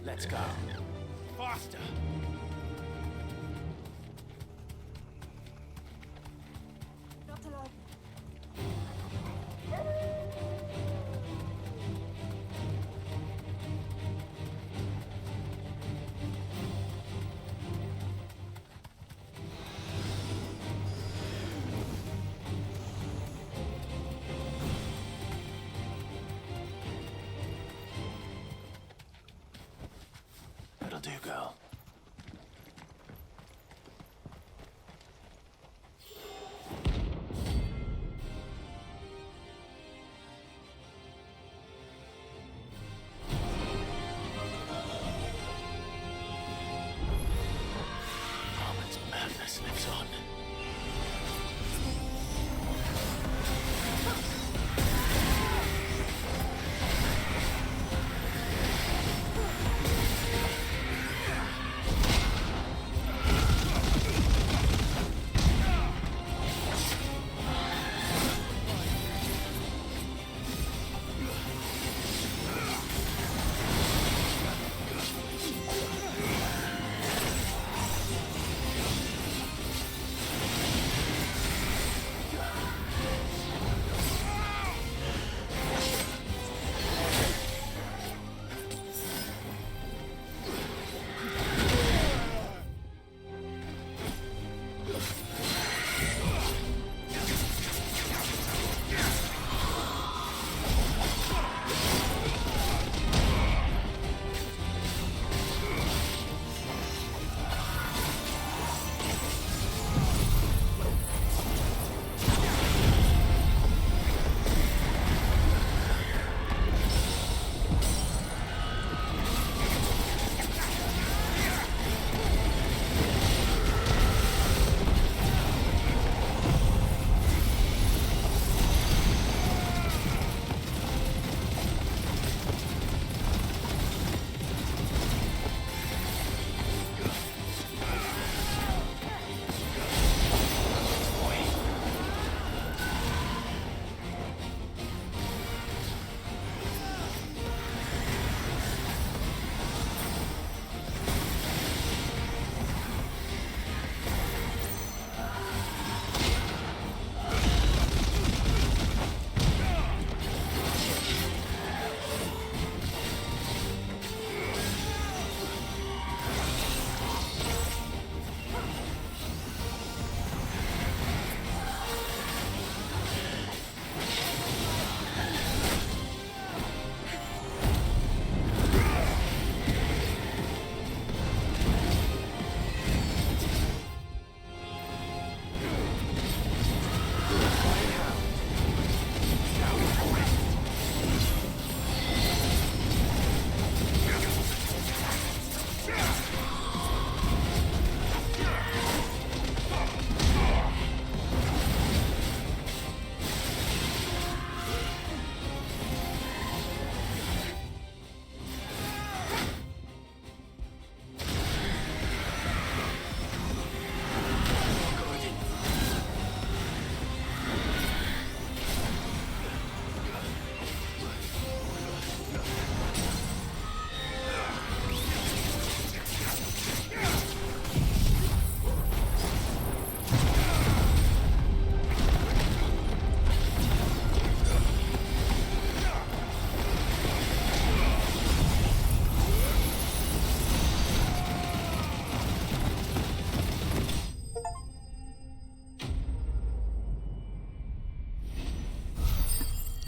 Let's go. Faster! Not alone. That'll do, girl. Roman's madness lives on.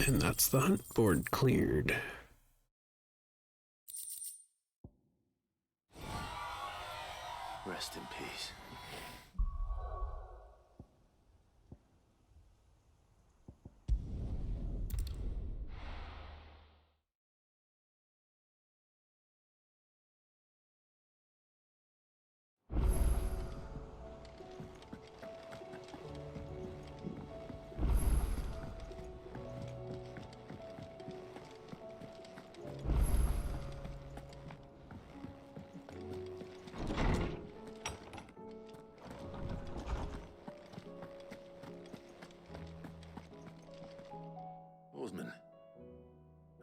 And that's the hunt board cleared. Rest in peace.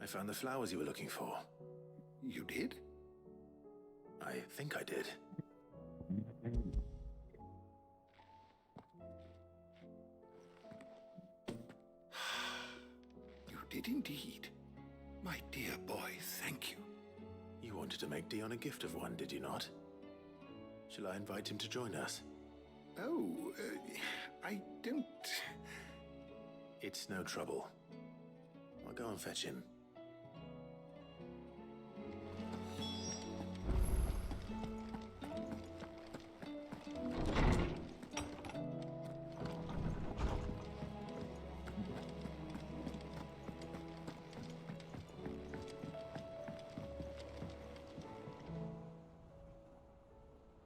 I found the flowers you were looking for. You did? I think I did. You did indeed. My dear boy, thank you. You wanted to make Dion a gift of one, did you not? Shall I invite him to join us? Oh, I don't... It's no trouble. I'll go and fetch him.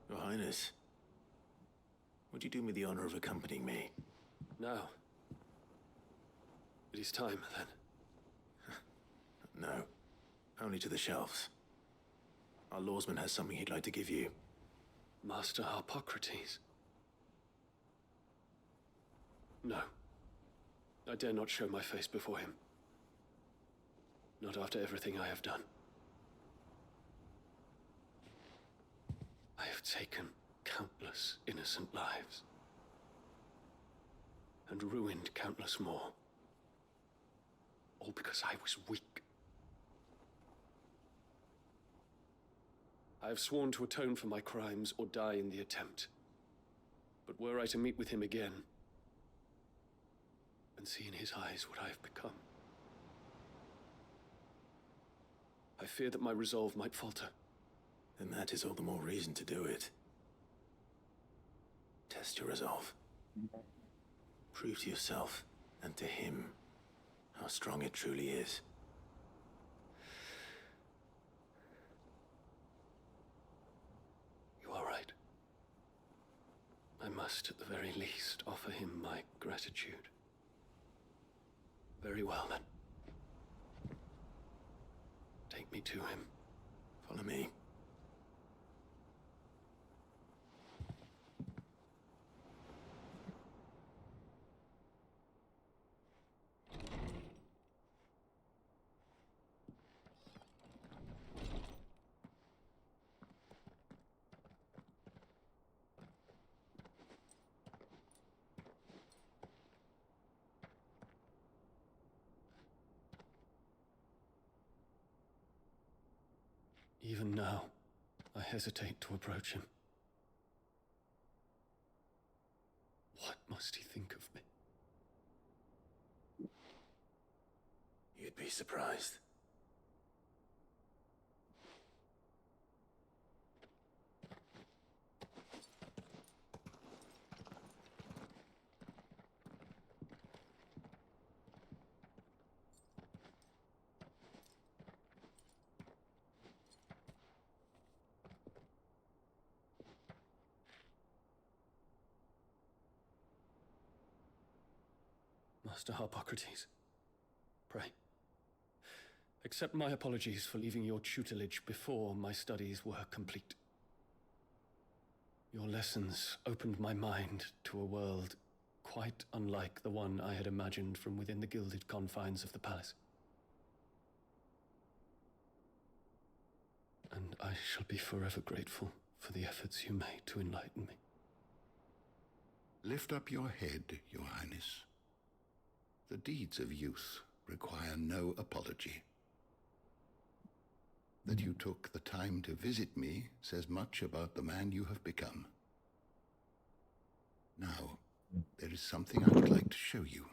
Your Highness, would you do me the honor of accompanying me? No. It is time, then. No. Only to the shelves. Our lawsman has something he'd like to give you. Master Harpocrates. No. I dare not show my face before him. Not after everything I have done. I have taken countless innocent lives. And ruined countless more. All because I was weak. I have sworn to atone for my crimes or die in the attempt. But were I to meet with him again, and see in his eyes what I have become, I fear that my resolve might falter. Then that is all the more reason to do it. Test your resolve. Prove to yourself, and to him, how strong it truly is. You are right. I must, at the very least, offer him my gratitude. Very well, then. Take me to him. Follow me. Even now, I hesitate to approach him. What must he think of me? You'd be surprised. Master Harpocrates, pray, accept my apologies for leaving your tutelage before my studies were complete. Your lessons opened my mind to a world quite unlike the one I had imagined from within the gilded confines of the palace. And I shall be forever grateful for the efforts you made to enlighten me. Lift up your head, Your Highness. The deeds of youth require no apology. That you took the time to visit me says much about the man you have become. Now, there is something I would like to show you.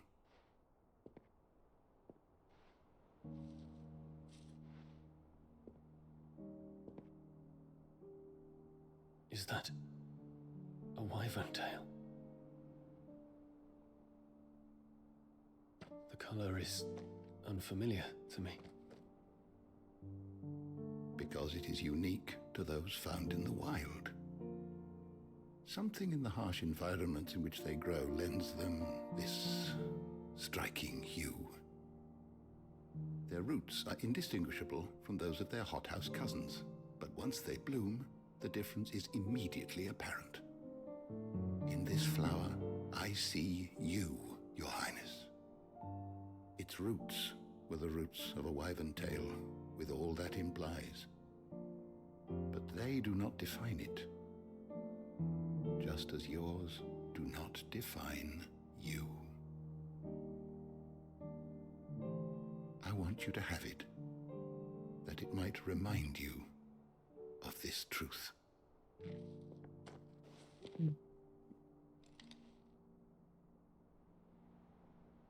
Is that a wyvern tail? The color is unfamiliar to me. Because it is unique to those found in the wild. Something in the harsh environments in which they grow lends them this striking hue. Their roots are indistinguishable from those of their hothouse cousins, but once they bloom, the difference is immediately apparent. In this flower, I see you, Your Highness. Its roots were the roots of a wyvern tail, with all that implies. But they do not define it, just as yours do not define you. I want you to have it, that it might remind you of this truth.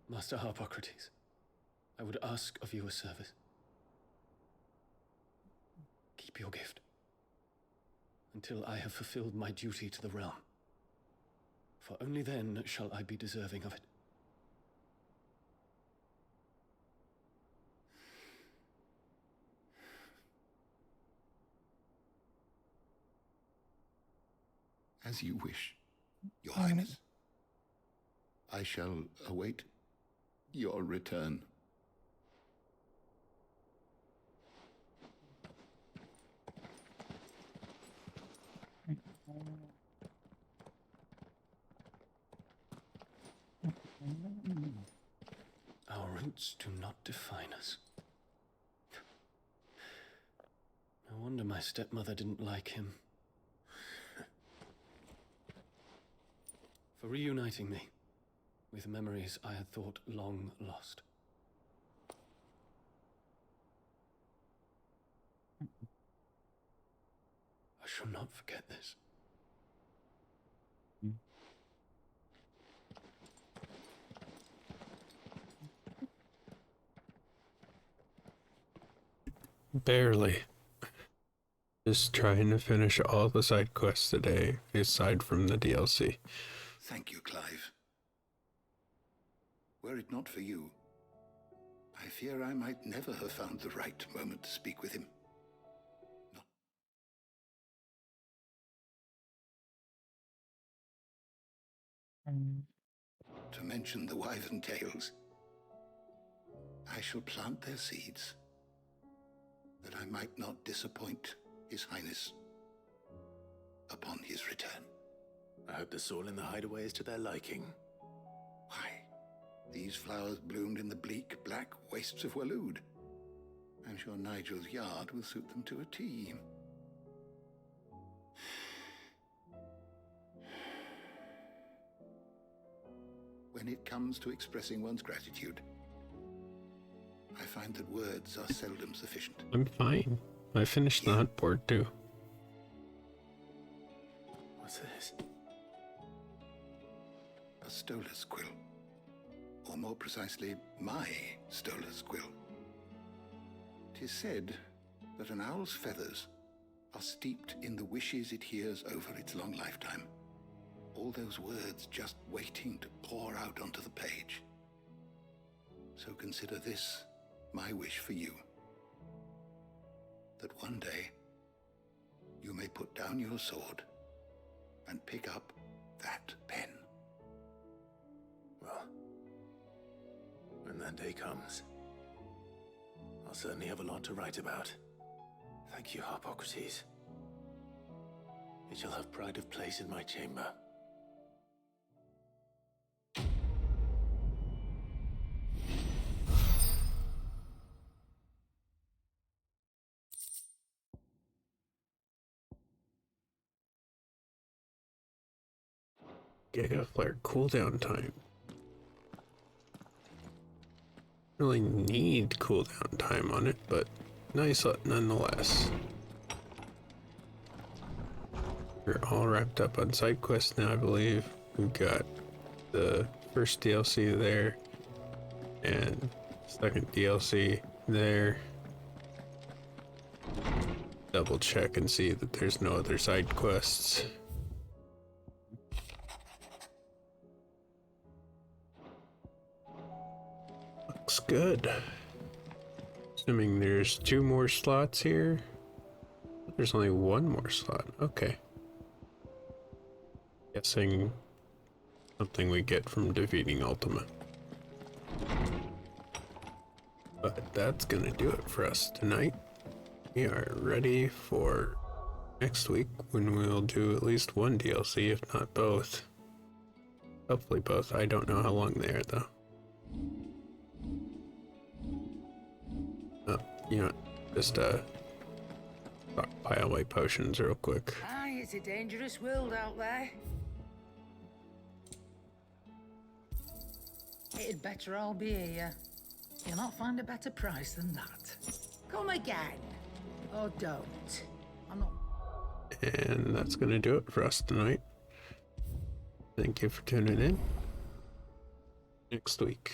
Master Harpocrates, I would ask of you a service. Keep your gift until I have fulfilled my duty to the realm, for only then shall I be deserving of it. As you wish, Your Highness. I shall await your return. Our roots do not define us. No wonder my stepmother didn't like him. For reuniting me with memories I had thought long lost. I shall not forget this. Barely. Just trying to finish all the side quests today, aside from the DLC. Thank you, Clive. Were it not for you, I fear I might never have found the right moment to speak with him. To mention the wyvern tales, I shall plant their seeds, that I might not disappoint His Highness upon his return. I hope the soil in the hideaway is to their liking. Why, these flowers bloomed in the bleak, black wastes of Waloed. I'm sure Nigel's yard will suit them to a T. When it comes to expressing one's gratitude, I find that words are seldom sufficient. I'm fine. I finished the hunt board too. What's this? A stolas quill. Or more precisely, my stolas quill. 'Tis said that an owl's feathers are steeped in the wishes it hears over its long lifetime. All those words just waiting to pour out onto the page. So consider this my wish for you. That one day you may put down your sword and pick up that pen. Well, when that day comes, I'll certainly have a lot to write about. Thank you, Harpocrates. It shall have pride of place in my chamber. Giga Flare cooldown time. Really need cooldown time on it, but nice nonetheless. We're all wrapped up on side quests now, I believe. We've got the first DLC there, and second DLC there. Double check and see that there's no other side quests. Looks good. Assuming there's 2 more slots here. There's only 1 more slot. Okay. Guessing something we get from defeating Ultima. But that's gonna do it for us tonight. We are ready for next week when we'll do at least 1 DLC, if not both. Hopefully both. I don't know how long they are though. Oh, you know, just Stockpile my potions real quick. Aye, it's a dangerous world out there. It'd better all be here. You'll not find a better price than that. Come again. Or don't. I'm not... And that's going to do it for us tonight. Thank you for tuning in. Next week.